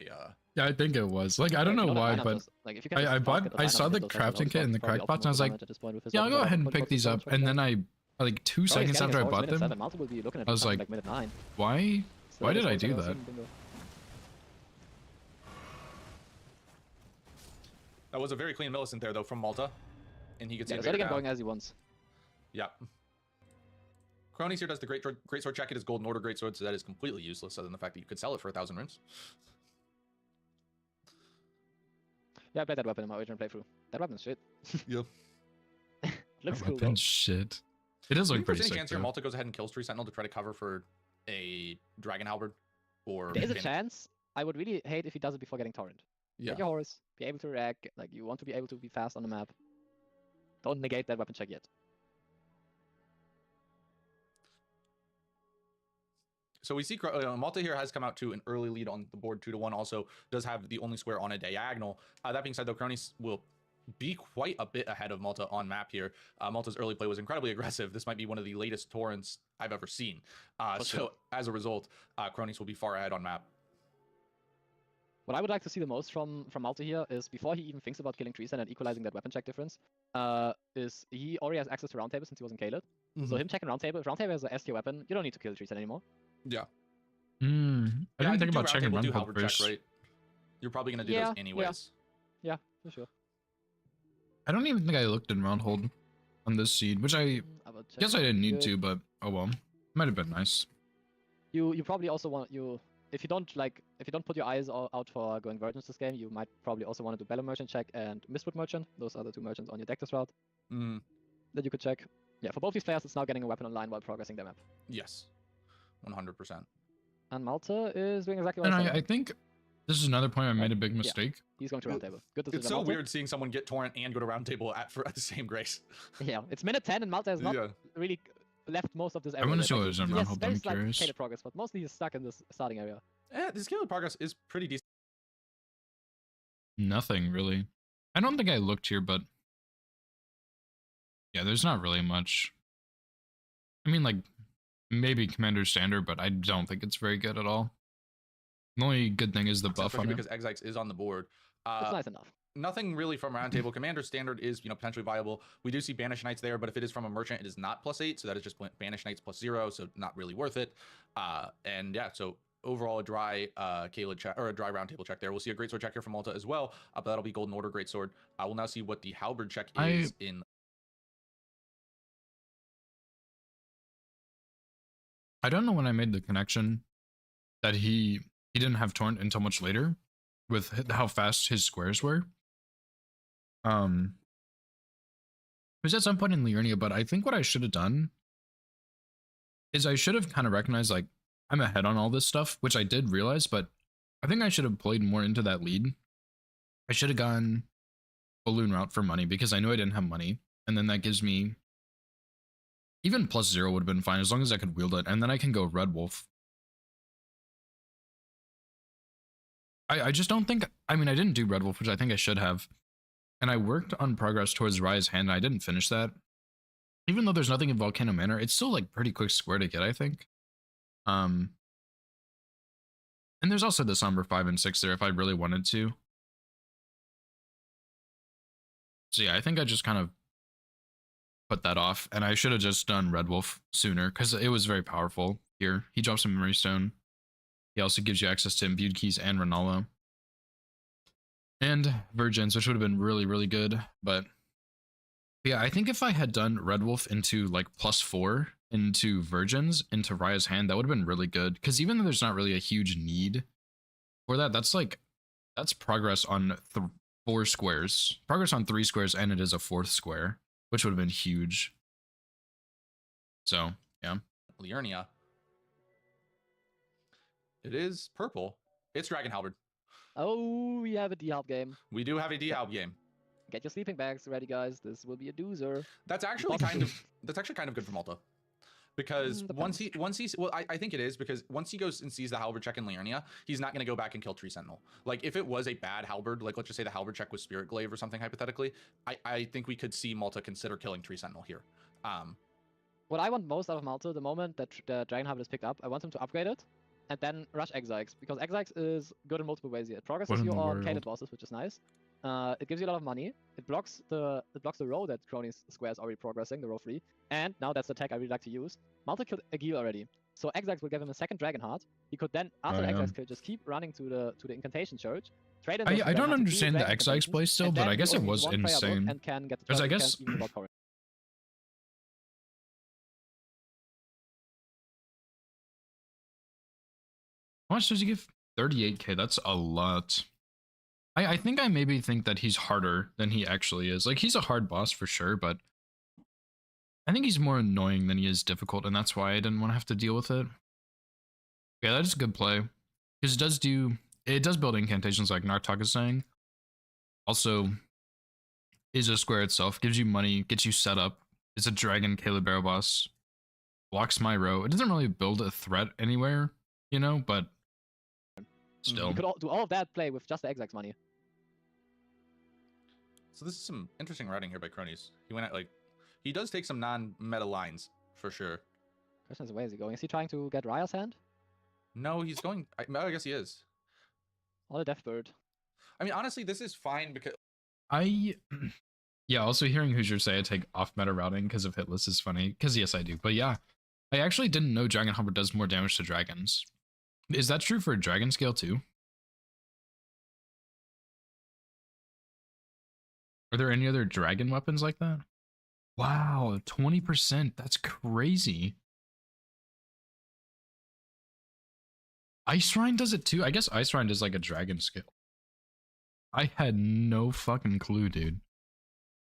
Yeah, I think it was. Like, I don't know why, but Like, if you can I just bought, basket I the saw lineup the with those types of crafting kit and the probably crack pots, and I was optimal like, damage at this point with his yeah, I'll go weapons, ahead and but pick these up. And then I, like 2 Cronies seconds getting after I his bought minute 7. them, Malta will be looking at I was something like, minute 9. why? So Why that did I is do also that? bingo. that was a very clean Millicent there though from Malta, and he gets Yeah, the so again invader going down. as he wants. Yeah. Cronies here does the great sword check. It is golden order great sword, so that is completely useless, other than the fact that you could sell it for 1,000 runes. Yeah, I played that weapon in my original playthrough. That weapon's shit. Yeah. Looks That cool though. weapon's shit. It does look If pretty there's any sick chance here though. Malta goes ahead and kills Tree Sentinel to try to cover for a Dragon Halberd, or There is a Pin- chance. I would really hate if he does it before getting Torrent. Yeah. Get your horse, be able to react, like you want to be able to be fast on the map. Don't negate that weapon check yet. So we see Malta here has come out to an early lead on the board 2-1. Also does have the only square on a diagonal. That being said, though, Cronies will be quite a bit ahead of Malta on map here. Malta's early play was incredibly aggressive. This might be one of the latest torrents I've ever seen. So sure. as a result, Cronies will be far ahead on map. What I would like to see the most from Malta here is before he even thinks about killing Treeson and equalizing that weapon check difference, is he already has access to Roundtable since he was in Kaled. So him checking Roundtable, if Roundtable has a S tier weapon, you don't need to kill Treeson anymore. Yeah. I didn't think do about checking Roundtable, run do code Halberd check, first. right? You're probably going to do Yeah, those anyways. Yeah, for sure. I don't even think I looked in round hold on this seed, which I guess I didn't need to, but oh well. Might have been nice. You probably also want if you don't put your eyes out for going Virgins this game, you might probably also want to do Bellow Merchant check and Mistwood Merchant. Those are the two merchants on your Dectus route that you could check. Yeah, for both these players, it's now getting a weapon online while progressing their map. Yes, 100%. And Malta is doing exactly what And I said. I think this is another point I made a big mistake. He's going to Roundtable. Good decision. It's so Malta. weird seeing someone get Torrent and go to Roundtable at the same grace. Yeah, it's minute 10 and Malta has not Yeah. really left most of this area. I wanna Like, see what is in he round has hold, very I'm slight curious. Kaled progress, but mostly he's stuck in this starting area. The scale of progress is pretty decent. Nothing really. I don't think I looked here, but yeah, there's not really much. I mean, like maybe Commander Standard, but I don't think it's very good at all. The only good thing is the buff Especially on it. because Exikes is on the board. It's nice enough. Nothing really from Roundtable. Commander Standard is, potentially viable. We do see Banish Knights there, but if it is from a merchant, it is not +8, so that is just Banish Knights +0, so not really worth it. And yeah, so overall a dry Kaled check or a dry Roundtable check there. We'll see a Greatsword check here from Malta as well, but that'll be Golden Order Greatsword. We'll now see what the Halberd check is in I don't know when I made the connection that he didn't have Torrent until much later with how fast his squares were. It was at some point in Liurnia, but I think what I should have done is I should have kind of recognized like I'm ahead on all this stuff, which I did realize, but I think I should have played more into that lead. I should have gone balloon route for money because I knew I didn't have money, and then that gives me even +0 would have been fine as long as I could wield it, and then I can go Red Wolf. I just don't think, I mean, I didn't do Red Wolf, which I think I should have, and I worked on progress towards Raya's Hand, and I didn't finish that. Even though there's nothing in Volcano Manor, it's still like pretty quick square to get, I think. And there's also the Somber 5 and 6 there if I really wanted to. So yeah, I think I just kind of put that off, and I should have just done Red Wolf sooner because it was very powerful here. He drops a Memory Stone. He also gives you access to Imbued Keys and Renala. And Virgins, which would have been really, really good. But yeah, I think if I had done Red Wolf into like +4 into Virgins, into Raya's Hand, that would have been really good. Because even though there's not really a huge need for that, that's progress on 4 squares. Progress on 3 squares, and it is a 4th square, which would have been huge. So, yeah. Liurnia. It is purple. It's Dragon Halberd. Oh, we have a D-Halb game. We do have a D-Halb game. Get your sleeping bags ready, guys. This will be a doozer. That's actually kind of good for Malta. Because once he well, I think it is, because once he goes and sees the Halberd check in Liurnia, he's not going to go back and kill Tree Sentinel. Like, if it was a bad Halberd, like let's just say the Halberd check was Spirit Glaive or something hypothetically, I think we could see Malta consider killing Tree Sentinel here. What I want most out of Malta, the moment that the Dragon Halberd is picked up, I want him to upgrade it and then rush Exarchs, because Exarchs is good in multiple ways here. It progresses you on Kated bosses, which is nice. It gives you a lot of money. It blocks the row that Crony's square is already progressing, the row 3. And now that's the tech I really like to use. Malta killed Egil already, so Exarchs will give him a second Dragon Heart. He could then, after the Exarchs kill, just keep running to the Incantation Church. Trade in I don't understand the Exarchs play still, but I guess it was insane. And can get because I guess how much does he give? 38k. That's a lot. I think I maybe think that he's harder than he actually is. Like, he's a hard boss for sure, but I think he's more annoying than he is difficult, and that's why I didn't want to have to deal with it. Yeah, that is a good play. Because it does build incantations like Nartok is saying. Also, is a square itself, gives you money, gets you set up. It's a Dragon Caleb Barrow boss. Blocks my row. It doesn't really build a threat anywhere, you know, but still. You could do all of that play with just the Exarchs money. So this is some interesting routing here by Cronies. He went at like, he does take some non-meta lines for sure. Question is, where is he going? Is he trying to get Raya's Hand? No, he's going. I guess he is. Or the Deathbird. I mean, honestly, this is fine because yeah. Also, hearing Hoosier say I take off-meta routing because of Hitless is funny. Because yes, I do. But yeah, I actually didn't know Dragon Halberd does more damage to dragons. Is that true for Dragon Scale too? Are there any other dragon weapons like that? Wow, 20%. That's crazy. Ice Shrine does it too? I guess Ice Shrine does like a dragon scale. I had no fucking clue, dude.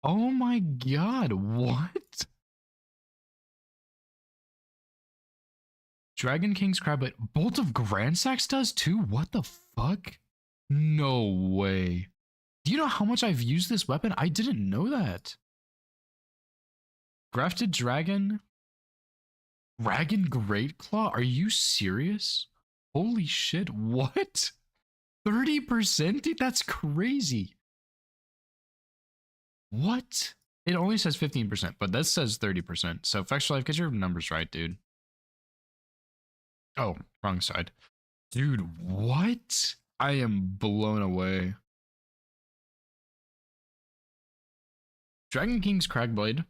Oh my god, what? Dragon King's Crablet. Bolt of Grandsax does too? What the fuck? No way. Do you know how much I've used this weapon? I didn't know that. Grafted Dragon? Dragon Great Claw? Are you serious? Holy shit, what? 30%? Dude, that's crazy. What? It only says 15%, but this says 30%. So, Factual Life, get your numbers right, dude. Oh, wrong side. Dude, what? I am blown away. Dragon King's Cragblade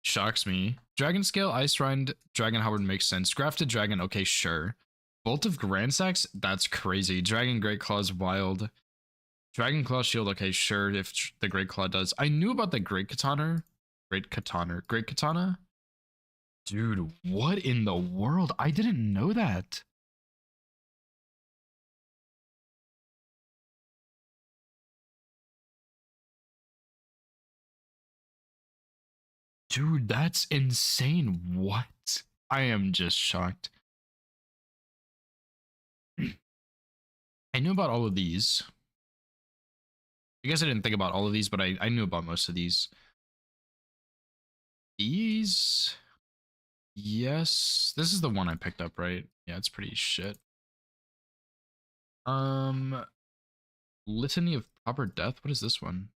shocks me. Dragon Scale, Ice Rind, Dragon Halberd makes sense. Grafted Dragon, okay, sure. Bolt of Grandsax, that's crazy. Dragon Great Claw's wild. Dragon Claw Shield, okay, sure, if the Great Claw does. I knew about the Great Katana. Dude, what in the world? I didn't know that. Dude, that's insane. What? I am just shocked. I knew about all of these. I guess I didn't think about all of these, but I knew about most of these. These? Yes. This is the one I picked up, right? Yeah, it's pretty shit. Litany of Proper Death? What is this one?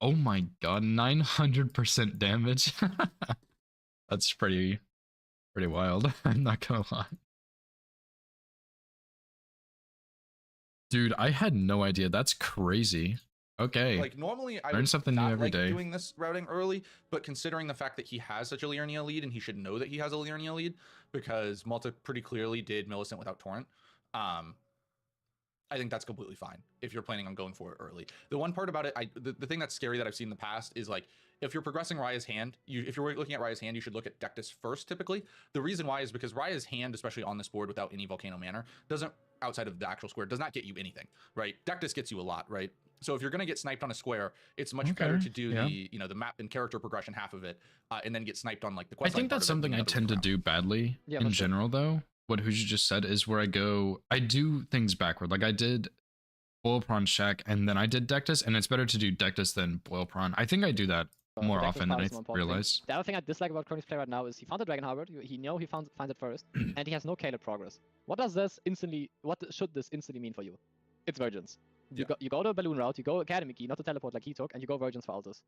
Oh my god, 900% damage. That's pretty wild. I'm not gonna lie. Dude, I had no idea. That's crazy. Okay. Like normally I learn would something new not every like day. doing this routing early, but considering the fact that he has such a Liurnia lead and he should know that he has a Liurnia lead because Malta pretty clearly did Millicent without Torrent. I think that's completely fine if you're planning on going for it early. The one part about it, the thing that's scary that I've seen in the past is like if you're progressing Raya's hand, if you're looking at Raya's hand, you should look at Dectus first typically. The reason why is because Raya's hand, especially on this board without any Volcano Manor, doesn't, outside of the actual square, does not get you anything, right? Dectus gets you a lot, right? So if you're going to get sniped on a square, it's much better to do the, you know, the map and character progression half of it, and then get sniped on like the quest. I think that's something I tend to do badly in general, though. What Huja just said is where I do things backward. Like I did Boil Prawn Shack, and then I did Dectus, and it's better to do Dectus than Boil Prawn. I think I do that more often than I realize. The other thing I dislike about Crony's play right now is he found the Dragon Harbor, he know he finds it first, and he has no Caleb progress. What should this instantly mean for you? It's Virgins. You go to a balloon route, you go Academy Key, not to teleport like he took, and you go Virgins for Altus.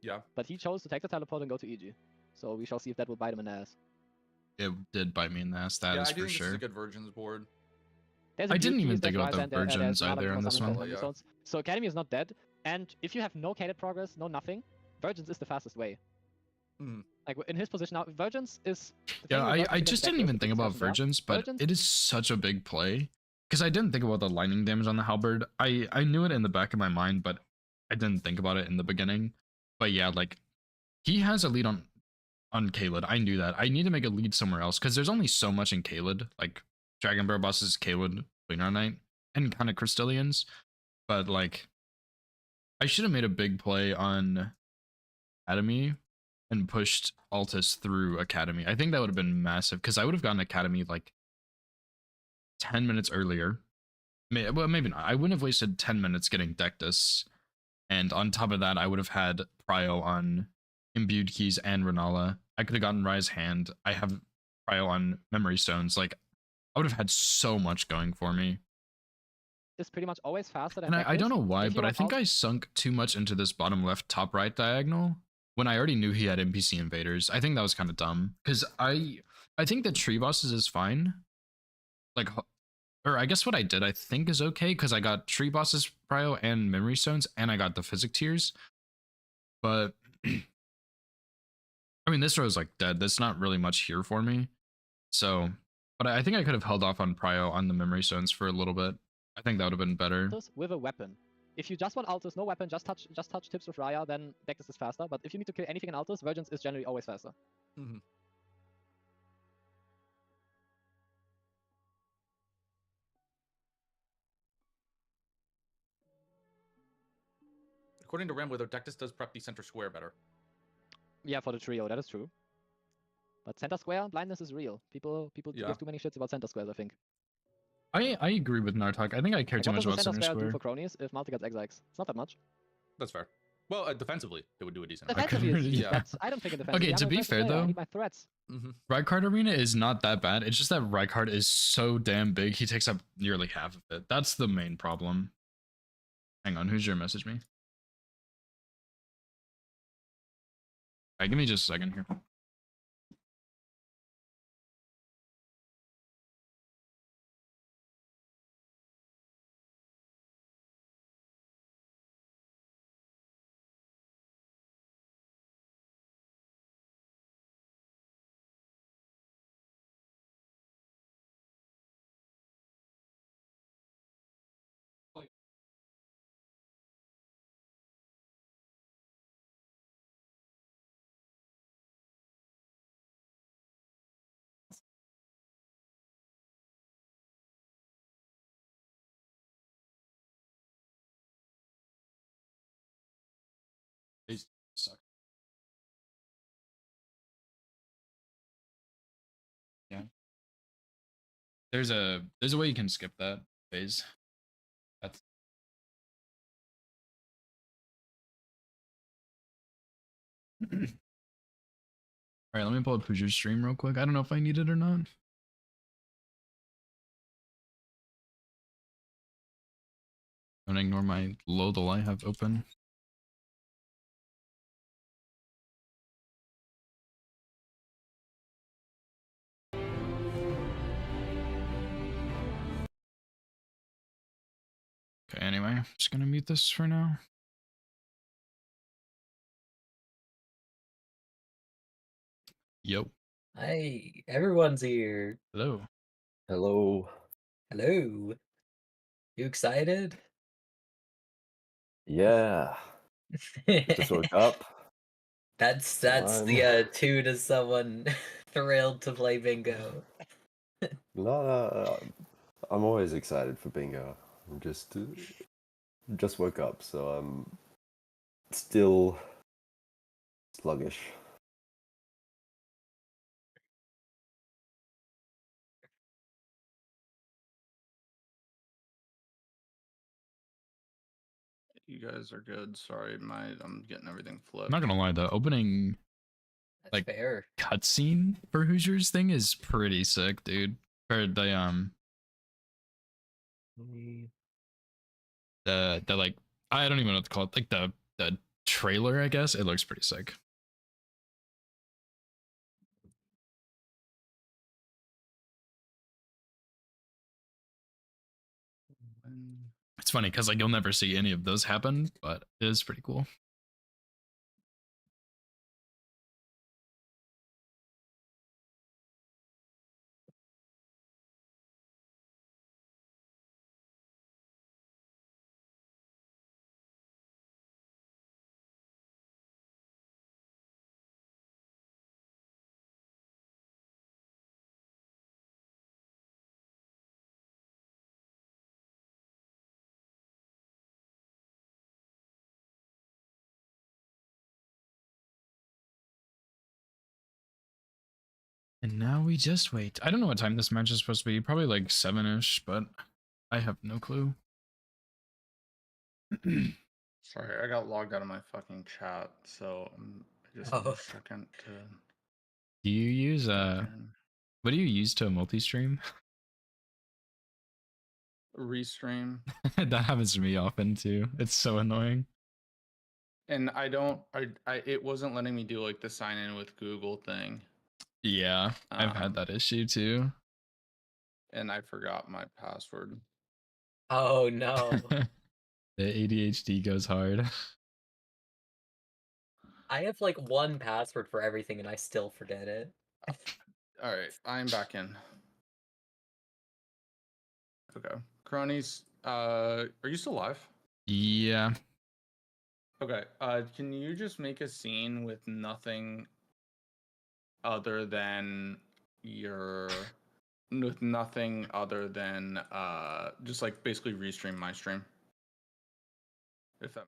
Yeah. But he chose to take the teleport and go to EG. So we shall see if that will bite him in the ass. It did bite me in the ass, that is for sure. This is a good Virgins board. I didn't even think about the Virgins either in this one. So Academy is not dead, and if you have no Caleb progress, no nothing, Virgins is the fastest way. Like in his position now, Virgins is... Yeah, I just didn't even think about Virgins, but it is such a big play. Because I didn't think about the lightning damage on the halberd. I knew it in the back of my mind, but I didn't think about it in the beginning. But yeah, like, he has a lead on Caelid. I knew that. I need to make a lead somewhere else, because there's only so much in Caelid. Like, Dragon Bear bosses, Caelid, Lunar Knight, and kind of Crystallians. But, like, I should have made a big play on Academy and pushed Altus through Academy. I think that would have been massive, because I would have gotten Academy, like, 10 minutes earlier. Well, maybe not. I wouldn't have wasted 10 minutes getting Dectus. And on top of that, I would have had Prio on Imbued Keys and Renala. I could have gotten Rise Hand. I have Prio on Memory Stones. Like, I would have had so much going for me. It's pretty much always faster than And I don't know why, but I think I sunk too much into this bottom left, top right diagonal when I already knew he had NPC invaders. I think that was kind of dumb. Because I think that tree bosses is fine. Like, or I guess what I did I think is okay, because I got tree bosses prio and memory stones, and I got the physic tiers. But I mean, this row is like dead. There's not really much here for me. So, but I think I could have held off on prio on the memory stones for a little bit. I think that would have been better. With a weapon. If you just want Altus, no weapon, just touch tips with Raya, then Dectus is faster. But if you need to kill anything in Altus, Virgins is generally always faster. According to Ramwither, Dectus does prep the center square better. Yeah, for the trio, that is true. But center square blindness is real. People give too many shits about center squares, I think. I agree with Nartok. I think I care too much about center square. Do for cronies if Malta gets Exarchs? It's not that much. That's fair. Well, defensively, it would do a decent amount. Defensively, I don't think it defensively. Okay, to be fair though, I need my threats. Rykard Arena is not that bad. It's just that Rykard is so damn big. He takes up nearly half of it. That's the main problem. Hang on, who's your message me? Alright, give me just a second here. These suck. Yeah. There's a way you can skip that phase. That's all right. Let me pull up Hoosier's stream real quick. I don't know if I need it or not. Don't ignore my Lodal I have open. Okay, anyway, I'm just gonna mute this for now. Yo. Hey, everyone's here. Hello. Hello. Hello. You excited? Yeah. Just woke up. That's Fun. the tune of someone thrilled to play bingo. No, I'm always excited for bingo. I'm just woke up, so I'm still sluggish. You guys are good. Sorry, I'm getting everything flipped. I'm not gonna lie, the opening like fair. cutscene for Hoosier's thing is pretty sick, dude. Or the like I don't even know what to call it. Like the trailer, I guess. It looks pretty sick. It's funny because like you'll never see any of those happen, but it is pretty cool. And now we just wait. I don't know what time this match is supposed to be. Probably like 7-ish, but I have no clue. Sorry, I got logged out of my fucking chat, so I just need a second to. Do you use what do you use to multi-stream? Restream. That happens to me often too. It's so annoying. And I it wasn't letting me do like the sign in with Google thing. Yeah, I've had that issue too. And I forgot my password. Oh no. The ADHD goes hard. I have like one password for everything and I still forget it. All right, I'm back in. Okay, cronies. Are you still live? Yeah. Okay. Can you just make a scene with nothing other than just like basically restream my stream? If that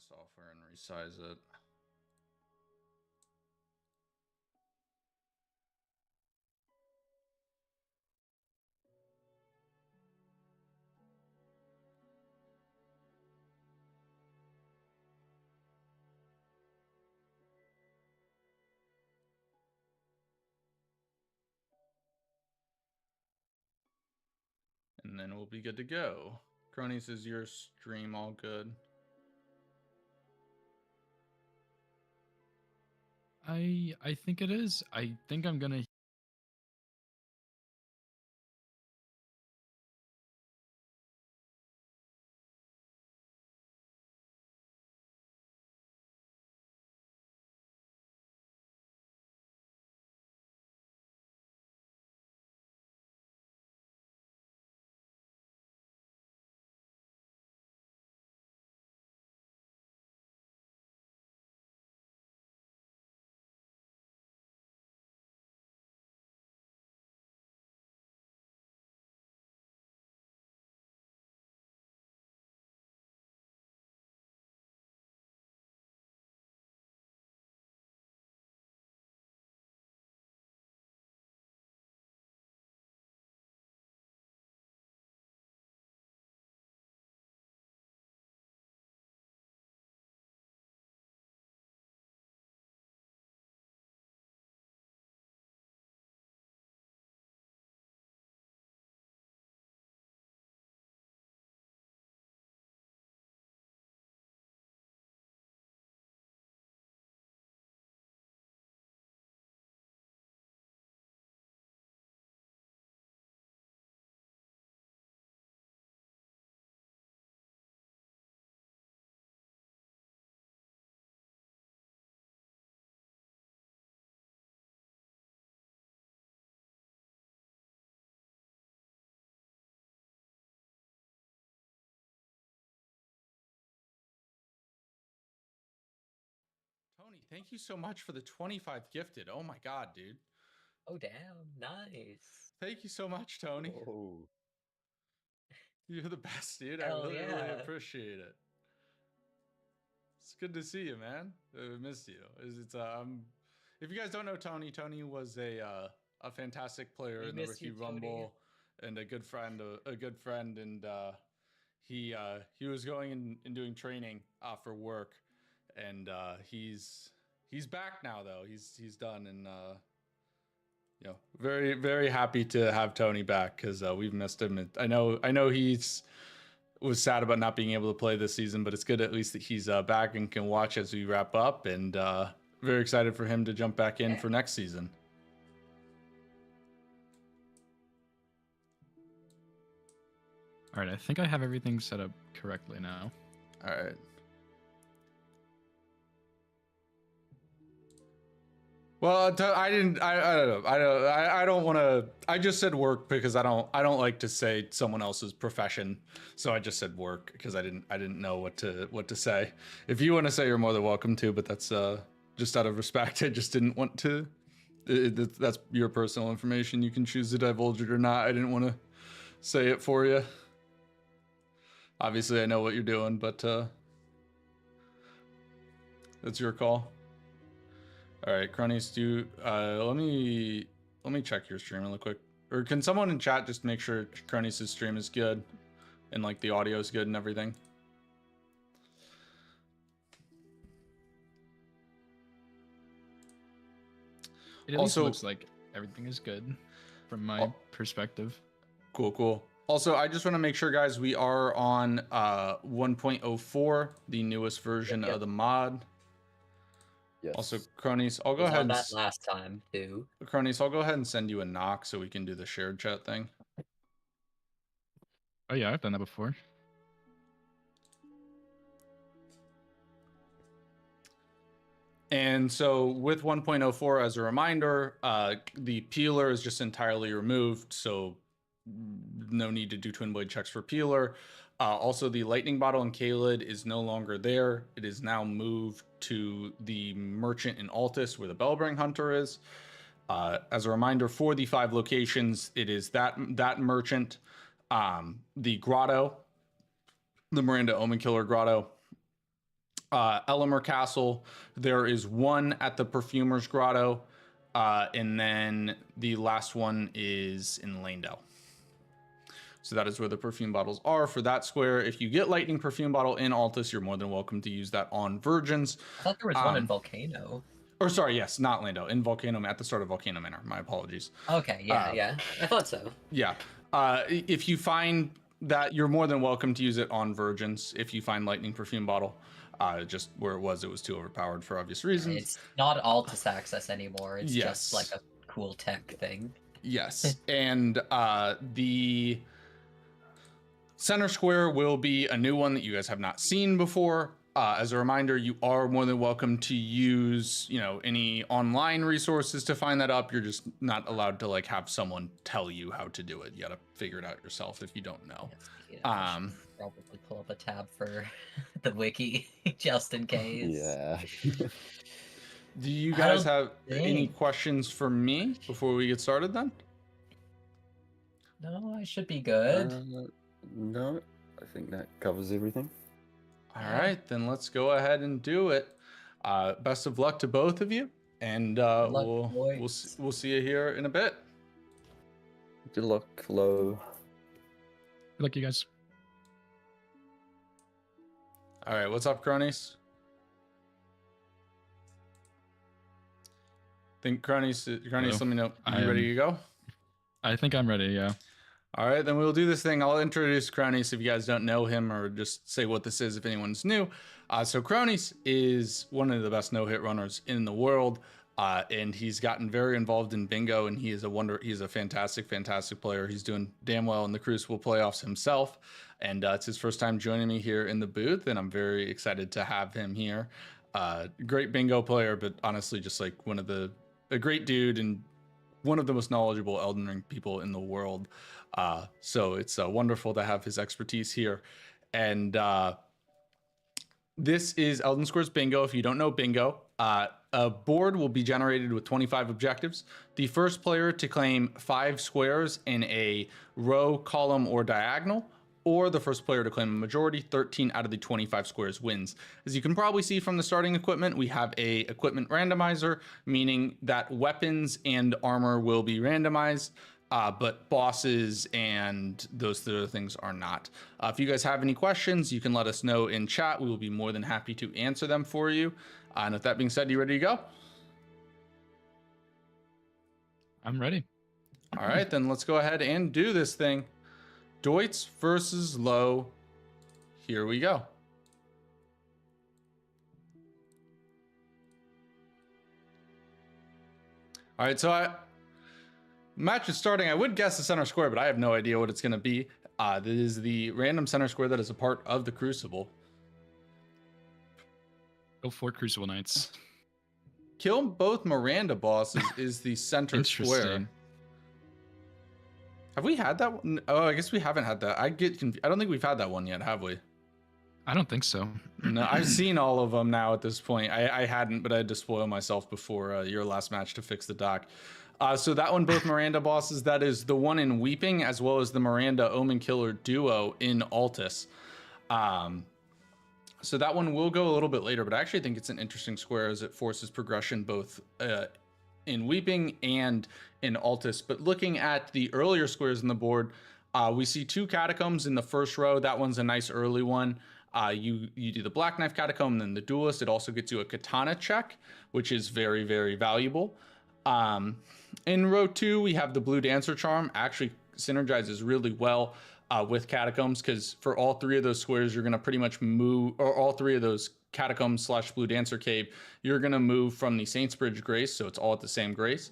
software and resize it. And then we'll be good to go. Cronies, is your stream all good? I think it is. I think I'm gonna. Tony, thank you so much for the 25 gifted. Oh my god, dude. Oh damn, nice. Thank you so much, Tony. Oh. You're the best, dude. Hell I really yeah. appreciate it. It's good to see you, man. I missed you. If you guys don't know Tony, Tony was a fantastic player We in the miss Ricky you, Tony. Rumble and a good friend, and he was going and doing training for work, and he's back now though. He's done, and you know, very very happy to have Tony back because we've missed him. I know he's was sad about not being able to play this season, but it's good at least that he's back and can watch as we wrap up, and very excited for him to jump back in for next season. All right, I think I have everything set up correctly now. All right. Well, I didn't. I don't know. I don't want to. I just said work because I don't like to say someone else's profession. So I just said work because I didn't know what to say. If you want to say, you're more than welcome to. But that's just out of respect. I just didn't want to. That's your personal information. You can choose to divulge it or not. I didn't want to say it for you. Obviously, I know what you're doing, but that's your call. All right, Cronies, let me check your stream really quick. Or can someone in chat just make sure Cronies' stream is good and like the audio is good and everything? It also looks like everything is good from my perspective. Cool. Also, I just want to make sure, guys, we are on 1.04, the newest version of the mod. Yes. Also, Cronies, I'll go Was ahead on and that last time too. Cronies, I'll go ahead and send you a knock so we can do the shared chat thing. Oh yeah, I've done that before. And so with 1.04, as a reminder, the peeler is just entirely removed, so no need to do twin blade checks for peeler. Also, the lightning bottle and K-lid is no longer there. It is now moved to the merchant in Altus where the Bellbring Hunter is. As a reminder, for the 5 locations, it is that merchant, the grotto, the Miranda Omen Killer grotto, Ellimer Castle. There is one at the Perfumer's Grotto. And then the last one is in Lanedale. So that is where the perfume bottles are for that square. If you get Lightning Perfume Bottle in Altus, you're more than welcome to use that on Virgins. I thought there was one in Volcano. Or sorry, yes, not Lando, in Volcano, at the start of Volcano Manor. My apologies. Okay, yeah. I thought so. Yeah. If you find that, you're more than welcome to use it on Virgins if you find Lightning Perfume Bottle. Just where it was too overpowered for obvious reasons. It's not Altus access anymore. It's Yes. just like a cool tech thing. Yes. And the center square will be a new one that you guys have not seen before. As a reminder, you are more than welcome to use, any online resources to find that up. You're just not allowed to like have someone tell you how to do it. You gotta figure it out yourself if you don't know. Probably pull up a tab for the wiki just in case. Yeah. Do you guys have any questions for me before we get started then? No, I should be good. No, I think that covers everything. All right, then let's go ahead and do it. Best of luck to both of you, and we'll see you here in a bit. Good luck, Flo. Good luck, you guys. All right, what's up, cronies? Cronies, let me know. Are you ready to go? I think I'm ready, yeah. All right, then we'll do this thing. I'll introduce Cronies if you guys don't know him, or just say what this is if anyone's new. So Cronies is one of the best no-hit runners in the world, and he's gotten very involved in bingo, and he is he's a fantastic player. He's doing damn well in the Crucible playoffs himself, and it's his first time joining me here in the booth, and I'm very excited to have him here. Great bingo player, but honestly, just like a great dude and one of the most knowledgeable Elden Ring people in the world. So it's wonderful to have his expertise here. And this is Elden Squares Bingo. If you don't know bingo, a board will be generated with 25 objectives. The first player to claim 5 squares in a row, column, or diagonal, or the first player to claim a majority, 13 out of the 25 squares wins. As you can probably see from the starting equipment, we have a equipment randomizer, meaning that weapons and armor will be randomized, but bosses and those other things are not. If you guys have any questions, you can let us know in chat. We will be more than happy to answer them for you. And with that being said, you ready to go? I'm ready. All right, then let's go ahead and do this thing. Deutz versus Low. Here we go. All right, so match is starting. I would guess the center square, but I have no idea what it's going to be. This is the random center square that is a part of the Crucible. Go for Crucible Knights. Kill both Miranda bosses is the center square. Have we had that one? Oh, I guess we haven't had that. I don't think we've had that one yet, have we? I don't think so. No, I've seen all of them now at this point. I hadn't, but I had to spoil myself before your last match to fix the doc. So that one, both Miranda bosses, that is the one in Weeping, as well as the Miranda Omen Killer duo in Altus. So that one will go a little bit later, but I actually think it's an interesting square as it forces progression both in Weeping and in Altus. But looking at the earlier squares in the board, we see 2 catacombs in the first row. That one's a nice early one. You do the Black Knife Catacomb and then the Duelist. It also gets you a Katana check, which is very, very valuable. In row 2, we have the Blue Dancer Charm. Actually synergizes really well with Catacombs, because for all 3 of those squares, you're going to pretty much move, or all 3 of those Catacombs / Blue Dancer Cave, you're going to move from the Saints Bridge Grace, so it's all at the same Grace.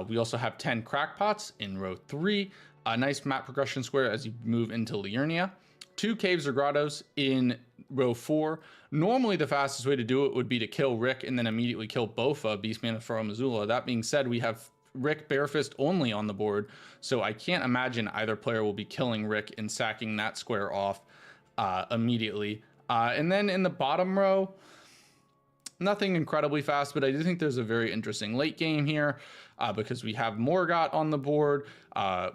We also have 10 Crackpots in row 3, a nice map progression square as you move into Liurnia. 2 caves or grottos in row 4. Normally, the fastest way to do it would be to kill Rick and then immediately kill Bofa, Beastman of Farum Azula. That being said, we have Rick Barefist only on the board, so I can't imagine either player will be killing Rick and sacking that square off immediately. And then in the bottom row, nothing incredibly fast, but I do think there's a very interesting late game here because we have Morgott on the board.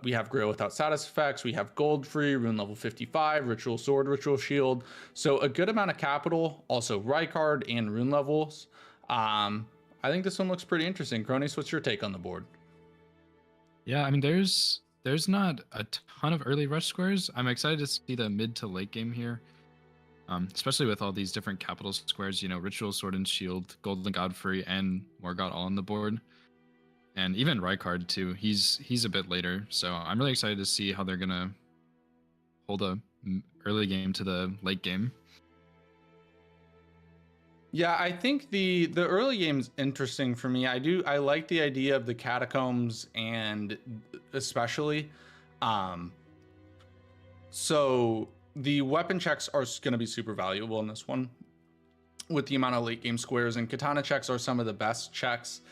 We have Grail without status effects. We have gold free, rune level 55, ritual sword, ritual shield. So a good amount of capital, also Rykard and rune levels. I think this one looks pretty interesting. Cronus, what's your take on the board? Yeah, I mean, there's not a ton of early rush squares. I'm excited to see the mid to late game here, especially with all these different capital squares. You know, ritual sword and shield, Golden Godfrey, and Morgott all on the board, and even Rykard too. He's a bit later, so I'm really excited to see how they're gonna hold a early game to the late game. Yeah, I think the early game's interesting for me. I like the idea of the catacombs, and especially so the weapon checks are going to be super valuable in this one with the amount of late game squares, and katana checks are some of the best checks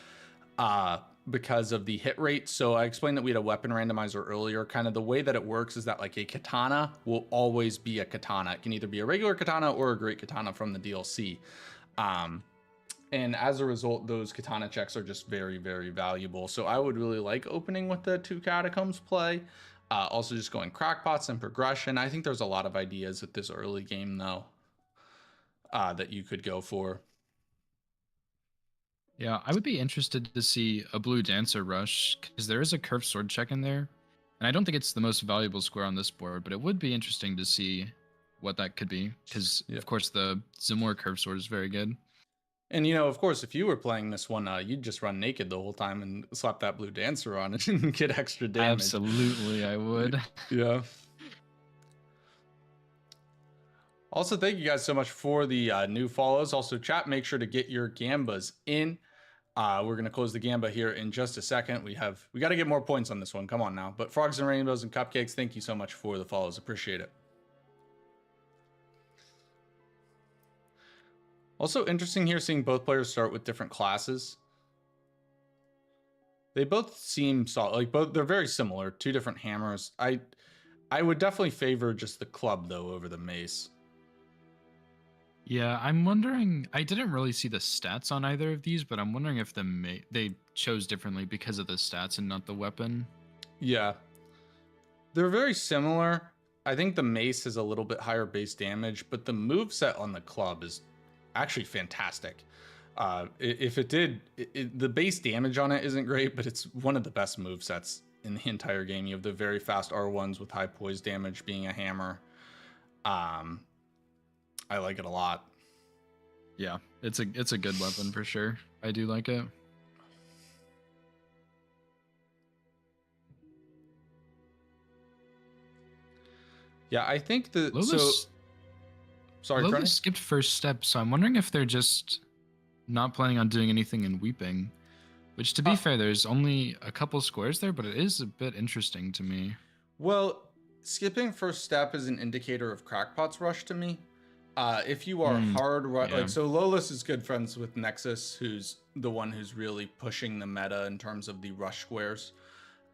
because of the hit rate. So I explained that we had a weapon randomizer earlier. Kind of the way that it works is that like a katana will always be a katana. It can either be a regular katana or a great katana from the DLC. And as a result, those katana checks are just very, very valuable. So I would really like opening with the 2 catacombs play. Also just going crackpots and progression. I think there's a lot of ideas at this early game though, that you could go for. Yeah, I would be interested to see a blue dancer rush because there is a curved sword check in there. And I don't think it's the most valuable square on this board, but it would be interesting to see what that could be because of course the Zimor curved sword is very good. And you know, of course, if you were playing this one, you'd just run naked the whole time and slap that blue dancer on it and get extra damage. Absolutely, I would. Yeah. Also, thank you guys so much for the new follows. Also, chat, make sure to get your Gambas in. We're gonna close the Gamba here in just a second. We got to get more points on this one. Come on now. But Frogs and Rainbows and Cupcakes, thank you so much for the follows. Appreciate it. Also interesting here seeing both players start with different classes. They both seem solid, like they're very similar, 2 different hammers. I would definitely favor just the club though over the mace. Yeah, I'm wondering, I didn't really see the stats on either of these, but I'm wondering if they chose differently because of the stats and not the weapon. Yeah. They're very similar. I think the mace has a little bit higher base damage, but the moveset on the club is actually fantastic. If it did, the base damage on it isn't great, but it's one of the best movesets in the entire game. You have the very fast R1s with high poise damage being a hammer. I like it a lot. Yeah, it's a good weapon for sure. I do like it. Yeah, I think the Sorry, Lola skipped first step, so I'm wondering if they're just not planning on doing anything in Weeping. Which, to be fair, there's only a couple squares there, but it is a bit interesting to me. Well, skipping first step is an indicator of Crackpot's rush to me. If you are like, so Lolas is good friends with Nexus, who's the one who's really pushing the meta in terms of the rush squares.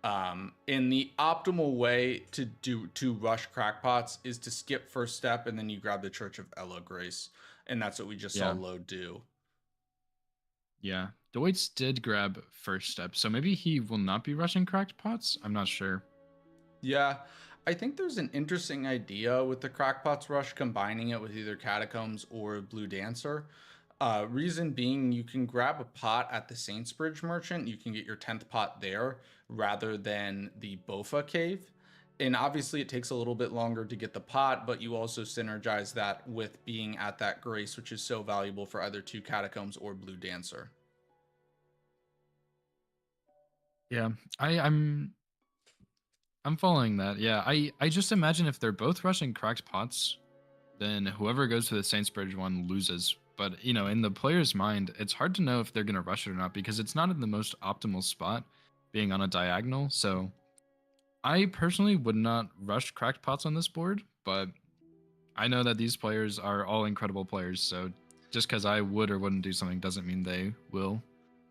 And the optimal way to rush crackpots is to skip first step and then you grab the Church of Ella Grace, and that's what we just saw Lo do. Yeah, Deutz did grab first step, so maybe he will not be rushing crackpots. I'm not sure. Yeah, I think there's an interesting idea with the crackpots rush, combining it with either Catacombs or Blue Dancer. Reason being, you can grab a pot at the Saintsbridge Merchant. You can get your 10th pot there rather than the Bofa Cave. And obviously it takes a little bit longer to get the pot, but you also synergize that with being at that Grace, which is so valuable for either 2 Catacombs or Blue Dancer. Yeah, I'm following that. Yeah, I just imagine if they're both rushing cracked pots, then whoever goes to the Saintsbridge one loses. But, you know, in the player's mind, it's hard to know if they're going to rush it or not because it's not in the most optimal spot, being on a diagonal. So I personally would not rush cracked pots on this board, but I know that these players are all incredible players. So just because I would or wouldn't do something doesn't mean they will.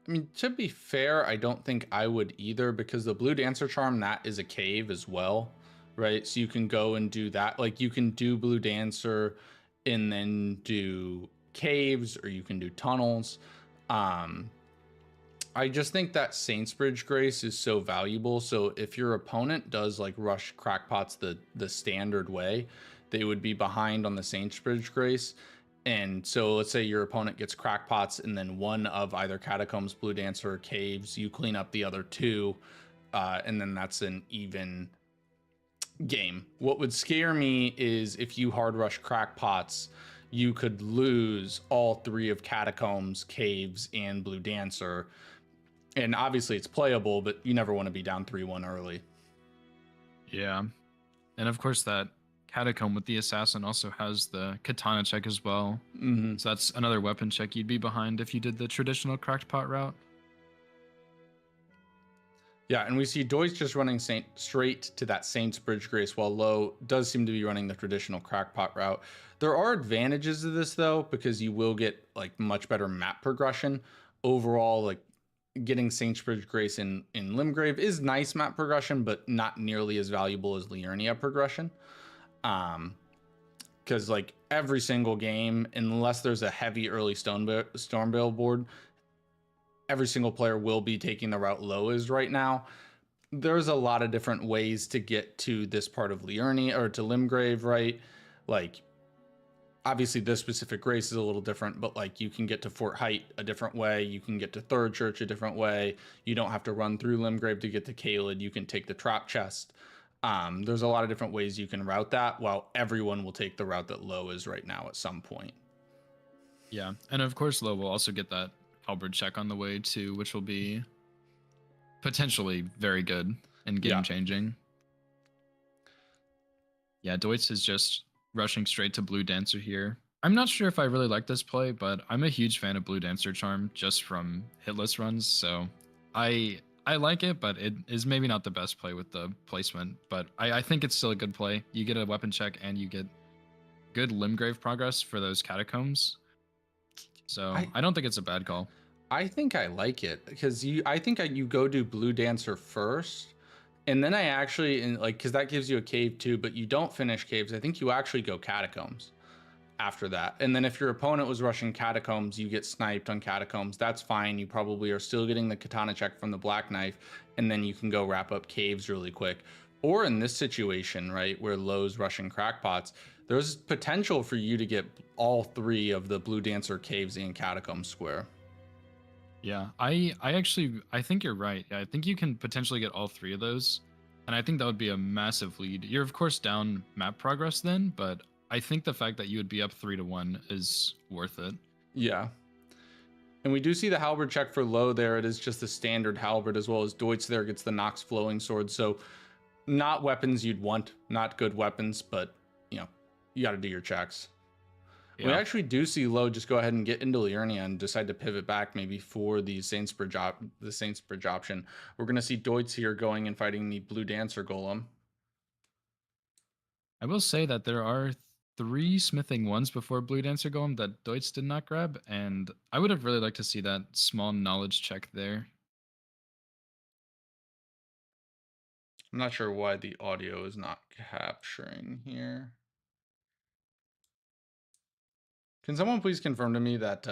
I mean, to be fair, I don't think I would either, because the Blue Dancer Charm, that is a cave as well, right? So you can go and do that. Like, you can do Blue Dancer and then do caves or you can do tunnels. I just think that Saintsbridge Grace is so valuable. So if your opponent does like rush crackpots the standard way, they would be behind on the Saintsbridge Grace. And so let's say your opponent gets crackpots and then one of either Catacombs, Blue Dancer, or Caves, you clean up the other two, and then that's an even game. What would scare me is if you hard rush crackpots, you could lose all 3 of Catacombs, Caves, and Blue Dancer. And obviously it's playable, but you never want to be down 3-1 early. Yeah. And of course that Catacomb with the Assassin also has the Katana check as well. Mm-hmm. So that's another weapon check you'd be behind if you did the traditional cracked pot route. Yeah, and we see Deutz just running straight to that Saintsbridge Grace, while Low does seem to be running the traditional crackpot route. There are advantages to this though, because you will get like much better map progression. Overall, like getting Saintsbridge Grace in Limgrave is nice map progression, but not nearly as valuable as Liurnia progression. Because like every single game, unless there's a heavy early Stormveil board, every single player will be taking the route Low is right now. There's a lot of different ways to get to this part of Liurnia or to Limgrave, right? Like, obviously this specific race is a little different, but like you can get to Fort Height a different way. You can get to Third Church a different way. You don't have to run through Limgrave to get to Caelid. You can take the Trap Chest. There's a lot of different ways you can route that, while everyone will take the route that Low is right now at some point. Yeah, and of course Low will also get that halberd check on the way too, which will be potentially very good and game changing. Yeah, Deutz is just rushing straight to Blue Dancer here. I'm not sure if I really like this play, but I'm a huge fan of Blue Dancer Charm just from hitless runs, so I like it, but it is maybe not the best play with the placement, but I think it's still a good play. You get a weapon check and you get good Limgrave progress for those Catacombs. So I don't think it's a bad call. I think I like it because I think you go do Blue Dancer first, and then I actually because that gives you a cave too, but you don't finish caves. I think you actually go Catacombs after that, and then if your opponent was rushing Catacombs, you get sniped on Catacombs. That's fine. You probably are still getting the Katana check from the Black Knife, and then you can go wrap up caves really quick. Or in this situation, right, where Low's rushing crackpots, there's potential for you to get all 3 of the Blue Dancer, Caves, and Catacombs square. Yeah, I think you're right. I think you can potentially get all 3 of those, and I think that would be a massive lead. You're of course down map progress then, but I think the fact that you would be up 3-1 is worth it. Yeah. And we do see the halberd check for Low there. It is just the standard halberd, as well as Deutz there gets the Nox flowing sword. So not weapons you'd want, not good weapons, but you got to do your checks. Yeah. We actually do see Low just go ahead and get into Liurnia and decide to pivot back maybe for the Saintsbridge option. We're going to see Deutz here going and fighting the Blue Dancer Golem. I will say that there are 3 smithing ones before Blue Dancer Golem that Deutz did not grab, and I would have really liked to see that small knowledge check there. I'm not sure why the audio is not capturing here. Can someone please confirm to me that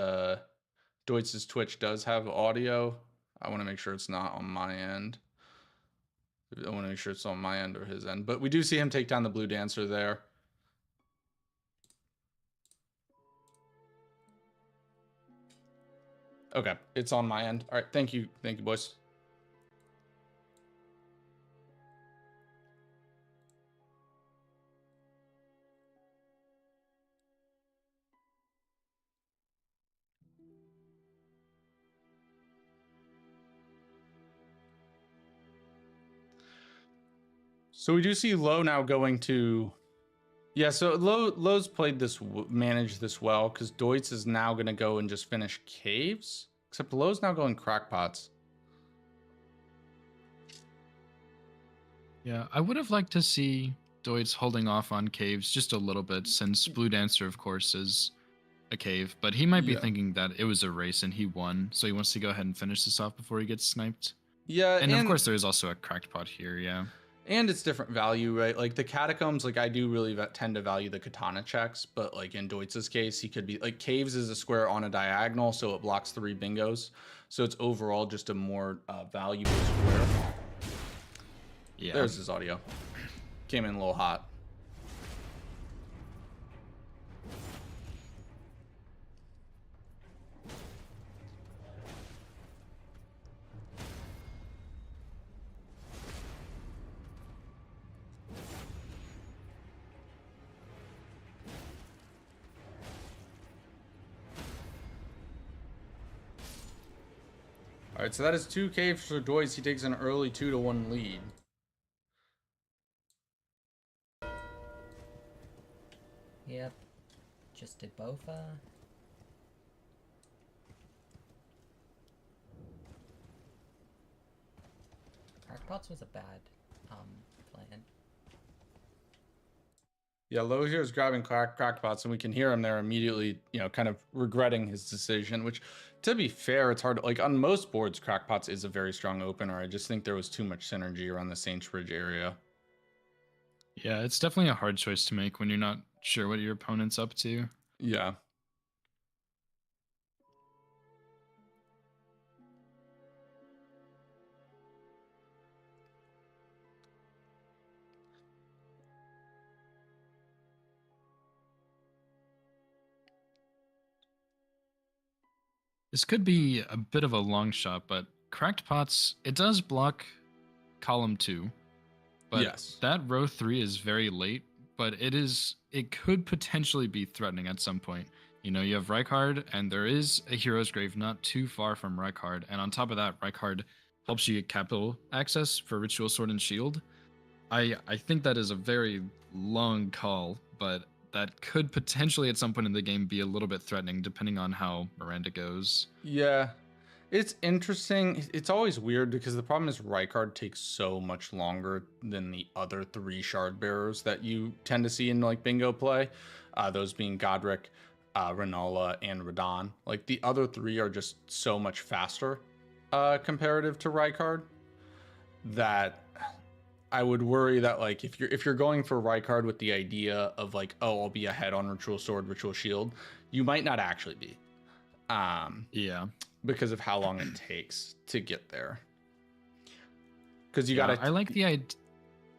Deutz's Twitch does have audio? I want to make sure it's not on my end. I want to make sure it's on my end or his end. But we do see him take down the Blue Dancer there. Okay, it's on my end. All right, thank you. Thank you, boys. So we do see Low now going to, so Low's played this, managed this well, because Deutz is now going to go and just finish caves, except Low's now going crackpots. Yeah, I would have liked to see Deutz holding off on caves just a little bit, since Blue Dancer, of course, is a cave, but he might be thinking that it was a race and he won, so he wants to go ahead and finish this off before he gets sniped. Yeah, and of course there is also a cracked pot here, And it's different value, right? Like the Catacombs, like I do really tend to value the Katana checks, but like in Deutz's case, he could be like Caves is a square on a diagonal, so it blocks 3 bingos. So it's overall just a more valuable square. Yeah. There's his audio. Came in a little hot. All right, so that is 2 caves for Deutz. He takes an early 2-1 lead. Yep. Just did Bofa. Crackpots was a bad plan. Yeah, Lozier is grabbing crackpots, and we can hear him there immediately, you know, kind of regretting his decision, which, to be fair, it's hard. Like, on most boards, crackpots is a very strong opener. I just think there was too much synergy around the Saintsbridge area. Yeah, it's definitely a hard choice to make when you're not sure what your opponent's up to. Yeah. This could be a bit of a long shot, but Cracked Pots, it does block column 2. But yes, that row 3 is very late, but it could potentially be threatening at some point. You know, you have Rykard, and there is a Hero's Grave not too far from Rykard, and on top of that, Rykard helps you get capital access for Ritual Sword and Shield. I think that is a very long call, but that could potentially at some point in the game be a little bit threatening depending on how Miranda goes. Yeah. It's interesting. It's always weird because the problem is Rykard takes so much longer than the other 3 shard bearers that you tend to see in like bingo play. Those being Godric, Rennala, and Radahn. Like the other 3 are just so much faster comparative to Rykard that I would worry that like if you're going for Rykard with the idea of like, oh, I'll be ahead on Ritual Sword, Ritual Shield, you might not actually be. Yeah. Because of how long it takes to get there. Because you Yeah, gotta. I like the idea.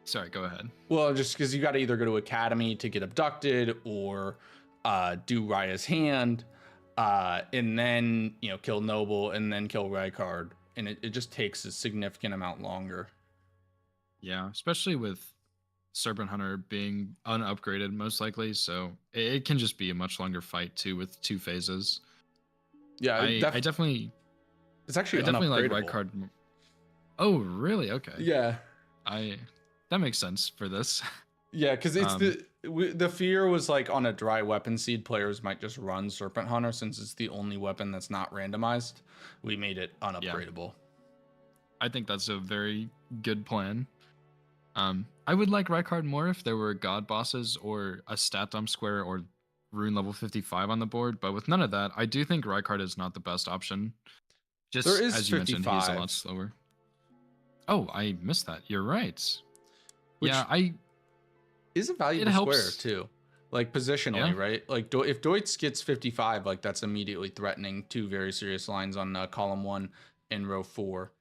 Sorry, go ahead. Well, just because you gotta either go to Academy to get abducted or do Raya's Hand, and then kill Noble and then kill Rykard, and it just takes a significant amount longer. Yeah, especially with Serpent Hunter being unupgraded most likely, so it can just be a much longer fight too with 2 phases. Yeah, I definitely. It's actually I definitely like unupgradable. Rykard. Oh, really? Okay. Yeah. That makes sense for this. Yeah, because it's the fear was like on a dry weapon seed, players might just run Serpent Hunter since it's the only weapon that's not randomized. We made it unupgradable. I think that's a very good plan. I would like Rykard more if there were god bosses or a stat dump square or rune level 55 on the board, but with none of that, I do think Rykard is not the best option. Just There is as you mentioned, he's a 55. lot slower. Oh, I missed that. You're right. Which is a it valuable helps. square too, like positionally, Yeah. right? Like if Deutz gets 55, like that's immediately threatening 2 very serious lines on column 1 and row 4.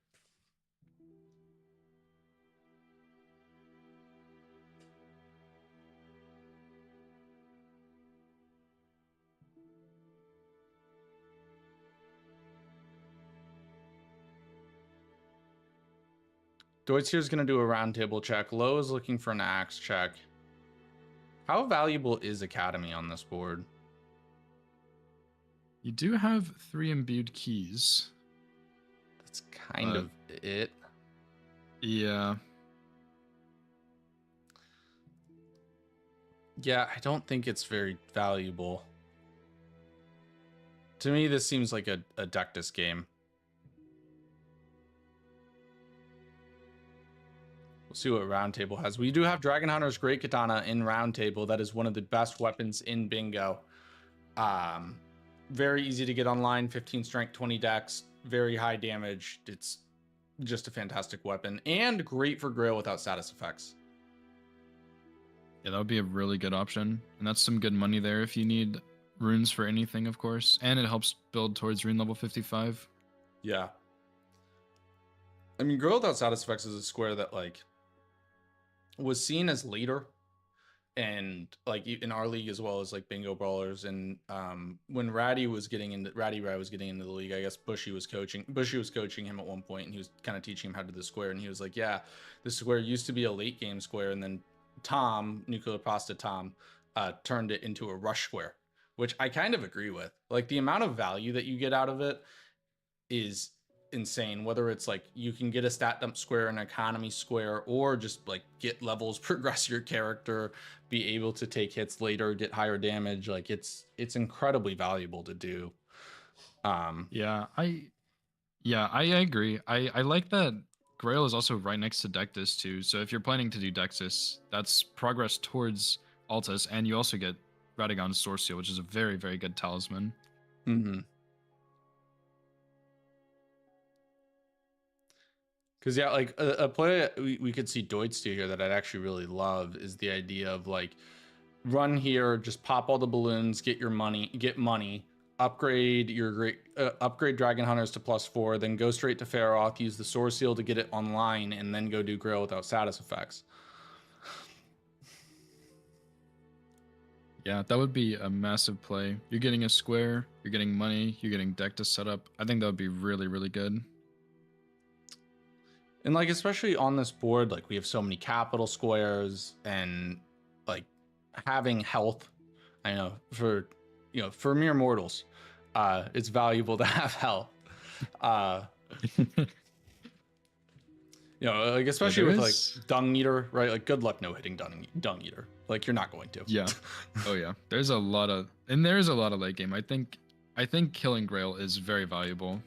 Deutz here is going to do a roundtable check. Low is looking for an axe check. How valuable is Academy on this board? You do have 3 imbued keys. That's kind of it. Yeah. Yeah, I don't think it's very valuable. To me, this seems like a Dectus game. We'll see what Roundtable has. We do have Dragon Hunter's Great Katana in Roundtable. That is one of the best weapons in Bingo. Very easy to get online. 15 strength, 20 dex. Very high damage. It's just a fantastic weapon and great for Grail without status effects. Yeah, that would be a really good option. And that's some good money there if you need runes for anything, of course. And it helps build towards rune level 55. Yeah. I mean, Grail without status effects is a square that like was seen as later, and like in our league as well as like bingo brawlers. And when Ratty was getting into the league, I guess Bushy was coaching him at one point, and he was kind of teaching him how to do the square. And he was like, yeah, this square used to be a late game square, and then Nuclear Pasta Tom turned it into a rush square, which I kind of agree with. Like, the amount of value that you get out of it is insane, whether it's like you can get a stat dump square, an economy square, or just like get levels, progress your character, be able to take hits later, get higher damage. Like, it's incredibly valuable to do. Yeah, I agree. I like that Grail is also right next to Dectus too. So if you're planning to do Dectus, that's progress towards Altus, and you also get Radagon's Source Seal, which is a very, very good talisman. Mm-hmm. Because yeah, like a play we could see Deutz do here that I'd actually really love is the idea of like, run here, just pop all the balloons, get money, upgrade your upgrade Dragon Hunters to +4, then go straight to Feroth, use the Source Seal to get it online, and then go do Grail without status effects. Yeah, that would be a massive play. You're getting a square, you're getting money, you're getting deck to set up. I think that would be really, really good. And like, especially on this board, like we have so many capital squares, and like having health, I know for mere mortals, it's valuable to have health. Like especially with like Dung Eater, right? Like, good luck no hitting Dung Eater. Like, you're not going to. Yeah. Oh yeah. There's a lot of late game. I think killing Grail is very valuable.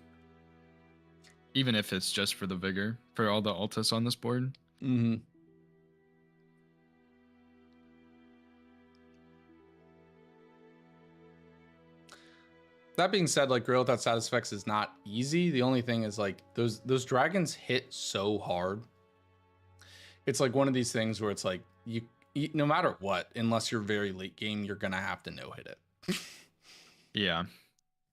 Even if it's just for the vigor, for all the Altus on this board. Mm-hmm. That being said, like, Grail without status effects is not easy. The only thing is like those dragons hit so hard. It's like one of these things where it's like you no matter what, unless you're very late game, you're gonna have to no hit it. Yeah.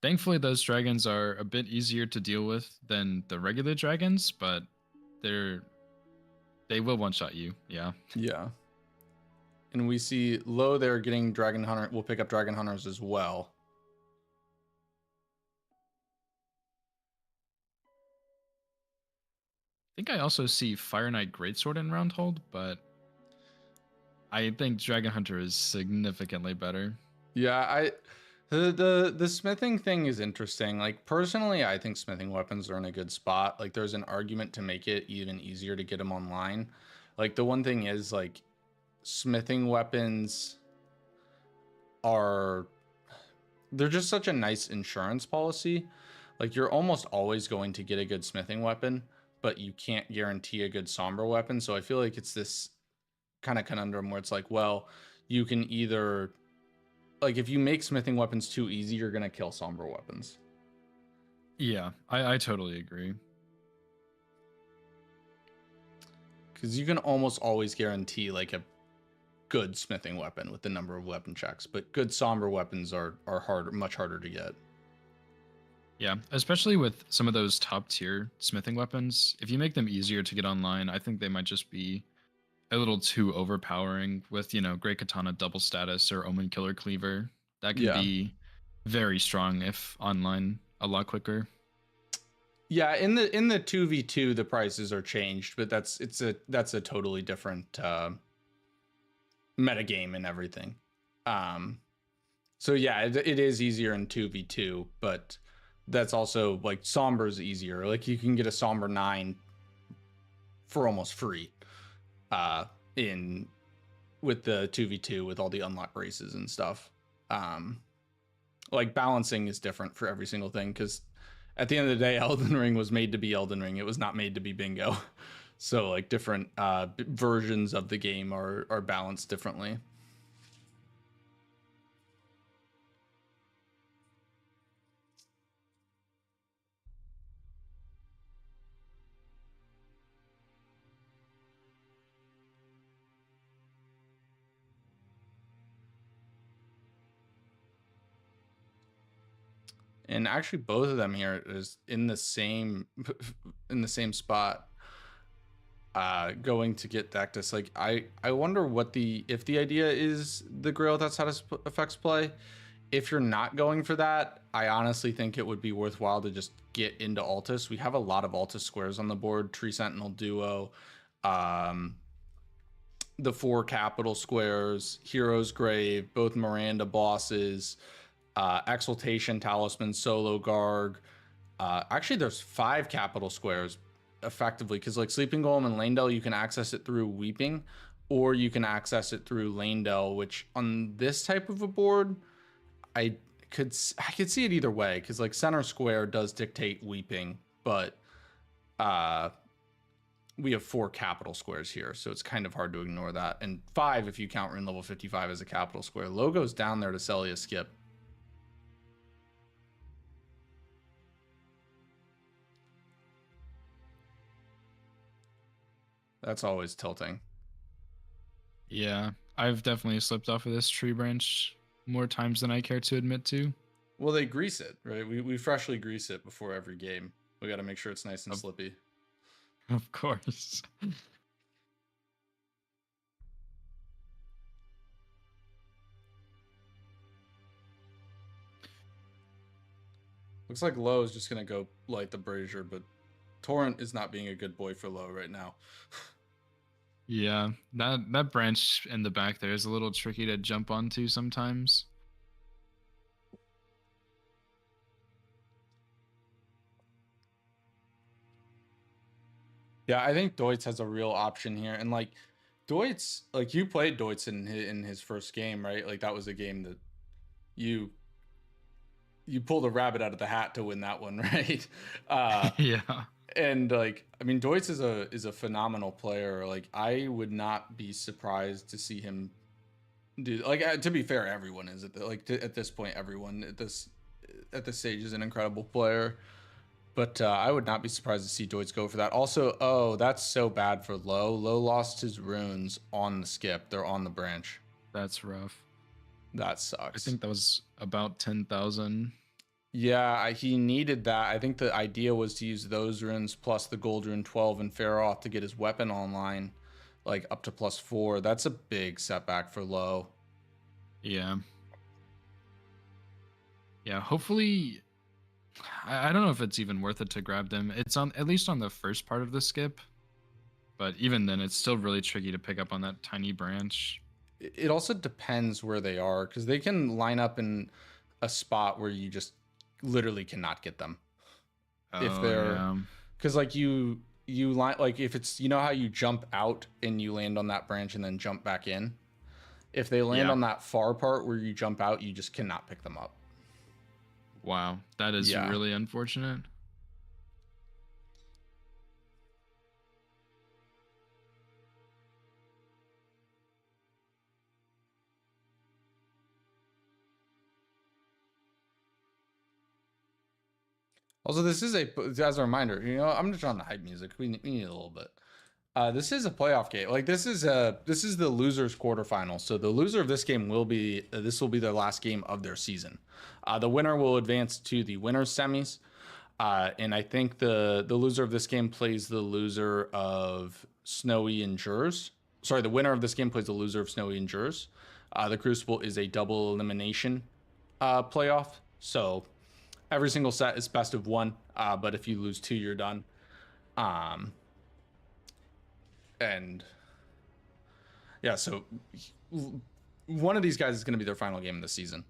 Thankfully, those dragons are a bit easier to deal with than the regular dragons, but they will one-shot you. Yeah. Yeah. And we see Low there getting Dragon Hunter. We'll pick up Dragon Hunters as well. I think I also see Fire Knight Greatsword in Roundhold, but I think Dragon Hunter is significantly better. Yeah, the smithing thing is interesting. Like, personally, I think smithing weapons are in a good spot. Like, there's an argument to make it even easier to get them online. Like, the one thing is, like, smithing weapons they're just such a nice insurance policy. Like, you're almost always going to get a good smithing weapon, but you can't guarantee a good Sombra weapon. So I feel like it's this kind of conundrum where it's like, well, you can either, like, if you make smithing weapons too easy, you're gonna kill Sombra weapons. Yeah, I totally agree. Because you can almost always guarantee like a good smithing weapon with the number of weapon checks, but good Sombra weapons are much harder to get. Yeah, especially with some of those top tier smithing weapons. If you make them easier to get online, I think they might just be a little too overpowering with, Great Katana double status or Omen Killer Cleaver. That could be very strong if online a lot quicker. Yeah, in the 2v2 the prices are changed, but that's a totally different meta game and everything. So yeah, it is easier in 2v2, but that's also like Sombra's easier. Like, you can get a Sombra 9 for almost free with the 2v2 with all the unlock races and stuff. Like, balancing is different for every single thing, because at the end of the day, Elden Ring was made to be Elden Ring. It was not made to be bingo. So like, different versions of the game are balanced differently. and actually both of them here is in the same spot. Going to get Dectus. Like I wonder what if the idea is the Grail without status effects play. If you're not going for that, I honestly think it would be worthwhile to just get into Altus. We have a lot of Altus squares on the board. Tree Sentinel Duo, the 4 capital squares, Hero's Grave, both Miranda bosses, Exaltation, Talisman, Solo Garg. Actually, there's 5 capital squares effectively, because like Sleeping Golem and Lanedale, you can access it through Weeping, or you can access it through Lanedale, which on this type of a board, I could see it either way, because like center square does dictate Weeping, but we have 4 capital squares here, so it's kind of hard to ignore that. And 5 if you count Rune level 55 as a capital square. Logo's down there to Celia skip. That's always tilting. Yeah, I've definitely slipped off of this tree branch more times than I care to admit to. Well, they grease it, right? We freshly grease it before every game. We got to make sure it's nice and slippy. Of course. Looks like Low is just going to go light the Brazier, but Torrent is not being a good boy for Low right now. Yeah, that branch in the back there is a little tricky to jump onto sometimes. Yeah, I think Deutz has a real option here. And like Deutz, like you played Deutz in his first game, right? Like that was a game that you pulled a rabbit out of the hat to win that one, right? Yeah. And like, I mean, Deutz is a phenomenal player. Like, I would not be surprised to see him do. Like, to be fair, everyone is at this point. Everyone at this stage is an incredible player. But I would not be surprised to see Deutz go for that. Also, oh, that's so bad for Low. Low lost his runes on the skip. They're on the branch. That's rough. That sucks. I think that was about 10,000. Yeah, he needed that. I think the idea was to use those runes plus the gold rune 12 and Faroth to get his weapon online, like up to +4. That's a big setback for Low. Yeah. Yeah, hopefully, I don't know if it's even worth it to grab them. It's on at least on the first part of the skip, but even then, it's still really tricky to pick up on that tiny branch. It also depends where they are, because they can line up in a spot where you just literally cannot get them. If they're, because like you line, like if it's, you know how you jump out and you land on that branch and then jump back in. If they land on that far part where you jump out, you just cannot pick them up. Wow, that is really unfortunate. Also, this is as a reminder, you know, I'm just on the hype music. We need a little bit. This is a playoff game. Like this is the losers quarterfinal. So the loser of this game will be their last game of their season. The winner will advance to the winners semis. And I think the loser of this game plays the loser of Snowy and Jurs. Sorry, the winner of this game plays the loser of Snowy and Jurs. The Crucible is a double elimination playoff. So every single set is best of 1, but if you lose 2, you're done. And yeah, so one of these guys is going to be their final game of the season.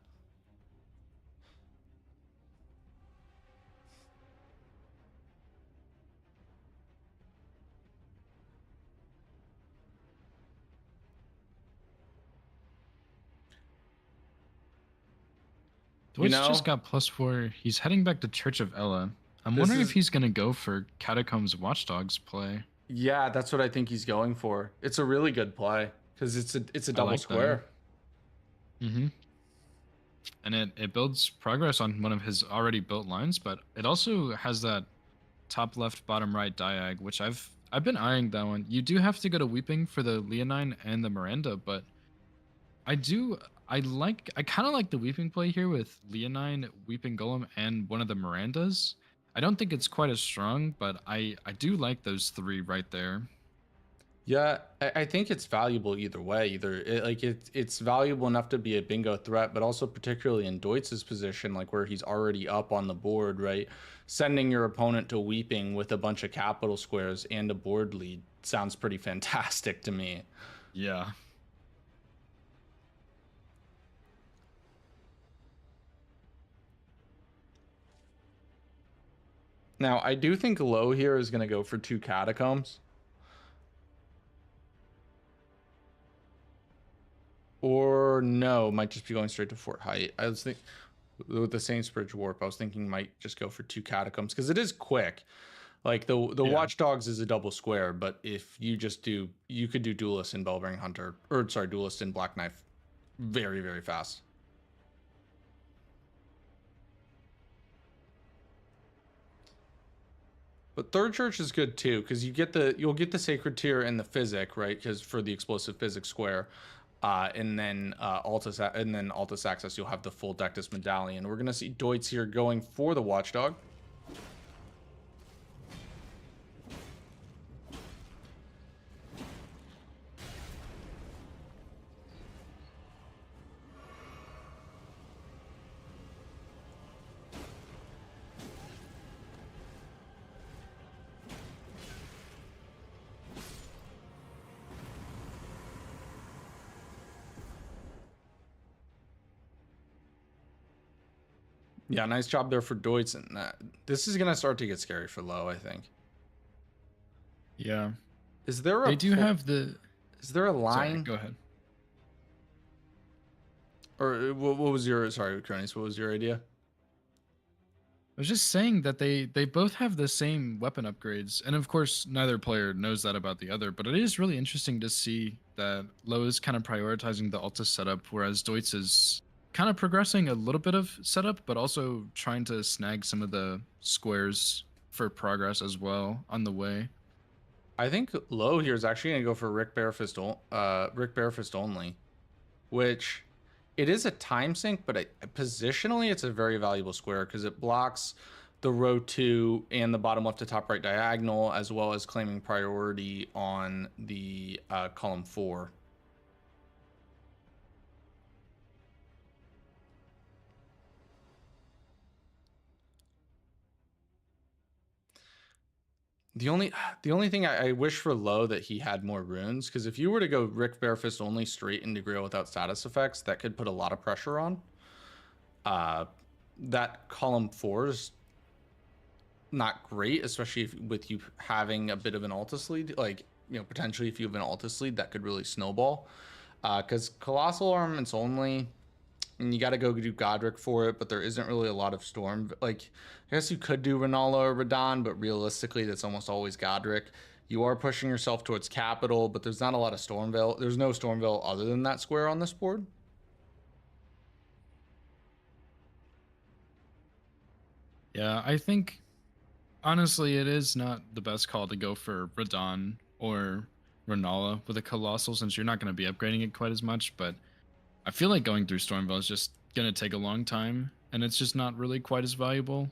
Deutz just got +4. He's heading back to Church of Ella. I'm wondering if he's going to go for Catacombs Watchdogs play. Yeah, that's what I think he's going for. It's a really good play because it's a double square. Mm-hmm. And it builds progress on one of his already built lines, but it also has that top left, bottom right diag, which I've been eyeing that one. You do have to go to Weeping for the Leonine and the Miranda, but I do. I kind of like the Weeping play here with Leonine, Weeping Golem, and one of the Mirandas. I don't think it's quite as strong, but I do like those three right there. Yeah, I think it's valuable either way. It's valuable enough to be a bingo threat, but also particularly in Deutz's position, like where he's already up on the board, right? Sending your opponent to Weeping with a bunch of capital squares and a board lead sounds pretty fantastic to me. Yeah. Now, I do think Low here is going to go for 2 Catacombs. Or no, might just be going straight to Fort Height. I was thinking with the Saints Bridge Warp, I was thinking might just go for 2 Catacombs because it is quick. Like the Watchdogs is a double square, but if you just do, you could do Duelist in Bellbearing Hunter, or sorry, Duelist in Black Knife very, very fast. But Third Church is good too, because you'll get the Sacred Tear and the Physic, right? Because for the explosive Physic square, and then Altus Access, you'll have the full Dectus Medallion. We're gonna see Deutz here going for the Watchdog. Yeah, nice job there for Deutz, and this is gonna start to get scary for Low, I think. Yeah. Is there a? They do have the. Is there a line? Sorry, go ahead. Or what was your? Sorry, Cronus, what was your idea? I was just saying that they both have the same weapon upgrades, and of course neither player knows that about the other. But it is really interesting to see that Low is kind of prioritizing the Altus setup, whereas Deutz is kind of progressing a little bit of setup, but also trying to snag some of the squares for progress as well on the way. I think Low here is actually going to go for Rick Barefist only, which it is a time sink, but positionally it's a very valuable square because it blocks the row 2 and the bottom left to top right diagonal, as well as claiming priority on the column 4. The only thing I wish for Low that he had more runes, because if you were to go Rick Barefist only straight into Grail without status effects, that could put a lot of pressure on. That column 4 is not great, especially with you having a bit of an Altus lead. Like, you know, potentially if you have an Altus lead, that could really snowball. Because Colossal Armaments only, and you got to go do Godric for it, but there isn't really a lot of Storm. Like, I guess you could do Renala or Radahn, but realistically, that's almost always Godric. You are pushing yourself towards Capital, but there's not a lot of Stormveil. There's no Stormveil other than that square on this board. Yeah, I think, honestly, it is not the best call to go for Radahn or Renala with a Colossal, since you're not going to be upgrading it quite as much, but I feel like going through Stormveil is just going to take a long time, and it's just not really quite as valuable.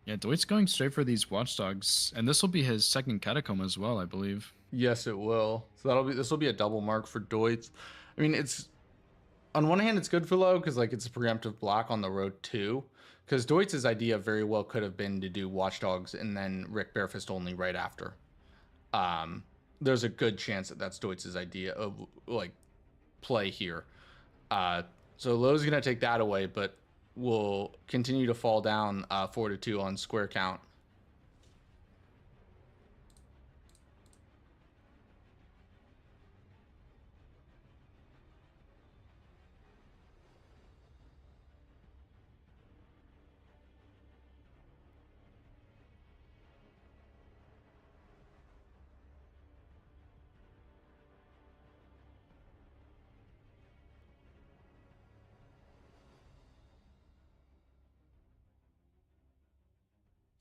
Yeah, Deutz going straight for these Watchdogs, and this will be his second Catacomb as well, I believe. Yes, it will. So this will be a double mark for Deutz. I mean, it's on one hand it's good for Low because like it's a preemptive block on the road too. Because Deutz's idea very well could have been to do Watchdogs and then Rick Barefist only right after. There's a good chance that that's Deutz's idea of like play here. So Low's gonna take that away, but will continue to fall down 4-2 on square count.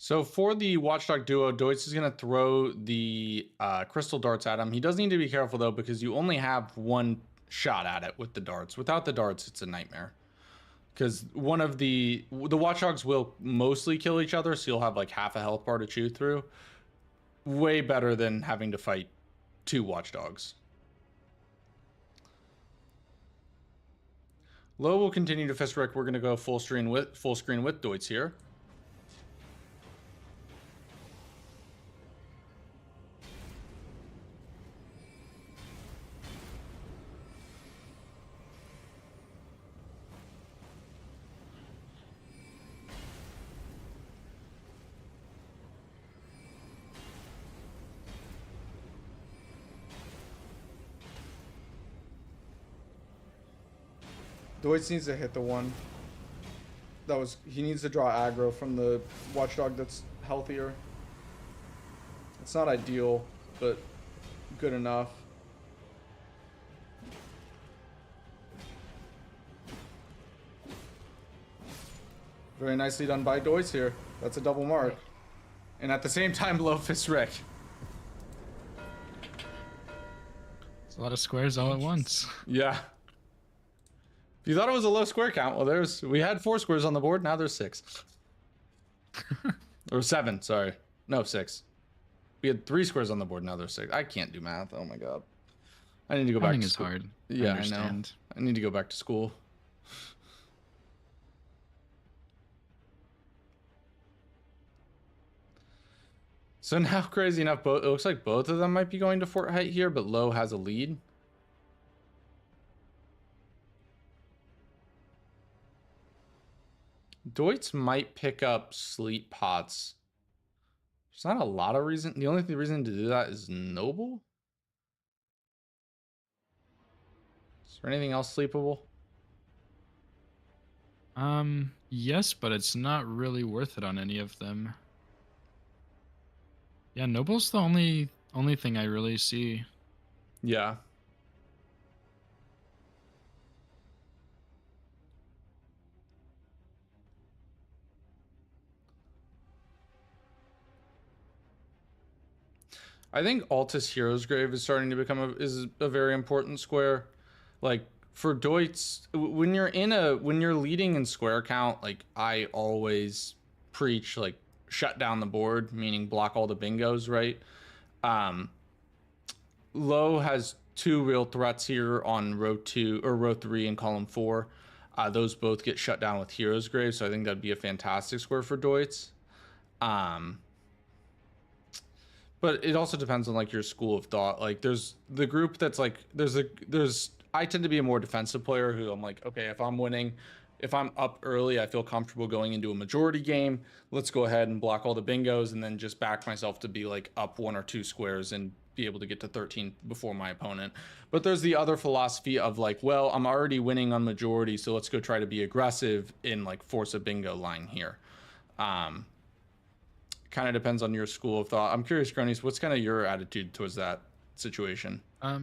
So for the Watchdog duo, Deutz is going to throw the crystal darts at him. He does need to be careful though, because you only have one shot at it with the darts. Without the darts, it's a nightmare. Because one of the Watchdogs will mostly kill each other, so you'll have like half a health bar to chew through. Way better than having to fight 2 Watchdogs. Low will continue to fist Rick. We're going to go full screen with Deutz here. Deutz needs to hit the one. He needs to draw aggro from the Watchdog that's healthier. It's not ideal, but good enough. Very nicely done by Deutz here. That's a double mark. And at the same time, low fist Rick. It's a lot of squares all at once. Yeah. If you thought it was a low square count, well, we had 4 squares on the board. Now there's 6. Or 7, sorry. No, 6. We had 3 squares on the board. Now there's 6. I can't do math. Oh my god. I need to go back to school. Counting is hard. Yeah, I know. I need to go back to school. So now, crazy enough, it looks like both of them might be going to Fort Height here, but Low has a lead. Deutz might pick up Sleep Pots. There's not a lot of reason. The only reason to do that is Noble. Is there anything else sleepable? Yes, but it's not really worth it on any of them. Yeah, Noble's the only thing I really see. Yeah. I think Altus Hero's Grave is starting to become a very important square. Like for Deutz, when you're leading in square count, like I always preach like shut down the board, meaning block all the bingos, right? Low has 2 real threats here on row 2 or row 3 and column 4. Those both get shut down with Hero's Grave, so I think that'd be a fantastic square for Deutz. But it also depends on like your school of thought. Like there's the group that's like I tend to be a more defensive player who I'm like, okay, if I'm winning, if I'm up early, I feel comfortable going into a majority game. Let's go ahead and block all the bingos and then just back myself to be like up 1 or 2 squares and be able to get to 13 before my opponent. But there's the other philosophy of like, well, I'm already winning on majority, so let's go try to be aggressive in like force a bingo line here. Kind of depends on your school of thought. I'm curious, Gronies, what's kind of your attitude towards that situation? I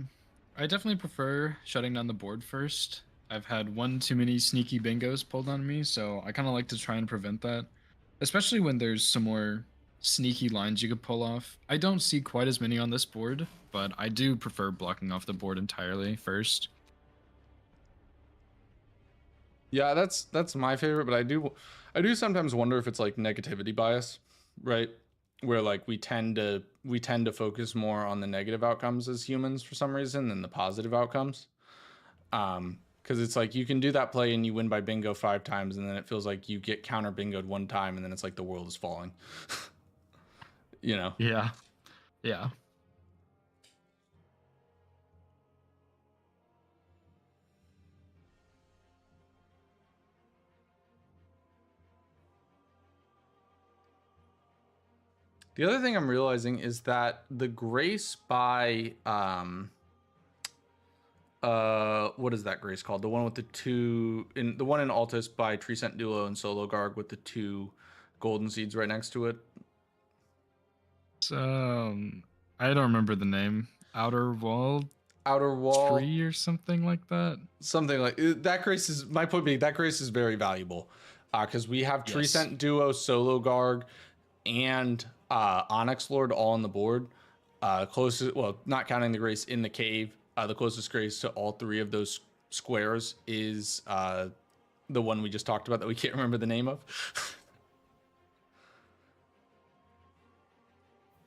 definitely prefer shutting down the board first. I've had one too many sneaky bingos pulled on me, so I kind of like to try and prevent that. Especially when there's some more sneaky lines you could pull off. I don't see quite as many on this board, but I do prefer blocking off the board entirely first. Yeah, that's my favorite, but I do sometimes wonder if it's like negativity bias, right? Where like we tend to focus more on the negative outcomes as humans for some reason than the positive outcomes. Because it's like you can do that play and you win by bingo 5 times, and then it feels like you get counter bingoed 1 time, and then it's like the world is falling. You know? Yeah. Yeah. The other thing I'm realizing is that the grace by what is that grace called? The one with the 2 in the one in Altus by Treescent Duo and Solo Garg with the 2 golden seeds right next to it. So I don't remember the name. Outer Wall Tree or something like that. Something like that. Grace is my point being that grace is very valuable because we have Treescent Duo, Solo Garg, and Onyx Lord all on the board. Closest, well, not counting the Grace in the cave, the closest Grace to all three of those squares is the one we just talked about that we can't remember the name of.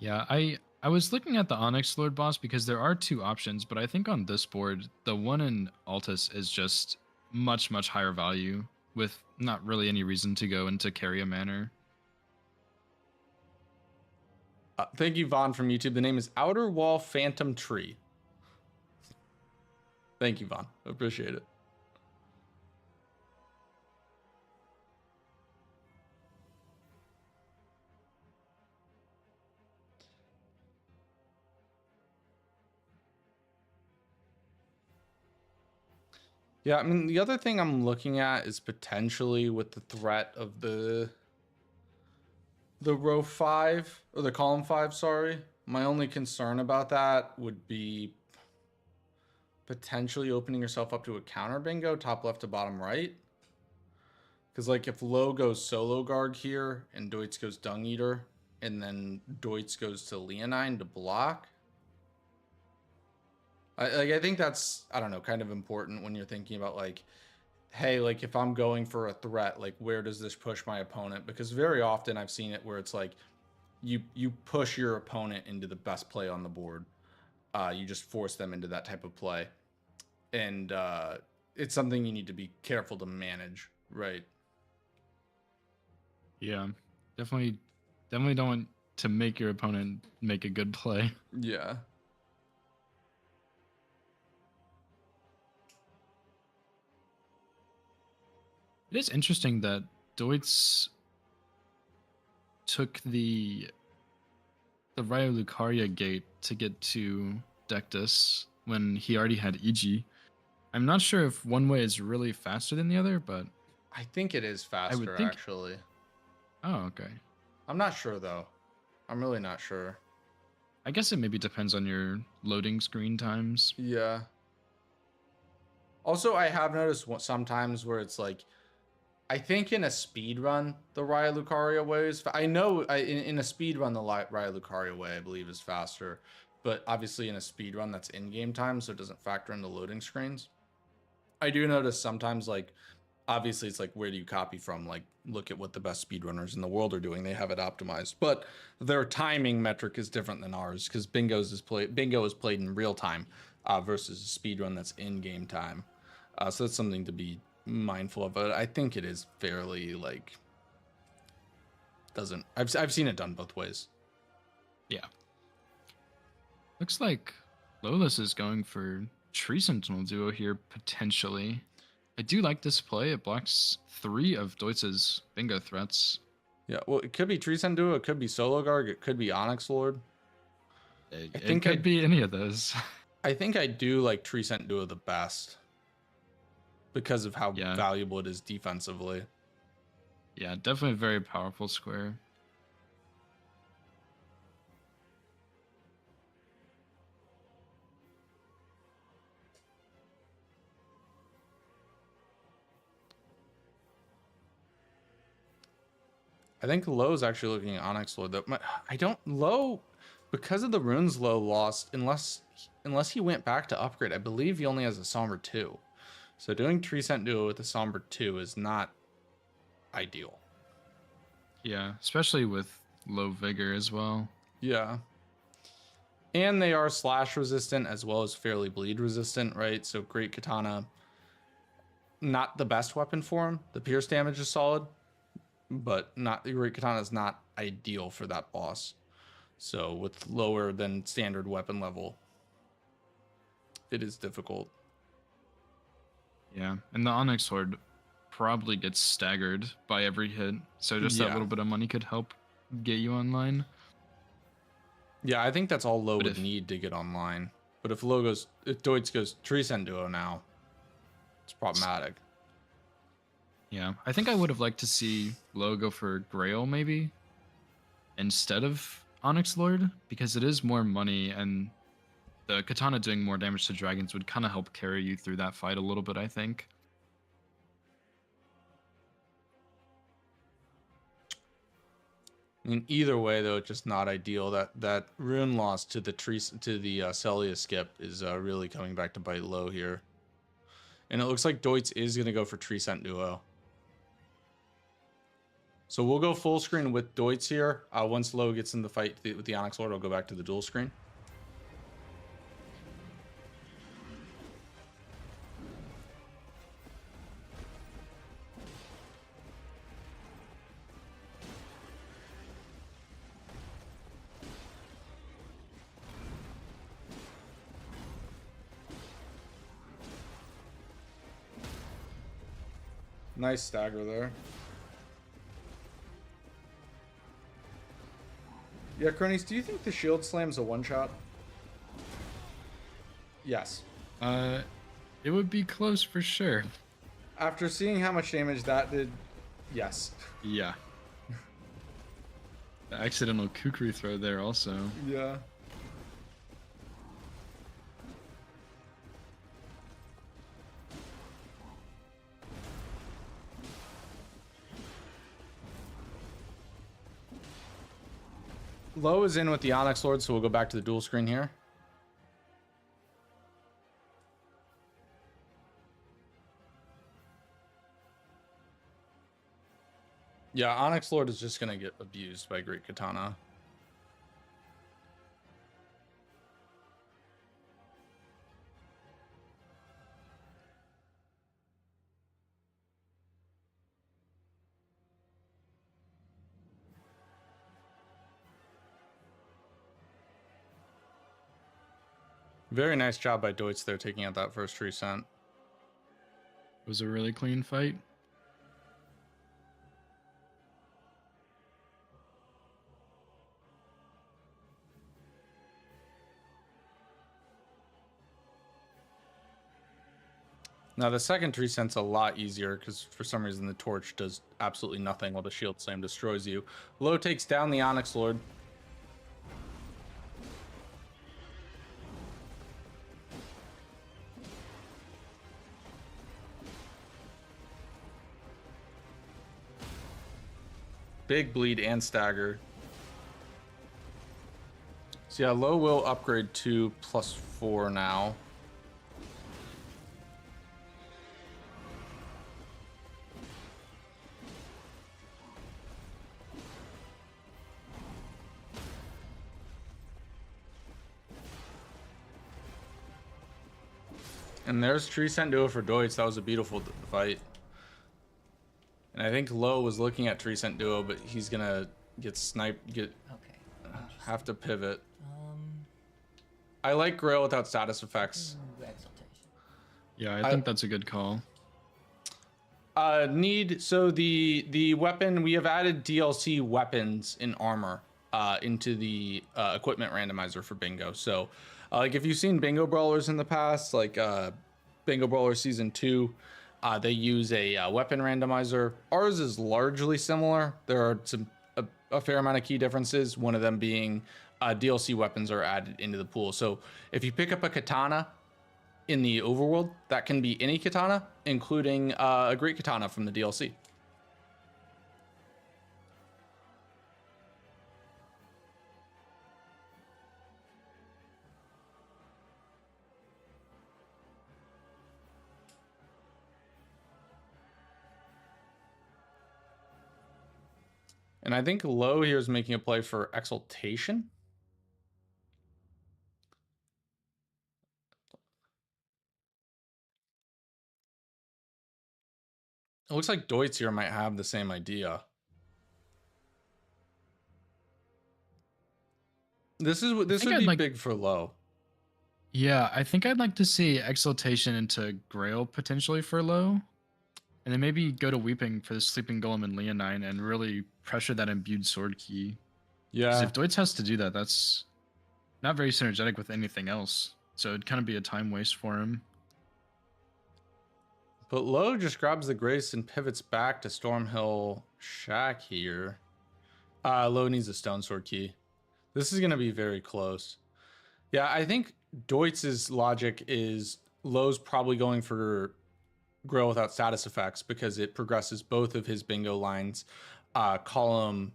Yeah, I was looking at the Onyx Lord boss because there are two options, but I think on this board, the one in Altus is just much, much higher value with not really any reason to go into Carrier Manor. Thank you, Vaughn from YouTube. The name is Outer Wall Phantom Tree. Thank you, Vaughn. Appreciate it. Yeah, I mean, the other thing I'm looking at is potentially with the threat of the row 5 or the column 5, sorry. My only concern about that would be potentially opening yourself up to a counter bingo top left to bottom right. Because like if Low goes solo Garg here and Deutz goes Dung Eater and then Deutz goes to Leonine to block. I think that's, I don't know, kind of important when you're thinking about like, hey, like if I'm going for a threat, like where does this push my opponent? Because very often I've seen it where it's like you push your opponent into the best play on the board. You just force them into that type of play. And it's something you need to be careful to manage, right? Yeah, definitely don't want to make your opponent make a good play. Yeah. It is interesting that Deutz took the Raya Lucaria gate to get to Dectus when he already had EG. I'm not sure if one way is really faster than the other, but I think it is faster, actually. Oh, okay. I'm not sure, though. I'm really not sure. I guess it maybe depends on your loading screen times. Yeah. Also, I have noticed sometimes where it's like, I think in a speed run, the Raya Lucaria way is. I know in a speed run, the Raya Lucaria way I believe is faster, but obviously in a speed run that's in game time, so it doesn't factor into loading screens. I do notice sometimes, like, obviously it's like where do you copy from? Like, look at what the best speedrunners in the world are doing; they have it optimized, but their timing metric is different than ours because Bingo is played in real time versus a speed run that's in game time. So that's something to be mindful of it. I think it is fairly like doesn't I've seen it done both ways. Yeah. Looks like Lolas is going for Tree Sentinel duo here potentially. I do like this play. It blocks 3 of Deutz's bingo threats. Yeah, well, it could be Tree Sentinel duo, it could be Solo Garg, it could be Onyx Lord. It could be any of those. I think I do like Tree Sentinel duo the best. Because of how valuable it is defensively. Yeah, definitely a very powerful square. I think Low's actually looking at Onyx Lord though. Low, because of the runes Low lost, unless he went back to upgrade, I believe he only has a Somber 2. So doing Tree Scent Duo with a Somber 2 is not ideal. Yeah, especially with low vigor as well. Yeah. And they are slash resistant as well as fairly bleed resistant, right? So Great Katana, not the best weapon for him. The pierce damage is solid, but the Great Katana is not ideal for that boss. So with lower than standard weapon level, it is difficult. Yeah, and the Onyx Sword probably gets staggered by every hit, so just that little bit of money could help get you online. Yeah, I think that's all Low would need to get online. But if Deutz goes Tree Scent Duo now, it's problematic. Yeah, I think I would have liked to see Low go for Grail maybe instead of Onyx Lord, because it is more money and the Katana doing more damage to dragons would kind of help carry you through that fight a little bit, I think. I mean, either way though, it's just not ideal. That rune loss to the Celia skip is really coming back to bite Low here. And it looks like Deutz is gonna go for Tree Scent Duo. So we'll go full screen with Deutz here. Once Low gets in the fight with the Onyx Lord, I'll go back to the dual screen. Nice stagger there. Yeah, Cronies, do you think the shield slam's a one-shot? Yes. It would be close for sure. After seeing how much damage that did, yes. Yeah. The accidental kukri throw there also. Yeah. Low is in with the Onyx Lord, so we'll go back to the dual screen here. Yeah, Onyx Lord is just gonna get abused by Great Katana. Very nice job by Deutz there, taking out that first Tree Scent. It was a really clean fight. Now the second Tree Scent's a lot easier because for some reason the torch does absolutely nothing while the shield slam destroys you. Low takes down the Onyx Lord. Big bleed and stagger. So yeah, Low will upgrade to +4 now. And there's Tree Scent Duo for Deutz. That was a beautiful fight. And I think Low was looking at Tree Scent Duo, but he's gonna get sniped, have to pivot. I like Grail without status effects. Yeah, I think that's a good call. So the weapon, we have added DLC weapons in armor into the equipment randomizer for Bingo. So like if you've seen Bingo Brawlers in the past, like Bingo Brawler Season 2, they use a weapon randomizer. Ours is largely similar. There are a fair amount of key differences. One of them being DLC weapons are added into the pool. So if you pick up a katana in the overworld, that can be any katana, including a Great Katana from the DLC. And I think Low here is making a play for Exaltation. It looks like Deutz here might have the same idea. This would be big for Low. Yeah, I think I'd like to see Exaltation into Grail potentially for Low. And then maybe go to Weeping for the Sleeping Golem and Leonine and really pressure that imbued sword key. Yeah. Because if Deutz has to do that, that's not very synergetic with anything else. So it'd kind of be a time waste for him. But Low just grabs the Grace and pivots back to Stormhill Shack here. Low needs a Stone Sword key. This is going to be very close. Yeah, I think Deutz's logic is Low's probably going for Grail without status effects because it progresses both of his Bingo lines column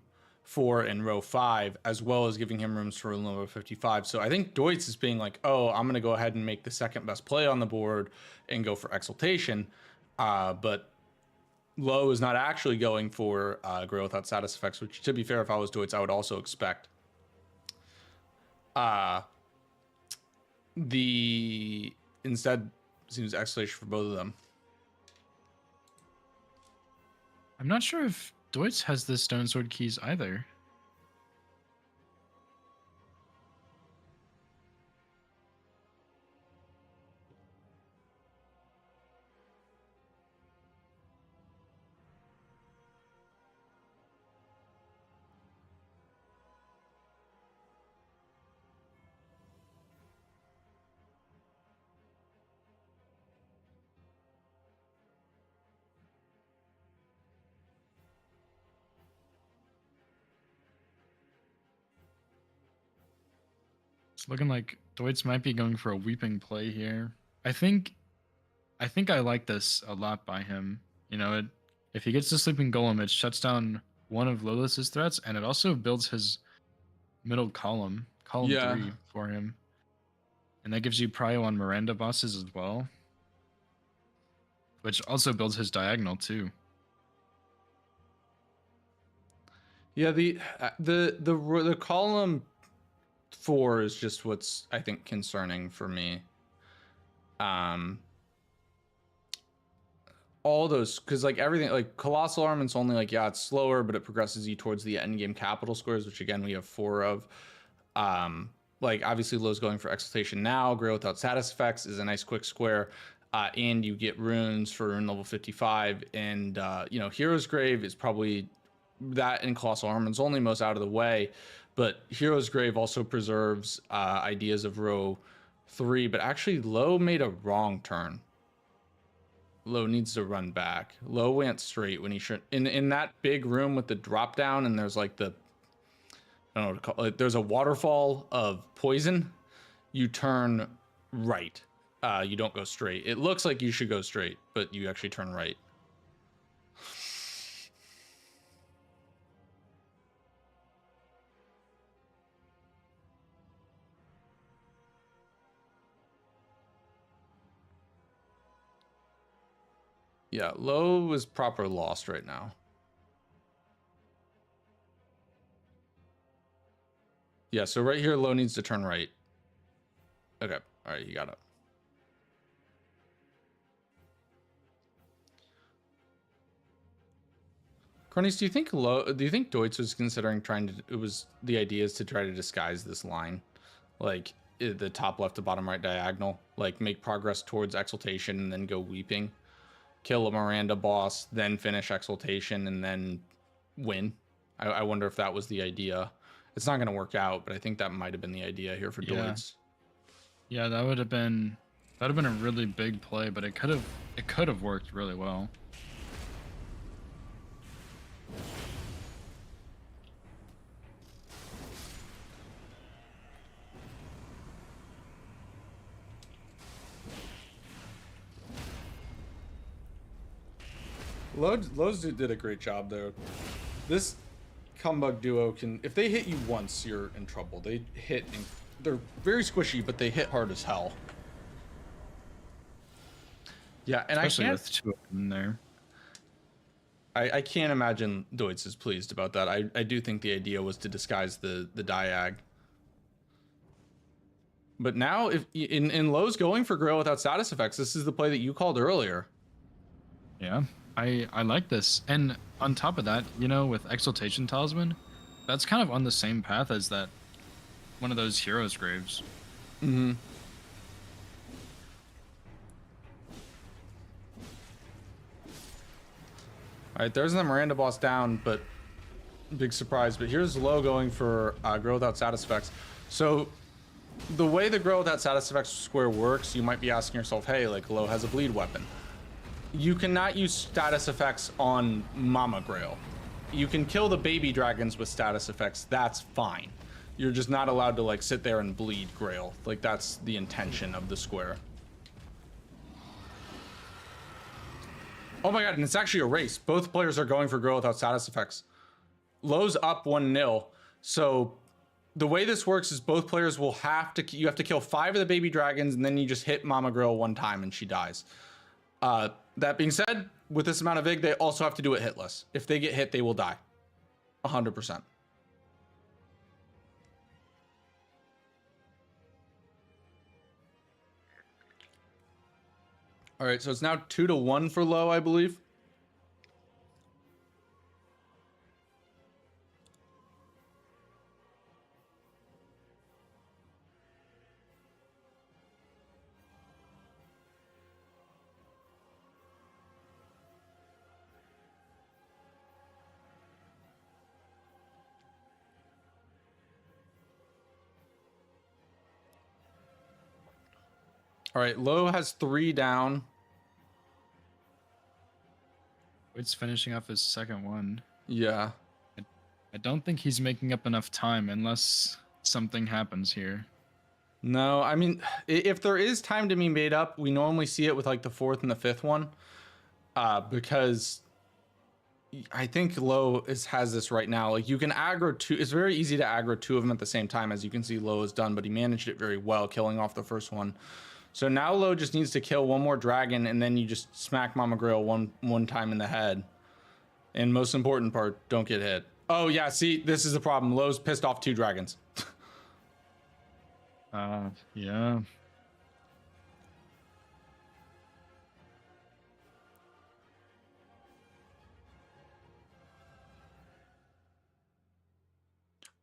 4 and row 5, as well as giving him rooms for rune level 55. So I think Deutz is being like, oh, I'm going to go ahead and make the second best play on the board and go for Exaltation. But Low is not actually going for Grail without status effects, which, to be fair, if I was Deutz, I would also expect. Instead seems Exaltation for both of them. I'm not sure if Deutz has the Stone Sword keys either. It's looking like Deutz might be going for a weeping play here. I think I like this a lot by him. You know, if he gets the Sleeping Golem, it shuts down one of Lilith's threats, and it also builds his middle column 3 for him. And that gives you prio on Miranda bosses as well, which also builds his diagonal too. Yeah, the column 4 is just what's, I think, concerning for me. All those, because like everything, like Colossal Armament's only like, yeah, it's slower, but it progresses you towards the end game capital squares, which again we have 4 of. Like obviously Low's going for Exaltation now. Grail without status effects is a nice quick square, and you get runes for rune level 55. And you know, Hero's Grave is probably that, and Colossal Armament's only most out of the way. But Hero's Grave also preserves ideas of row 3, but actually Low made a wrong turn. Low needs to run back. Low went straight when he should. In that big room with the drop down, and there's like the, I don't know what to call it, there's a waterfall of poison. You turn right. You don't go straight. It looks like you should go straight, but you actually turn right. Yeah, Low is proper lost right now. Yeah, so right here, Low needs to turn right. Okay, all right, you got it. Cronies, do you think Deutz was considering trying to, it was, the idea is to try to disguise this line? Like, the top left to bottom right diagonal? Like, make progress towards Exaltation and then go Weeping? Kill a Miranda boss, then finish Exaltation, and then win. I wonder if that was the idea. It's not going to work out, but I think that might have been the idea here for Deutz. Yeah, that would have been a really big play, but it could have worked really well. Lowe's did a great job there. This Cumbug duo can, if they hit you once, you're in trouble. They hit, they're very squishy, but they hit hard as hell. Yeah, and especially I can't, with 2 of them there. I can't imagine Deutz is pleased about that. I do think the idea was to disguise the diag. But now, if in Lowe's going for Grail without status effects, this is the play that you called earlier. Yeah. I like this, and on top of that, you know, with Exaltation Talisman, that's kind of on the same path as that one of those Heroes Graves. Mm-hmm. All right, there's the Miranda boss down, but big surprise. But here's Low going for Grow Without Status Effects. So the way the Grow Without Status Effects square works, you might be asking yourself, hey, like Low has a bleed weapon. You cannot use status effects on Mama Grail. You can kill the baby dragons with status effects, that's fine. You're just not allowed to like sit there and bleed Grail. Like that's the intention of the square. Oh my god, and it's actually a race. Both players are going for Grail without status effects. Low's up 1-0. So the way this works is both players will you have to kill 5 of the baby dragons, and then you just hit Mama Grill 1 time and she dies. That being said, with this amount of VIG, they also have to do it hitless. If they get hit, they will die. 100%. All right, so it's now 2-1 for Low, I believe. All right, Low has 3 down. It's finishing off his second one. Yeah. I don't think he's making up enough time unless something happens here. No, I mean, if there is time to be made up, we normally see it with like the 4th and the 5th one. Because I think Low has this right now. Like, you can aggro 2. It's very easy to aggro 2 of them at the same time, as you can see Low has done, but he managed it very well, killing off the first one. So now Low just needs to kill 1 more dragon, and then you just smack Mama Grill one time in the head. And most important part, don't get hit. Oh yeah, see, this is the problem. Low's pissed off 2 dragons. Yeah.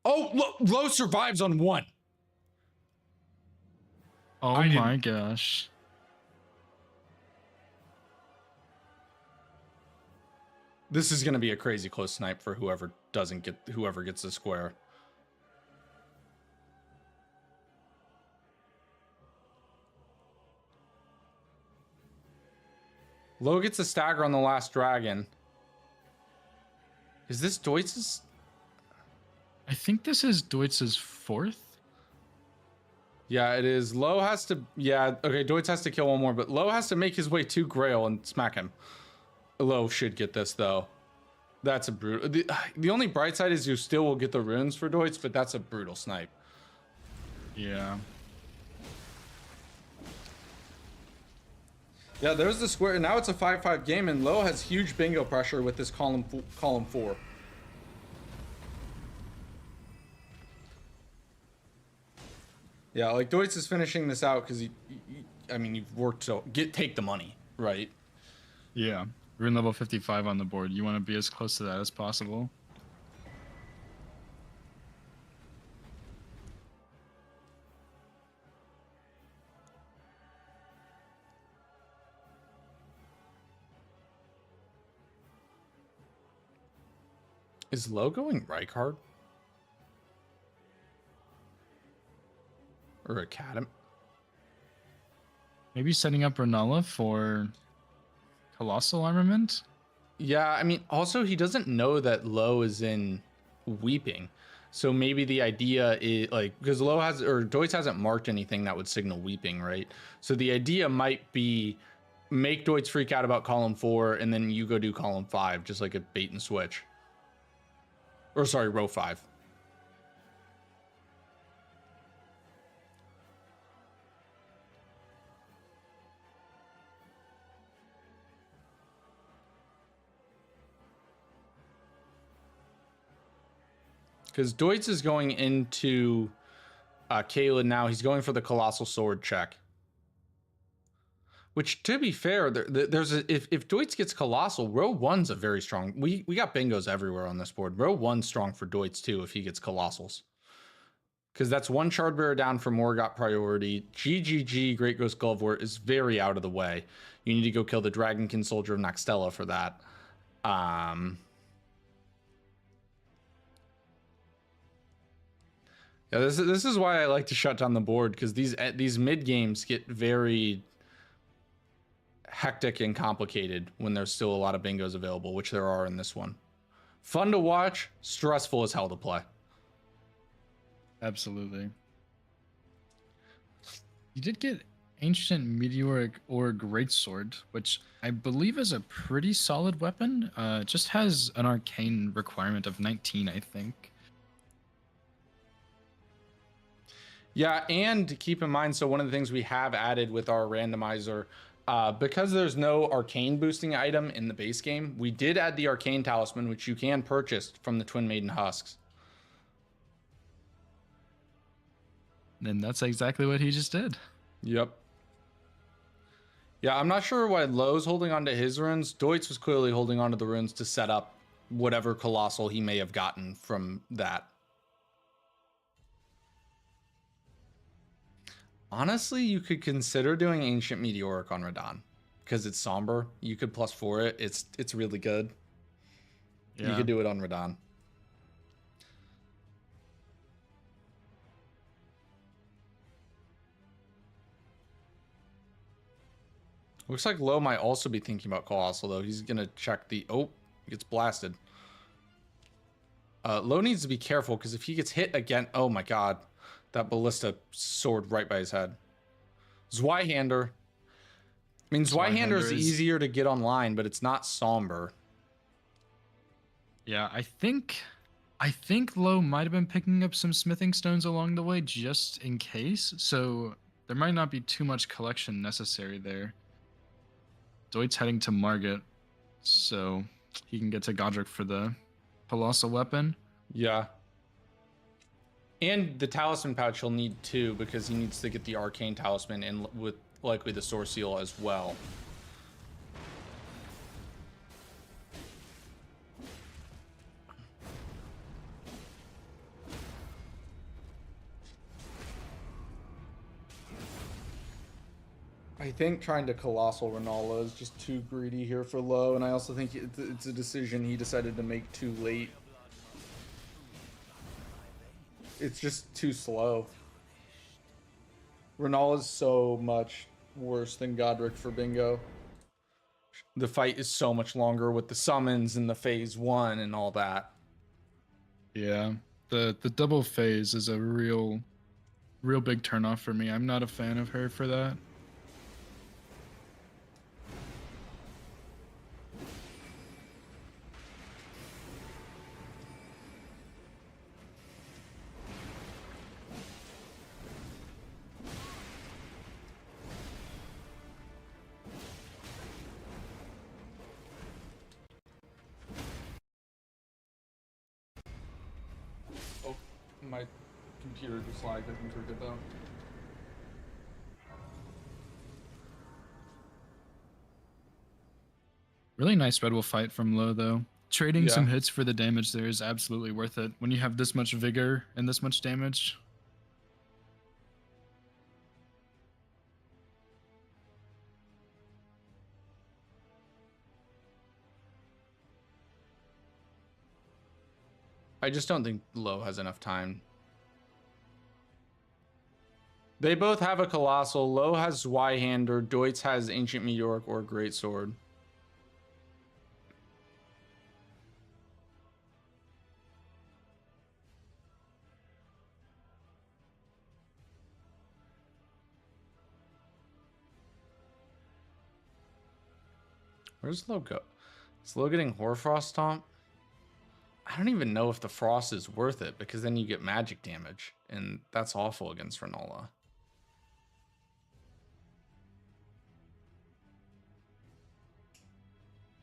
Oh, Low survives on 1. Oh my gosh. This is going to be a crazy close snipe for whoever gets the square. Low gets a stagger on the last dragon. Is this Deutz's? I think this is Deutz's 4th. Yeah, it is. Low has to... Yeah, okay, Deutz has to kill 1 more, but Low has to make his way to Grail and smack him. Low should get this, though. That's a brutal... The only bright side is you still will get the runes for Deutz, but that's a brutal snipe. Yeah. Yeah, there's the square. Now it's a 5-5 game, and Low has huge bingo pressure with this column 4. Yeah, like Deutz is finishing this out because I mean, you've worked so take the money, right? Yeah. Rune level 55 on the board. You want to be as close to that as possible. Is Low going Rykard? Or Academy? Maybe setting up Renala for Colossal Armament? Yeah, I mean, also he doesn't know that Low is in Weeping. So maybe the idea is like, because Low has, or Deutz hasn't marked anything that would signal Weeping, right? So the idea might be make Deutz freak out about column 4 and then you go do column 5, just like a bait and switch. Or sorry, row 5. Because Deutz is going into Kaelin now. He's going for the Colossal Sword check. Which, to be fair, there's a, if Deutz gets Colossal, row 1's a very strong... We got bingos everywhere on this board. Row 1's strong for Deutz, too, if he gets Colossals. Because that's 1 Shardbearer down for Morgott priority. GGG, Great Ghost Gulvwort, is very out of the way. You need to go kill the Dragonkin Soldier of Naxtella for that. Yeah, this is why I like to shut down the board, because these mid games get very hectic and complicated when there's still a lot of bingos available, which there are in this one. Fun to watch, stressful as hell to play. Absolutely. You did get Ancient Meteoric or Greatsword, which I believe is a pretty solid weapon. It just has an arcane requirement of 19, I think. Yeah, and keep in mind, so one of the things we have added with our randomizer, because there's no arcane boosting item in the base game, we did add the arcane talisman, which you can purchase from the Twin Maiden Husks. And that's exactly what he just did. Yep. Yeah, I'm not sure why Lowe's holding on to his runes. Deutz was clearly holding on to the runes to set up whatever colossal he may have gotten from that. Honestly, you could consider doing Ancient Meteoric on Radahn because it's somber. You could +4 it. It's really good. Yeah. You could do it on Radahn. Looks like Lowe might also be thinking about Colossal, though. He's going to check the... Oh, he gets blasted. Lowe needs to be careful, because if he gets hit again... Oh, my God. That Ballista soared right by his head. Zweihander. I mean, Zweihander is easier to get online, but it's not somber. Yeah, I think Lowe might have been picking up some smithing stones along the way, just in case. So there might not be too much collection necessary there. Deutz heading to Margit, so he can get to Godric for the Colossal weapon. Yeah. And the Talisman pouch he'll need too, because he needs to get the Arcane Talisman and with likely the Source Seal as well. I think trying to Colossal Renala is just too greedy here for Lowe, and I also think it's a decision he decided to make too late. It's just too slow. Renala is so much worse than Godric for Bingo. The fight is so much longer with the summons and the phase 1 and all that. Yeah, the double phase is a real big turnoff for me. I'm not a fan of her for that. My computer just lagged. I think we're good though. Really nice Red Wolf fight from Lowe, though. Trading some hits for the damage there is absolutely worth it when you have this much vigor and this much damage. I just don't think Lowe has enough time. They both have a Colossal. Lowe has Zweihander. Deutz has Ancient Meteoric or Greatsword. Where's Lowe go? Is Lowe getting Hoarfrost Stomp? I don't even know if the Frost is worth it, because then you get magic damage, and that's awful against Renala.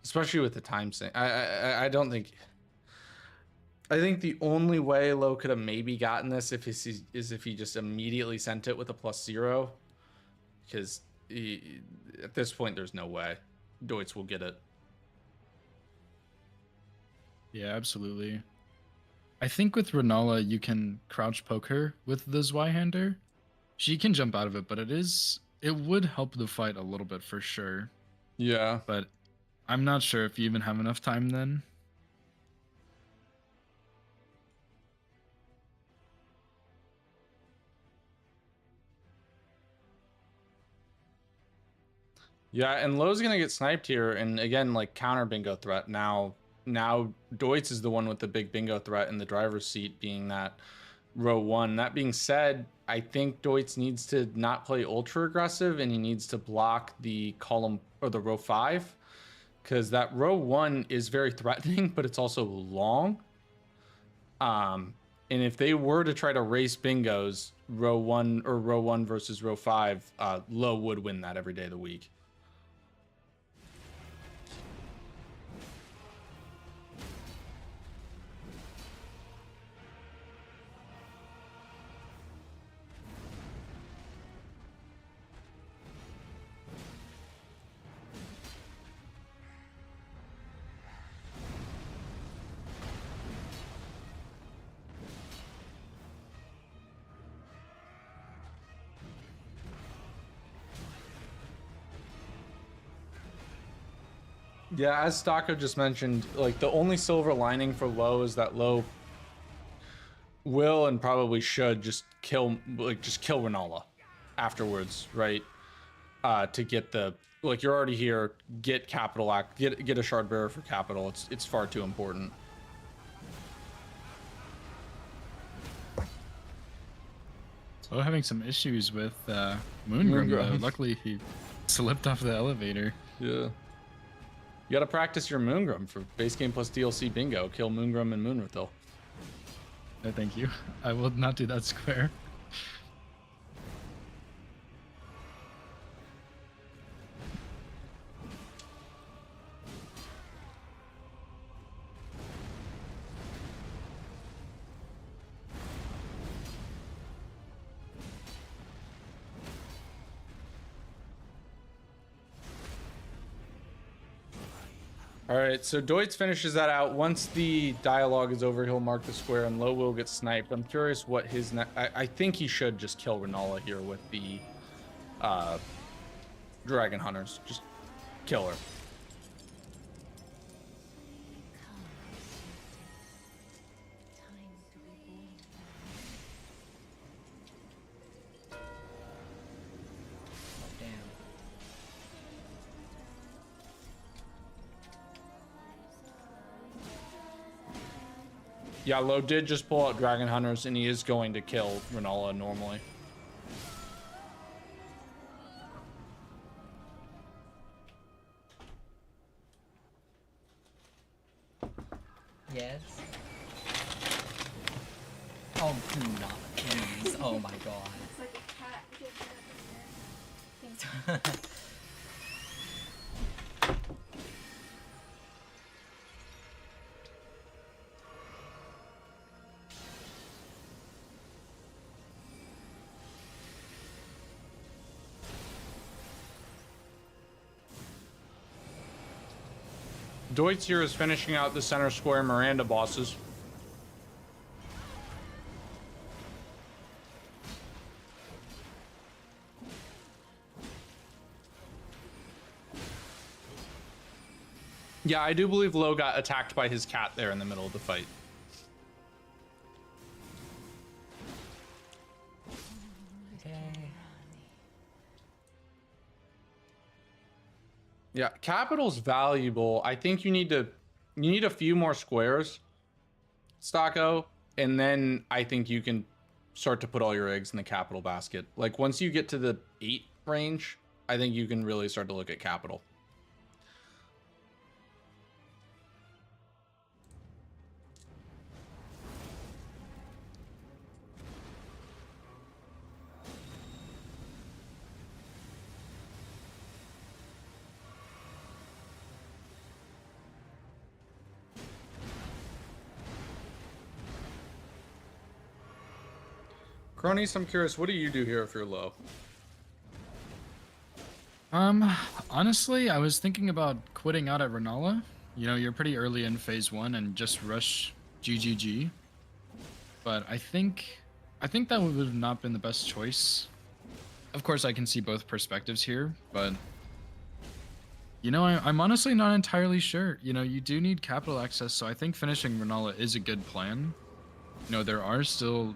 Especially with the time sync. I don't think... I think the only way Lowe could have maybe gotten this is if he just immediately sent it with a +0. Because at this point, there's no way Deutz will get it. Yeah, absolutely. I think with Renala, you can crouch poke her with the Zweihander. She can jump out of it, but it would help the fight a little bit for sure. Yeah. But I'm not sure if you even have enough time then. Yeah, and Lowe's gonna get sniped here, and again, like counter Bingo threat now. Now Deutz is the one with the big Bingo threat in the driver's seat, being that row 1. That being said, I think Deutz needs to not play ultra aggressive, and he needs to block the column or the row 5, because that row 1 is very threatening, but it's also long. And if they were to try to race bingos, row 1 versus row 5, low would win that every day of the week. Yeah, as Stocko just mentioned, like the only silver lining for low is that low will and probably should just kill Renala afterwards, right? To get the, like, you're already here, get capital act, get a shard bearer for capital. It's far too important. So having some issues with Moongrim, though. Luckily he slipped off the elevator. Yeah. You gotta practice your Moongrim for base game plus DLC bingo. Kill Moongrim and Moonrathil. No, thank you. I will not do that square. All right, so Deutz finishes that out. Once the dialogue is over, he'll mark the square, and Low will get sniped. I'm curious what his I think he should just kill Renala here with the Dragon Hunters. Just kill her. Yeah, Low did just pull out Dragon Hunters, and he is going to kill Renala normally. Yes. Oh, no, please. Oh my god. It's like a cat. Deutz here is finishing out the center square Miranda bosses. Yeah, I do believe Low got attacked by his cat there in the middle of the fight. Yeah, capital's valuable. I think you need a few more squares, Stocko, and then I think you can start to put all your eggs in the capital basket. Like once you get to the 8 range, I think you can really start to look at capital. Cronies, I'm curious, what do you do here if you're low? Honestly, I was thinking about quitting out at Renala. You know, you're pretty early in phase 1 and just rush GGG. But I think that would have not been the best choice. Of course, I can see both perspectives here, but you know, I'm honestly not entirely sure. You know, you do need capital access, so I think finishing Renala is a good plan. You know, there are still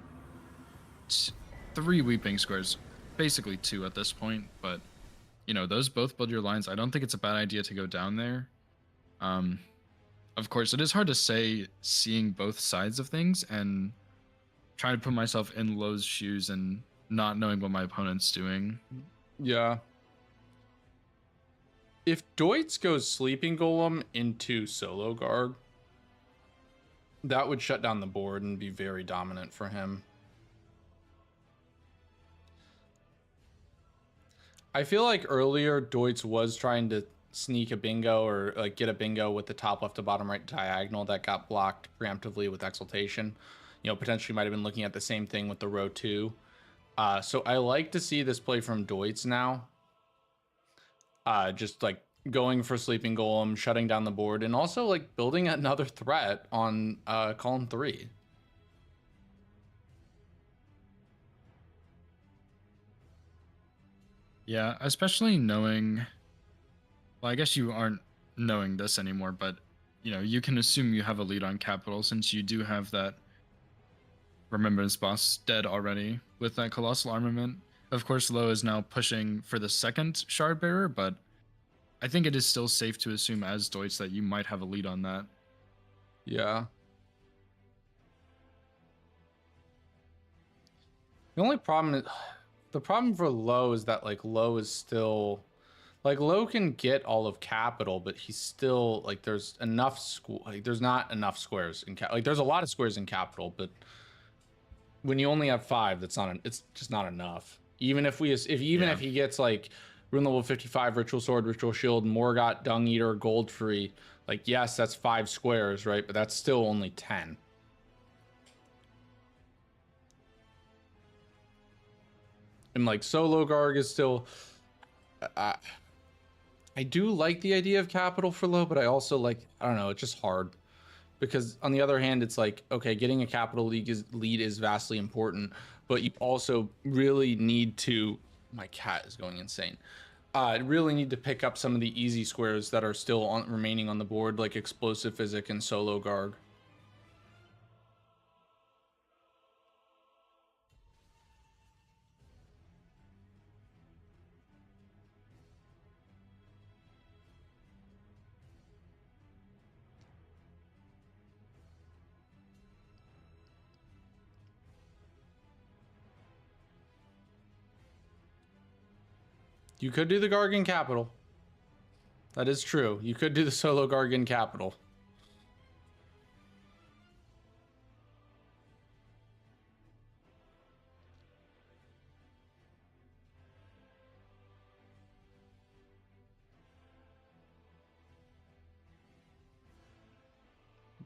3 Weeping Squares, basically 2 at this point, but you know, those both build your lines. I don't think it's a bad idea to go down there. Of course, it is hard to say seeing both sides of things, and trying to put myself in Lowe's shoes and not knowing what my opponent's doing. Yeah. If Deutz goes Sleeping Golem into Solo Guard, that would shut down the board and be very dominant for him. I feel like earlier Deutz was trying to sneak a bingo or like get a bingo with the top left to bottom right diagonal that got blocked preemptively with Exaltation. You know, potentially might have been looking at the same thing with the row 2. So I like to see this play from Deutz now. Just like going for Sleeping Golem, shutting down the board, and also like building another threat on column 3. Yeah, especially knowing, well, I guess you aren't knowing this anymore, but you know, you can assume you have a lead on Capital since you do have that Remembrance boss dead already with that Colossal Armament. Of course, Lo is now pushing for the second Shard Bearer, but I think it is still safe to assume as Deutz that you might have a lead on that. Yeah. The only problem is, the problem for Lo is that like Lo is still, like Lo can get all of Capital, but he's still like there's enough like there's not enough squares in like there's a lot of squares in Capital, but when you only have 5, that's not it's just not enough. Even if we if he gets like Rune level 55, Ritual Sword, Ritual Shield, Morgott, Dung Eater, Godfrey, like yes, that's 5 squares, right? But that's still only 10. And like Solo Garg is still I do like the idea of Capital for Lo, but I also like, I don't know, it's just hard. Because on the other hand, it's like, okay, getting a Capital lead is vastly important, but you also really need to, my cat is going insane. Really need to pick up some of the easy squares that are still remaining on the board, like Explosive Physic and Solo Garg. You could do the Gargan Capital. That is true. You could do the solo Gargan Capital.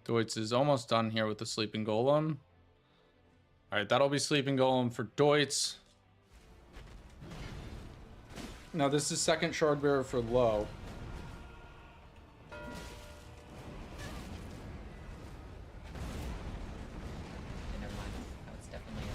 Deutz is almost done here with the Sleeping Golem. All right, that'll be Sleeping Golem for Deutz. Now this is second Shard Bearer for Lo. Never mind. That was definitely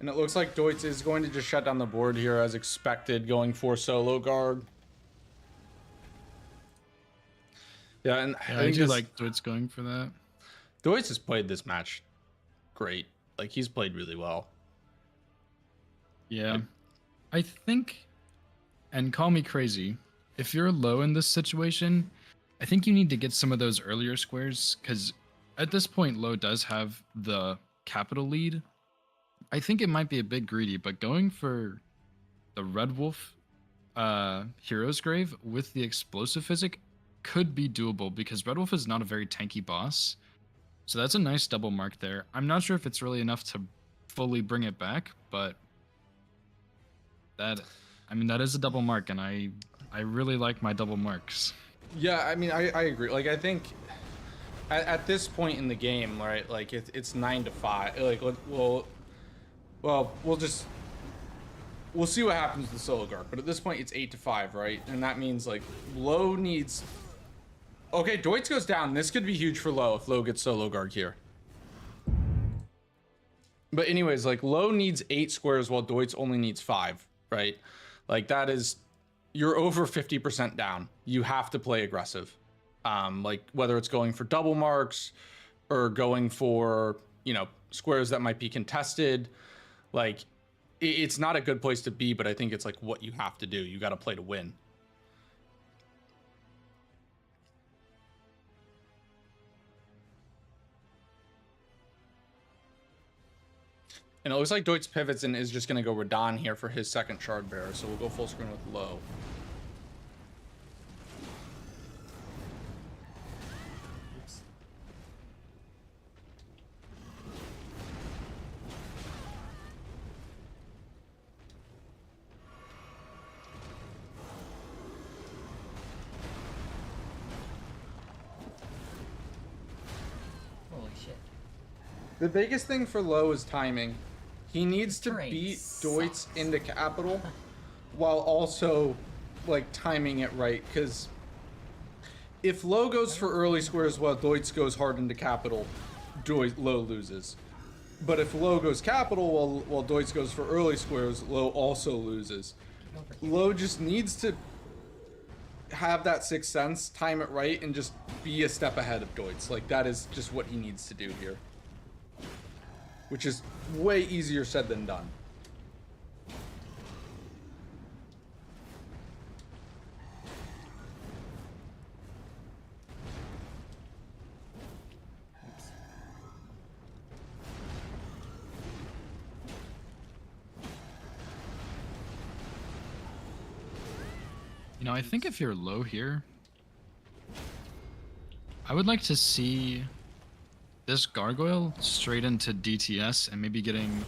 And it looks like Deutz is going to just shut down the board here as expected, going for Solo Guard. Yeah, and yeah, I do like Deutz going for that. Deutz has played this match great. Like, he's played really well. Yeah. I think, and call me crazy, if you're low in this situation, I think you need to get some of those earlier squares, because at this point, Lo does have the Capital lead. I think it might be a bit greedy, but going for the Red Wolf Hero's Grave with the Explosive Physic could be doable, because Red Wolf is not a very tanky boss. So that's a nice double mark there. I'm not sure if it's really enough to fully bring it back, but that, I mean, that is a double mark, and I really like my double marks. Yeah, I mean, I agree. Like, I think at this point in the game, right, like it's 9-5. Like, we'll see what happens with the Solo Guard, but at this point it's 8-5, right? And that means like Lo needs. Okay, Deutz goes down. This could be huge for Lo if Lo gets Solo Guard here. But anyways, like Lo needs 8 squares while Deutz only needs 5, right? Like that is, you're over 50% down. You have to play aggressive. Like whether it's going for double marks or going for, you know, squares that might be contested. Like it's not a good place to be, but I think it's like what you have to do. You got to play to win. And it looks like Deutz pivots and is just going to go Radahn here for his second Shard Bearer. So we'll go full screen with Low. Holy shit. The biggest thing for Low is timing. He needs to Terrain beat sucks. Deutz into capital while also like timing it right, because if Low goes for early squares while Deutz goes hard into capital, Low loses. But if Low goes capital while Deutz goes for early squares, Low also loses. Low just needs to have that sixth sense, time it right, and just be a step ahead of Deutz. Like, that is just what he needs to do here. Which is way easier said than done. You know, I think if you're Low here, I would like to see this Gargoyle straight into DTS and maybe getting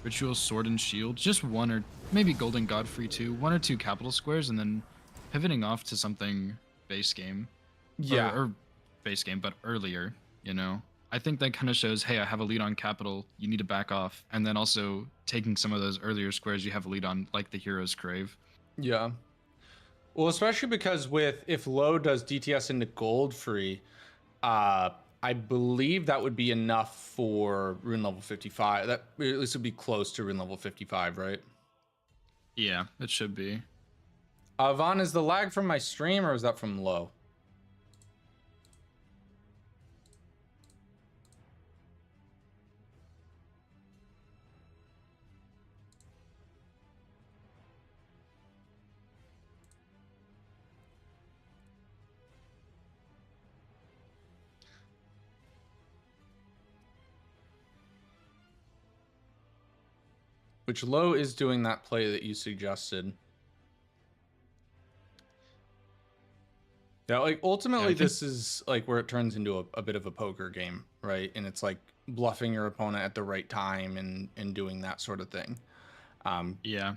Ritual Sword and Shield, just one, or maybe Golden Godfrey too, 1 or 2 capital squares, and then pivoting off to something base game. Yeah. Or base game, but earlier, you know? I think that kind of shows, hey, I have a lead on capital, you need to back off, and then also taking some of those earlier squares you have a lead on, like the Hero's Crave. Yeah. Well, especially because if Low does DTS into Goldfrey, I believe that would be enough for rune level 55. That at least would be close to rune level 55, right? Yeah, it should be. Vaughn, is the lag from my stream or is that from Low? Which Low is doing that play that you suggested. Yeah, like ultimately this is like where it turns into a bit of a poker game, right? And it's like bluffing your opponent at the right time and doing that sort of thing. Yeah.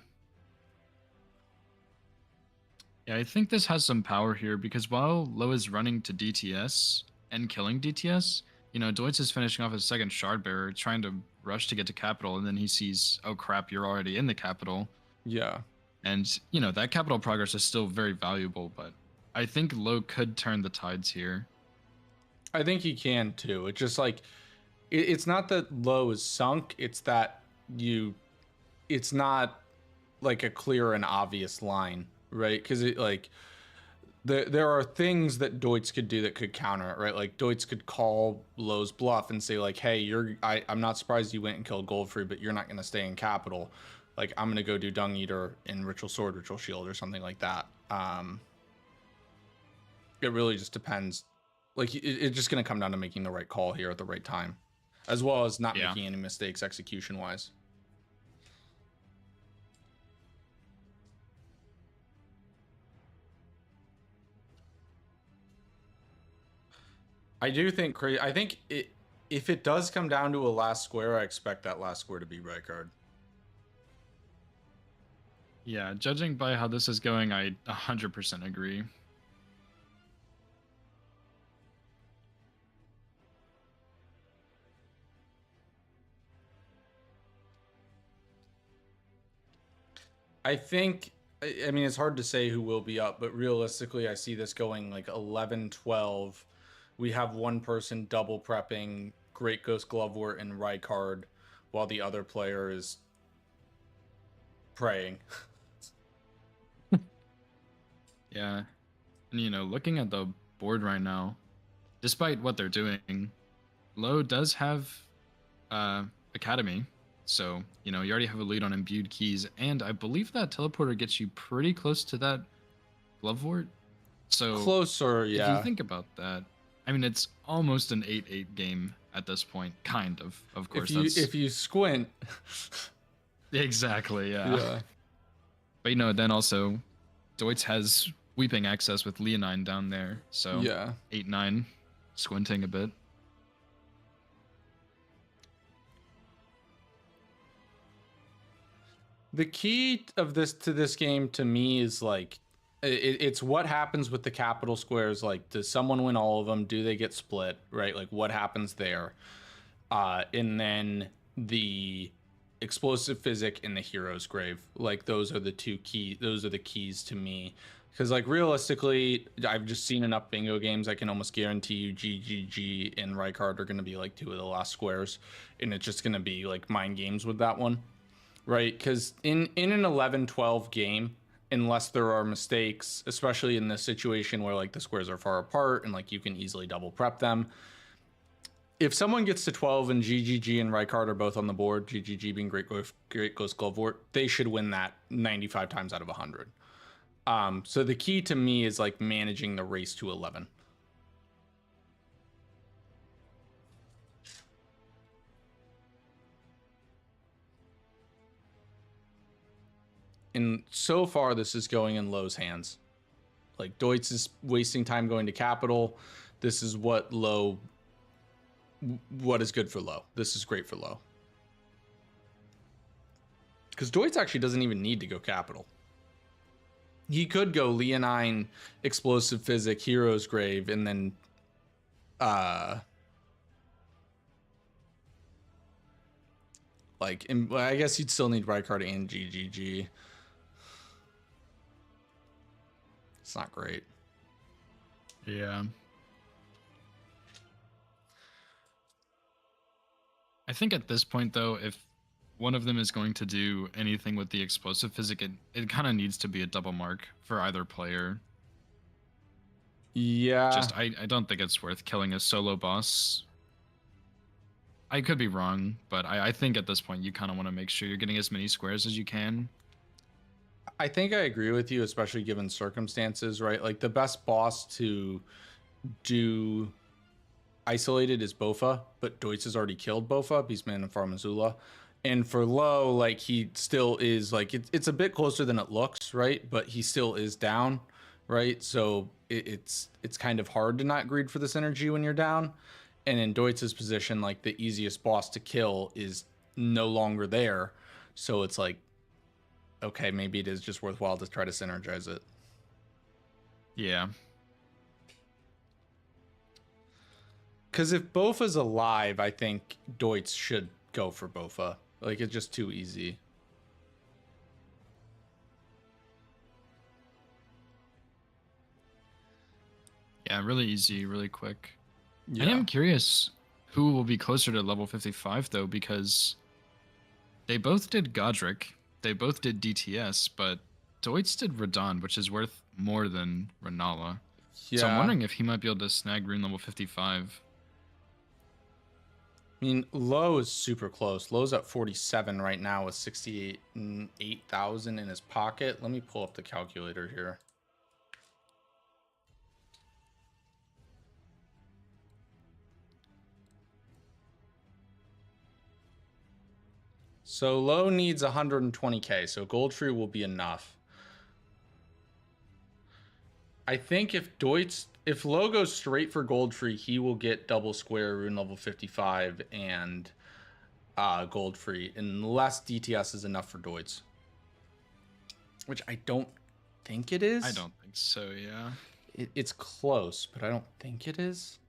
Yeah, I think this has some power here because while Low is running to DTS and killing DTS, you know, Deutz is finishing off his second Shard Bearer, trying to rush to get to capital, and then he sees, oh crap, you're already in the capital. Yeah. And, you know, that capital progress is still very valuable, but I think Low could turn the tides here. I think he can too. It's just like, it's not that Low is sunk, it's that it's not like a clear and obvious line, right? Because it like, there are things that Deutz could do that could counter it, right? Like Deutz could call Low's bluff and say like, hey, I'm not surprised you went and killed Goldfrey, but you're not going to stay in capital. Like I'm going to go do Dung Eater in Ritual Sword, Ritual Shield or something like that. It really just depends. Like it's just going to come down to making the right call here at the right time, as well as not making any mistakes execution wise. I do think if it does come down to a last square, I expect that last square to be Rykard. Yeah, judging by how this is going, I 100% agree. I think, I mean, it's hard to say who will be up, but realistically, I see this going like 11-12. We have one person double prepping Great Ghost Glovewort and Rykard while the other player is praying. Yeah. And, you know, looking at the board right now, despite what they're doing, Low does have Academy. So, you know, you already have a lead on Imbued Keys, and I believe that Teleporter gets you pretty close to that Glovewort. So Closer, yeah. If you think about that, I mean, it's almost an 8-8 game at this point. Kind of. Of course. If you squint. Exactly. Yeah. Yeah. But then also, Deutz has Weeping Access with Leonine down there, so Yeah. 8-9, squinting a bit. The key of this game to me is like it's what happens with the capital squares. Like, does someone win all of them? Do they get split? Right? Like, what happens there? And then the explosive physic and the hero's grave. Like, those are the keys to me. Because, like, realistically, I've just seen enough bingo games. I can almost guarantee you GGG and Rykard are going to be like two of the last squares, and it's just going to be like mind games with that one. Right, because in an 11-12 game, unless there are mistakes, especially in this situation where like the squares are far apart and like you can easily double prep them, if someone gets to 12 and GGG and Rykard are both on the board, GGG being Great Ghost Glovewort, they should win that 95 times out of 100. So the key to me is like managing the race to 11. And so far, this is going in Lowe's hands. Like, Deutz is wasting time going to capital. This is what is good for Lowe. This is great for Lowe. Because Deutz actually doesn't even need to go capital. He could go Leonine, Explosive Physic, Hero's Grave, and then I guess he'd still need Rykard and GGG. It's not great. Yeah. I think at this point, though, if one of them is going to do anything with the explosive physic, it kind of needs to be a double mark for either player. Yeah. I don't think it's worth killing a solo boss. I could be wrong, but I think at this point you kind of want to make sure you're getting as many squares as you can. I think I agree with you, especially given circumstances, right? Like, the best boss to do isolated is Bofa, but Deutz has already killed Bofa, Beastman and Farmazula. And for Lowe, like, he still is, like, it's a bit closer than it looks, right? But he still is down, right? So it's kind of hard to not greed for the synergy when you're down. And in Deutz's position, like, the easiest boss to kill is no longer there. So it's like, okay, maybe it is just worthwhile to try to synergize it. Yeah. Because if Bofa's alive, I think Deutz should go for Bofa. Like, it's just too easy. Yeah, really easy, really quick. Yeah. I am curious who will be closer to level 55, though, because they both did Godric. They both did DTS, but Deutz did Radahn, which is worth more than Renala. Yeah. So I'm wondering if he might be able to snag rune level 55. I mean, Lowe is super close. Lowe's at 47 right now with 68,000 in his pocket. Let me pull up the calculator here. So Lowe needs 120k, so Goldtree will be enough. I think if Lowe goes straight for Goldtree, he will get double square rune level 55 and Goldtree, unless DTS is enough for Deutz. Which I don't think it is. I don't think so, yeah. It's close, but I don't think it is.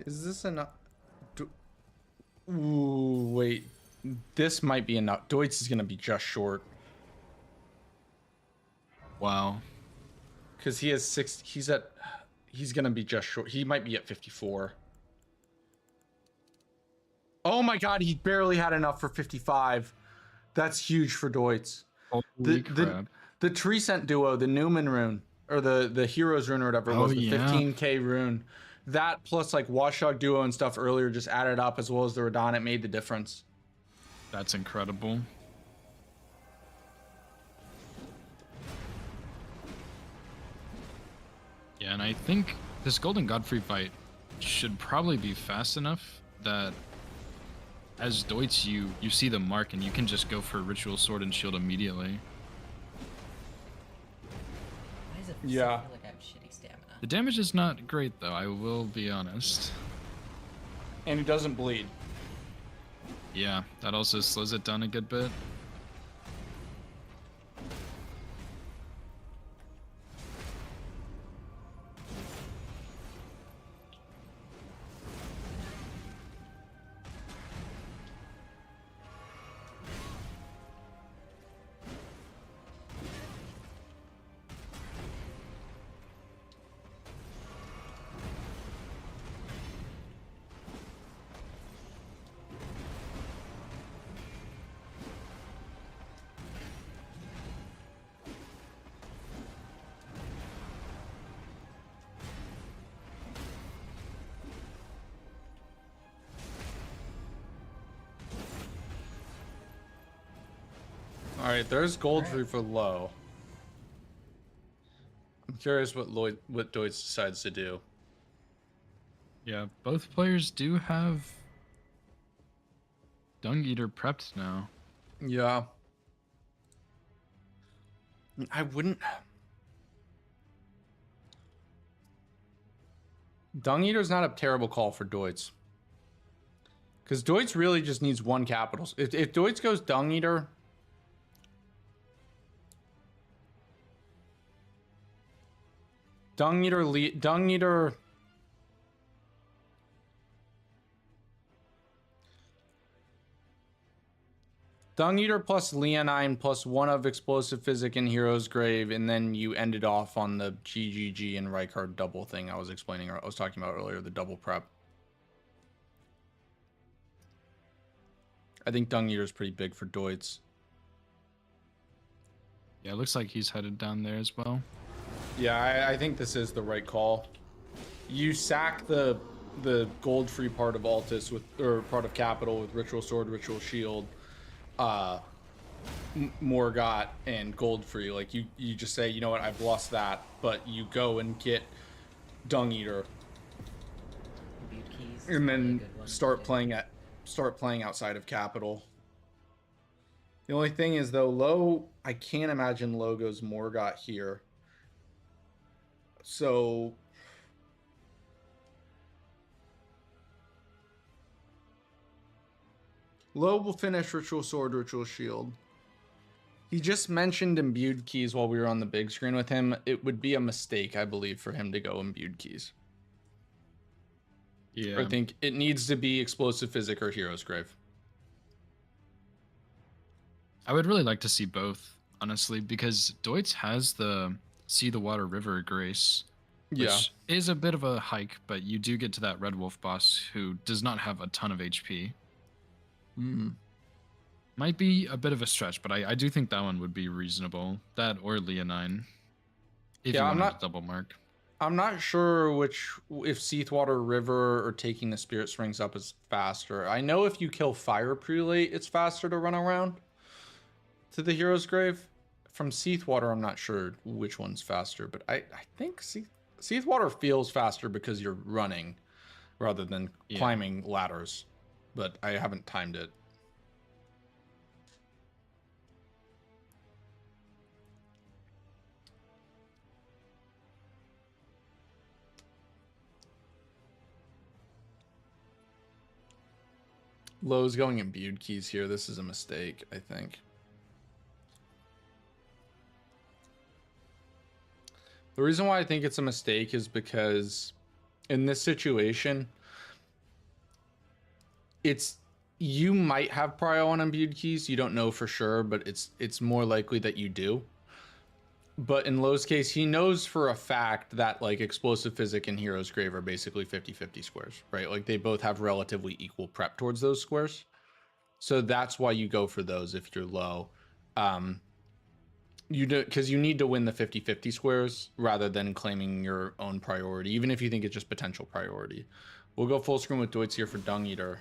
Is this enough? Ooh, wait. This might be enough. Deutz is gonna be just short. Wow. Because he has 6. He's gonna be just short. He might be at 54. Oh my god, he barely had enough for 55. That's huge for Deutz. Holy crap. The Treecent duo, the Newman rune, or the Heroes rune or whatever it was, the 15k rune. That plus like Watchdog duo and stuff earlier just added up, as well as the Radon. It made the difference. That's incredible. Yeah, and I think this Golden Godfrey fight should probably be fast enough that as Deutz you see the mark and you can just go for Ritual Sword and Shield immediately. Why does it Yeah. feel like I have shitty stamina? The damage is not great though, I will be honest. And he doesn't bleed. Yeah, that also slows it down a good bit. All right, there's Goldfree for low. I'm curious what Deutz decides to do. Yeah, both players do have Dung Eater prepped now. Yeah. I wouldn't. Dung Eater's not a terrible call for Deutz. Because Deutz really just needs one capital. If Deutz goes Dung Eater. Dung Eater plus Leonine plus 1 of Explosive Physic and Hero's Grave, and then you ended off on the GGG and Rykard double thing I was talking about earlier, the double prep. I think Dung Eater's pretty big for Deutz. Yeah, it looks like he's headed down there as well. Yeah, I think this is the right call. You sack the gold-free part of Altus or part of Capital with Ritual Sword, Ritual Shield, Morgott, and gold-free. Like you just say, you know what, I've lost that, but you go and get Dung Eater, and then start playing outside of Capital. The only thing is though, low, I can't imagine low goes Morgott here. So low will finish Ritual Sword, Ritual Shield. He just mentioned Imbued Keys while we were on the big screen with him. It would be a mistake, I believe, for him to go Imbued Keys. Yeah. I think it needs to be Explosive Physic or Hero's Grave. I would really like to see both, honestly, because Deutz has the See the Water River Grace, which is a bit of a hike, but you do get to that Red Wolf boss who does not have a ton of HP. Might be a bit of a stretch, but I do think that one would be reasonable. That or Leonine, if you wanted to double mark. I'm not sure if Seathwater River or taking the Spirit Springs up is faster. I know if you kill Fire Prelate, it's faster to run around to the Hero's Grave. From Seathwater, I'm not sure which one's faster, but I think Seathwater feels faster because you're running rather than climbing ladders, but I haven't timed it. Low's going Imbued Keys here. This is a mistake, I think. The reason why I think it's a mistake is because in this situation, it's You might have prio on imbued keys. You don't know for sure, but it's more likely that you do. But in Lowe's case, he knows for a fact that like Explosive Physic and Hero's Grave are basically 50-50 squares, right? Like they both have relatively equal prep towards those squares. So that's why you go for those if you're low. You do, because you need to win the 50-50 squares rather than claiming your own priority, even if you think it's just potential priority. We'll go full screen with Deutz here for Dung Eater.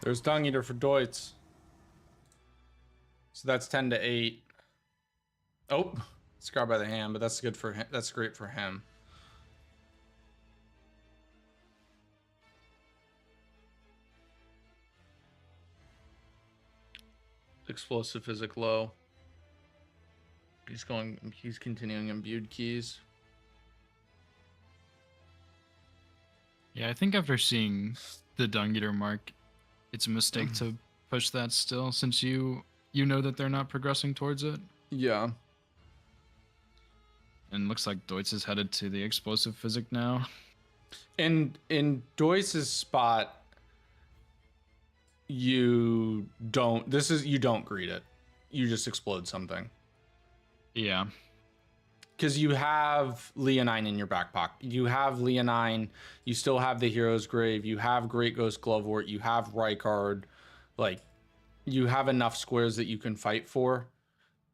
There's Dung Eater for Deutz. So that's 10 to 8. Oh, scarred by the hand, but that's good for him. That's great for him. Explosive Physic low. He's continuing imbued keys. Yeah, I think after seeing the Dung Eater mark, it's a mistake to push that still, since you know that they're not progressing towards it. Yeah. And looks like Deutz is headed to the Explosive Physic now. And in Deutz's spot, you don't greet it. You just explode something. Yeah. Because you have Leonine in your back pocket. You have Leonine. You still have the Hero's Grave. You have Great Ghost Glovewort. You have Rykard. Like, you have enough squares that you can fight for.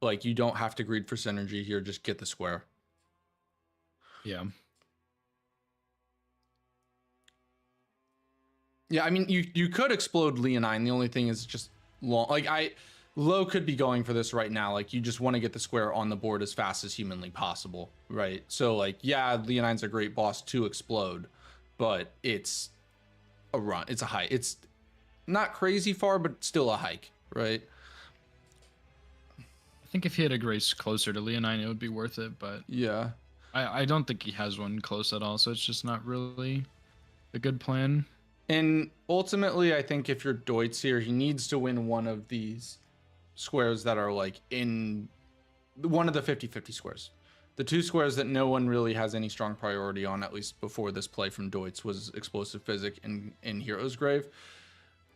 Like, you don't have to greed for synergy here. Just get the square. Yeah. Yeah, I mean, you could explode Leonine. The only thing is just long. Like, Low could be going for this right now. Like, you just want to get the square on the board as fast as humanly possible, right? So, like, yeah, Leonine's a great boss to explode, but it's a run. It's a hike. It's not crazy far, but still a hike, right? I think if he had a Grace closer to Leonine, it would be worth it, but yeah, I don't think he has one close at all, so it's just not really a good plan. And ultimately, I think if you're Deutz here, he needs to win one of these squares that are like in one of the 50-50 squares. The two squares that no one really has any strong priority on, at least before this play from Deutz, was Explosive Physic and Hero's Grave.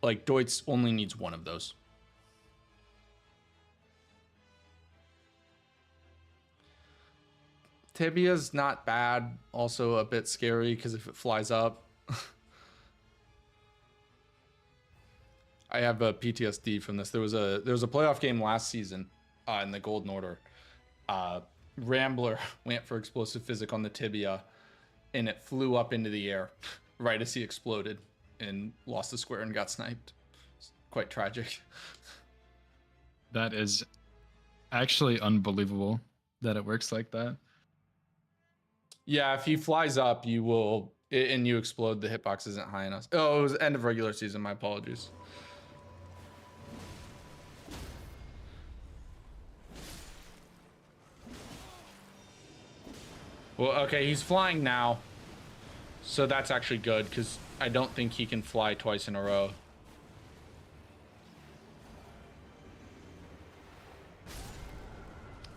Like, Deutz only needs one of those. Tibia's not bad, also a bit scary because if it flies up. I have a PTSD from this. There was a playoff game last season in the Golden Order. Rambler went for Explosive Physic on the Tibia, and it flew up into the air right as he exploded and lost the square and got sniped. It's quite tragic. That is actually unbelievable that it works like that. Yeah, if he flies up, you will, and you explode, the hitbox isn't high enough. Oh, it was end of regular season. My apologies. Well, okay, he's flying now. So that's actually good, because I don't think he can fly twice in a row.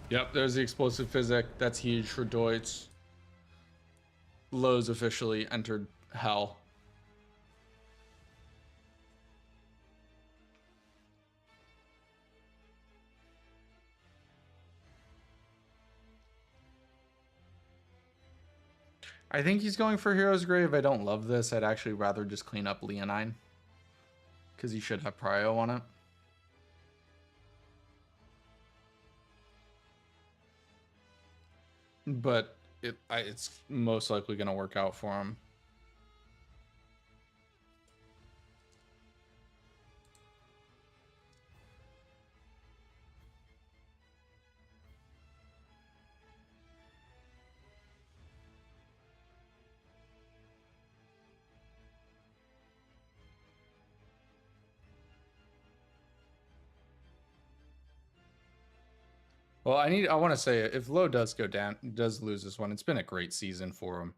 Yep, there's the Explosive Physic. That's huge for Deutz. Low's officially entered hell. I think he's going for Hero's Grave. I don't love this. I'd actually rather just clean up Leonine, because he should have prio on it. But it's most likely going to work out for him. Well, I want to say if Low does go down, does lose this one, it's been a great season for him.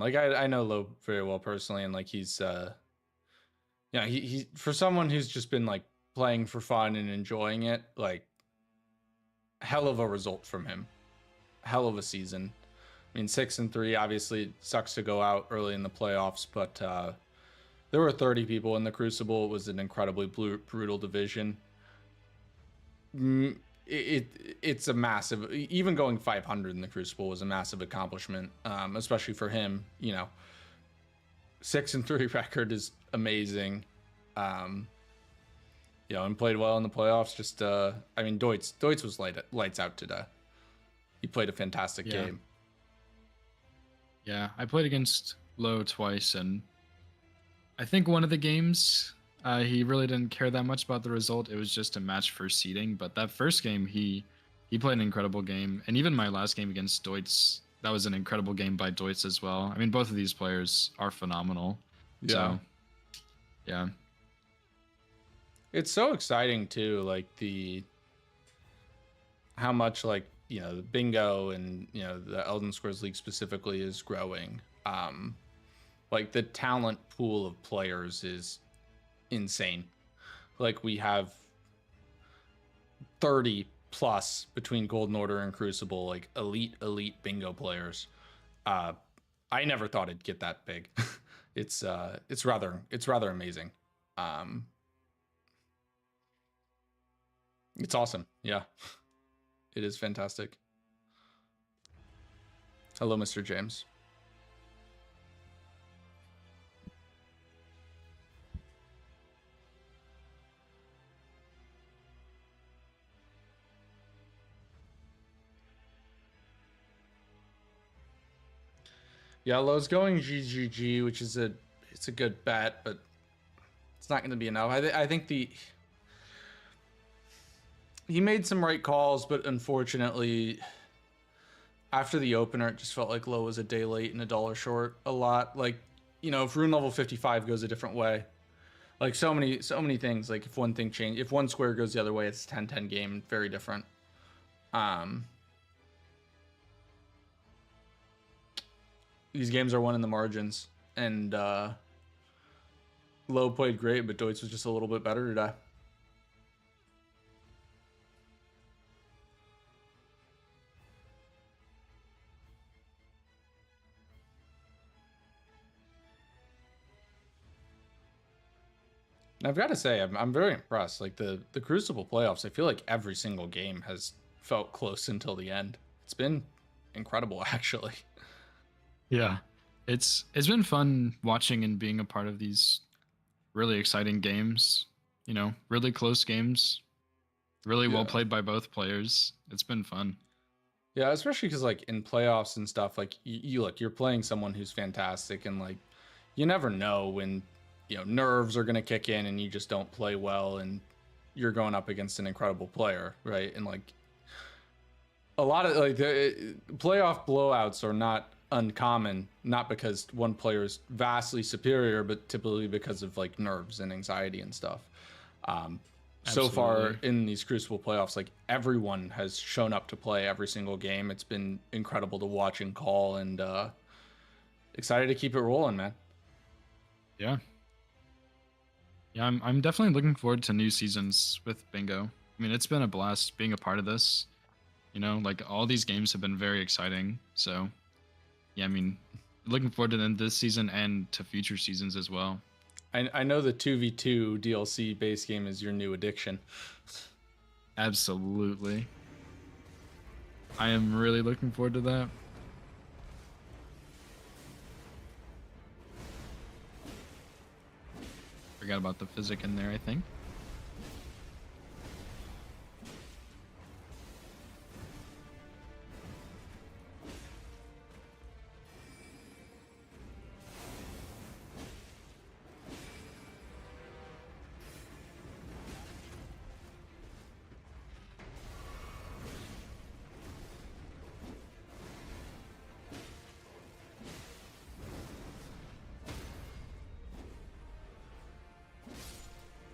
Like I know Low very well personally, and like he's he for someone who's just been like playing for fun and enjoying it, like hell of a result from him, hell of a season. I mean, 6-3 obviously it sucks to go out early in the playoffs, but there were 30 people in the Crucible. It was an incredibly brutal division. It's a massive, even going 500 in the Crucible was a massive accomplishment, especially for him. 6-3 record is amazing. And played well in the playoffs. Just I mean, Deutz was lights out today. He played a fantastic game. Yeah, I played against Low twice, and I think one of the games he really didn't care that much about the result. It was just a match for seeding. But that first game, he played an incredible game, and even my last game against Deutz, that was an incredible game by Deutz as well. I mean, both of these players are phenomenal. Yeah. So, yeah. It's so exciting too, like how much like the bingo and the Elden Scrolls League specifically is growing. Like the talent pool of players is insane. Like we have 30 plus between Golden Order and Crucible, like elite bingo players. I never thought it'd get that big. It's rather amazing. It's awesome. Yeah. It is fantastic. Hello, Mr. James. Yeah, Low's going GGG, which is it's a good bet, but it's not going to be enough. I think he made some right calls, but unfortunately, after the opener, it just felt like Low was a day late and a dollar short a lot. Like, if Rune Level 55 goes a different way, like so many things, like if one square goes the other way, it's 10-10 game, very different. These games are won in the margins, and Low played great, but Deutz was just a little bit better today. And I've got to say, I'm very impressed. Like the Crucible playoffs, I feel like every single game has felt close until the end. It's been incredible, actually. Yeah, it's been fun watching and being a part of these really exciting games. Really close games, really well played by both players. It's been fun. Yeah, especially because like in playoffs and stuff, like you're playing someone who's fantastic, and like you never know when nerves are gonna kick in and you just don't play well, and you're going up against an incredible player, right? And like a lot of like the playoff blowouts are not uncommon, not because one player is vastly superior, but typically because of like nerves and anxiety and stuff. So far in these Crucible playoffs, like everyone has shown up to play every single game. It's been incredible to watch and call, and excited to keep it rolling, man. Yeah, I'm definitely looking forward to new seasons with Bingo. I mean, it's been a blast being a part of this. Like all these games have been very exciting. So yeah, I mean, looking forward to them this season and to future seasons as well. I know the 2v2 DLC base game is your new addiction. Absolutely. I am really looking forward to that. Forgot about the physic in there, I think.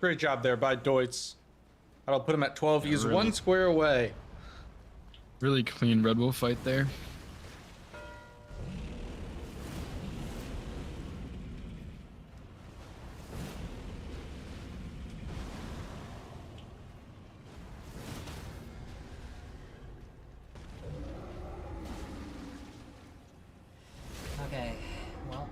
Great job there by Deutz. I'll put him at 12. He's really. 1 square away Really clean Red Wolf fight there. Okay, well.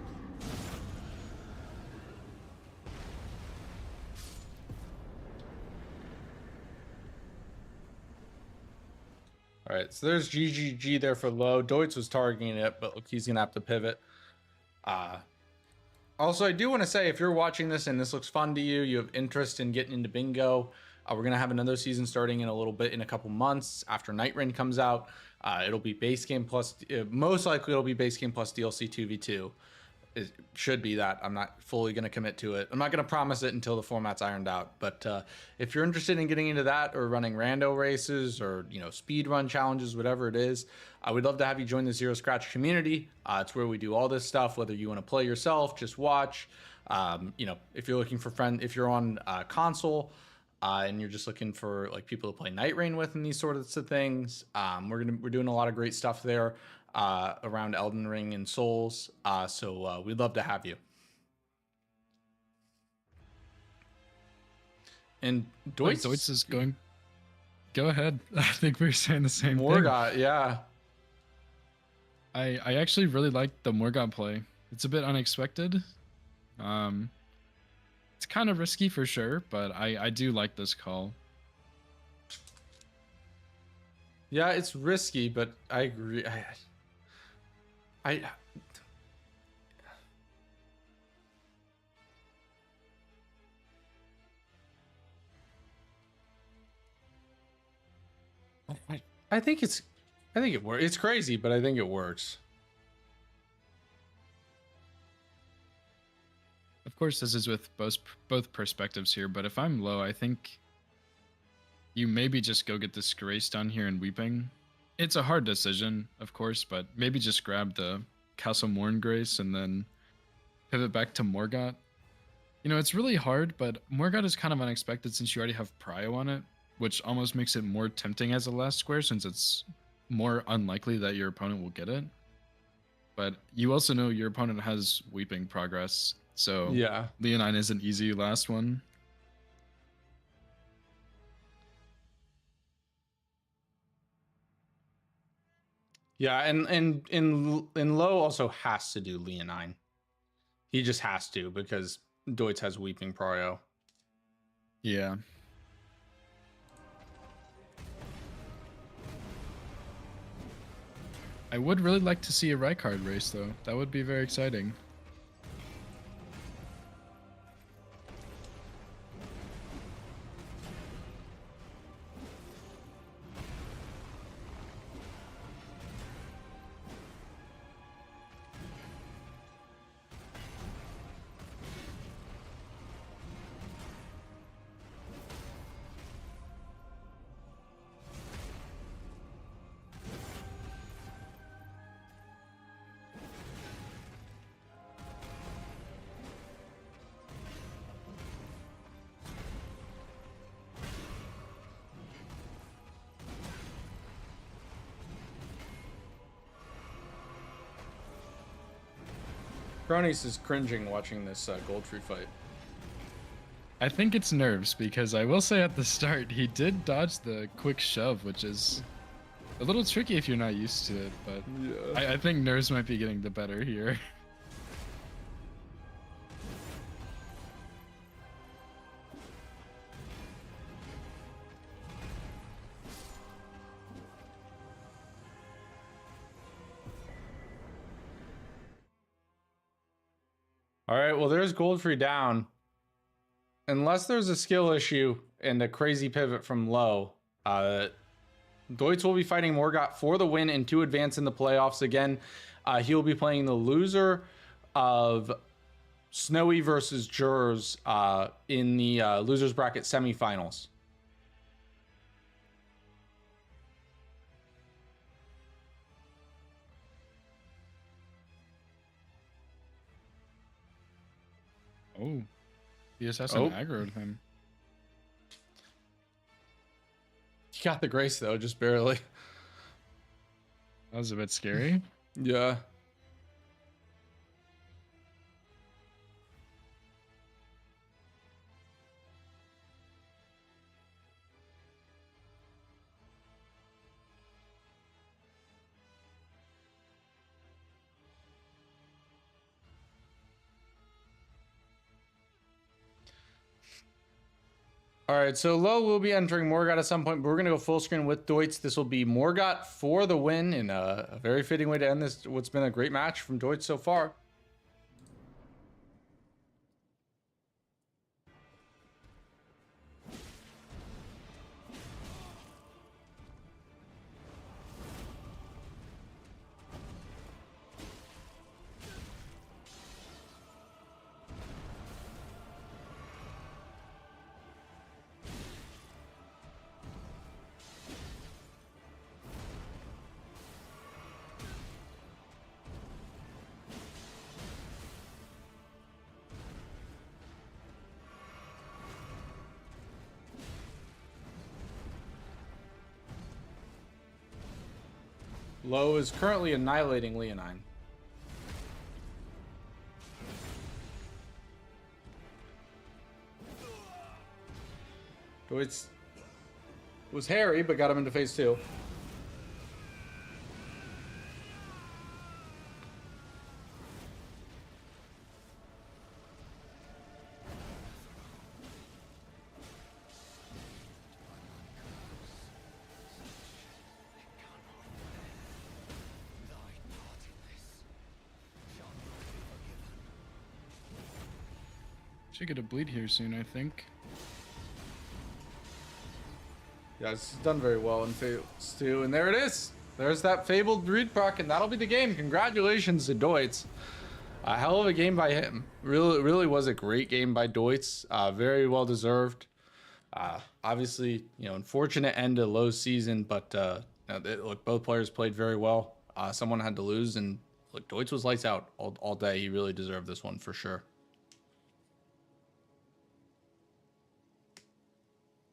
All right, so there's GGG there for low. Deutz was targeting it, but look, he's gonna have to pivot. Also, I do want to say, if you're watching this and this looks fun to you, you have interest in getting into bingo, we're gonna have another season starting in a little bit, in a couple months after Night Rain comes out. It'll be base game plus, most likely it'll be base game plus DLC 2v2. It should be that. I'm not fully going to commit to it. I'm not going to promise it until the format's ironed out. But if you're interested in getting into that, or running rando races, or speed run challenges, whatever it is, I would love to have you join the Zero Scratch community. It's where we do all this stuff. Whether you want to play yourself, just watch. If you're looking for if you're on console, and you're just looking for like people to play Night Rain with and these sorts of things, we're doing a lot of great stuff there. Around Elden Ring and Souls, so we'd love to have you. And Deutz is going. Go ahead. I think we're saying the same Morgott, thing. yeah. I actually really like the Morgott play. It's a bit unexpected. It's kind of risky for sure, but I do like this call. Yeah, it's risky, but I agree. I think it works. It's crazy, but I think it works. Of course, this is with both perspectives here, but if I'm low, I think you maybe just go get this Grace down here in Weeping. It's a hard decision, of course, but maybe just grab the Castle Morn Grace and then pivot back to Morgott. It's really hard, but Morgott is kind of unexpected since you already have Prio on it, which almost makes it more tempting as a last square since it's more unlikely that your opponent will get it. But you also know your opponent has Weeping Progress, so yeah, Leonine is an easy last one. Yeah, and Low also has to do Leonine. He just has to because Deutz has Weeping Prio. Yeah. I would really like to see a Rykard race though. That would be very exciting. Cronus is cringing watching this Goldtree fight. I think it's nerves because I will say at the start he did dodge the quick shove, which is a little tricky if you're not used to it, but yeah. I think nerves might be getting the better here. All right, well, there's Goldtree down. Unless there's a skill issue and a crazy pivot from Low, Deutz will be fighting Morgott for the win and to advance in the playoffs. Again, he will be playing the loser of Snowy versus Jers in the losers bracket semifinals. Oh, the assassin aggroed him. He got the Grace though, just barely. That was a bit scary. Yeah. All right, so Low will be entering Morgott at some point, but we're going to go full screen with Deutz. This will be Morgott for the win in a very fitting way to end this, what's been a great match from Deutz so far. Low is currently annihilating Leonine. Deutz was hairy, but got him into phase 2. Should get a bleed here soon, I think. Yeah, it's done very well in phase 2, and there it is. There's that fabled Breed proc, and that'll be the game. Congratulations to Deutz. A hell of a game by him. Really was a great game by Deutz. Very well deserved. Obviously, unfortunate end to Low season, but look, both players played very well. Someone had to lose, and look, Deutz was lights out all day. He really deserved this one for sure.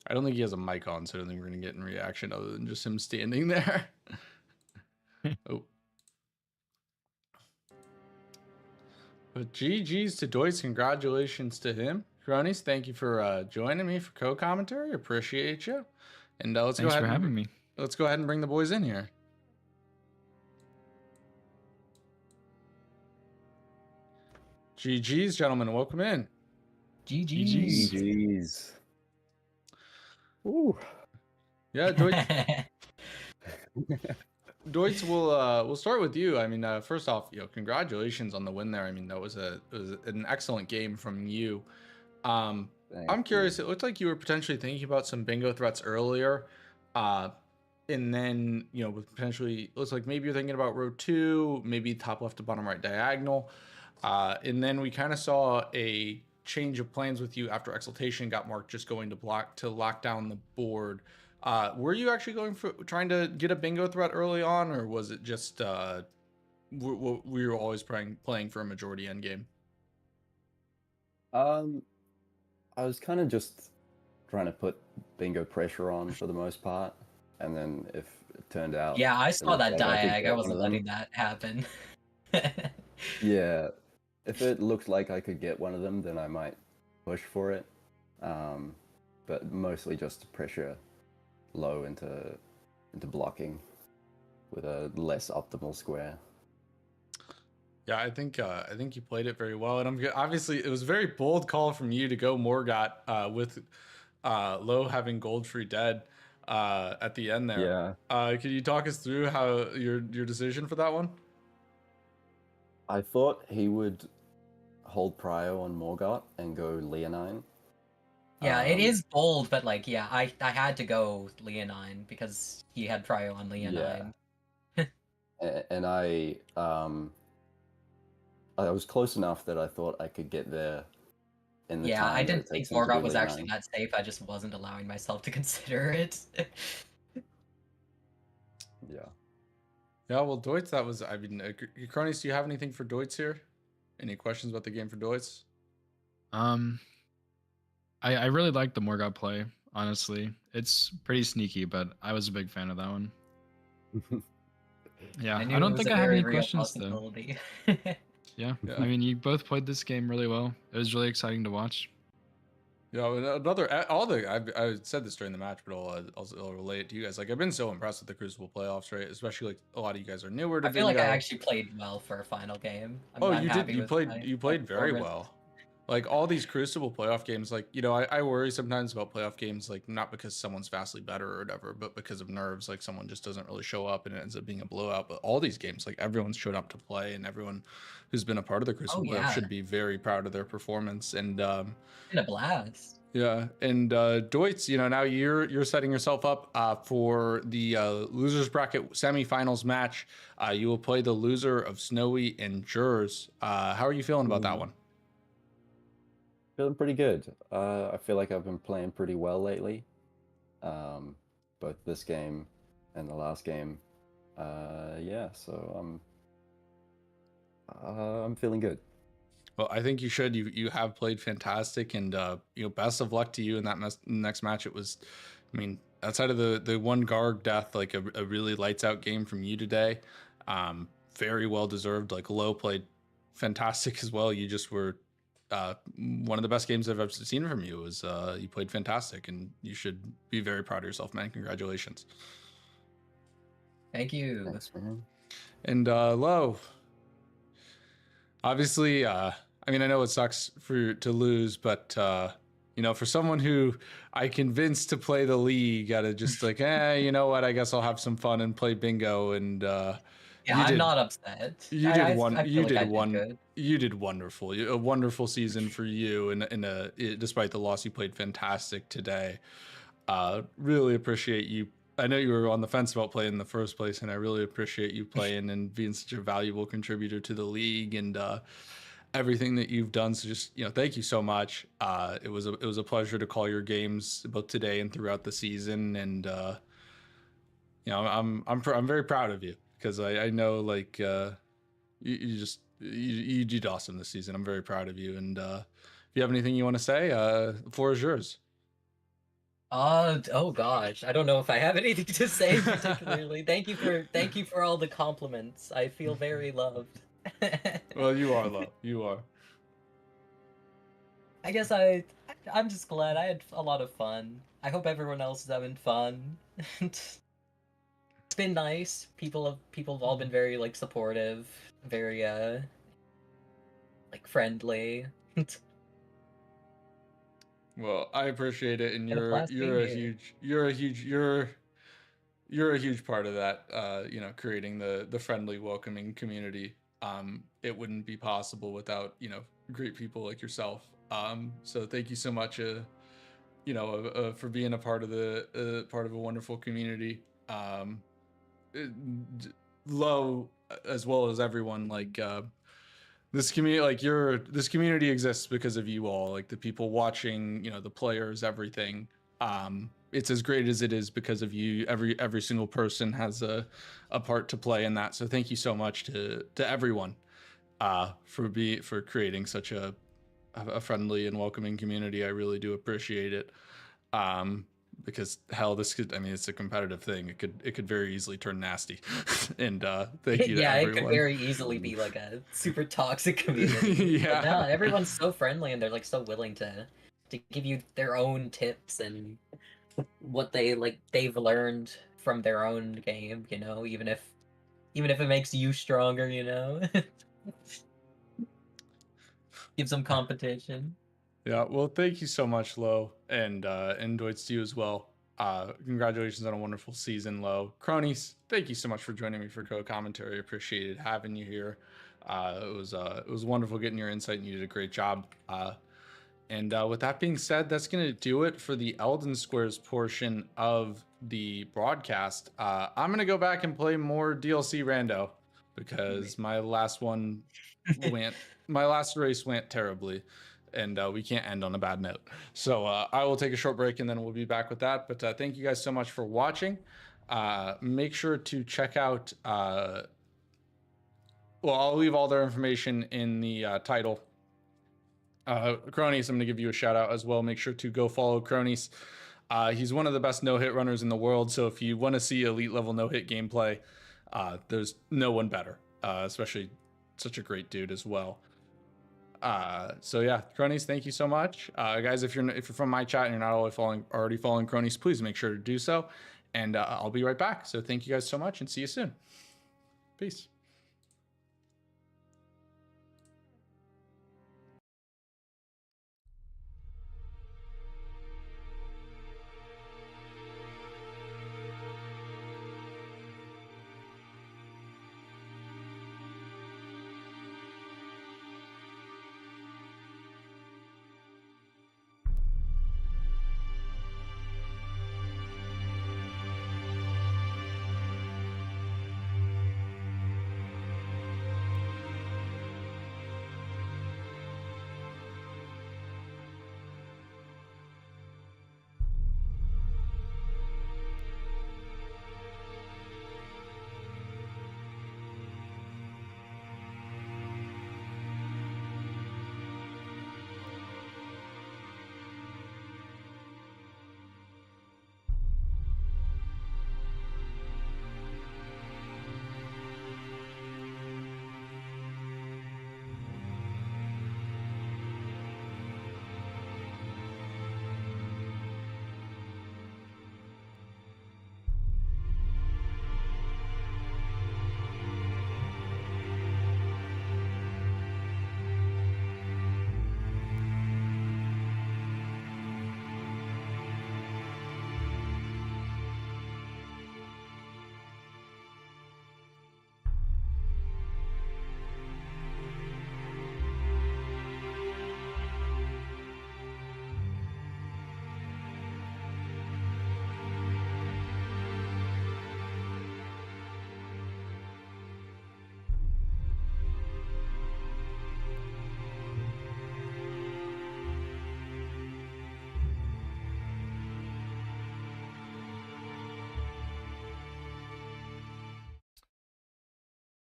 I don't think he has a mic on, so I don't think we're going to get in reaction other than just him standing there. Oh. But GG's to Deutz. Congratulations to him. Cronies, thank you for joining me for co-commentary. Appreciate you. And let's Thanks go ahead for having me. Let's go ahead and bring the boys in here. GG's, gentlemen. Welcome in. GG's. GG's. Ooh. Yeah, Deutz. Deutz, we'll start with you. I mean, first off, congratulations on the win there. I mean, that was an excellent game from you. I'm curious. It looked like you were potentially thinking about some bingo threats earlier, and then with potentially looks like maybe you're thinking about row 2, maybe top left to bottom right diagonal, and then we kind of saw a change of plans with you after Exaltation got marked, just going to lock down the board. Were you actually going for trying to get a bingo threat early on, or was it just we were always playing for a majority end game? I was kind of just trying to put bingo pressure on for the most part, and then if it turned out, Yeah, I saw that looked like could diag. I get one wasn't of them. letting that happen. Yeah, if it looked like I could get one of them, then I might push for it. But mostly just to pressure Low into blocking with a less optimal square. Yeah, I think you played it very well, and obviously it was a very bold call from you to go Morgott with Low having Goldfree dead at the end there. Yeah. Can you talk us through how your decision for that one? I thought he would hold Prio on Morgott and go Leonine. Yeah, it is bold, but yeah, I had to go Leonine because he had Prio on Leonine. And I was close enough that I thought I could get there in the time. Yeah, I that didn't it think takes him to Morgott do was actually Leonine. that safe. I just wasn't allowing myself to consider it. Yeah. Yeah, well, Deutz, that was, I mean, Cronus, do you have anything for Deutz here? Any questions about the game for Deutz? I really like the Morgott play, honestly. It's pretty sneaky, but I was a big fan of that one. Yeah, knew I it don't was think a I have very any real questions though. possibility. Yeah, Yeah. I mean, you both played this game really well. It was really exciting to watch. Yeah, I said this during the match, but I'll relate it to you guys. Like, I've been so impressed with the Crucible playoffs, right? Especially like a lot of you guys are newer to I feel like I Bingo. actually played well for a final game. Oh, I'm you did. happy You with played. my You played very performance. well. Like all these Crucible playoff games, like I worry sometimes about playoff games, like not because someone's vastly better or whatever, but because of nerves. Like someone just doesn't really show up, and it ends up being a blowout. But all these games, like everyone's showed up to play, and everyone who's been a part of the Crucible playoff yeah. should be very proud of their performance. And Been a blast. yeah, and Deutz, now you're setting yourself up for the losers bracket semifinals match. You will play the loser of Snowy and Jurs. How are you feeling about that one? Feeling pretty good. I feel like I've been playing pretty well lately. Both this game and the last game. Yeah, so I'm feeling good. Well, I think you should. You have played fantastic, and best of luck to you in that next match. It was, I mean, outside of the one Garg death, like a really lights out game from you today. Very well deserved. Like Low played fantastic as well. You just were one of the best games I've ever seen from you. Was you played fantastic, and you should be very proud of yourself, man. Congratulations. Thank you. Thanks, man. And Low, obviously, I mean, I know it sucks to lose, but for someone who I convinced to play the league, gotta just like, you know what? I guess I'll have some fun and play bingo. And Yeah, I'm not upset. You I did one. feel You like I did one. good. You did wonderful. A wonderful season for you, and despite the loss, you played fantastic today. Really appreciate you. I know you were on the fence about playing in the first place, and I really appreciate you playing and being such a valuable contributor to the league and everything that you've done. So just thank you so much. It was a pleasure to call your games both today and throughout the season, and I'm very proud of you because I know like you did awesome this season. I'm very proud of you, and if you have anything you want to say, the floor is yours. Oh gosh, I don't know if I have anything to say particularly. Thank you for all the compliments. I feel very loved. Well, you are loved. You are. I guess I'm just glad I had a lot of fun. I hope everyone else is having fun. It's been nice. People have all been very like supportive, very like friendly. Well, I appreciate it, and Had a blast you're a being huge part of that. Creating the friendly, welcoming community. It wouldn't be possible without great people like yourself. So thank you so much. For being a part of part of a wonderful community. Low as well as everyone like. This community, this community exists because of you all, like the people watching, the players, everything. It's as great as it is because of you. Every single person has a part to play in that. So thank you so much to everyone for creating such a friendly and welcoming community. I really do appreciate it. Because hell, it's a competitive thing. It could very easily turn nasty. And thank you to Yeah, everyone. it could very easily be like a super toxic community. Yeah. But no, everyone's so friendly and they're like so willing to give you their own tips and what they've learned from their own game, even if it makes you stronger, Give some competition. Yeah, well, thank you so much, Lo, and Deutz to you as well. Congratulations on a wonderful season, Lo. Cronies, thank you so much for joining me for co-commentary. Appreciated having you here. It was wonderful getting your insight, and you did a great job. And with that being said, that's going to do it for the Elden Squares portion of the broadcast. I'm going to go back and play more DLC Rando because my last race went terribly. And we can't end on a bad note. So I will take a short break and then we'll be back with that. But thank you guys so much for watching. Make sure to check out... I'll leave all their information in the title. Cronies, I'm going to give you a shout out as well. Make sure to go follow Cronies. He's one of the best no-hit runners in the world. So if you want to see elite level no-hit gameplay, There's no one better, especially such a great dude as well. So yeah, Cronies, thank you so much, guys. If you're from my chat and you're not already following Cronies, please make sure to do so, and I'll be right back. So thank you guys so much, and see you soon. Peace.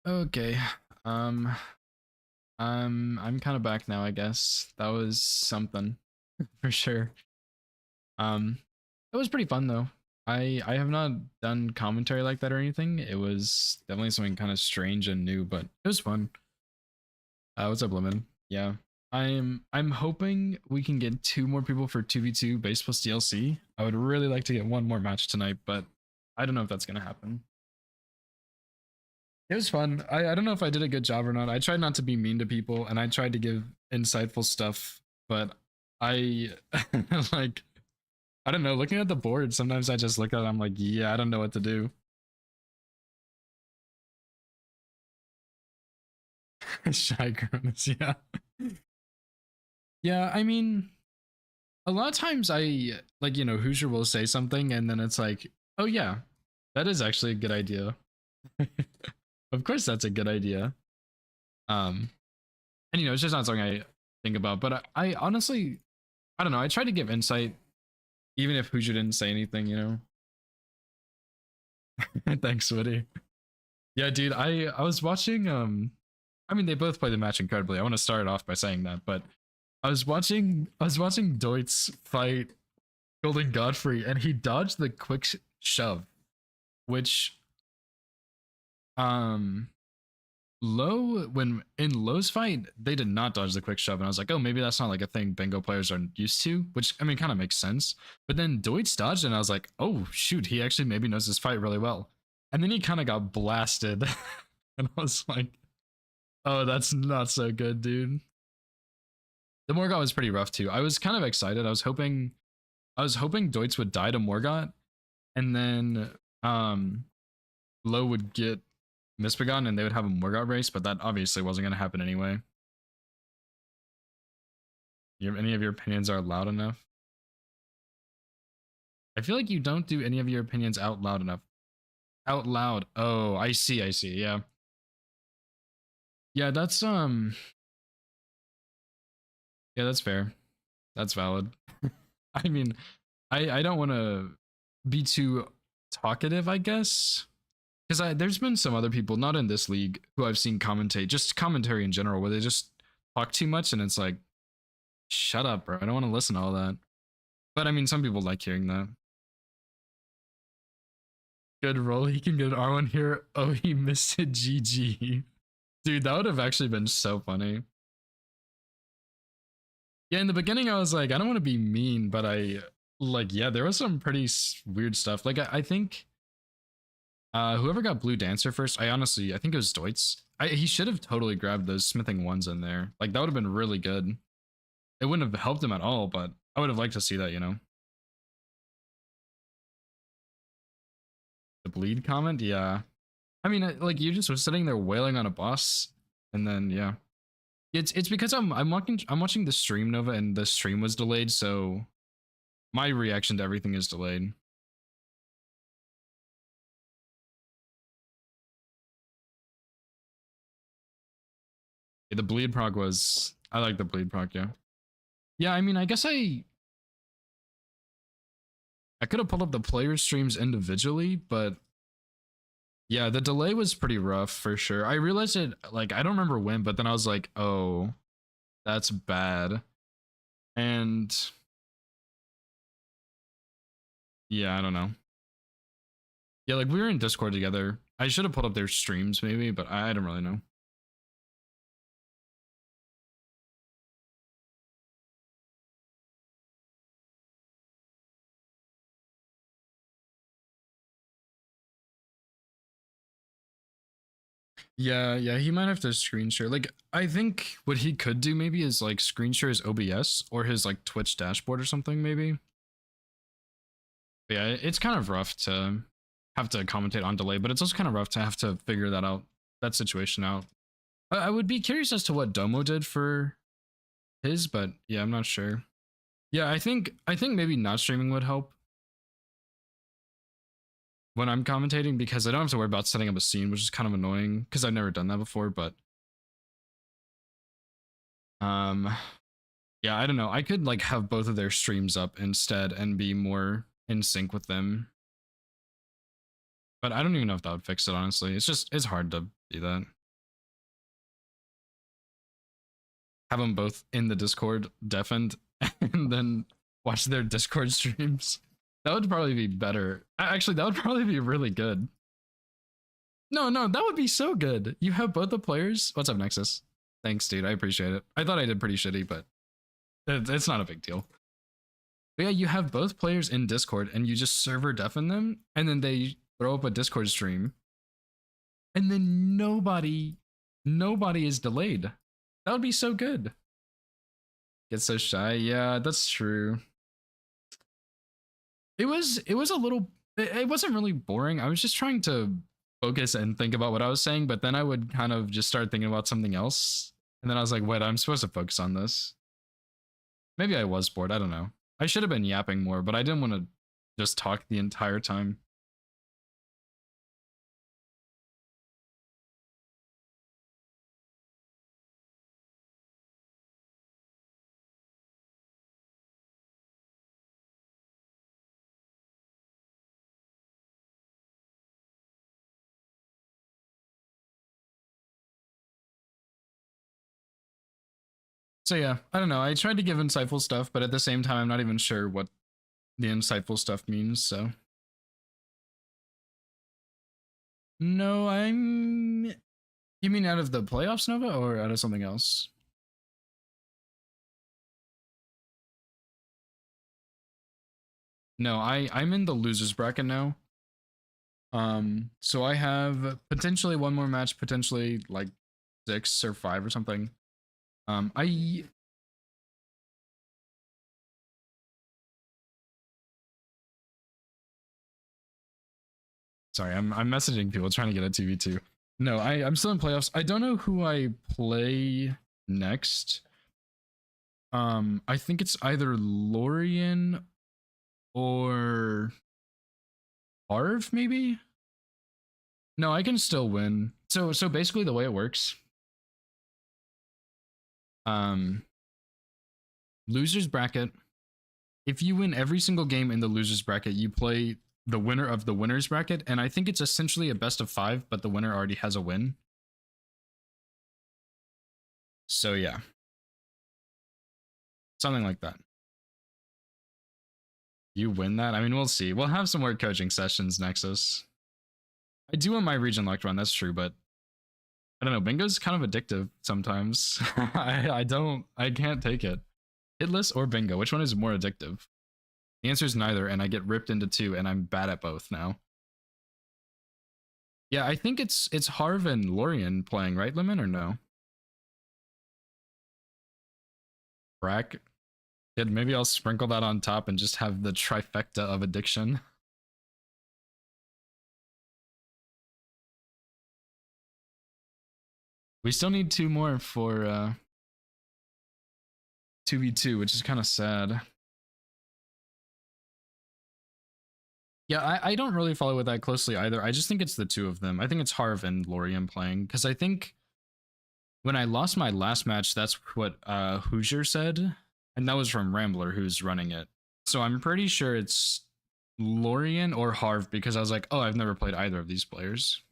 Okay. I'm kind of back now, I guess. That was something for sure. It was pretty fun though. I have not done commentary like that or anything. It was definitely something kind of strange and new, but it was fun. What's up, Lemon? Yeah. I'm hoping we can get 2 more people for 2v2 base plus DLC. I would really like to get 1 more match tonight, but I don't know if that's gonna happen. It was fun. I don't know if I did a good job or not. I tried not to be mean to people and I tried to give insightful stuff, but I like, I don't know, looking at the board, sometimes I just look at it, I'm like, yeah, I don't know what to do. Shy Cronus, yeah. Yeah, I mean, a lot of times I, like, you know, Hoosier will say something and then it's like, oh yeah, that is actually a good idea. Of course that's a good idea. And you know, it's just not something I think about, but I honestly, I don't know, I try to give insight even if Hoosier didn't say anything, you know. Thanks, Woody. Yeah, dude, I was watching I mean they both play the match incredibly. I want to start off by saying that, but I was watching Deutz fight Golden Godfrey and he dodged the quick shove, which Low, when in Low's fight, they did not dodge the quick shove, and I was like, oh, maybe that's not like a thing bingo players are used to, which I mean kind of makes sense. But then Deutz dodged, and I was like, oh shoot, he actually maybe knows this fight really well. And then he kind of got blasted, and I was like, oh, that's not so good, dude. The Morgott was pretty rough too. I was kind of excited. I was hoping Deutz would die to Morgott, and then Low would get Misbegotten and they would have a Morgott race, but that obviously wasn't going to happen anyway. Any of your opinions are loud enough? I feel like you don't do any of your opinions out loud enough. Out loud. Oh, I see, yeah. Yeah, that's yeah, that's fair. That's valid. I mean, I don't want to be too talkative, I guess. Because there's been some other people, not in this league, who I've seen commentate, just commentary in general, where they just talk too much and it's like, shut up, bro. I don't want to listen to all that. But I mean, some people like hearing that. Good roll. He can get an R1 here. Oh, he missed it. GG. Dude, that would have actually been so funny. Yeah, in the beginning, I was like, I don't want to be mean, but yeah, there was some pretty weird stuff. Like, I think whoever got Blue Dancer first, I think it was Deutz. He should have totally grabbed those smithing ones in there. Like, that would have been really good. It wouldn't have helped him at all, but I would have liked to see that, you know? The bleed comment? Yeah. I mean, like, you just were sitting there wailing on a boss, and then, yeah. It's because I'm watching the stream, Nova, and the stream was delayed, so my reaction to everything is delayed. The bleed proc was... I like the bleed proc, yeah. Yeah, I mean, I guess I could have pulled up the player streams individually, but yeah, the delay was pretty rough for sure. I realized it, like, I don't remember when, but then I was like, oh, that's bad. And yeah, I don't know. Yeah, like, we were in Discord together. I should have pulled up their streams maybe, but I don't really know. Yeah, he might have to screen share. Like, I think what he could do maybe is like screen share his OBS or his like Twitch dashboard or something maybe. But yeah, it's kind of rough to have to commentate on delay, but it's also kind of rough to have to figure that situation out. I would be curious as to what Domo did for his, but yeah, I'm not sure. Yeah, I think maybe not streaming would help when I'm commentating, because I don't have to worry about setting up a scene, which is kind of annoying because I've never done that before, but yeah, I don't know. I could like have both of their streams up instead and be more in sync with them. But I don't even know if that would fix it, honestly. It's hard to do that. Have them both in the Discord deafened and then watch their Discord streams. That would probably be better. Actually, that would probably be really good. No, that would be so good. You have both the players. What's up, Nexus? Thanks, dude. I appreciate it. I thought I did pretty shitty, but it's not a big deal. But yeah, you have both players in Discord and you just server deafen them, and then they throw up a Discord stream, and then nobody is delayed. That would be so good. Get so shy. Yeah, that's true. It was a little, it wasn't really boring. I was just trying to focus and think about what I was saying, but then I would kind of just start thinking about something else. And then I was like, wait, I'm supposed to focus on this. Maybe I was bored. I don't know. I should have been yapping more, but I didn't want to just talk the entire time. So yeah, I don't know. I tried to give insightful stuff, but at the same time, I'm not even sure what the insightful stuff means, so. No, you mean out of the playoffs, Nova, or out of something else? No, I'm in the losers bracket now. So I have potentially one more match, potentially like 6 or 5 or something. Sorry, I'm messaging people trying to get a TV2. No, I'm still in playoffs. I don't know who I play next. I think it's either Lorien or Harv, maybe? No, I can still win. So basically the way it works, losers bracket. If you win every single game in the losers bracket, you play the winner of the winners bracket, and I think it's essentially a best of 5, but the winner already has a win. So yeah, something like that. You win that? I mean, we'll see. We'll have some more coaching sessions, Nexus. I do want my region locked run, that's true, but I don't know, bingo's kind of addictive sometimes. I can't take it. Hitless or bingo, which one is more addictive? The answer is neither, and I get ripped into two, and I'm bad at both now. Yeah, I think it's Harv and Lorien playing, right, Lemon, or no? Rack. Yeah, maybe I'll sprinkle that on top and just have the trifecta of addiction. We still need 2 more for 2v2, which is kind of sad. Yeah, I don't really follow it that closely either. I just think it's the 2 of them. I think it's Harv and Lorien playing, because I think when I lost my last match, that's what Hoosier said, and that was from Rambler, who's running it. So I'm pretty sure it's Lorien or Harv, because I was like, oh, I've never played either of these players.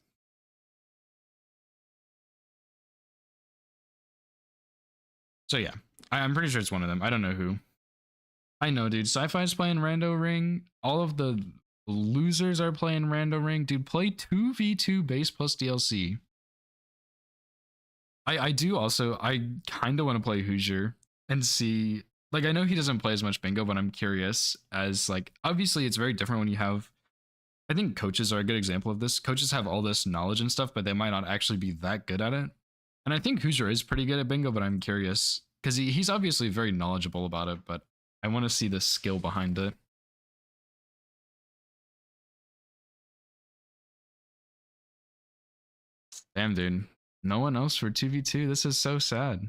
So yeah, I'm pretty sure it's one of them. I don't know who. I know, dude. Sci-Fi's playing Rando Ring. All of the losers are playing Rando Ring. Dude, play 2v2 base plus DLC. I do also, I kind of want to play Hoosier and see, like, I know he doesn't play as much bingo, but I'm curious as, like, obviously it's very different when you have, I think coaches are a good example of this. Coaches have all this knowledge and stuff, but they might not actually be that good at it. And I think Hoosier is pretty good at bingo, but I'm curious because he's obviously very knowledgeable about it, but I want to see the skill behind it. Damn, dude. No one else for 2v2. This is so sad.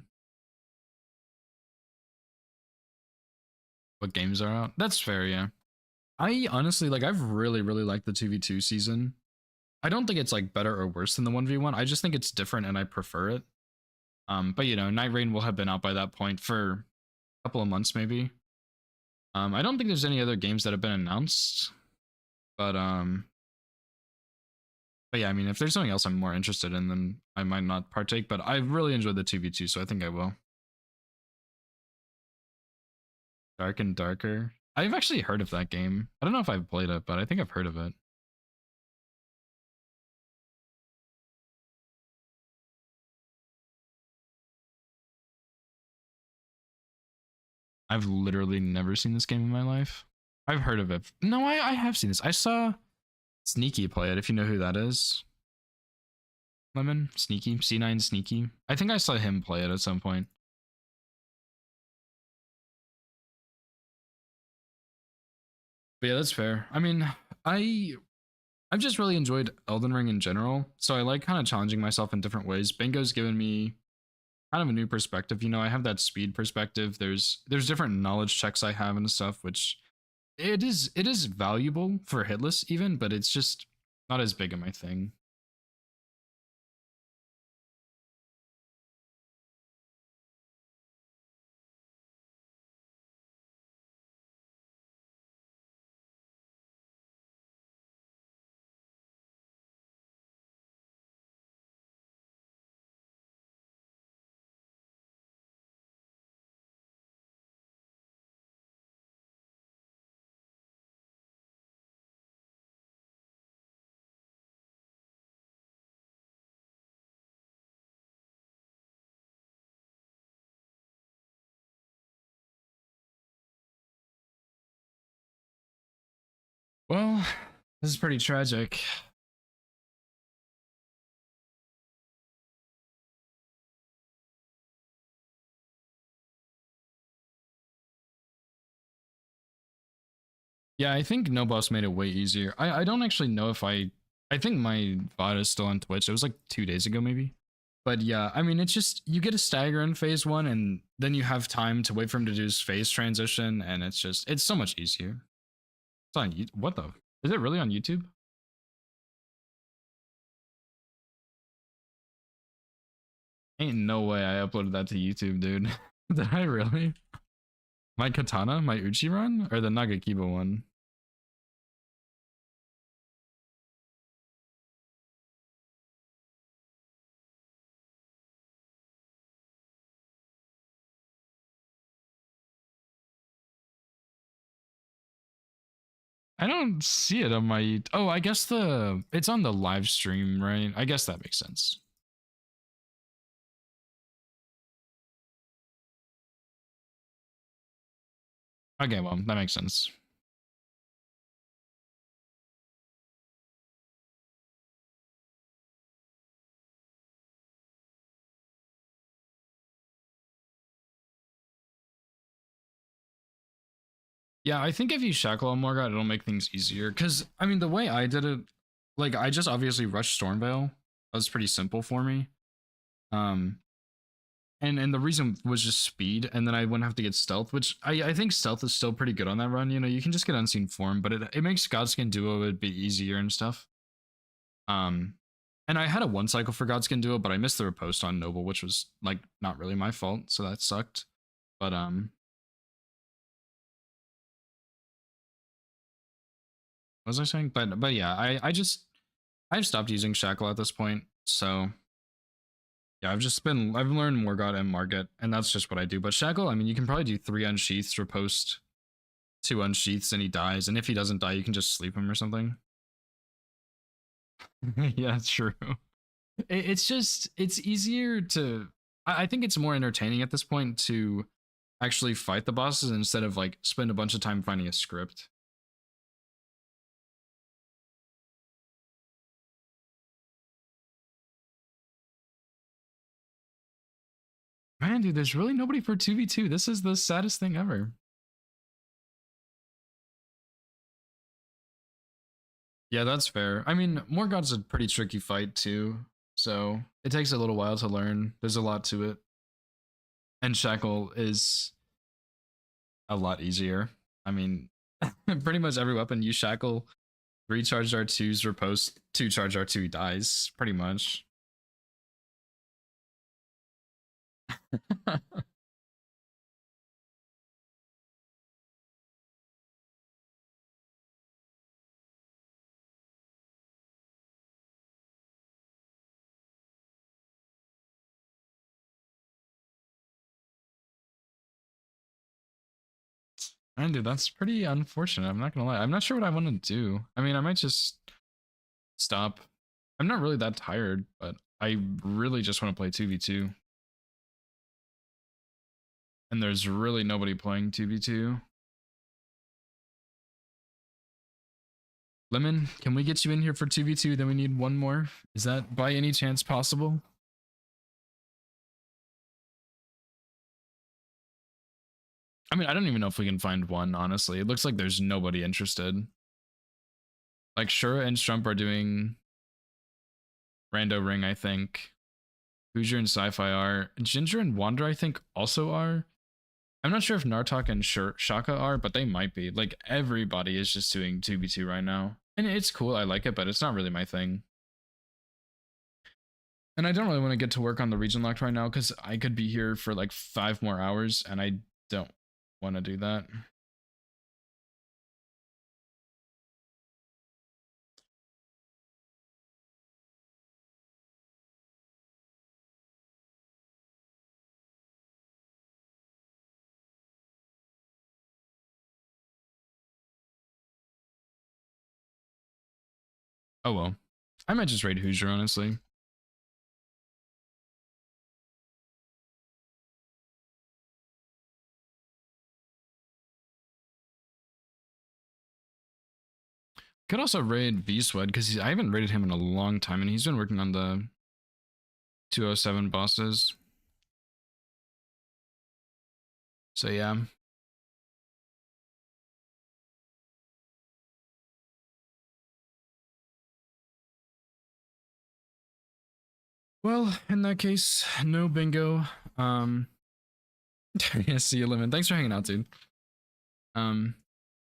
What games are out? That's fair, yeah. I honestly, like, I've really liked the 2v2 season. I don't think it's, like, better or worse than the 1v1. I just think it's different and I prefer it. But, you know, Night Rain will have been out by that point for a couple of months, maybe. I don't think there's any other games that have been announced. But yeah, I mean, if there's something else I'm more interested in, then I might not partake. But I really enjoyed the 2v2, so I think I will. Dark and Darker. I've actually heard of that game. I don't know if I've played it, but I think I've heard of it. I've literally never seen this game in my life. I've heard of it. No, I have seen this. I saw Sneaky play it, if you know who that is. Lemon? Sneaky? C9 Sneaky? I think I saw him play it at some point. But yeah, that's fair. I mean, I've just really enjoyed Elden Ring in general, so I like kind of challenging myself in different ways. Bingo's given me kind of a new perspective. You know, I have that speed perspective. There's different knowledge checks I have and stuff, which it is valuable for hitless even, but it's just not as big of my thing. Well, this is pretty tragic. Yeah, I think No Boss made it way easier. I don't actually know if I think my VOD is still on Twitch. It was like 2 days ago maybe. But yeah, I mean, it's just, you get a stagger in phase 1 and then you have time to wait for him to do his phase transition, and it's just, it's so much easier. It's on YouTube. What the? Is it really on YouTube? Ain't no way I uploaded that to YouTube, dude. Did I really? My Katana? My Uchi run? Or the Nagakiba one? I don't see it on my. Oh, I guess it's on the live stream, right? I guess that makes sense. Okay, well, that makes sense. Yeah, I think if you shackle on Morgoth, it'll make things easier. Because, I mean, the way I did it, like, I just obviously rushed Stormveil. That was pretty simple for me. And the reason was just speed, and then I wouldn't have to get stealth, which I think stealth is still pretty good on that run. You know, you can just get Unseen Form, but it makes Godskin Duo a bit easier and stuff. And I had a 1 cycle for Godskin Duo, but I missed the riposte on Noble, which was, like, not really my fault, so that sucked. But, what was I saying? But yeah, I've stopped using Shackle at this point, so yeah, I've learned Morgoth and Margit, and that's just what I do. But Shackle, I mean, you can probably do 3 unsheaths, riposte 2 unsheaths, and he dies. And if he doesn't die, you can just sleep him or something. Yeah, it's true. It's easier to. I think it's more entertaining at this point to actually fight the bosses instead of like spend a bunch of time finding a script. Man, dude, there's really nobody for 2v2. This is the saddest thing ever. Yeah, that's fair. I mean, Morgoth's a pretty tricky fight too, so it takes a little while to learn. There's a lot to it. And Shackle is a lot easier. I mean, pretty much every weapon you Shackle, 3 charged R2s, riposte, 2 charged R2, he dies, pretty much. Man, dude, that's pretty unfortunate. I'm not gonna lie. I'm not sure what I want to do. I mean, I might just stop. I'm not really that tired, but I really just want to play 2v2. And there's really nobody playing 2v2. Lemon, can we get you in here for 2v2? Then we need 1 more. Is that by any chance possible? I mean, I don't even know if we can find 1, honestly. It looks like there's nobody interested. Like, Shura and Strump are doing Rando Ring, I think. Hoosier and Sci-Fi are. Ginger and Wander, I think, also are. I'm not sure if Nartok and Shaka are, but they might be. Like, everybody is just doing 2v2 right now. And it's cool, I like it, but it's not really my thing. And I don't really want to get to work on the region locked right now, because I could be here for like 5 more hours, and I don't want to do that. Oh well. I might just raid Hoosier, honestly. Could also raid V-Sweat, because I haven't raided him in a long time, and he's been working on the 207 bosses. So yeah. Well, in that case, no bingo. Yeah, see you, Lemon. Thanks for hanging out, dude.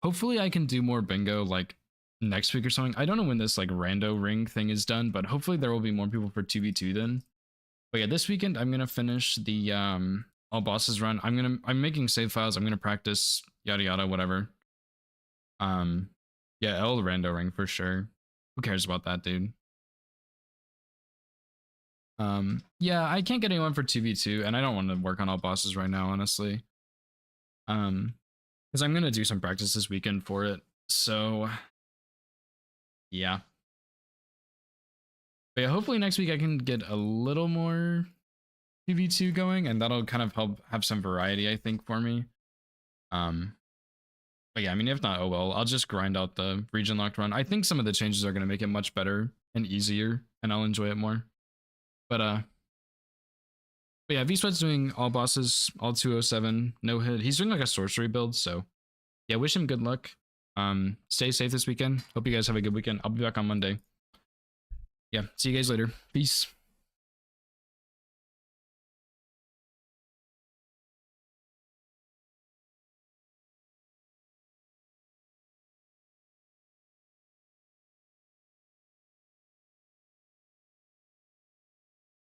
Hopefully I can do more bingo like next week or something. I don't know when this like rando ring thing is done, but hopefully there will be more people for 2v2 then. But yeah, this weekend I'm gonna finish the all bosses run. I'm making save files. I'm gonna practice yada yada whatever. Yeah, L rando ring for sure. Who cares about that, dude? Yeah, I can't get anyone for 2v2, and I don't want to work on all bosses right now, honestly. Because I'm gonna do some practice this weekend for it. So yeah. But yeah, hopefully next week I can get a little more PV2 going, and that'll kind of help have some variety, I think, for me. But yeah, I mean, if not, oh well, I'll just grind out the region locked run. I think some of the changes are going to make it much better and easier, and I'll enjoy it more. But yeah, V-Sweat's doing all bosses, all 207, no hit. He's doing like a sorcery build, so yeah, wish him good luck. Stay safe this weekend. Hope you guys have a good weekend. I'll be back on Monday. Yeah, see you guys later. Peace.